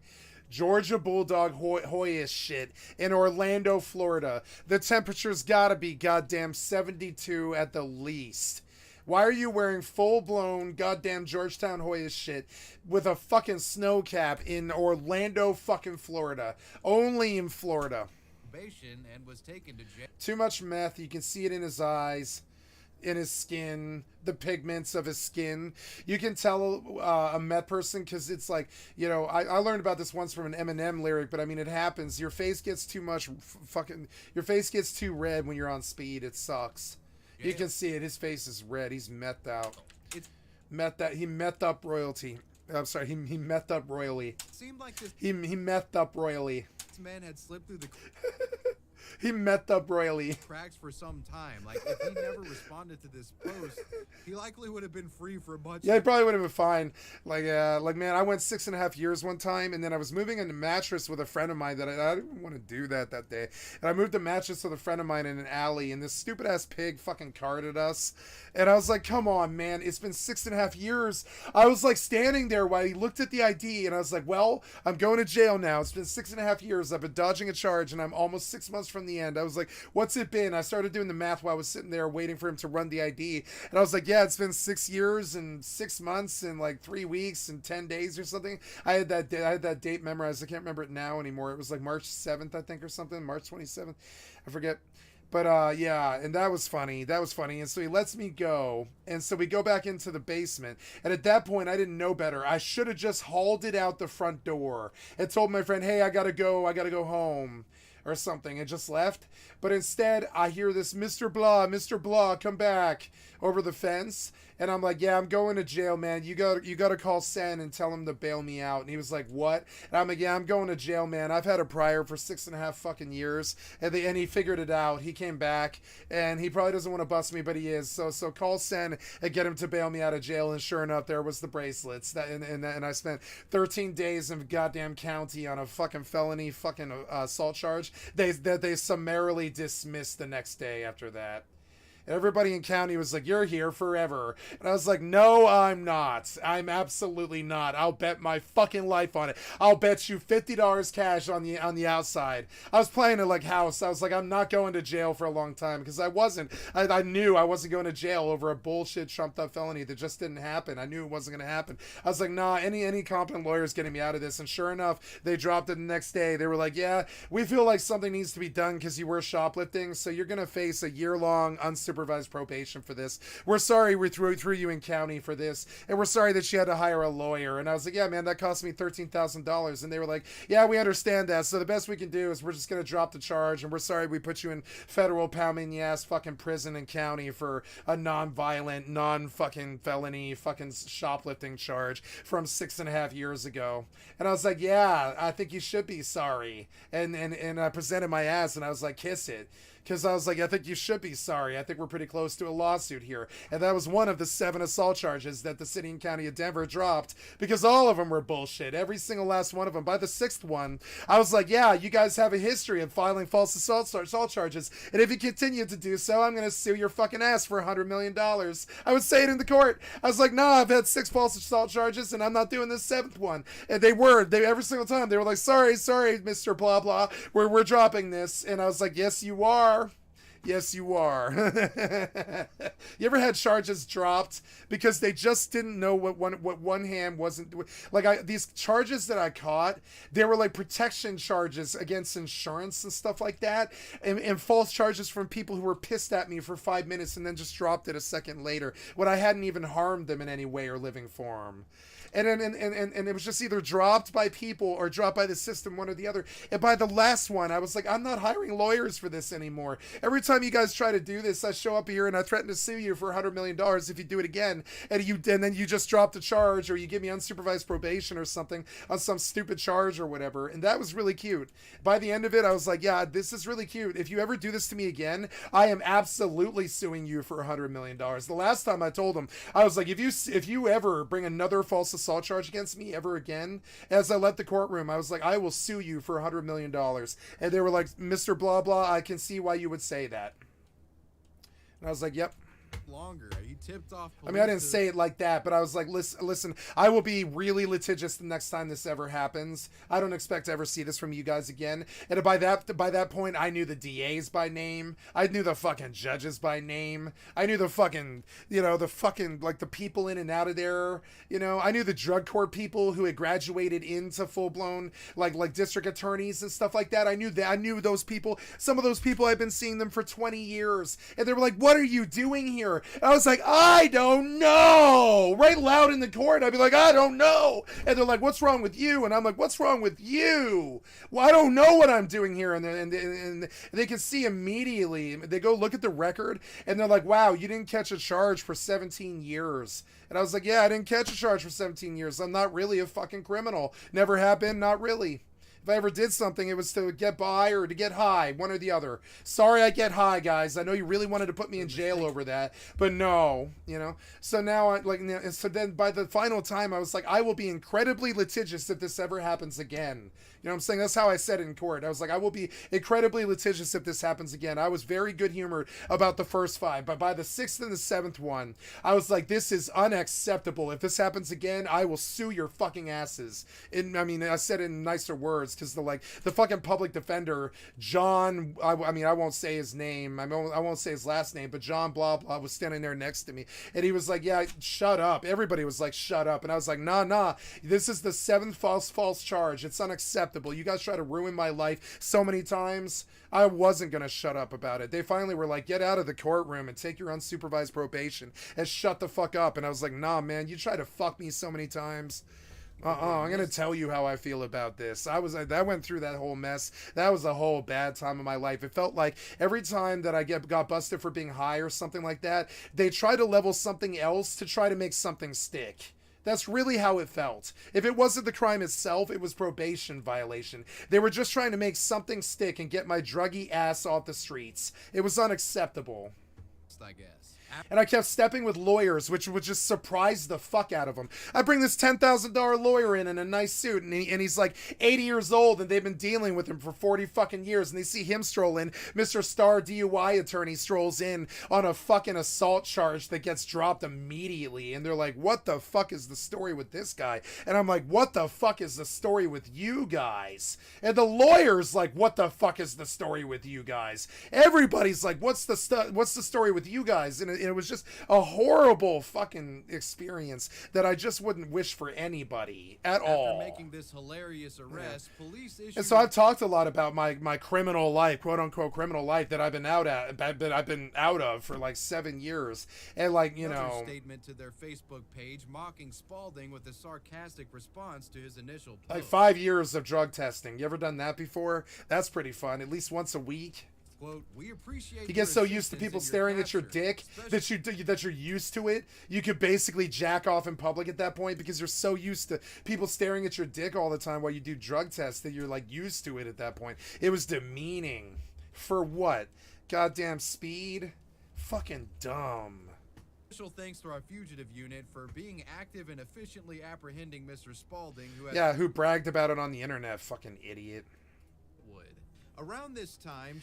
Georgia Bulldog Hoya shit in Orlando, Florida? The temperature's gotta be goddamn 72 at the least. Why are you wearing full-blown goddamn Georgetown Hoya shit with a fucking snow cap in Orlando, fucking Florida? Only in Florida. And was taken to jail. Too much meth. You can see it in his eyes, in his skin, the pigments of his skin. You can tell a meth person because it's like, you know, I learned about this once from an Eminem lyric, but I mean, it happens. Your face gets too much your face gets too red when you're on speed. It sucks. You can see it. His face is red. He's methed out. He methed up royalty. I'm sorry. He methed up royally. Seemed like this. He methed up royally. This man had slipped through the. He methed up royally. Cracks for some time. Like, if he never responded to this post, he likely would have been free for much. Yeah, he probably would have been fine. Like man, I went 6.5 years one time, and then I was moving a mattress with a friend of mine that I didn't want to do that day. And I moved a mattress with a friend of mine in an alley, and this stupid ass pig fucking carded us. And I was like, come on, man, it's been 6.5 years. I was like standing there while he looked at the ID, and I was like, well, I'm going to jail now. It's been 6.5 years. I've been dodging a charge, and I'm almost 6 months from the end. I was like, what's it been? I started doing the math while I was sitting there waiting for him to run the ID. And I was like, yeah, it's been 6 years and 6 months and like 3 weeks and 10 days or something. I had that date memorized. I can't remember it now anymore. It was like March 7th, I think, or something. March 27th. I forget. But yeah, and that was funny. And so he lets me go. And so we go back into the basement. And at that point, I didn't know better. I should have just hauled it out the front door and told my friend, hey, I gotta go home or something, and just left. But instead, I hear this, Mr. Blah, come back over the fence. And I'm like, yeah, I'm going to jail, man. You got to call Sen and tell him to bail me out. And he was like, what? And I'm like, yeah, I'm going to jail, man. I've had a prior for 6.5 fucking years. And he figured it out. He came back, and he probably doesn't want to bust me, but he is. So call Sen and get him to bail me out of jail. And sure enough, there was the bracelets. And I spent 13 days in goddamn county on a fucking felony fucking assault charge. They summarily dismissed the next day after that. And everybody in county was like, you're here forever. And I was like, no, I'm not. I'm absolutely not. I'll bet my fucking life on it. I'll bet you $50 cash on the outside. I was playing it like house. I was like, I'm not going to jail for a long time, because I wasn't. I knew I wasn't going to jail over a bullshit trumped up felony that just didn't happen. I knew it wasn't going to happen. I was like, nah, any competent lawyer is getting me out of this. And sure enough, they dropped it the next day. They were like, yeah, we feel like something needs to be done because you were shoplifting. So you're going to face a year-long unsupervised probation for this. We're sorry we threw you in county for this, and we're sorry that you had to hire a lawyer. And I was like, yeah, man, that cost me $13,000. And they were like, yeah, we understand that. So the best we can do is we're just going to drop the charge, and we're sorry we put you in federal pound me in the ass fucking prison in county for a non-violent, non-fucking felony fucking shoplifting charge from 6.5 years ago. And I was like, yeah, I think you should be sorry. And I presented my ass, and I was like, kiss it. Because I was like, I think you should be sorry. I think we're pretty close to a lawsuit here. And that was one of the 7 assault charges that the city and county of Denver dropped, because all of them were bullshit. Every single last one of them. By the 6th one, I was like, yeah, you guys have a history of filing false assault charges. And if you continue to do so, I'm going to sue your fucking ass for $100 million. I would say it in the court. I was like, nah, I've had 6 false assault charges, and I'm not doing this 7th one. And they every single time, they were like, sorry, Mr. Blah, blah, we're dropping this. And I was like, yes, you are. Yes, you are. You ever had charges dropped because they just didn't know what one hand wasn't doing? Like, these charges that I caught, they were like protection charges against insurance and stuff like that, and false charges from people who were pissed at me for 5 minutes and then just dropped it a second later when I hadn't even harmed them in any way or living form. And it was just either dropped by people or dropped by the system, one or the other. And by the last one, I was like, I'm not hiring lawyers for this anymore. Every time you guys try to do this, I show up here and I threaten to sue you for $100 million if you do it again. And then you just drop the charge, or you give me unsupervised probation or something on some stupid charge or whatever. And that was really cute. By the end of it, I was like, yeah, this is really cute. If you ever do this to me again, I am absolutely suing you for $100 million. The last time I told him, I was like, if you ever bring another false assault charge against me ever again, as I left the courtroom, I was like, I will sue you for $100 million. And they were like, Mr. Blah Blah, I can see why you would say that. And I was like, yep. Longer. He tipped off. I mean, I didn't say it like that, but I was like, listen, I will be really litigious the next time this ever happens. I don't expect to ever see this from you guys again. And by that point, I knew the DAs by name. I knew the fucking judges by name. I knew the fucking, like the people in and out of there. I knew the drug court people who had graduated into full-blown, like district attorneys and stuff like that. I knew those people. Some of those people, I've been seeing them for 20 years. And they were like, what are you doing here? And I was like, I don't know. Right loud in the court, I'd be like, I don't know. And they're like, what's wrong with you? And I'm like, what's wrong with you? Well, I don't know what I'm doing here. And they can see immediately. They go look at the record, and they're like, wow, you didn't catch a charge for 17 years. And I was like, yeah, I didn't catch a charge for 17 years. I'm not really a fucking criminal. Never have been, not really. If I ever did something, it was to get by or to get high, one or the other. Sorry I get high, guys. I know you really wanted to put me in jail over that, but no, So now, so then by the final time, I was like, I will be incredibly litigious if this ever happens again. You know what I'm saying? That's how I said it in court. I was like, I will be incredibly litigious if this happens again. I was very good-humored about the first 5, but by the 6th and the 7th one, I was like, this is unacceptable. If this happens again, I will sue your fucking asses. I said it in nicer words, because the fucking public defender, John, I won't say his name. I won't say his last name, but John blah blah was standing there next to me, and he was like, yeah, shut up. Everybody was like, shut up. And I was like, nah, this is the 7th false charge. It's unacceptable. You guys try to ruin my life so many times. I wasn't going to shut up about it. They finally were like, get out of the courtroom and take your unsupervised probation and shut the fuck up. And I was like, nah, man, you try to fuck me so many times. I'm going to tell you how I feel about this. I went through that whole mess. That was a whole bad time of my life. It felt like every time that I got busted for being high or something like that, they try to level something else to try to make something stick. That's really how it felt. If it wasn't the crime itself, it was probation violation. They were just trying to make something stick and get my druggy ass off the streets. It was unacceptable. I guess. And I kept stepping with lawyers, which would just surprise the fuck out of them. I bring this $10,000 lawyer in a nice suit, and he's like 80 years old, and they've been dealing with him for 40 fucking years, and they see him stroll in. Mr. Star DUI attorney strolls in on a fucking assault charge that gets dropped immediately, and they're like, what the fuck is the story with this guy? And I'm like, what the fuck is the story with you guys? And the lawyer's like, what the fuck is the story with you guys? Everybody's like, what's the story with you guys? And it was just a horrible fucking experience that I just wouldn't wish for anybody at all. After making this hilarious arrest, police issued... And so I've talked a lot about my criminal life, quote unquote criminal life, that I've been out of for like 7 years. And Another statement to their Facebook page mocking Spalding with a sarcastic response to his initial post. Like 5 years of drug testing. You ever done that before? That's pretty fun. At least once a week. Quote, we appreciate you get so used to people staring at your dick that you're used to it. You could basically jack off in public at that point because you're so used to people staring at your dick all the time while you do drug tests that you're like used to it at that point. It was demeaning. For what? Goddamn speed? Fucking dumb. Special thanks to our fugitive unit for being active and efficiently apprehending Mr. Spalding, who bragged about it on the internet. Fucking idiot. Around this time,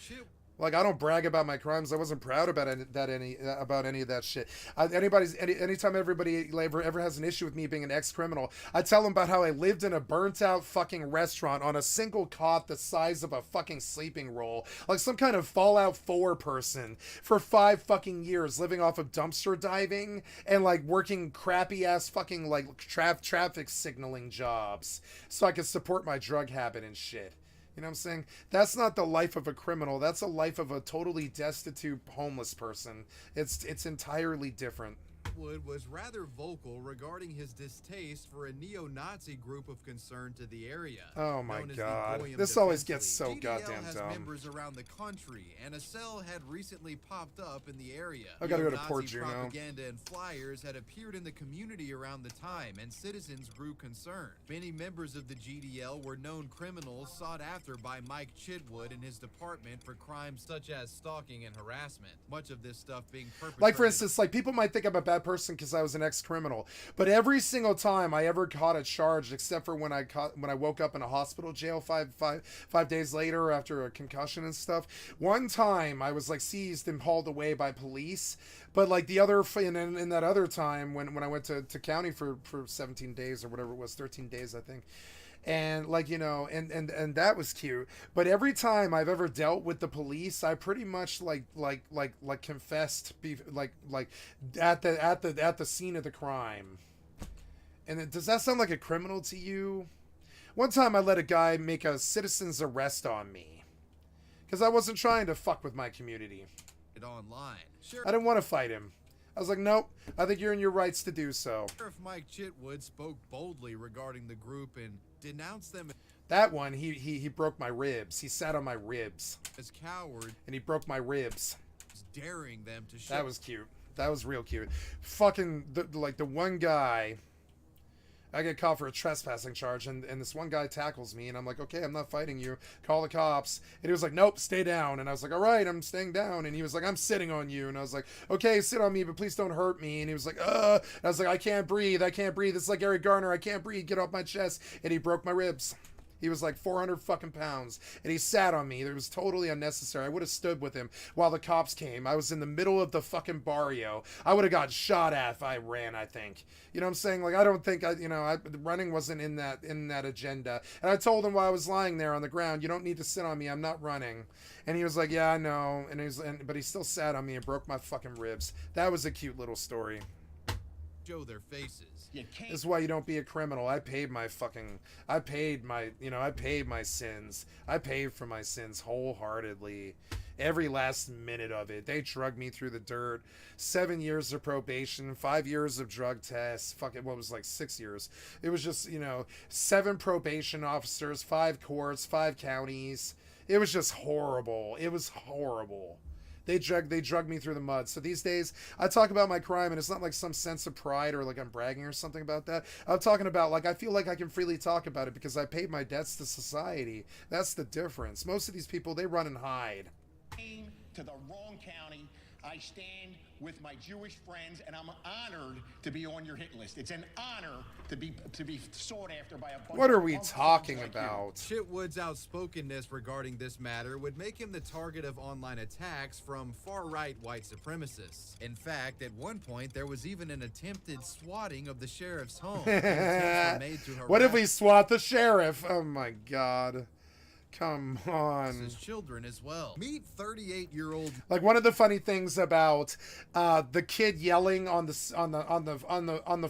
Like, I don't brag about my crimes. I wasn't proud about any of that shit. Anytime everybody ever has an issue with me being an ex-criminal, I tell them about how I lived in a burnt-out fucking restaurant on a single cot the size of a fucking sleeping roll, like some kind of Fallout 4 person, for 5 fucking years, living off of dumpster diving and like working crappy-ass fucking like traffic signaling jobs so I could support my drug habit and shit. You know what I'm saying? That's not the life of a criminal. That's a life of a totally destitute homeless person. It's entirely different. Wood was rather vocal regarding his distaste for a neo-Nazi group of concern to the area. Oh my known as the God. Goyim This always Defense gets League. so GDL goddamn has dumb. members around the country, and a cell had recently popped up in the area. I gotta go to Neo-Nazi Port Juno. propaganda and flyers had appeared in the community around the time, and citizens grew concerned. Many members of the GDL were known criminals sought after by Mike Chitwood and his department for crimes such as stalking and harassment. Much of this stuff being perpetrated. Like, for instance, like, people might think I'm a bad person because I was an ex-criminal, but every single time I ever caught a charge, except for when I woke up in a hospital jail five days later after a concussion and stuff. One time I was like seized and hauled away by police, but like the other in that other time when I went to county for 17 days or whatever it was, 13 days I think. And like, you know, and that was cute. But every time I've ever dealt with the police, I pretty much like confessed, like at the scene of the crime. And does that sound like a criminal to you? One time I let a guy make a citizen's arrest on me because I wasn't trying to fuck with my community. Online. I didn't want to fight him. I was like, nope, I think you're in your rights to do so. Sheriff Mike Chitwood spoke boldly regarding the group and denounced them That one, he broke my ribs. He sat on my ribs. as cowards, And he broke my ribs. daring them to show. That was cute. That was real cute. Fucking, the one guy, I get caught for a trespassing charge, and this one guy tackles me, and I'm like, okay, I'm not fighting you. Call the cops. And he was like, nope, stay down. And I was like, all right, I'm staying down. And he was like, I'm sitting on you. And I was like, okay, sit on me, but please don't hurt me. And he was like, And I was like, I can't breathe. I can't breathe. It's like Eric Garner. I can't breathe. Get off my chest. And he broke my ribs. He was like 400 fucking pounds, and he sat on me. It was totally unnecessary. I would have stood with him while the cops came. I was in the middle of the fucking barrio. I would have got shot at if I ran, I think. You know what I'm saying? Like, I don't think, running wasn't in that agenda. And I told him while I was lying there on the ground, you don't need to sit on me. I'm not running. And he was like, yeah, I know. But he still sat on me and broke my fucking ribs. That was a cute little story. Show their faces. This is why you don't be a criminal. I paid my sins. I paid for my sins wholeheartedly. Every last minute of it. They drugged me through the dirt. 7 years of probation, 5 years of drug tests. Fucking, what was like 6 years? It was just, 7 probation officers, 5 courts, 5 counties. It was just horrible. It was horrible. They drug me through the mud. So these days, I talk about my crime, and it's not like some sense of pride or like I'm bragging or something about that. I'm talking about, like, I feel like I can freely talk about it because I paid my debts to society. That's the difference. Most of these people, they run and hide. To the wrong county. I stand with my Jewish friends, and I'm honored to be on your hit list. It's an honor to be sought after by a bunch What are of we punk talking thugs like about? Chitwood's outspokenness regarding this matter would make him the target of online attacks from far-right white supremacists. In fact, at one point, there was even an attempted swatting of the sheriff's home. Attempts were made to What if we harass swat the sheriff? Oh my God. Come on. his children as well. Meet 38-year-old. Like, one of the funny things about the kid yelling on the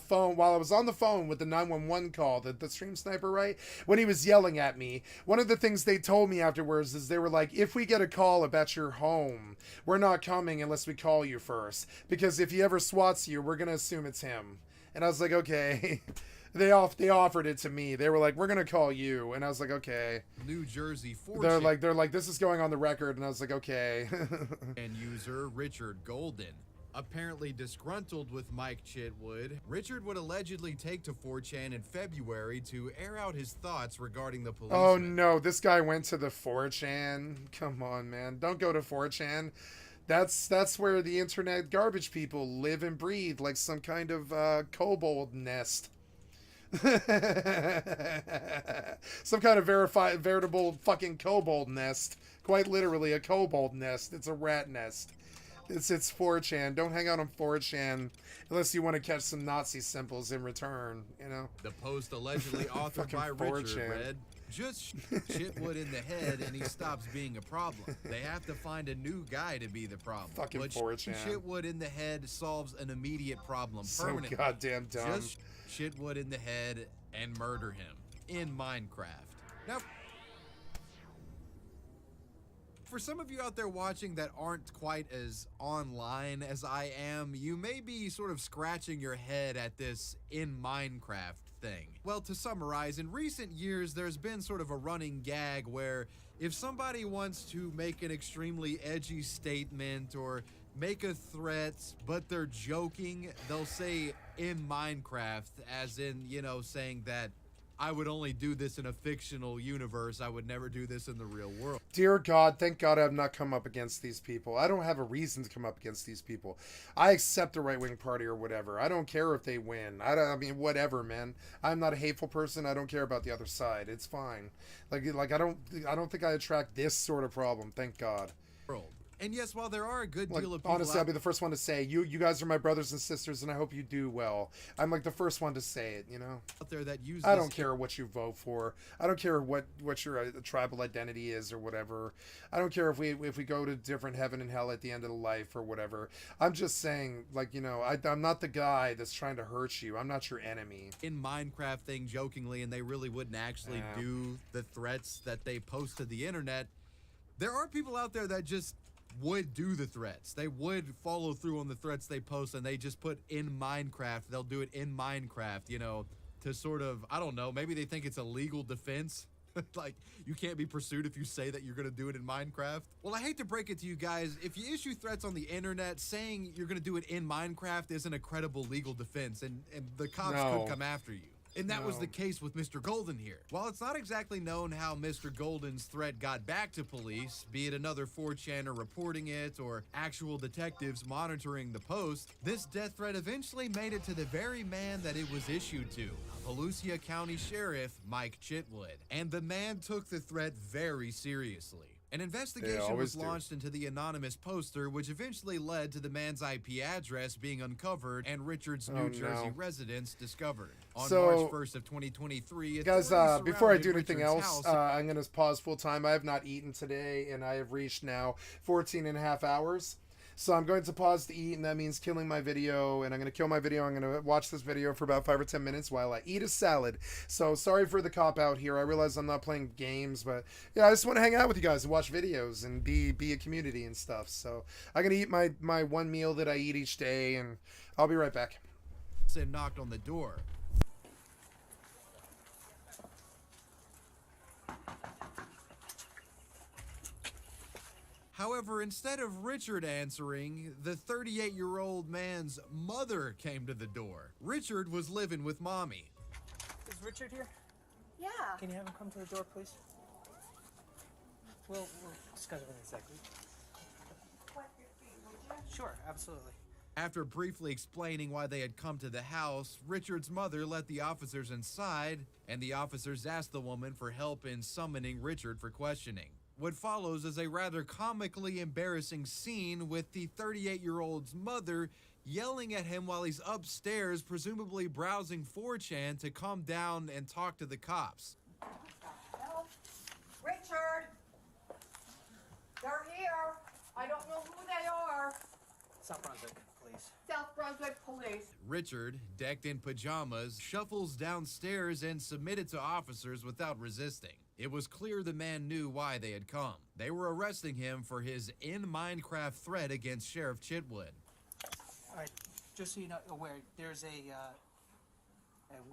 phone while I was on the phone with the 911 call, the stream sniper, right? When he was yelling at me, one of the things they told me afterwards is they were like, if we get a call about your home, we're not coming unless we call you first, because if he ever swats you, we're gonna assume it's him. And I was like, okay. They offered it to me. They were like, we're gonna call you, and I was like, okay. New Jersey They're like, this is going on the record, and I was like, okay. And user Richard Golden. Apparently disgruntled with Mike Chitwood, Richard would allegedly take to 4chan in February to air out his thoughts regarding the police. Oh no, this guy went to the 4chan. Come on, man. Don't go to 4chan. That's where the internet garbage people live and breathe, like some kind of kobold nest. Some kind of veritable fucking kobold nest. Quite literally a kobold nest. It's a rat nest. It's 4chan. Don't hang out on 4chan unless you want to catch some Nazi symbols in return, The post allegedly authored by Richard 4chan. read, just Chitwood in the head and he stops being a problem. They have to find a new guy to be the problem. Fucking but 4chan. Chitwood in the head solves an immediate problem So permanently. goddamn dumb. Just Chitwood in the head and murder him in Minecraft. Now, For some of you out there watching that aren't quite as online as I am, you may be sort of scratching your head at this in Minecraft thing. Well, to summarize, in recent years, there's been sort of a running gag where if somebody wants to make an extremely edgy statement or make a threat, but they're joking, they'll say in Minecraft, as in, you know, saying that I would only do this in a fictional universe. I would never do this in the real world. Dear God, thank God I've not come up against these people. I don't have a reason to come up against these people. I accept the right-wing party or whatever. I don't care if they win. I mean, whatever, man. I'm not a hateful person. I don't care about the other side. It's fine. Like I don't think I attract this sort of problem. Thank God. And yes, while there are a good deal of people honestly, I'll be the first one to say, you guys are my brothers and sisters, and I hope you do well. I'm like the first one to say it, you know? Out there that use I don't care what you vote for. I don't care what your tribal identity is or whatever. I don't care if we go to different heaven and hell at the end of the life or whatever. I'm just saying, like, you know, I'm not the guy that's trying to hurt you. I'm not your enemy. In Minecraft thing jokingly, and they really wouldn't actually do the threats that they post to the internet. There are people out there that just would do the threats. They would follow through on the threats they post, and they just put in Minecraft. They'll do it in Minecraft, you know, to sort of, I don't know, maybe they think it's a legal defense. Like, you can't be pursued if you say that you're going to do it in Minecraft. Well, I hate to break it to you guys. If you issue threats on the internet, saying you're going to do it in Minecraft isn't a credible legal defense, and the cops could come after you. And that was the case with Mr. Golden here. While it's not exactly known how Mr. Golden's threat got back to police, be it another 4chaner reporting it or actual detectives monitoring the post, this death threat eventually made it to the very man that it was issued to, Volusia County Sheriff Mike Chitwood. And the man took the threat very seriously. An investigation was launched into the anonymous poster, which eventually led to the man's IP address being uncovered and Richard's New Jersey residence discovered. On March 1st of 2023, guys, before I do anything else, I'm going to pause full time. I have not eaten today, and I have reached now 14 and a half hours. So I'm going to pause to eat, and that means killing my video, and I'm going to kill my video. I'm going to watch this video for about 5 or 10 minutes while I eat a salad. So sorry for the cop-out here. I realize I'm not playing games, but yeah, I just want to hang out with you guys and watch videos and be a community and stuff. So I'm going to eat my one meal that I eat each day, and I'll be right back. And knocked on the door. However, instead of Richard answering, the 38-year-old man's mother came to the door. Richard was living with Mommy. Is Richard here? Yeah. Can you have him come to the door, please? We'll discuss it in a second. Sure, absolutely. After briefly explaining why they had come to the house, Richard's mother let the officers inside, and the officers asked the woman for help in summoning Richard for questioning. What follows is a rather comically embarrassing scene with the 38-year-old's mother yelling at him while he's upstairs, presumably browsing 4chan to calm down and talk to the cops. Hello? Richard! They're here. I don't know who they are. South Brunswick, please. South Brunswick Police. Richard, decked in pajamas, shuffles downstairs and submitted to officers without resisting. It was clear the man knew why they had come. They were arresting him for his in-Minecraft threat against Sheriff Chitwood. All right, just so you know, aware, there's a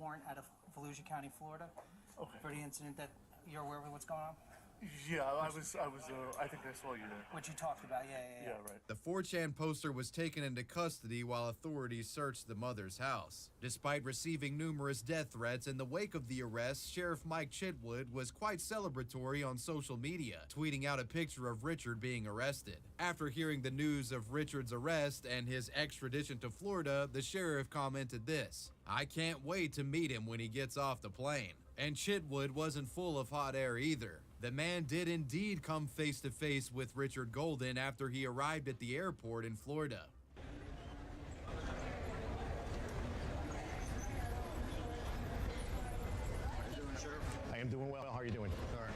warrant out of Volusia County, Florida, for the incident that you're aware of what's going on. Yeah, I think I saw you there. What you talked about, yeah. Right. The 4chan poster was taken into custody while authorities searched the mother's house. Despite receiving numerous death threats in the wake of the arrest, Sheriff Mike Chitwood was quite celebratory on social media, tweeting out a picture of Richard being arrested. After hearing the news of Richard's arrest and his extradition to Florida, the sheriff commented this: "I can't wait to meet him when he gets off the plane." And Chitwood wasn't full of hot air either. The man did indeed come face to face with Richard Golden after he arrived at the airport in Florida. How you doing, Sheriff? I am doing well. How are you doing? All right.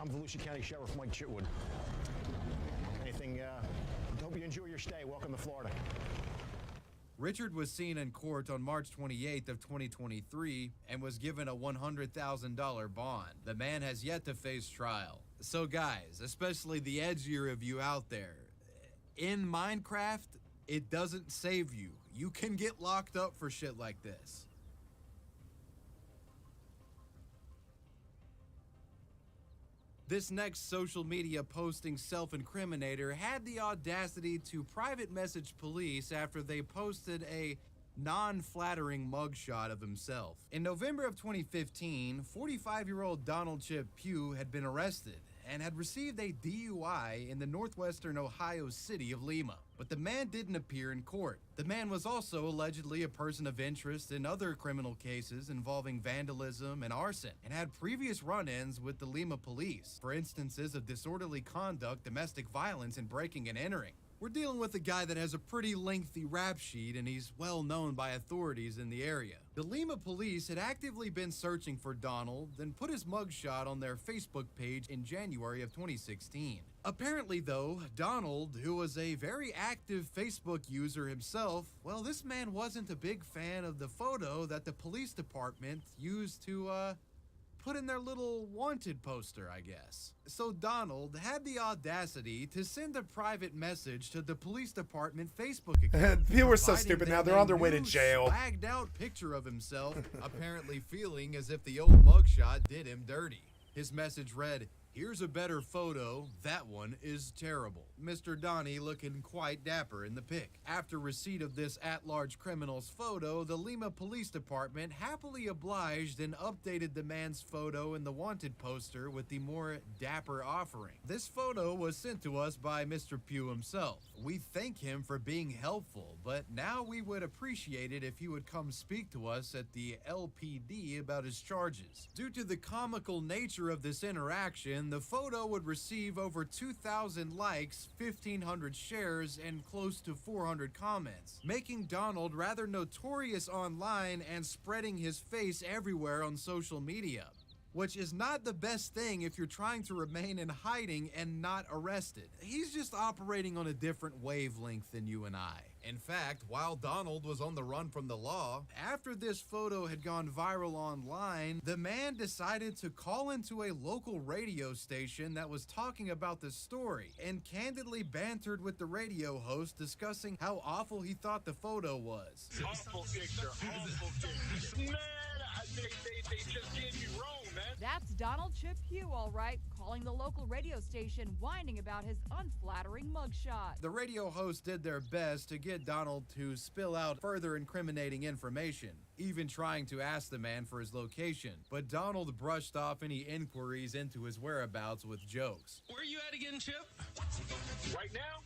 I'm Volusia County Sheriff Mike Chitwood. Hope you enjoy your stay. Welcome to Florida. Richard was seen in court on March 28th of 2023 and was given a $100,000 bond. The man has yet to face trial. So guys, especially the edgier of you out there, in Minecraft, it doesn't save you. You can get locked up for shit like this. This next social media posting self-incriminator had the audacity to private message police after they posted a non-flattering mugshot of himself. In November of 2015, 45-year-old Donald Chip Pugh had been arrested and had received a DUI in the northwestern Ohio city of Lima. But the man didn't appear in court. The man was also allegedly a person of interest in other criminal cases involving vandalism and arson, and had previous run-ins with the Lima police for instances of disorderly conduct, domestic violence, and breaking and entering. We're dealing with a guy that has a pretty lengthy rap sheet, and he's well known by authorities in the area. The Lima police had actively been searching for Donald and put his mugshot on their Facebook page in January of 2016. Apparently though, Donald, who was a very active Facebook user himself, well, this man wasn't a big fan of the photo that the police department used to, put in their little wanted poster, I guess. So Donald had the audacity to send a private message to the police department Facebook account. People were so stupid now, they're on their way to jail. Swagged out picture of himself, apparently feeling as if the old mugshot did him dirty. His message read, "Here's a better photo, that one is terrible." Mr. Donnie looking quite dapper in the pic. After receipt of this at-large criminal's photo, the Lima Police Department happily obliged and updated the man's photo in the wanted poster with the more dapper offering. This photo was sent to us by Mr. Pugh himself. We thank him for being helpful, but now we would appreciate it if he would come speak to us at the LPD about his charges. Due to the comical nature of this interaction, the photo would receive over 2,000 likes, 1,500 shares, and close to 400 comments, making Donald rather notorious online and spreading his face everywhere on social media. Which is not the best thing if you're trying to remain in hiding and not arrested. He's just operating on a different wavelength than you and I. In fact, while Donald was on the run from the law, after this photo had gone viral online, the man decided to call into a local radio station that was talking about the story and candidly bantered with the radio host, discussing how awful he thought the photo was. Awful picture, awful picture. Man, they just did me wrong, man. That's Donald Chip Pugh, all right, calling the local radio station, whining about his unflattering mugshot. The radio host did their best to get Donald to spill out further incriminating information, even trying to ask the man for his location. But Donald brushed off any inquiries into his whereabouts with jokes. Where are you at again, Chip? Right now?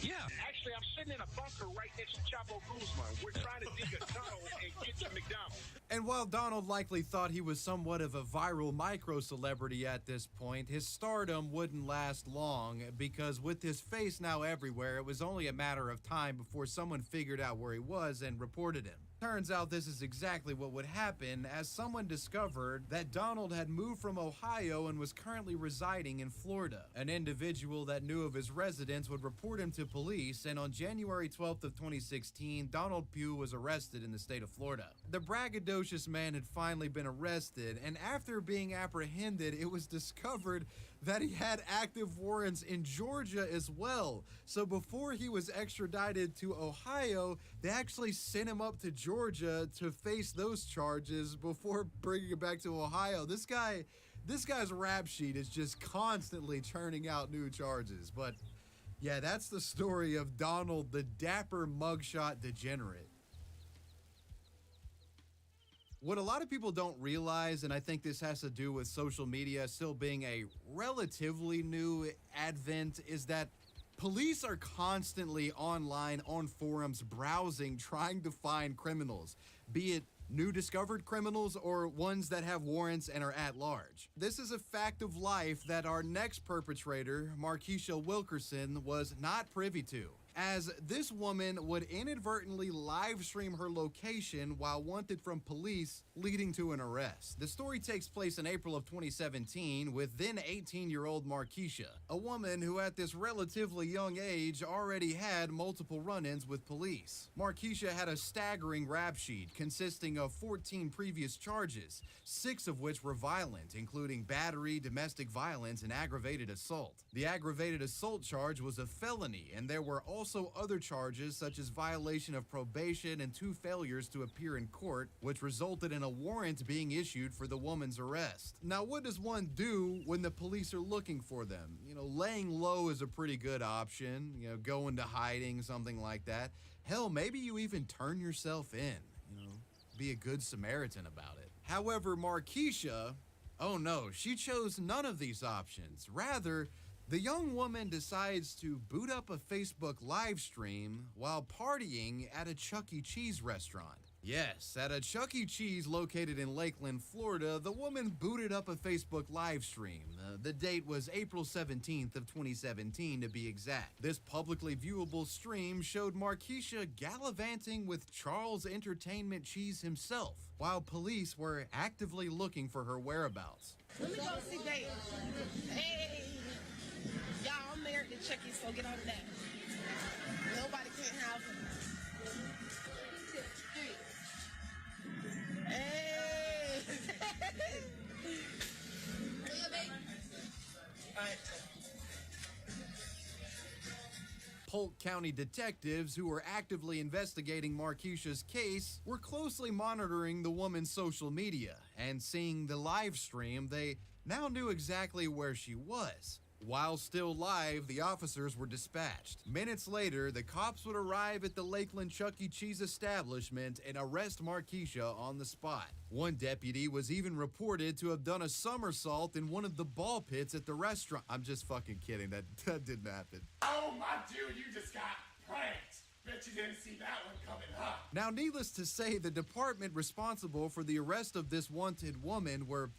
Yeah. Actually, I'm sitting in a bunker right next to Chapo Guzman. We're trying to dig a tunnel and get to McDonald's. And while Donald likely thought he was somewhat of a viral micro-celebrity at this point, his stardom wouldn't last long, because with his face now everywhere, it was only a matter of time before someone figured out where he was and reported him. Turns out this is exactly what would happen, as someone discovered that Donald had moved from Ohio and was currently residing in Florida. An individual that knew of his residence would report him to police, and on January 12th of 2016, Donald Pugh was arrested in the state of Florida. The braggadocious man had finally been arrested, and after being apprehended, it was discovered that he had active warrants in Georgia as well. So before he was extradited to Ohio, they actually sent him up to Georgia to face those charges before bringing him back to Ohio. This guy's rap sheet is just constantly churning out new charges. But yeah, that's the story of Donald, the dapper mugshot degenerate. What a lot of people don't realize, and I think this has to do with social media still being a relatively new advent, is that police are constantly online on forums browsing, trying to find criminals, be it new discovered criminals or ones that have warrants and are at large. This is a fact of life that our next perpetrator, Markeisha Wilkerson, was not privy to. as this woman would inadvertently live stream her location while wanted from police, leading to an arrest. The story takes place in April of 2017 with then 18-year-old Markeisha, a woman who at this relatively young age already had multiple run-ins with police. Markeisha had a staggering rap sheet consisting of 14 previous charges, 6 of which were violent, including battery, domestic violence, and aggravated assault. The aggravated assault charge was a felony, and there were also other charges such as violation of probation and 2 failures to appear in court, which resulted in a warrant being issued for the woman's arrest. Now, what does one do when the police are looking for them? Laying low is a pretty good option, go into hiding, something like that. Hell, maybe you even turn yourself in, be a good Samaritan about it. However, Markeisha, oh no, she chose none of these options. Rather, the young woman decides to boot up a Facebook live stream while partying at a Chuck E. Cheese restaurant. Yes, at a Chuck E. Cheese located in Lakeland, Florida, the woman booted up a Facebook live stream. The date was April 17th of 2017 to be exact. This publicly viewable stream showed Markeisha gallivanting with Charles Entertainment Cheese himself, while police were actively looking for her whereabouts. Let me go see baby. Hey, y'all, I'm married to Chuck E., so get on that. Nobody can have him. Hey! All right. Polk County detectives who were actively investigating Markeisha's case were closely monitoring the woman's social media, and seeing the live stream, they now knew exactly where she was. While still live, the officers were dispatched. Minutes later, the cops would arrive at the Lakeland Chuck E. Cheese establishment and arrest Markeisha on the spot. One deputy was even reported to have done a somersault in one of the ball pits at the restaurant. I'm just fucking kidding. That didn't happen. Oh, my dude, you just got pranked. Bet you didn't see that one coming, huh? Now, needless to say, the department responsible for the arrest of this wanted woman were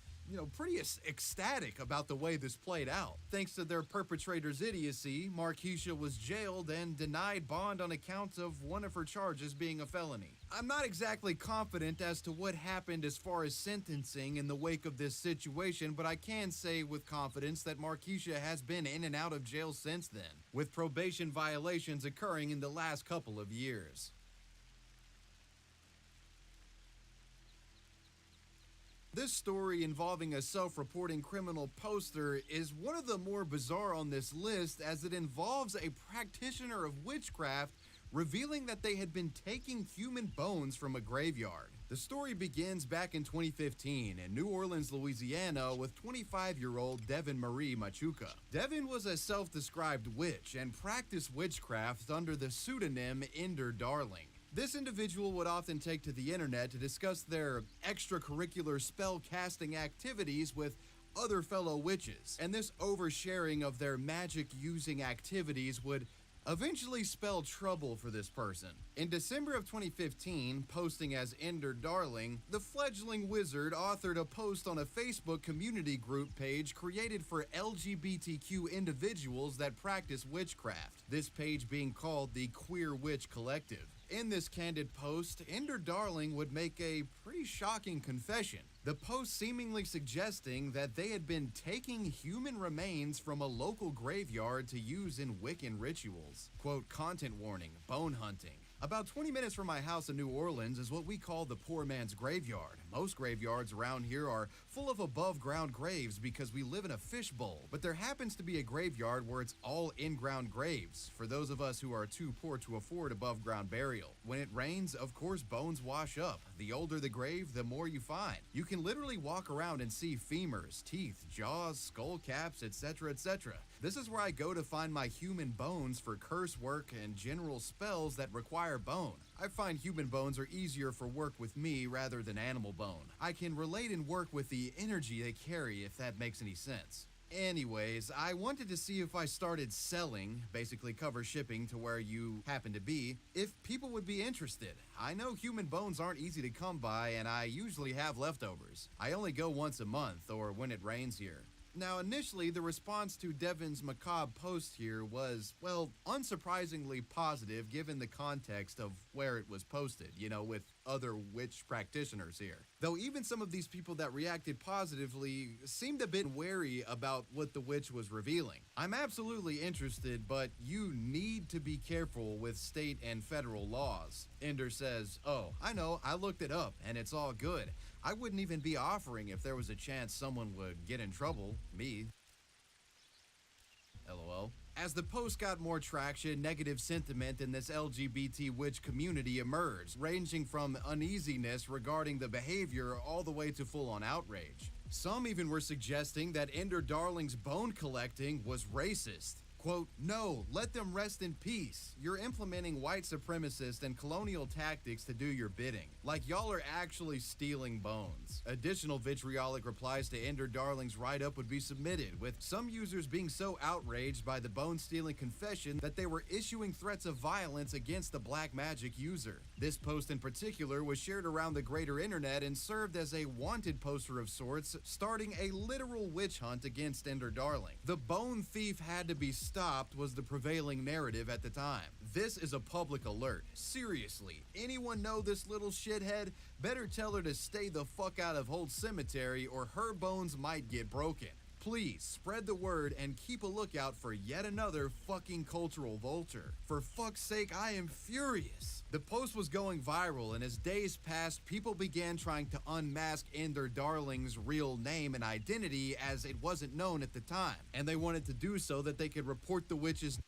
pretty ecstatic about the way this played out. Thanks to their perpetrator's idiocy, Markeisha was jailed and denied bond on account of one of her charges being a felony. I'm not exactly confident as to what happened as far as sentencing in the wake of this situation, but I can say with confidence that Markeisha has been in and out of jail since then, with probation violations occurring in the last couple of years. This story involving a self-reporting criminal poster is one of the more bizarre on this list, as it involves a practitioner of witchcraft revealing that they had been taking human bones from a graveyard. The story begins back in 2015 in New Orleans, Louisiana, with 25-year-old Devin Marie Machuca. Devin was a self-described witch and practiced witchcraft under the pseudonym Ender Darling. This individual would often take to the internet to discuss their extracurricular spell casting activities with other fellow witches, and this oversharing of their magic using activities would eventually spell trouble for this person. In December of 2015, posting as Ender Darling, the fledgling wizard authored a post on a Facebook community group page created for LGBTQ individuals that practice witchcraft, this page being called the Queer Witch Collective. In this candid post, Ender Darling would make a pretty shocking confession. The post seemingly suggesting that they had been taking human remains from a local graveyard to use in Wiccan rituals. Quote, content warning, bone hunting. About 20 minutes from my house in New Orleans is what we call the poor man's graveyard. Most graveyards around here are full of above-ground graves because we live in a fishbowl, but there happens to be a graveyard where it's all in-ground graves, for those of us who are too poor to afford above-ground burial. When it rains, of course, bones wash up. The older the grave, the more you find. You can literally walk around and see femurs, teeth, jaws, skull caps, etc., etc. This is where I go to find my human bones for curse work and general spells that require bone. I find human bones are easier for work with me rather than animal bone. I can relate and work with the energy they carry, if that makes any sense. Anyways, I wanted to see if I started selling, basically cover shipping to where you happen to be, if people would be interested. I know human bones aren't easy to come by, and I usually have leftovers. I only go once a month, or when it rains here. Now, initially, the response to Devin's macabre post here was, well, unsurprisingly positive given the context of where it was posted, you know, with other witch practitioners here. Though even some of these people that reacted positively seemed a bit wary about what the witch was revealing. I'm absolutely interested, but you need to be careful with state and federal laws. Ender says, oh, I know, I looked it up, and it's all good. I wouldn't even be offering if there was a chance someone would get in trouble. Me. LOL. As the post got more traction, negative sentiment in this LGBT witch community emerged, ranging from uneasiness regarding the behavior all the way to full-on outrage. Some even were suggesting that Ender Darling's bone collecting was racist. Quote, no, let them rest in peace. You're implementing white supremacist and colonial tactics to do your bidding. Like y'all are actually stealing bones. Additional vitriolic replies to Ender Darling's write-up would be submitted, with some users being so outraged by the bone-stealing confession that they were issuing threats of violence against the black magic user. This post in particular was shared around the greater internet and served as a wanted poster of sorts, starting a literal witch hunt against Ender Darling. The bone thief had to be stopped was the prevailing narrative at the time. This is a public alert. Seriously, anyone know this little shithead? Better tell her to stay the fuck out of Holt Cemetery or her bones might get broken. Please spread the word and keep a lookout for yet another fucking cultural vulture. For fuck's sake, I am furious. The post was going viral, and as days passed, people began trying to unmask Ender Darling's real name and identity as it wasn't known at the time. And they wanted to do so that they could report the witch's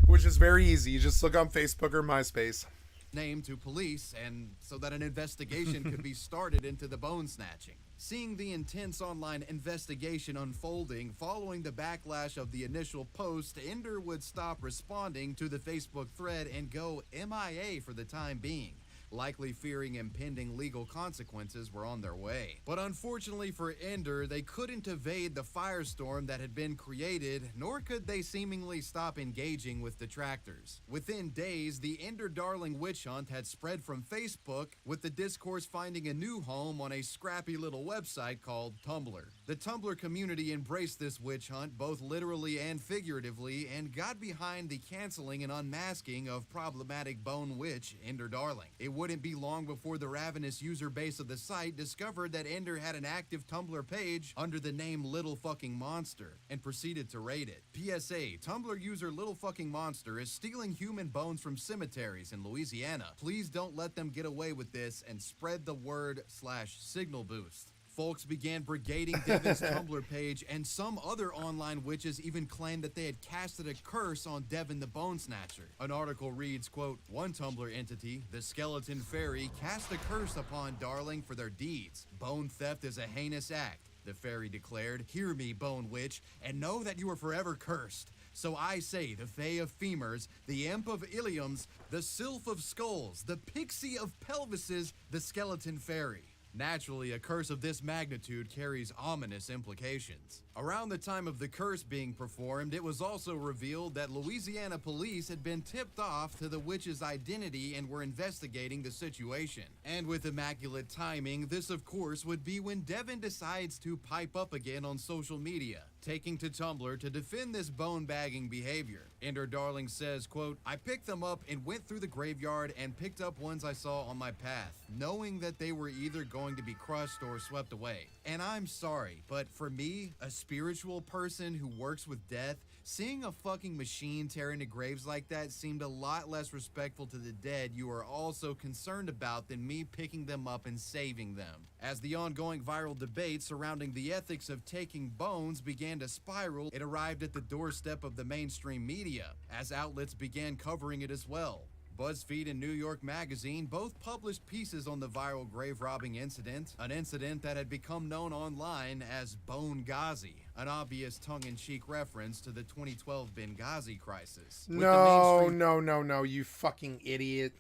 which is very easy. You just look on Facebook or MySpace. Name to police, and so that an investigation could be started into the bone snatching. Seeing the intense online investigation unfolding following the backlash of the initial post, Ender would stop responding to the Facebook thread and go MIA for the time being, likely fearing impending legal consequences were on their way. But unfortunately for Ender, they couldn't evade the firestorm that had been created, nor could they seemingly stop engaging with detractors. Within days, the Ender Darling witch hunt had spread from Facebook, with the discourse finding a new home on a scrappy little website called Tumblr. The Tumblr community embraced this witch hunt both literally and figuratively, and got behind the canceling and unmasking of problematic bone witch Ender Darling. It wouldn't be long before the ravenous user base of the site discovered that Ender had an active Tumblr page under the name Little Fucking Monster and proceeded to raid it. PSA, Tumblr user Little Fucking Monster is stealing human bones from cemeteries in Louisiana. Please don't let them get away with this and spread the word /signal boost. Folks began brigading Devin's Tumblr page, and some other online witches even claimed that they had casted a curse on Devin the Bone Snatcher. An article reads, quote, one Tumblr entity, the Skeleton Fairy, cast a curse upon Darling for their deeds. Bone theft is a heinous act, the fairy declared. Hear me, Bone Witch, and know that you are forever cursed. So I say, the Fae of Femurs, the Imp of Iliums, the Sylph of Skulls, the Pixie of Pelvises, the Skeleton Fairy. Naturally, a curse of this magnitude carries ominous implications. Around the time of the curse being performed, it was also revealed that Louisiana police had been tipped off to the witch's identity and were investigating the situation. And with immaculate timing, this of course would be when Devin decides to pipe up again on social media, taking to Tumblr to defend this bone-bagging behavior. Ender Darling says, quote, I picked them up and went through the graveyard and picked up ones I saw on my path, knowing that they were either going to be crushed or swept away. And I'm sorry, but for me, a spiritual person who works with death, seeing a fucking machine tear into graves like that seemed a lot less respectful to the dead you are also concerned about than me picking them up and saving them. As the ongoing viral debate surrounding the ethics of taking bones began to spiral, it arrived at the doorstep of the mainstream media, as outlets began covering it as well. BuzzFeed and New York Magazine both published pieces on the viral grave robbing incident, an incident that had become known online as Bone-Ghazi, an obvious tongue-in-cheek reference to the 2012 Benghazi crisis. No, you fucking idiot.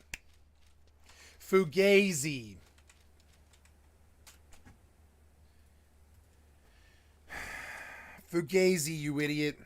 Fugazi. Fugazi, you idiot.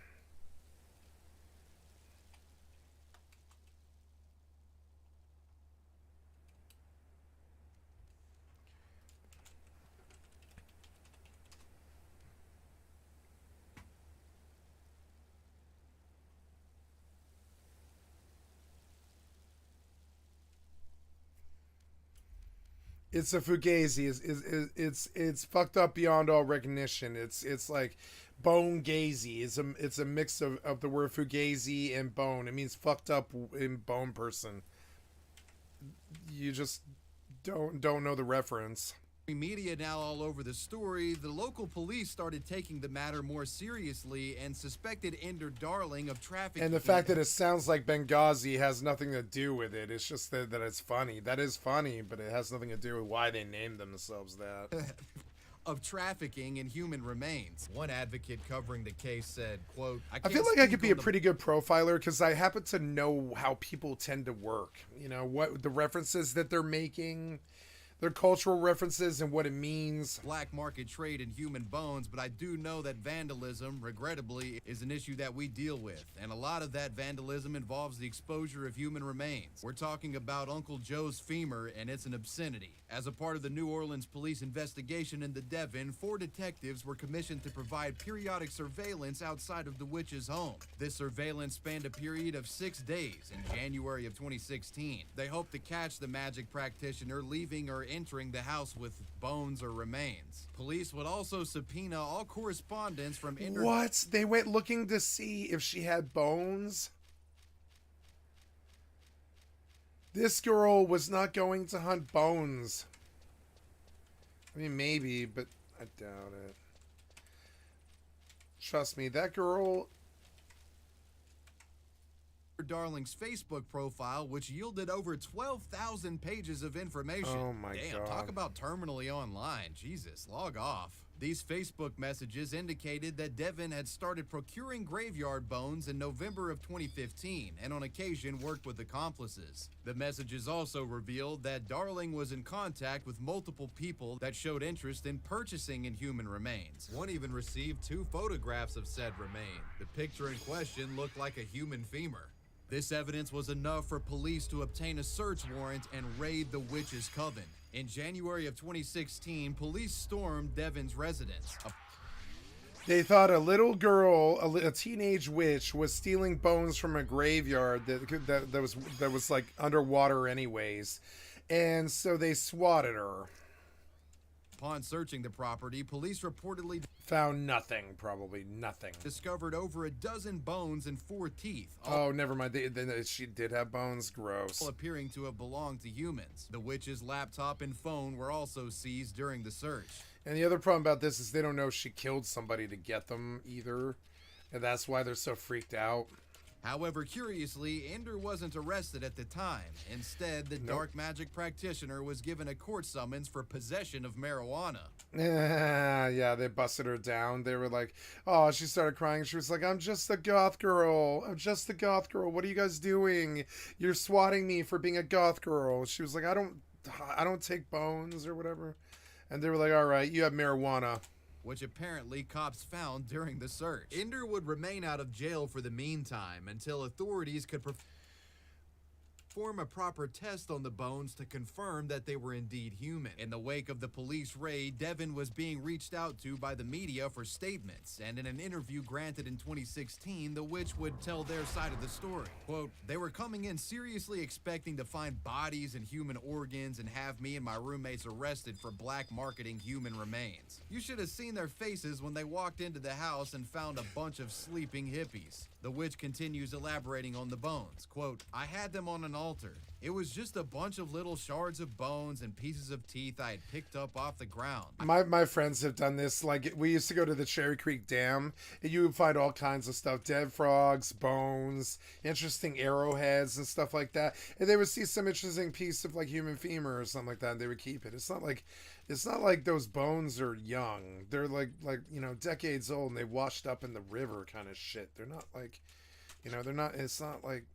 It's a fugazi. It's fucked up beyond all recognition. It's like bone gazy. It's a mix of the word fugazi and bone. It means fucked up in bone person. You just don't know the reference. Media now all over the story, the local police started taking the matter more seriously and suspected Ender Darling of trafficking. And the fact that it sounds like Benghazi has nothing to do with it. It's just that it's funny. That is funny, but it has nothing to do with why they named themselves that. Of trafficking in human remains. One advocate covering the case said, quote, I feel like I could be a pretty good profiler because I happen to know how people tend to work. You know, what the references that they're making, their cultural references and what it means. Black market trade in human bones, but I do know that vandalism, regrettably, is an issue that we deal with, and a lot of that vandalism involves the exposure of human remains. We're talking about Uncle Joe's femur, and it's an obscenity. As a part of the New Orleans police investigation into Devin, 4 detectives were commissioned to provide periodic surveillance outside of the witch's home. This surveillance spanned a period of 6 days in January of 2016. They hoped to catch the magic practitioner leaving or entering the house with bones or remains. Police would also subpoena all correspondence from What? They went looking to see if she had bones? This girl was not going to hunt bones. I mean, maybe, but I doubt it. Trust me, that girl... Darling's Facebook profile, which yielded over 12,000 pages of information. Oh my God. Talk about terminally online. Jesus, log off. These Facebook messages indicated that Devin had started procuring graveyard bones in November of 2015 and on occasion worked with accomplices. The messages also revealed that Darling was in contact with multiple people that showed interest in purchasing inhuman remains. One even received 2 photographs of said remain. The picture in question looked like a human femur. This evidence was enough for police to obtain a search warrant and raid the witch's coven. In January of 2016, police stormed Devin's residence. They thought a little girl, a teenage witch, was stealing bones from a graveyard that was like underwater anyways. And so they swatted her. Upon searching the property, police reportedly found nothing, probably nothing. Discovered over a dozen bones and 4 teeth. Oh, never mind. She did have bones. Gross. All appearing to have belonged to humans. The witch's laptop and phone were also seized during the search. And the other problem about this is they don't know if she killed somebody to get them either. And that's why they're so freaked out. However, curiously, Ender wasn't arrested at the time. Instead, the dark magic practitioner was given a court summons for possession of marijuana. Yeah, they busted her down. They were like, oh, she started crying. She was like, I'm just a goth girl. I'm just a goth girl. What are you guys doing? You're swatting me for being a goth girl. She was like, I don't take bones or whatever. And they were like, all right, you have marijuana. Which apparently cops found during the search. Ender would remain out of jail for the meantime until authorities could perform a proper test on the bones to confirm that they were indeed human. In the wake of the police raid, Devin was being reached out to by the media for statements, and in an interview granted in 2016, the witch would tell their side of the story. Quote, they were coming in seriously expecting to find bodies and human organs and have me and my roommates arrested for black marketing human remains. You should have seen their faces when they walked into the house and found a bunch of sleeping hippies. The witch continues elaborating on the bones. Quote, I had them on an altar. It was just a bunch of little shards of bones and pieces of teeth I had picked up off the ground. My friends have done this. Like, we used to go to the Cherry Creek Dam, and you would find all kinds of stuff. Dead frogs, bones, interesting arrowheads and stuff like that. And they would see some interesting piece of, like, human femur or something like that, and they would keep it. It's not like those bones are young. They're like you know, decades old, and they washed up in the river kind of shit. They're not like, you know, it's not like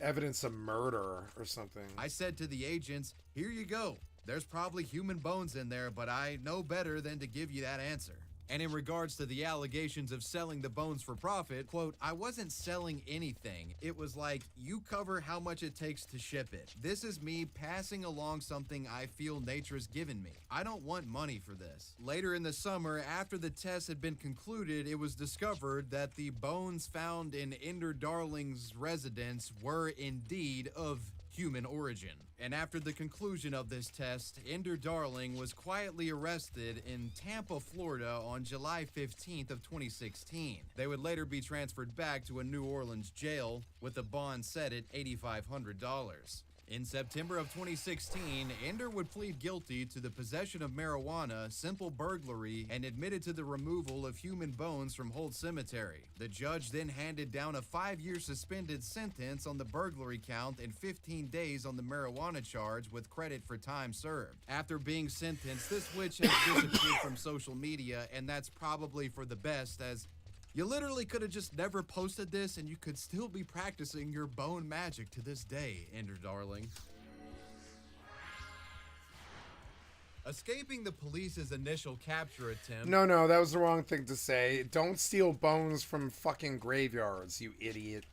evidence of murder or something. I said to the agents, here you go. There's probably human bones in there, but I know better than to give you that answer. And in regards to the allegations of selling the bones for profit, quote, I wasn't selling anything. It was like, you cover how much it takes to ship it. This is me passing along something I feel nature's given me. I don't want money for this. Later in the summer, after the test had been concluded, it was discovered that the bones found in Ender Darling's residence were indeed of human origin. And after the conclusion of this test, Ender Darling was quietly arrested in Tampa, Florida on July 15th of 2016. They would later be transferred back to a New Orleans jail with a bond set at $8,500. In September of 2016, Ender would plead guilty to the possession of marijuana, simple burglary, and admitted to the removal of human bones from Holt Cemetery. The judge then handed down a 5-year suspended sentence on the burglary count and 15 days on the marijuana charge with credit for time served. After being sentenced, this witch has disappeared from social media, and that's probably for the best, as you literally could have just never posted this and you could still be practicing your bone magic to this day, Ender Darling. Escaping the police's initial capture attempt... No, that was the wrong thing to say. Don't steal bones from fucking graveyards, you idiot.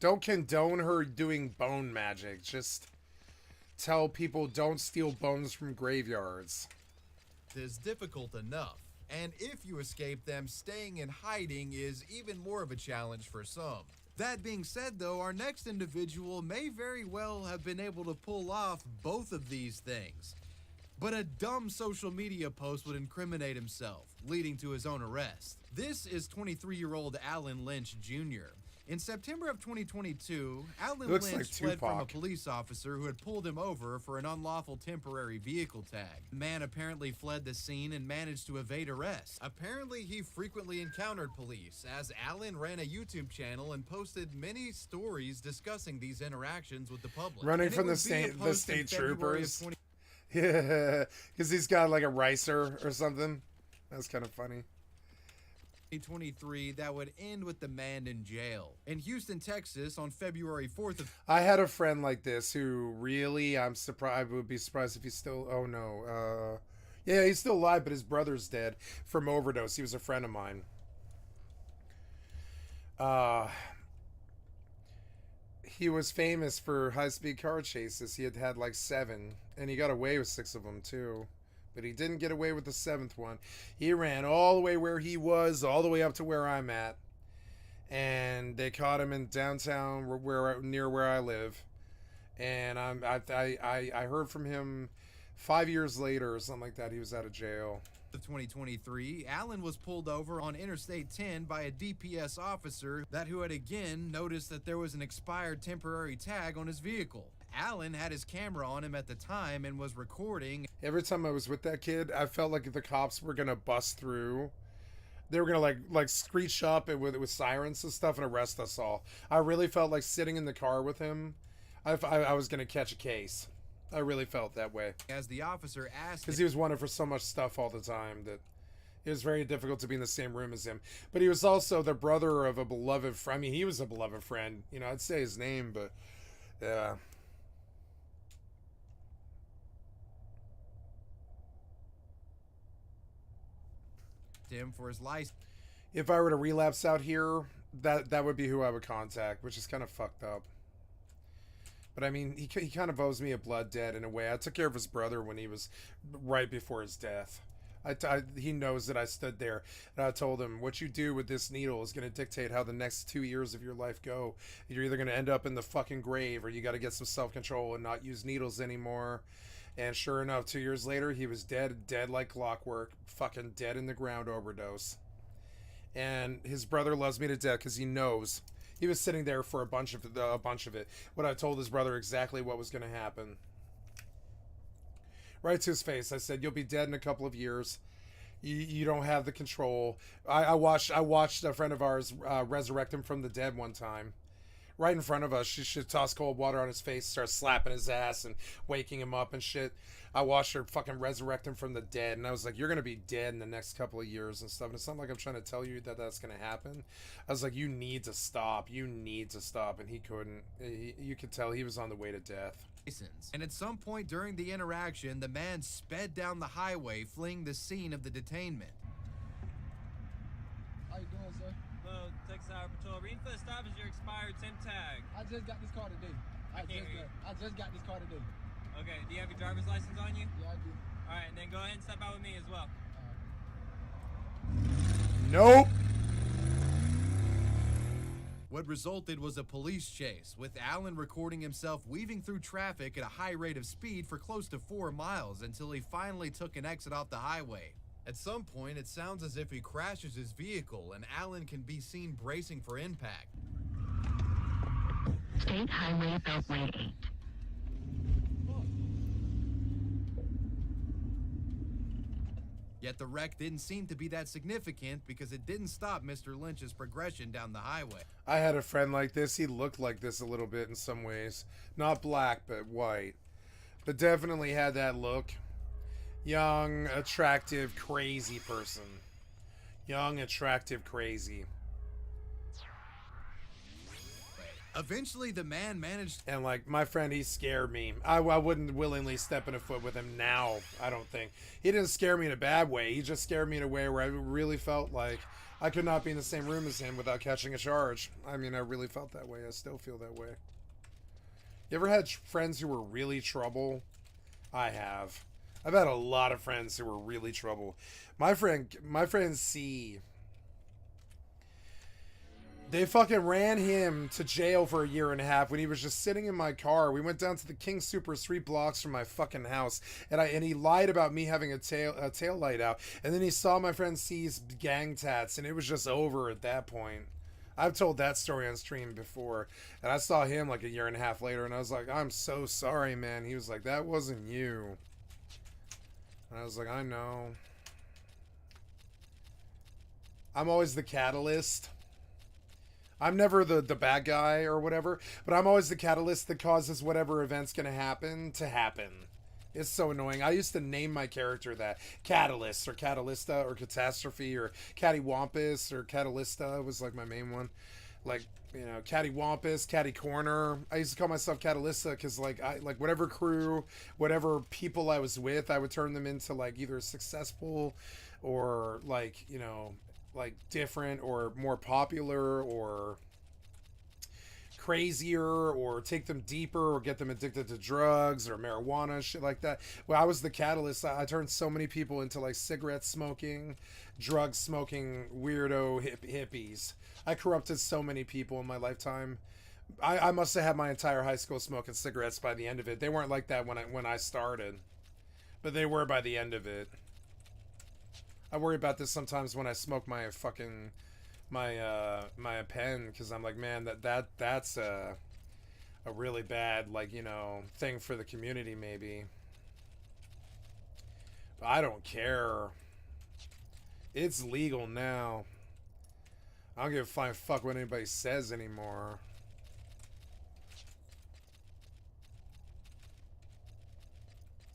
Don't condone her doing bone magic. Just tell people don't steal bones from graveyards. ...is difficult enough. And if you escape them, staying in hiding is even more of a challenge for some. That being said, though, our next individual may very well have been able to pull off both of these things. But a dumb social media post would incriminate himself, leading to his own arrest. This is 23-year-old Alan Lynch Jr. In September of 2022, Alan Lynch fled from a police officer who had pulled him over for an unlawful temporary vehicle tag. The man apparently fled the scene and managed to evade arrest. Apparently, he frequently encountered police, as Alan ran a YouTube channel and posted many stories discussing these interactions with the public. Running from the state troopers. Yeah, because he's got like a ricer or something. That's kind of funny. 2023 that would end with the man in jail. In Houston, Texas on February 4th of... I had a friend like this who really, I would be surprised if he's still, oh no. Yeah, he's still alive, but his brother's dead from overdose. He was a friend of mine. He was famous for high-speed car chases. He had like 7, and he got away with 6 of them too. But he didn't get away with the 7th one. He ran all the way where he was, all the way up to where I'm at. And they caught him in downtown near where I live. And I heard from him 5 years later or something like that. He was out of jail. Of 2023, Allen was pulled over on Interstate 10 by a DPS officer who had again noticed that there was an expired temporary tag on his vehicle. Allen had his camera on him at the time and was recording. Every time I was with that kid, I felt like the cops were gonna bust through. They were gonna like screech up and with sirens and stuff and arrest us all. I really felt like sitting in the car with him, I was gonna catch a case. I really felt that way. As the officer asked, because he was wanted for so much stuff all the time that it was very difficult to be in the same room as him. But he was also the brother of a beloved friend. I mean, he was a beloved friend. You know, I'd say his name, but yeah. him for his license. If I were to relapse out here, that would be who I would contact, which is kind of fucked up. But I mean, he kind of owes me a blood debt in a way. I took care of his brother when he was right before his death. He knows that I stood there, and I told him, what you do with this needle is going to dictate how the next 2 years of your life go. You're either going to end up in the fucking grave, or you got to get some self-control and not use needles anymore. And sure enough, 2 years later, he was dead like clockwork, fucking dead in the ground overdose. And his brother loves me to death because he knows. He was sitting there for a bunch of it. When I told his brother exactly what was going to happen. Right to his face, I said, "You'll be dead in a couple of years. You don't have the control." I watched a friend of ours resurrect him from the dead one time. Right in front of us. She tossed cold water on his face, start slapping his ass and waking him up and shit. I watched her fucking resurrect him from the dead, and I was like, "You're gonna be dead in the next couple of years and stuff." And it's not like I'm trying to tell you that that's gonna happen. I was like, "You need to stop. You need to stop." And he couldn't. You could tell he was on the way to death. And at some point during the interaction, the man sped down the highway, fleeing the scene of the detainment. How you doing, sir? Hello, Texas Highway Patrol. Reading for the stop is your expired temp tag. I just got this car today. I just got this car today. Okay, do you have your driver's license on you? Yeah, I do. All right, and then go ahead and step out with me as well. Nope. What resulted was a police chase, with Allen recording himself weaving through traffic at a high rate of speed for close to 4 miles until he finally took an exit off the highway. At some point, it sounds as if he crashes his vehicle, and Allen can be seen bracing for impact. State Highway Beltway 8. Yet the wreck didn't seem to be that significant because it didn't stop Mr. Lynch's progression down the highway. I had a friend like this. He looked like this a little bit in some ways. Not black, but white. But definitely had that look. Young, attractive, crazy person. Young, attractive, crazy. Eventually, the man managed... And, like, my friend, he scared me. I wouldn't willingly step in a foot with him now, I don't think. He didn't scare me in a bad way. He just scared me in a way where I really felt like I could not be in the same room as him without catching a charge. I mean, I really felt that way. I still feel that way. You ever had friends who were really trouble? I have. I've had a lot of friends who were really trouble. My friend C... They fucking ran him to jail for 1.5 years when he was just sitting in my car. We went down to the King Super 3 blocks from my fucking house, and he lied about me having a tail light out. And then he saw my friend C's gang tats, and it was just over at that point. I've told that story on stream before, and I saw him like 1.5 years later, and I was like, "I'm so sorry, man." He was like, "That wasn't you." And I was like, "I know. I'm always the catalyst." I'm never the bad guy or whatever, but I'm always the catalyst that causes whatever event's going to happen. It's so annoying. I used to name my character that. Catalyst or Catalysta or Catastrophe or Cattywampus or Catalysta was like my main one. Like, you know, Cattywampus, Catty Corner. I used to call myself Catalysta because like whatever crew, whatever people I was with, I would turn them into like either successful or like, you know, like different or more popular or crazier or take them deeper or get them addicted to drugs or marijuana, shit like that. Well, I was the catalyst. I turned so many people into like cigarette smoking, drug smoking, weirdo hippies. I corrupted so many people in my lifetime. I must have had my entire high school smoking cigarettes by the end of it. They weren't like that when I started, but they were by the end of it. I worry about this sometimes when I smoke my fucking my pen, because I'm like, man, that's a really bad, like, you know, thing for the community maybe. But I don't care. It's legal now. I don't give a flying fuck what anybody says anymore.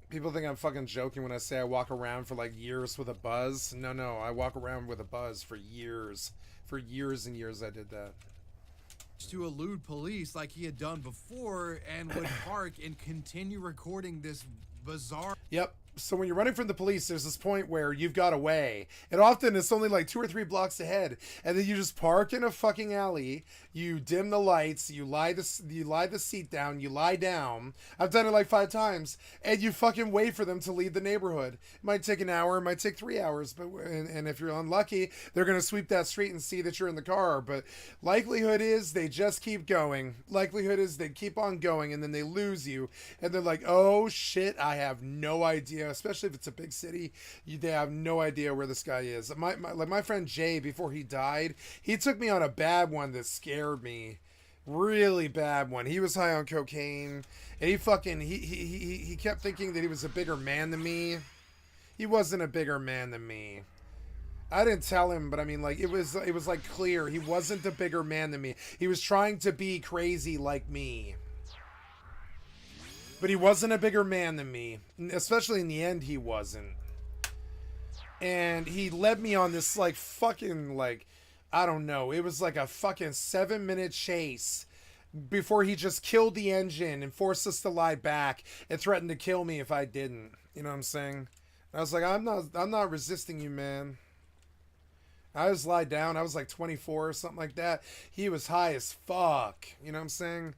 People think I'm fucking joking when I say I walk around for like years with a buzz. No, I walk around with a buzz for years. For years and years I did that. To elude police like he had done before and would park and continue recording this bizarre... Yep. So when you're running from the police, there's this point where you've got away. And often it's only like 2 or 3 blocks ahead. And then you just park in a fucking alley. You dim the lights. You lie the seat down. You lie down. I've done it like 5 times. And you fucking wait for them to leave the neighborhood. It might take an hour. It might take 3 hours. But and if you're unlucky, they're going to sweep that street and see that you're in the car. But likelihood is they just keep going. Likelihood is they keep on going. And then they lose you. And they're like, oh shit, I have no idea. Especially if it's a big city, they have no idea where this guy is. My friend Jay, before he died, he took me on a bad one that scared me, really bad one. He was high on cocaine, and he kept thinking that he was a bigger man than me. He wasn't a bigger man than me. I didn't tell him, but I mean, like, it was like clear he wasn't a bigger man than me. He was trying to be crazy like me. But he wasn't a bigger man than me. Especially in the end, he wasn't. And he led me on this, like, fucking, like, I don't know. It was like a fucking 7-minute chase before he just killed the engine and forced us to lie back and threatened to kill me if I didn't. You know what I'm saying? And I was like, I'm not resisting you, man. I was lied down. I was like 24 or something like that. He was high as fuck. You know what I'm saying?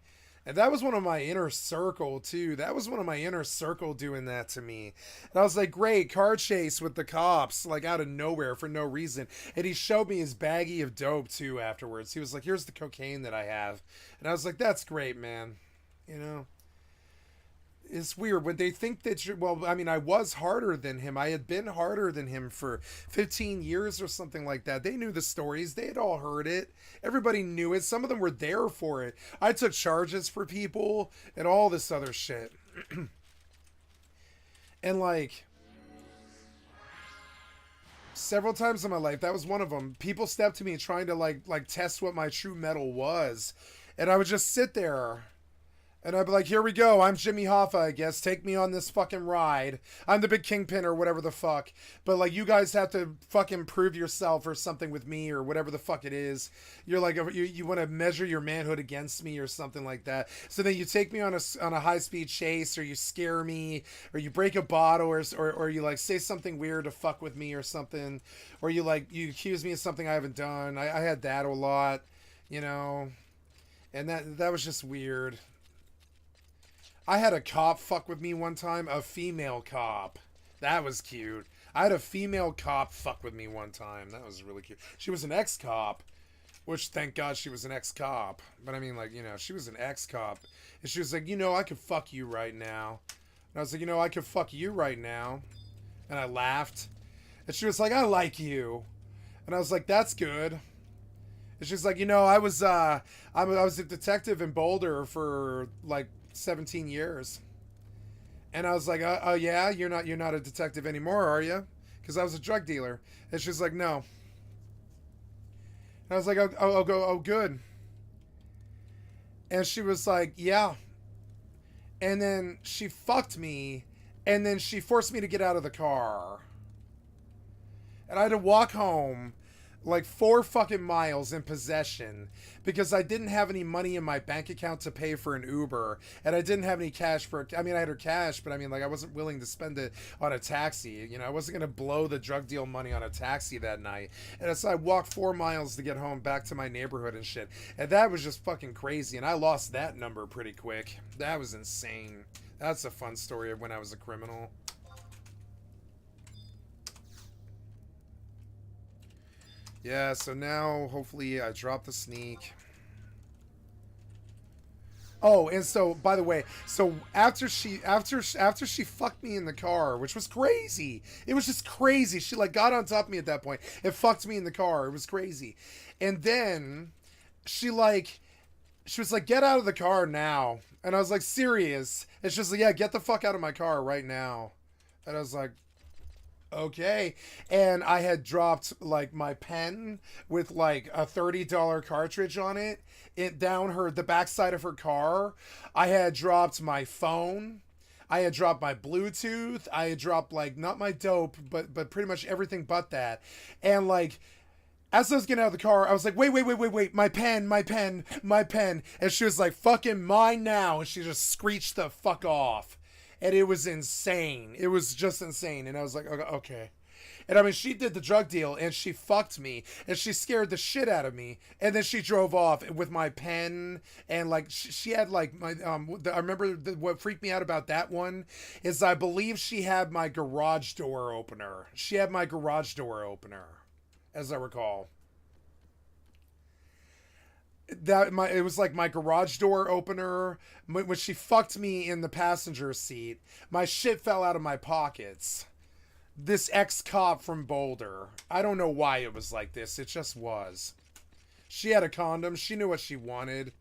And that was one of my inner circle, too. That was one of my inner circle doing that to me. And I was like, great, car chase with the cops, like out of nowhere for no reason. And he showed me his baggie of dope, too, afterwards. He was like, here's the cocaine that I have. And I was like, that's great, man. You know? It's weird when they think that you're, well, I mean, I was harder than him. I had been harder than him for 15 years or something like that. They knew the stories. They had all heard it. Everybody knew it. Some of them were there for it. I took charges for people and all this other shit. And like, several times in my life, that was one of them. People stepped to me trying to like test what my true metal was. And I would just sit there. And I'd be like, here we go. I'm Jimmy Hoffa, I guess. Take me on this fucking ride. I'm the big kingpin or whatever the fuck. But, like, you guys have to fucking prove yourself or something with me or whatever the fuck it is. You're like, you want to measure your manhood against me or something like that. So then you take me on a high-speed chase, or you scare me, or you break a bottle, or you, like, say something weird to fuck with me or something. Or you accuse me of something I haven't done. I had that a lot, you know. And that was just weird. I had a cop fuck with me one time, a female cop. That was cute. I had a female cop fuck with me one time. That was really cute. She was an ex-cop, which thank God she was an ex-cop. But I mean, like, you know, she was an ex-cop. And she was like, you know, I could fuck you right now. And I was like, you know, I could fuck you right now. And I laughed. And she was like, I like you. And I was like, that's good. And she's like, you know, I was a detective in Boulder for like 17 years. And I was like, oh yeah, you're not a detective anymore, are you? Because I was a drug dealer. And she's like, no. And I was like, oh good. And she was like, yeah. And then she fucked me, and then she forced me to get out of the car. And I had to walk home like 4 fucking miles in possession because I didn't have any money in my bank account to pay for an Uber, and I didn't have any cash I mean, I had her cash, but I mean, like, I wasn't willing to spend it on a taxi. You know, I wasn't going to blow the drug deal money on a taxi that night. And so I walked 4 miles to get home back to my neighborhood and shit. And that was just fucking crazy. And I lost that number pretty quick. That was insane. That's a fun story of when I was a criminal. Yeah, so now hopefully I drop the sneak. Oh, and so by the way, so after she fucked me in the car, which was crazy. It was just crazy. She like got on top of me at that point and fucked me in the car. It was crazy. And then she was like, get out of the car now. And I was like, serious? And she was like, yeah, get the fuck out of my car right now. And I was like, okay. And I had dropped like my pen with like a $30 cartridge on it down the backside of her car. I had dropped my phone. I had dropped my Bluetooth. I had dropped like not my dope, but pretty much everything but that. And like, as I was getting out of the car, I was like, wait, my pen. And she was like, fucking mine now. And she just screeched the fuck off. And it was insane. It was just insane. And I was like, okay. And I mean, she did the drug deal and she fucked me and she scared the shit out of me. And then she drove off with my pen and like she had like my, I remember what freaked me out about that one is I believe she had my garage door opener. She had my garage door opener, as I recall. It was like my garage door opener. When she fucked me in the passenger seat, my shit fell out of my pockets. This ex-cop from Boulder. I don't know why it was like this. It just was. She had a condom. She knew what she wanted.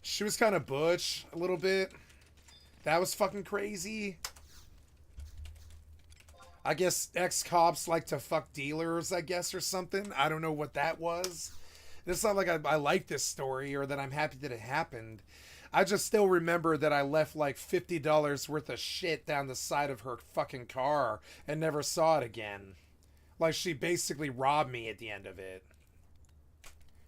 She was kind of butch a little bit. That was fucking crazy. I guess ex-cops like to fuck dealers, I guess, or something. I don't know what that was. It's not like I like this story or that I'm happy that it happened. I just still remember that I left like $50 worth of shit down the side of her fucking car and never saw it again. Like she basically robbed me at the end of it.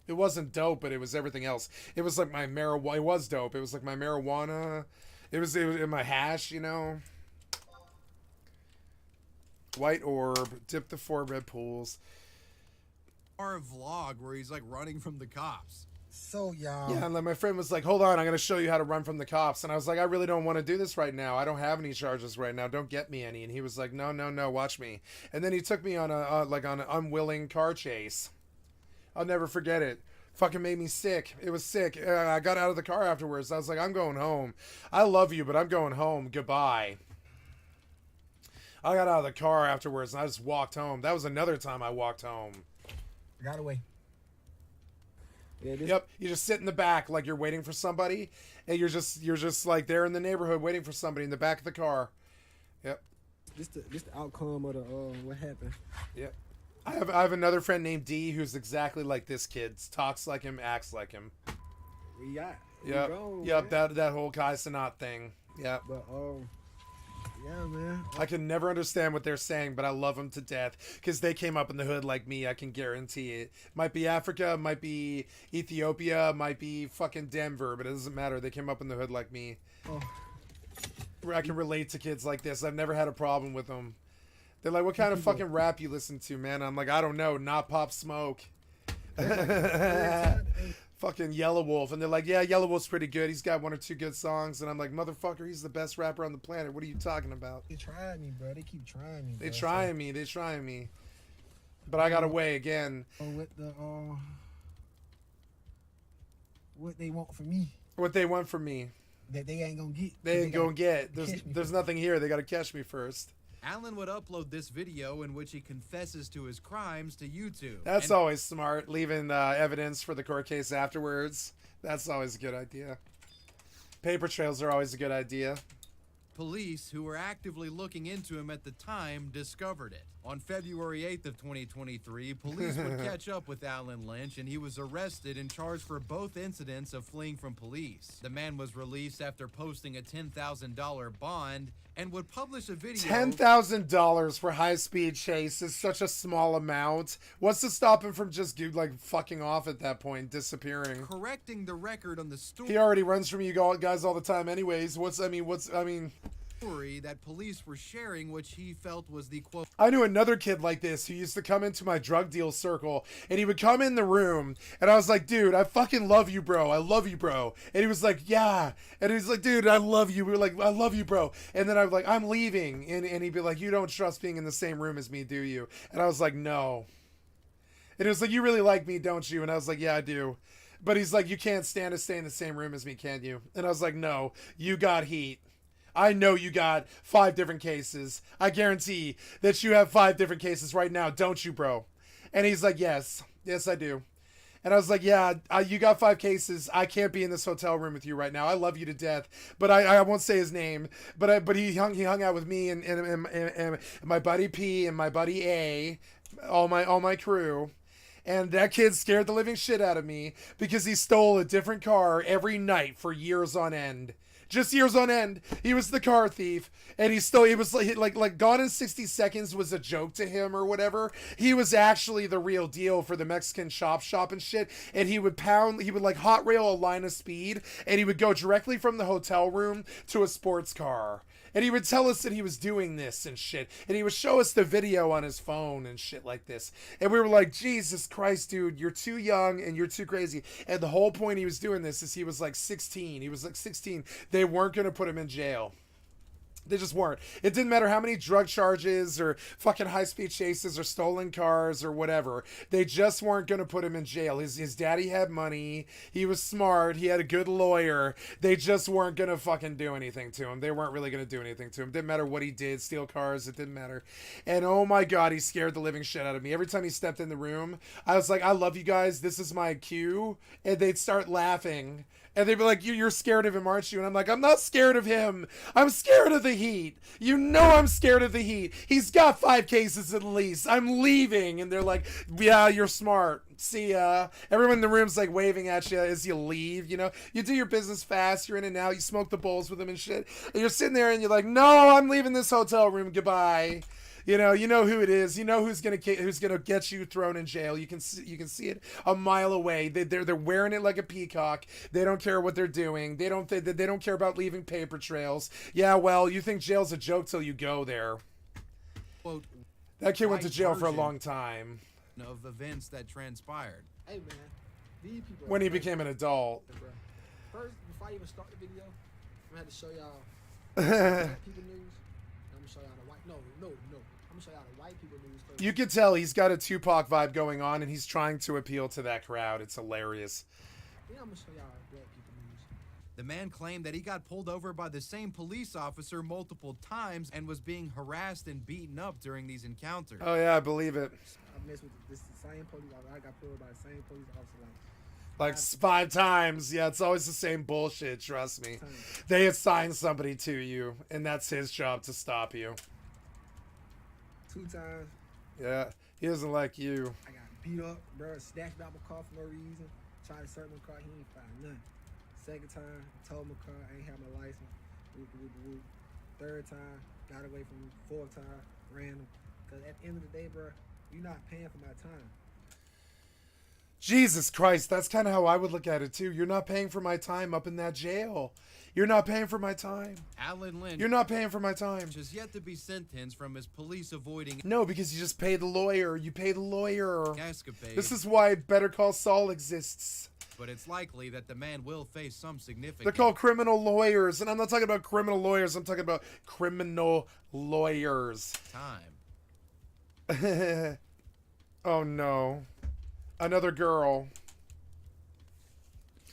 It wasn't dope, but it was everything else. It was like my marijuana. It was dope. It was like my marijuana. It was in my hash, you know. White orb. Dip the 4 red pools. Or a vlog where he's like running from the cops. So, y'all. Yeah, and then my friend was like, hold on, I'm going to show you how to run from the cops. And I was like, I really don't want to do this right now. I don't have any charges right now. Don't get me any. And he was like, no, watch me. And then he took me on on an unwilling car chase. I'll never forget it. Fucking made me sick. It was sick. I got out of the car afterwards. I was like, I'm going home. I love you, but I'm going home. Goodbye. I got out of the car afterwards, and I just walked home. That was another time I walked home. I got away. Yeah, Yep, you just sit in the back like you're waiting for somebody, and you're just like there in the neighborhood waiting for somebody in the back of the car. Yep. Just the outcome of the what happened. Yep. I have another friend named D who's exactly like this kid. Talks like him, acts like him. Yep. Man. That whole Kai Sanat thing. Yep. But yeah, man. I can never understand what they're saying, but I love them to death because they came up in the hood like me. I can guarantee it. Might be Africa, might be Ethiopia, might be fucking Denver, but it doesn't matter. They came up in the hood like me. Oh. I can relate to kids like this. I've never had a problem with them. They're like, what kind of fucking rap you listen to, man? I'm like, I don't know. Not Pop Smoke. Fucking Yellow Wolf. And they're like, yeah, Yellow Wolf's pretty good. He's got 1 or 2 good songs. And I'm like, motherfucker, he's the best rapper on the planet. What are you talking about? They trying me, bro. They keep trying me. They trying me. But I got away again. With the what they want from me. What they want from me. That they ain't gonna get. They ain't gonna get. There's nothing here. They gotta catch me first. Alan would upload this video in which he confesses to his crimes to YouTube. That's always smart, leaving evidence for the court case afterwards. That's always a good idea. Paper trails are always a good idea. Police, who were actively looking into him at the time, discovered it. On February 8th of 2023, police would catch up with Alan Lynch, and he was arrested and charged for both incidents of fleeing from police. The man was released after posting a $10,000 bond and would publish a video. $10,000 for high-speed chase is such a small amount. What's to stop him from just like fucking off at that point, disappearing? Correcting the record on the story. He already runs from you guys all the time, anyways. That police were sharing, which he felt was the quote. I knew another kid like this who used to come into my drug deal circle, and he would come in the room, and I was like, dude, I fucking love you, bro. I love you, bro. And he was like, yeah. And he was like, dude, I love you. We were like, I love you, bro. And then I was like, I'm leaving. And he'd be like, you don't trust being in the same room as me, do you? And I was like, no. And it was like, you really like me, don't you? And I was like, yeah, I do. But he's like, you can't stand to stay in the same room as me, can you? And I was like, no, you got heat. I know you got 5 different cases. I guarantee that you have 5 different cases right now, don't you, bro? And he's like, yes, I do. And I was like, yeah, you got 5 cases. I can't be in this hotel room with you right now. I love you to death, but I won't say his name. But he hung out with me and my buddy P and my buddy A, all my crew. And that kid scared the living shit out of me because he stole a different car every night for years on end. Just years on end. He was the car thief, and he was like Gone in 60 Seconds was a joke to him or whatever. He was actually the real deal for the Mexican shop and shit. And he would like hot rail a line of speed, and he would go directly from the hotel room to a sports car. And he would tell us that he was doing this and shit. And he would show us the video on his phone and shit like this. And we were like, Jesus Christ, dude, you're too young and you're too crazy. And the whole point he was doing this is he was like 16. He was like 16. They weren't going to put him in jail. They just weren't. It didn't matter how many drug charges or fucking high-speed chases or stolen cars or whatever. They just weren't going to put him in jail. His daddy had money. He was smart. He had a good lawyer. They just weren't going to fucking do anything to him. They weren't really going to do anything to him. Didn't matter what he did. Steal cars. It didn't matter. And oh my God, he scared the living shit out of me. Every time he stepped in the room, I was like, I love you guys. This is my cue. And they'd start laughing. And they'd be like, you're scared of him, aren't you? And I'm like, I'm not scared of him. I'm scared of the heat. You know I'm scared of the heat. He's got 5 cases at least. I'm leaving. And they're like, yeah, you're smart. See ya. Everyone in the room's like waving at you as you leave, you know? You do your business fast. You're in and out. You smoke the bowls with them and shit. And you're sitting there and you're like, no, I'm leaving this hotel room. Goodbye. You know who it is. You know who's gonna get you thrown in jail. You can see it a mile away. They're wearing it like a peacock. They don't care what they're doing. They don't care about leaving paper trails. Yeah, well, you think jail's a joke till you go there. Quote, that kid went to jail for a long time. Of events that transpired. Hey man, These people. When he became an adult. First, before I even start the video, I'm gonna have to show y'all black people news. I'm gonna show y'all the white. No. I'm gonna show y'all the white people news first. You can tell he's got a Tupac vibe going on, and he's trying to appeal to that crowd. It's hilarious. Then I'm gonna show y'all black people news. The man claimed that he got pulled over by the same police officer multiple times and was being harassed and beaten up during these encounters. Oh yeah, I believe it. I messed with this same police officer. I got pulled over by the same police officer Like 5 times. Yeah, it's always the same bullshit, trust me. They assign somebody to you, and that's his job to stop you. 2 times. Yeah, he doesn't like you. I got beat up, bro. Snatched out my car for no reason. Tried to search my car. He ain't find nothing. Second time, towed my car. I ain't have my license. Whoop, whoop, whoop. Third time, got away from me. Fourth time, ran him. Because at the end of the day, bro, you're not paying for my time. Jesus Christ, that's kind of how I would look at it too. You're not paying for my time up in that jail. You're not paying for my time. Alan Lynch. You're not paying for my time. Has yet to be sentenced from his police avoiding. No, because you just pay the lawyer. You pay the lawyer. Escapade. This is why Better Call Saul exists. But it's likely that the man will face some significant. They're called criminal lawyers, and I'm not talking about criminal lawyers. I'm talking about criminal lawyers. Time. Oh no. Another girl.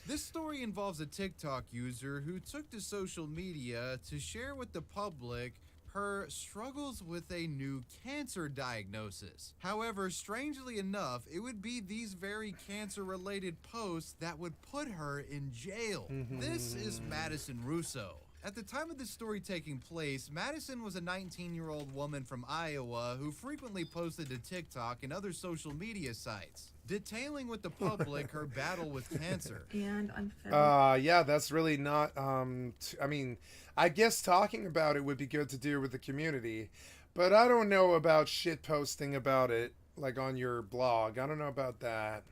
This story involves a TikTok user who took to social media to share with the public her struggles with a new cancer diagnosis. However, strangely enough, it would be these very cancer-related posts that would put her in jail. This is Madison Russo. At the time of this story taking place, Madison was a 19-year-old woman from Iowa who frequently posted to TikTok and other social media sites, detailing with the public her battle with cancer. And unfair. Yeah, that's really not, I mean, I guess talking about it would be good to do with the community, but I don't know about shit posting about it, like on your blog. I don't know about that.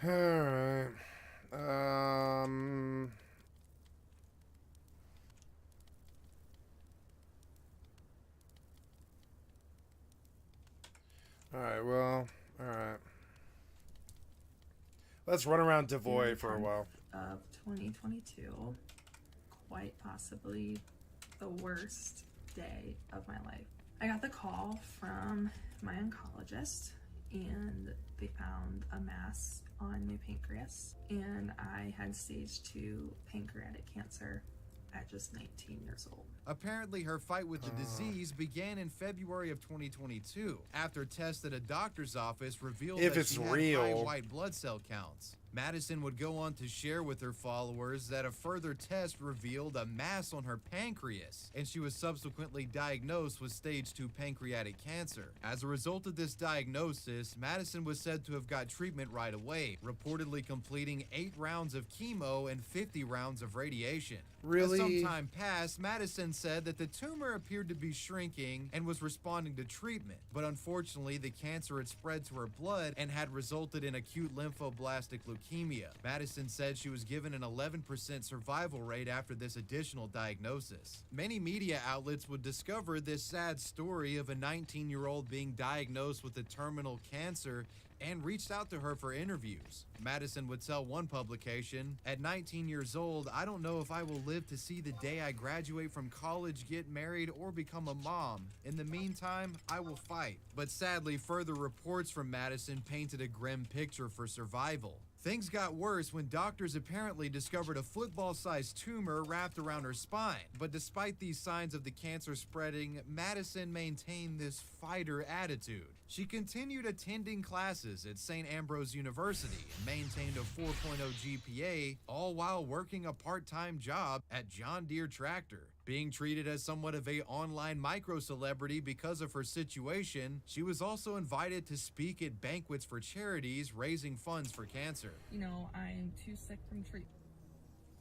All right. All right. Well. All right. Let's run around Devoy for a while. Of 2022, quite possibly the worst day of my life. I got the call from my oncologist, and they found a mass on my pancreas, and I had stage 2 pancreatic cancer at just 19 years old. Apparently, her fight with the disease began in February of 2022 after tests at a doctor's office revealed that she had high white blood cell counts. Madison would go on to share with her followers that a further test revealed a mass on her pancreas, and she was subsequently diagnosed with stage 2 pancreatic cancer. As a result of this diagnosis, Madison was said to have got treatment right away, reportedly completing 8 rounds of chemo and 50 rounds of radiation. Really? As some time passed, Madison said that the tumor appeared to be shrinking and was responding to treatment, but unfortunately the cancer had spread to her blood and had resulted in acute lymphoblastic leukemia. Madison said she was given an 11% survival rate after this additional diagnosis. Many media outlets would discover this sad story of a 19-year-old being diagnosed with a terminal cancer and reached out to her for interviews. Madison would tell one publication, "At 19 years old, I don't know if I will live to see the day I graduate from college, get married, or become a mom. In the meantime, I will fight." But sadly, further reports from Madison painted a grim picture for survival. Things got worse when doctors apparently discovered a football-sized tumor wrapped around her spine. But despite these signs of the cancer spreading, Madison maintained this fighter attitude. She continued attending classes at St. Ambrose University and maintained a 4.0 GPA, all while working a part-time job at John Deere Tractor. Being treated as somewhat of a online micro-celebrity because of her situation, she was also invited to speak at banquets for charities raising funds for cancer. You know, I'm too sick from treatment.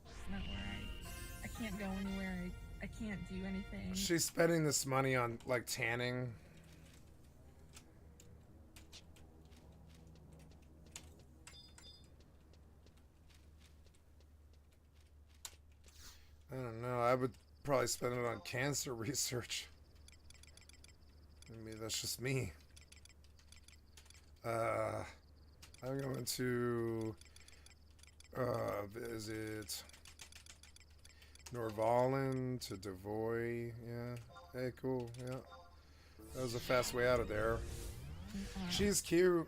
It's not where I can't go anywhere. I can't do anything. She's spending this money on, like, tanning. I don't know. I would probably spend it on cancer research. Maybe that's just me. I'm going to visit Norvalin to Devoy. Yeah. Hey, cool. Yeah. That was a fast way out of there. She's cute.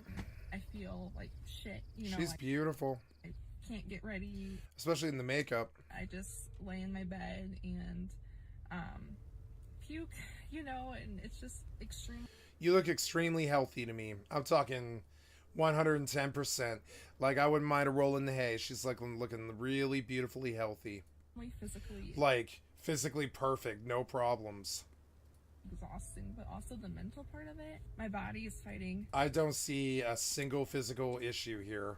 I feel like shit. You know, She's beautiful. I can't get ready. Especially in the makeup. I just lay in my bed and puke, you know, and it's just extreme. You look extremely healthy to me. I'm talking 110%. Like, I wouldn't mind a roll in the hay. She's like looking really beautifully healthy. Physically. Like, physically perfect. No problems. Exhausting, but also the mental part of it. My body is fighting. I don't see a single physical issue here.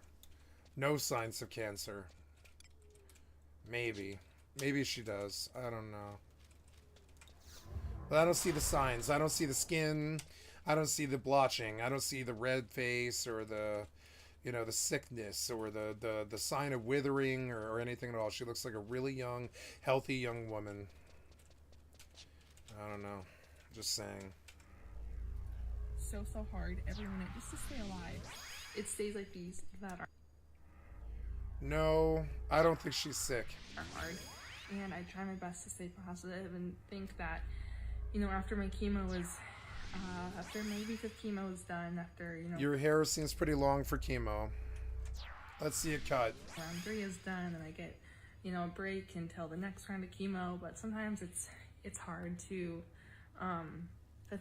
No signs of cancer. Maybe. Maybe she does. I don't know. But I don't see the signs. I don't see the skin. I don't see the blotching. I don't see the red face or the, you know, the sickness or the sign of withering or anything at all. She looks like a really young, healthy young woman. I don't know. Just saying. So hard every minute just to stay alive. It's days like these that are No, I don't think she's sick. hard. And I try my best to stay positive and think that, you know, after my chemo was, after maybe 5th chemo is done, after, you know... Your hair seems pretty long for chemo. Let's see it cut. Round 3 is done and I get, you know, a break until the next round of chemo, but sometimes it's hard to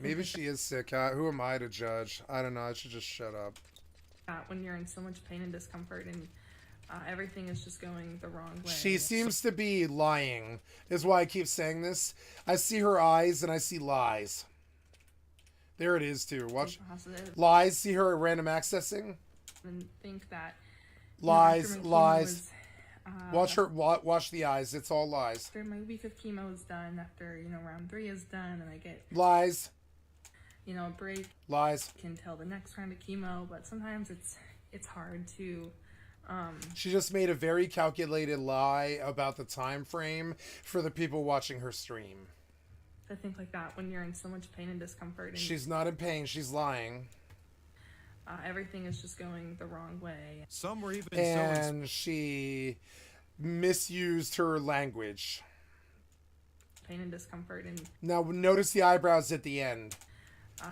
Maybe she is sick. Who am I to judge? I don't know. I should just shut up. when you're in so much pain and discomfort and everything is just going the wrong way. She seems to be lying, is why I keep saying this. I see her eyes and I see lies. There it is too. Watch. Positive. Lies. See her at random accessing. And think that lies, after my chemo lies. was, Watch her. Watch the eyes. It's all lies. after my week of chemo is done, after, you know, round 3 is done, and I get, Lies. you know, a break. Lies. Until the next round of chemo, but sometimes it's hard to. She just made a very calculated lie about the time frame for the people watching her stream. To think like that when you're in so much pain and discomfort. And She's not in pain. She's lying. everything is just going the wrong way. Some were even And she misused her language. Pain and discomfort and Now notice the eyebrows at the end.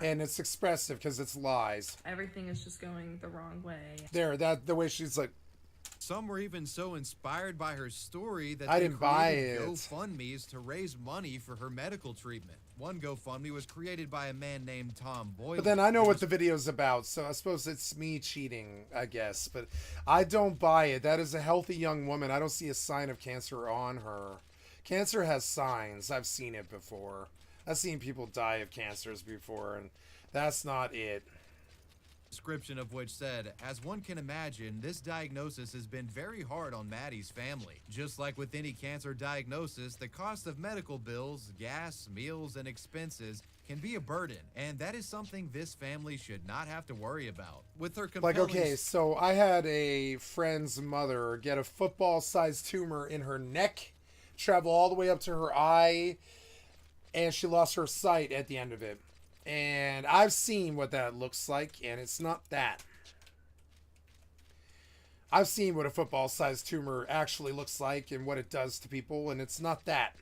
And it's expressive because it's lies. everything is just going the wrong way. There, the way she's like. Some were even so inspired by her story that I they didn't buy created it. GoFundMes to raise money for her medical treatment. One GoFundMe was created by a man named Tom Boyle. But then I know what the video's about, so I suppose it's me cheating, I guess. But I don't buy it. That is a healthy young woman. I don't see a sign of cancer on her. Cancer has signs. I've seen it before. I've seen people die of cancers before, and that's not it. Description of which said, as one can imagine, this diagnosis has been very hard on Maddie's family. Just like with any cancer diagnosis, the cost of medical bills, gas, meals, and expenses can be a burden, and that is something this family should not have to worry about. With her Like, compelling... okay, so I had a friend's mother get a football-sized tumor in her neck, travel all the way up to her eye, and she lost her sight at the end of it. And I've seen what that looks like, and it's not that. I've seen what a football-sized tumor actually looks like and what it does to people, and it's not that.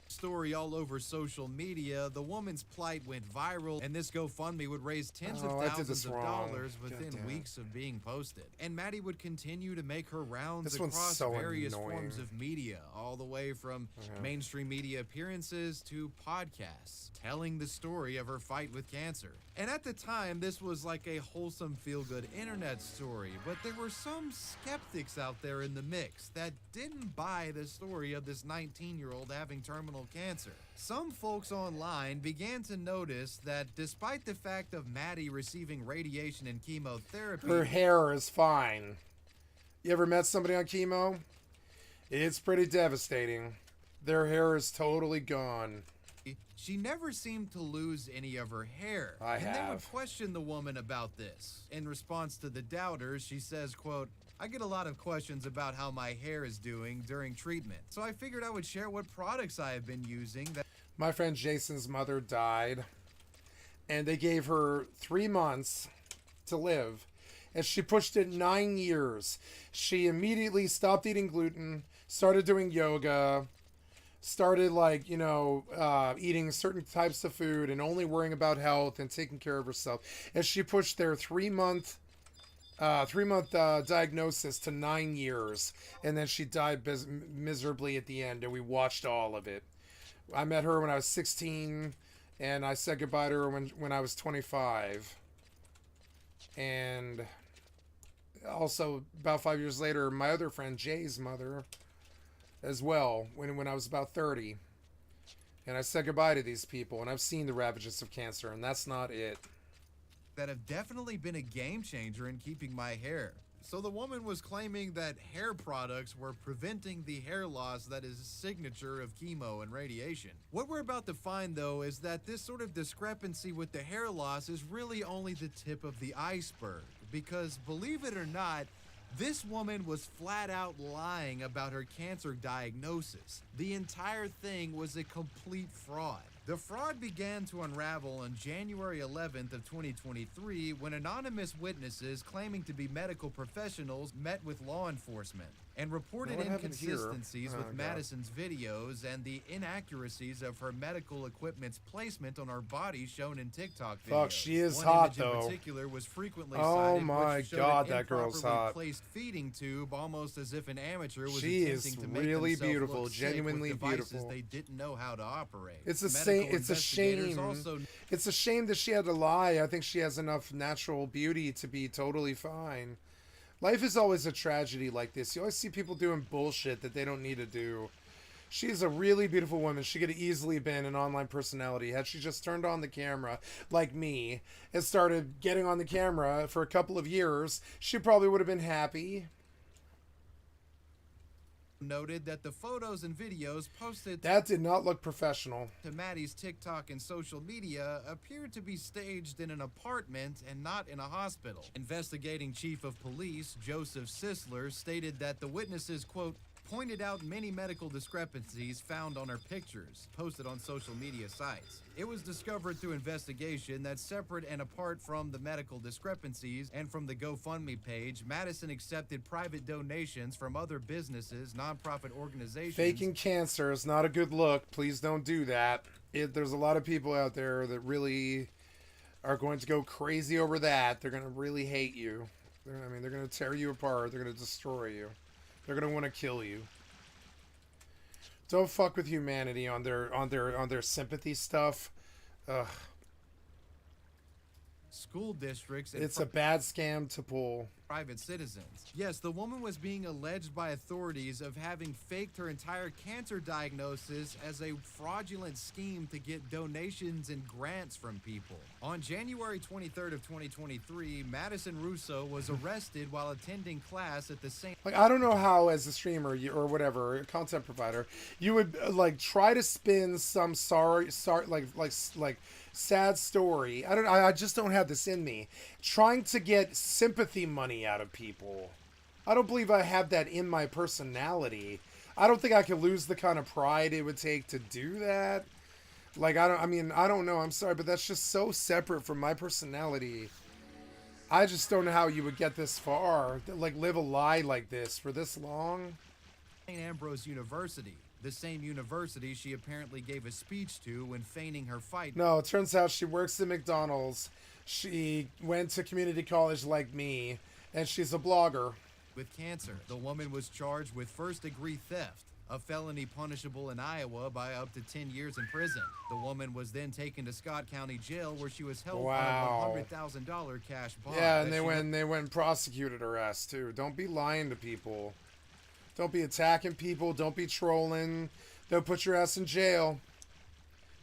story all over social media, the woman's plight went viral, and this GoFundMe would raise tens of thousands of dollars within weeks of being posted. And Maddie would continue to make her rounds across various forms of media, all the way from mainstream media appearances to podcasts, telling the story of her fight with cancer. And at the time, this was like a wholesome, feel-good internet story, but there were some skeptics out there in the mix that didn't buy the story of this 19-year-old having terminal cancer. Some folks online began to notice that despite the fact of Maddie receiving radiation and chemotherapy, her hair is fine. You ever met somebody on chemo? It's pretty devastating. Their hair is totally gone. She never seemed to lose any of her hair. They would question the woman about this. In response to the doubters, she says, quote, "I get a lot of questions about how my hair is doing during treatment, so I figured I would share what products I have been using." My friend Jason's mother died, and they gave her 3 months to live, and she pushed it 9 years. She immediately stopped eating gluten, started doing yoga, started eating certain types of food and only worrying about health and taking care of herself. And she pushed their 3-month diagnosis to 9 years, and then she died miserably at the end, and we watched all of it. I met her when I was 16, and I said goodbye to her when I was 25. And also about 5 years later, my other friend Jay's mother as well, when I was about 30. And I said goodbye to these people, and I've seen the ravages of cancer, and that's not it. That have definitely been a game changer in keeping my hair. So the woman was claiming that hair products were preventing the hair loss that is a signature of chemo and radiation. What we're about to find, though, is that this sort of discrepancy with the hair loss is really only the tip of the iceberg. Because, believe it or not, this woman was flat out lying about her cancer diagnosis. The entire thing was a complete fraud. The fraud began to unravel on January 11th of 2023 when anonymous witnesses claiming to be medical professionals met with law enforcement and reported inconsistencies with Madison's videos and the inaccuracies of her medical equipment's placement on her body shown in TikTok videos. Fuck, she is One hot, image though. In particular was frequently Oh cited, my which showed God, an that girl's improperly hot. placed feeding tube, almost as if an amateur was She attempting is to make really themselves beautiful, look sick genuinely with devices beautiful. they didn't know how to operate. It's a Medical it's a investigators shame. also It's a shame that she had to lie. I think she has enough natural beauty to be totally fine. Life is always a tragedy like this. You always see people doing bullshit that they don't need to do. She's a really beautiful woman. She could have easily been an online personality had she just turned on the camera like me and started getting on the camera for a couple of years. She probably would have been happy. noted that the photos and videos posted That did not look professional. to Maddie's TikTok and social media appeared to be staged in an apartment and not in a hospital. Investigating Chief of Police Joseph Sisler stated that the witnesses, quote, pointed out many medical discrepancies found on her pictures posted on social media sites. It was discovered through investigation that separate and apart from the medical discrepancies and from the GoFundMe page, Madison accepted private donations from other businesses, nonprofit organizations. Faking cancer is not a good look. Please don't do that. There's a lot of people out there that really are going to go crazy over that. They're going to really hate you. They're going to tear you apart. They're going to destroy you. They're going to want to kill you. Don't fuck with humanity on their sympathy stuff. Ugh. School districts and It's a bad scam to pull. private citizens. Yes, the woman was being alleged by authorities of having faked her entire cancer diagnosis as a fraudulent scheme to get donations and grants from people. On January 23rd of 2023, Madison Russo was arrested while attending class at the same. Like, I don't know how, as a streamer or whatever, a content provider, you would try to spin some sad story. I just don't have this in me. Trying to get sympathy money out of people. I don't believe I have that in my personality. I don't think I could lose the kind of pride it would take to do that. I don't know. I'm sorry, but that's just so separate from my personality. I just don't know how you would get this far. Live a lie like this for this long. St. Ambrose University. the same university she apparently gave a speech to when feigning her fight. No, it turns out she works at McDonald's. She went to community college like me, and she's a blogger. With cancer. The woman was charged with first-degree theft, a felony punishable in Iowa by up to 10 years in prison. The woman was then taken to Scott County Jail, where she was held Wow. on a $100,000 cash bond. Yeah, and they went and prosecuted her ass too. Don't be lying to people. Don't be attacking people. Don't be trolling. They'll put your ass in jail.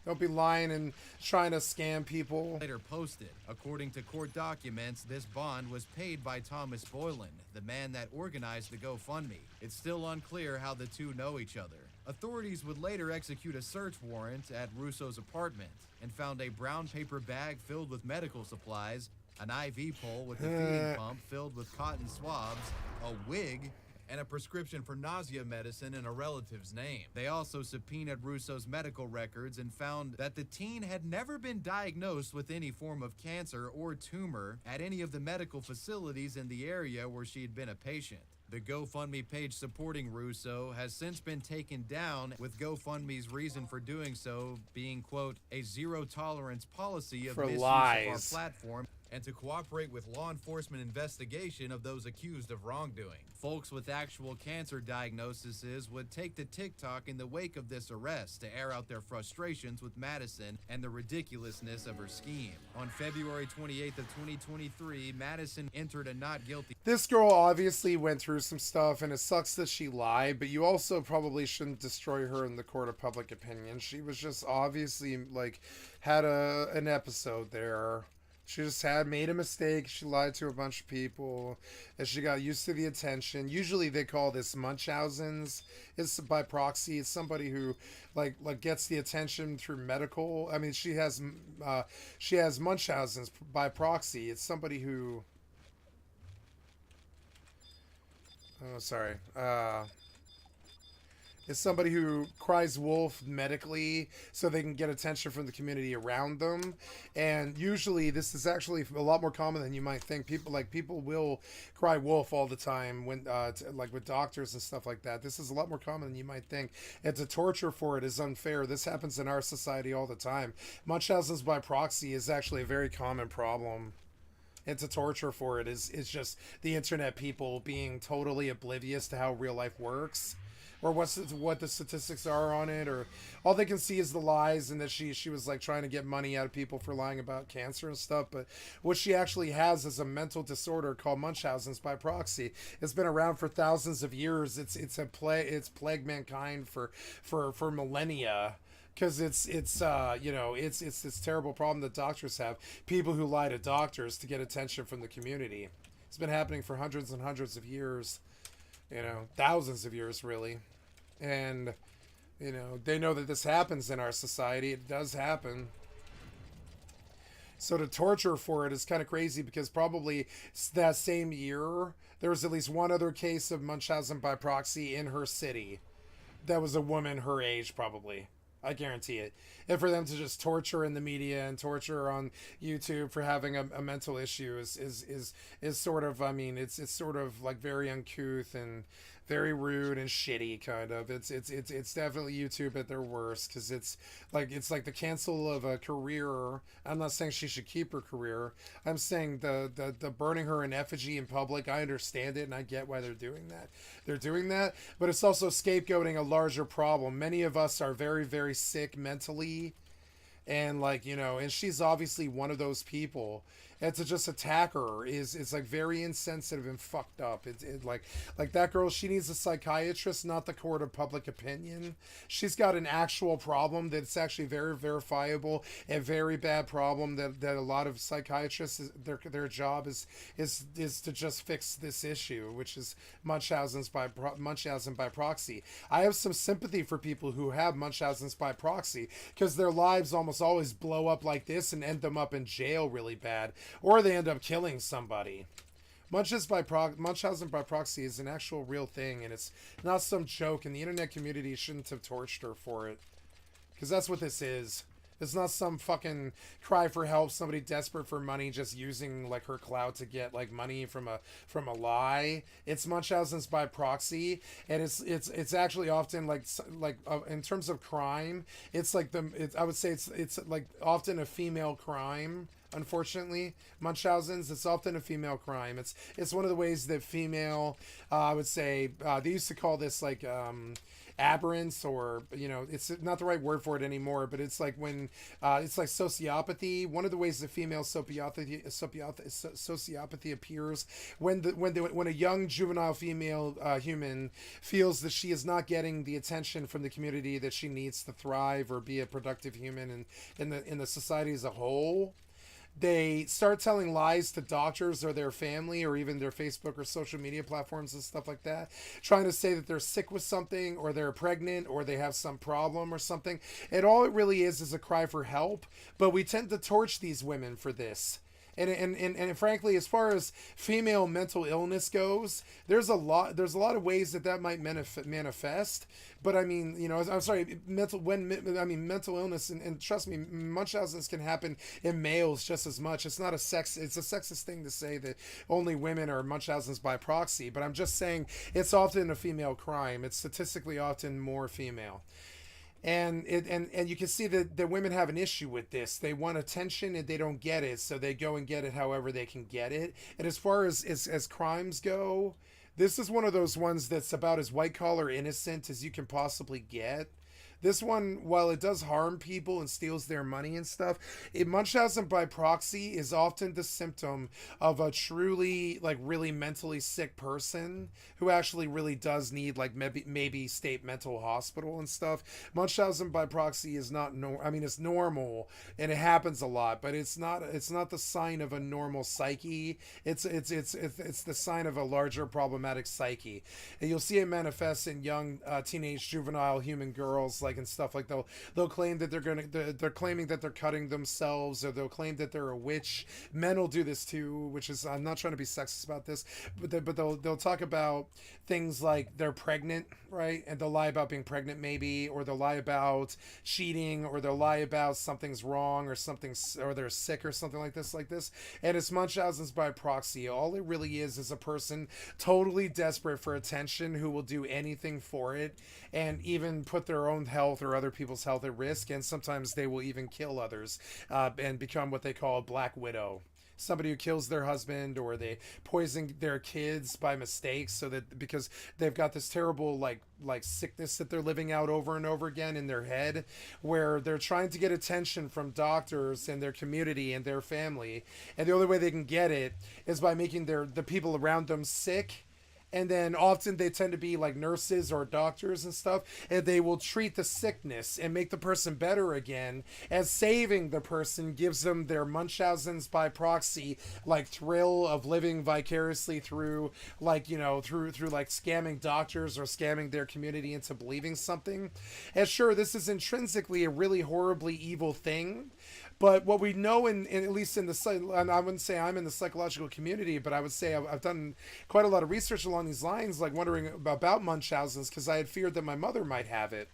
Don't be lying and trying to scam people. Later posted. According to court documents, this bond was paid by Thomas Boylan, the man that organized the GoFundMe. It's still unclear how the two know each other. Authorities would later execute a search warrant at Russo's apartment and found a brown paper bag filled with medical supplies, an IV pole with a feeding pump filled with cotton swabs, a wig, and a prescription for nausea medicine in a relative's name. They also subpoenaed Russo's medical records and found that the teen had never been diagnosed with any form of cancer or tumor at any of the medical facilities in the area where she had been a patient. The GoFundMe page supporting Russo has since been taken down, with GoFundMe's reason for doing so being, quote, a zero-tolerance policy of For misuse lies. of our platform and to cooperate with law enforcement investigation of those accused of wrongdoing. Folks with actual cancer diagnoses would take to TikTok in the wake of this arrest to air out their frustrations with Madison and the ridiculousness of her scheme. On February 28th of 2023, Madison entered a not guilty. This girl obviously went through some stuff, and it sucks that she lied, but you also probably shouldn't destroy her in the court of public opinion. She was just obviously, like, had an episode there. She just made a mistake. She lied to a bunch of people, and she got used to the attention. Usually they call this Munchausen's. It's by proxy. It's somebody who like gets the attention through medical. I mean, she has Munchausen's by proxy. It's somebody who. Oh, sorry. Is somebody who cries wolf medically so they can get attention from the community around them. And usually this is actually a lot more common than you might think. People will cry wolf all the time when like with doctors and stuff like that. This is a lot more common than you might think. And to torture for it is unfair. This happens in our society all the time. Munchausen's by proxy is actually a very common problem. And to torture for it is just the internet people being totally oblivious to how real life works. Or what the statistics are on it, or all they can see is the lies, and that she was like trying to get money out of people for lying about cancer and stuff. But what she actually has is a mental disorder called Munchausen's by proxy. It's been around for thousands of years. It's plagued mankind for millennia. Because it's this terrible problem that doctors have. People who lie to doctors to get attention from the community. It's been happening for hundreds and hundreds of years. Thousands of years, really. And, they know that this happens in our society. It does happen. So to torture for it is kind of crazy, because probably that same year, there was at least one other case of Munchausen by proxy in her city. That was a woman her age, probably. I guarantee it. And for them to just torture in the media and torture on YouTube for having a mental issue is sort of, I mean, it's sort of like very uncouth and very rude and shitty, kind of. It's definitely YouTube at their worst, because it's like the cancel of a career. I'm not saying she should keep her career. I'm saying the burning her in effigy in public. I understand it, and I get why they're doing that. They're doing that, but it's also scapegoating a larger problem. Many of us are very, very sick mentally, and and she's obviously one of those people. And to just attack her is like very insensitive and fucked up. It's like that girl, she needs a psychiatrist, not the court of public opinion. She's got an actual problem that's actually very verifiable, and very bad problem that a lot of psychiatrists, their job is to just fix this issue, which is Munchausen by proxy. I have some sympathy for people who have Munchausen's by proxy, because their lives almost always blow up like this and end them up in jail really bad. Or they end up killing somebody. Munchausen by proxy is an actual real thing, and it's not some joke, and the internet community shouldn't have tortured her for it. Because that's what this is. It's not some fucking cry for help, somebody desperate for money just using like her clout to get like money from a lie. It's Munchausen's by proxy, and it's actually often like in terms of crime, it's like I would say it's like often a female crime. Unfortunately, Munchausen's, it's often a female crime. It's one of the ways that female, I would say, they used to call this like aberrance, or it's not the right word for it anymore, but it's like when it's like sociopathy. One of the ways that female sociopathy appears when a young juvenile female human feels that she is not getting the attention from the community that she needs to thrive or be a productive human in the society as a whole. They start telling lies to doctors or their family or even their Facebook or social media platforms and stuff like that, trying to say that they're sick with something or they're pregnant or they have some problem or something. And all it really is a cry for help, but we tend to torch these women for this. And frankly, as far as female mental illness goes, there's a lot of ways that might manifest. But I mean, I'm sorry, mental illness, and trust me, Munchausen's can happen in males just as much. It's a sexist thing to say that only women are Munchausen's by proxy, but I'm just saying it's often a female crime. It's statistically often more female. And you can see that women have an issue with this. They want attention and they don't get it, so they go and get it however they can get it. And as far as crimes go, this is one of those ones that's about as white collar innocent as you can possibly get. This one, while it does harm people and steals their money and stuff, Munchausen by proxy is often the symptom of a truly, like, really mentally sick person who actually really does need, like, maybe state mental hospital and stuff. Munchausen by proxy is not it's normal and it happens a lot, but it's not the sign of a normal psyche. It's the sign of a larger problematic psyche. And you'll see it manifest in young teenage juvenile human girls, like, and stuff. Like they'll claim that they're claiming that they're cutting themselves, or they'll claim that they're a witch. Men will do this too, which is, I'm not trying to be sexist about this, but they'll talk about things like they're pregnant, right? And they'll lie about being pregnant maybe, or they'll lie about cheating, or they'll lie about something's wrong or they're sick or something like this. And it's Munchausen's by proxy. All it really is a person totally desperate for attention who will do anything for it, and even put their own health or other people's health at risk, and sometimes they will even kill others and become what they call a black widow. Somebody who kills their husband, or they poison their kids by mistake, so that because they've got this terrible like sickness that they're living out over and over again in their head, where they're trying to get attention from doctors and their community and their family, and the only way they can get it is by making the people around them sick. And then often they tend to be like nurses or doctors and stuff, and they will treat the sickness and make the person better again, as saving the person gives them their Munchausen's by proxy, like, thrill of living vicariously through like scamming doctors or scamming their community into believing something. And sure, this is intrinsically a really horribly evil thing. But what we know in at least in and I wouldn't say I'm in the psychological community, but I would say I've done quite a lot of research along these lines, like wondering about Munchausen's, because I had feared that my mother might have it.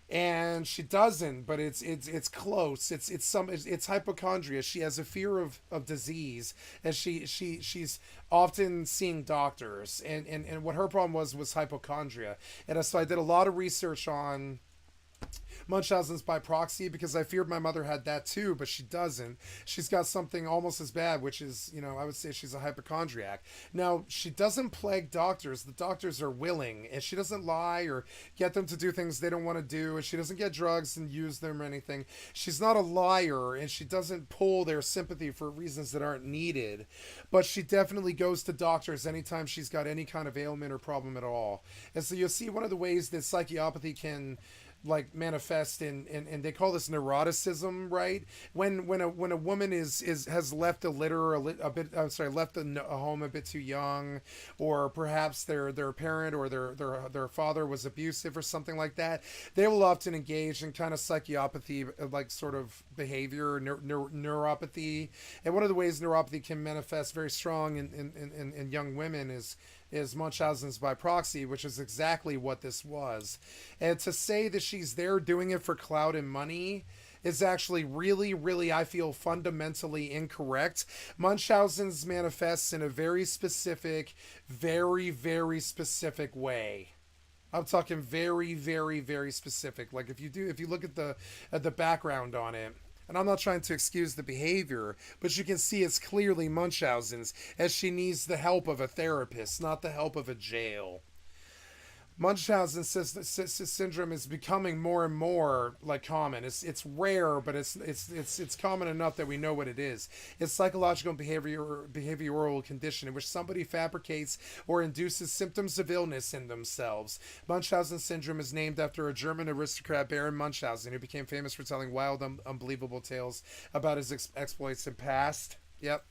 And she doesn't, but it's close. It's hypochondria. She has a fear of disease, and she's often seeing doctors, and what her problem was hypochondria. And so I did a lot of research on Munchausen's by proxy, because I feared my mother had that too, but she doesn't. She's got something almost as bad, which is, I would say she's a hypochondriac. Now, she doesn't plague doctors. The doctors are willing, and she doesn't lie or get them to do things they don't want to do, and she doesn't get drugs and use them or anything. She's not a liar, and she doesn't pull their sympathy for reasons that aren't needed, but she definitely goes to doctors anytime she's got any kind of ailment or problem at all. And so you'll see one of the ways that psychopathy can like manifest in they call this neuroticism, right? When a woman has left left a home a bit too young, or perhaps their parent or their father was abusive or something like that, they will often engage in kind of psychopathy, like sort of behavior, neuropathy. And one of the ways neuropathy can manifest very strong in young women is Munchausen's by proxy, which is exactly what this was. And to say that she's there doing it for clout and money is actually really, really, I feel, fundamentally incorrect. Munchausen's manifests in a very specific, very, very specific way. I'm talking very, very, very specific. Like if you look at the background on it, and I'm not trying to excuse the behavior, but you can see it's clearly Munchausen's, as she needs the help of a therapist, not the help of a jail. Munchausen syndrome is becoming more and more like common. It's rare, but it's common enough that we know what it is. It's psychological and behavioral condition in which somebody fabricates or induces symptoms of illness in themselves. Munchausen syndrome is named after a German aristocrat, Baron Munchausen, who became famous for telling wild, unbelievable tales about his exploits in past. Yep,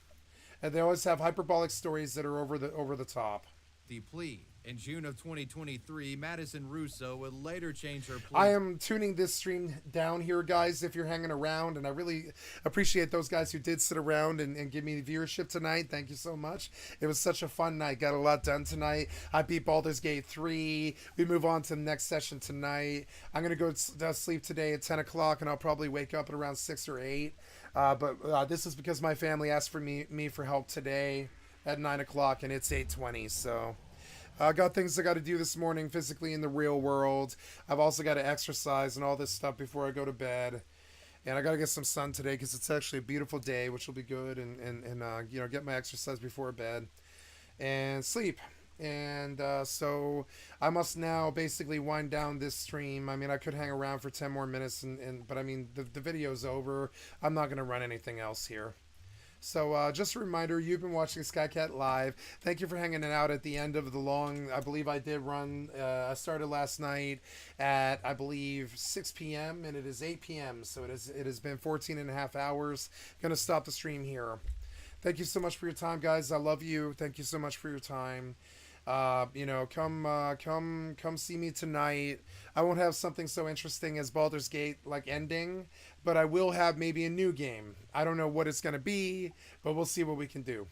and they always have hyperbolic stories that are over the top. The plea. In June of 2023, Madison Russo would later change her plea. I am tuning this stream down here, guys, if you're hanging around, and I really appreciate those guys who did sit around and give me the viewership tonight. Thank you so much. It was such a fun night. Got a lot done tonight. I beat Baldur's Gate 3. We move on to the next session tonight. I'm going to go to sleep today at 10 o'clock, and I'll probably wake up at around 6 or 8. But this is because my family asked for me for help today at 9 o'clock, and it's 8:20, so... I got things I got to do this morning physically in the real world. I've also got to exercise and all this stuff before I go to bed. And I got to get some sun today because it's actually a beautiful day, which will be good. And get my exercise before bed and sleep. And so I must now basically wind down this stream. I mean, I could hang around for 10 more minutes, but I mean, the video's over. I'm not going to run anything else here. So just a reminder, you've been watching Skycat Live. Thank you for hanging out at the end of the long, I believe I did run, I started last night at, I believe, 6 p.m. and it is 8 p.m. So it has been 14 and a half hours. Going to stop the stream here. Thank you so much for your time, guys. I love you. Thank you so much for your time. Come see me tonight. I won't have something so interesting as Baldur's Gate like ending, but I will have maybe a new game. I don't know what it's going to be, but we'll see what we can do.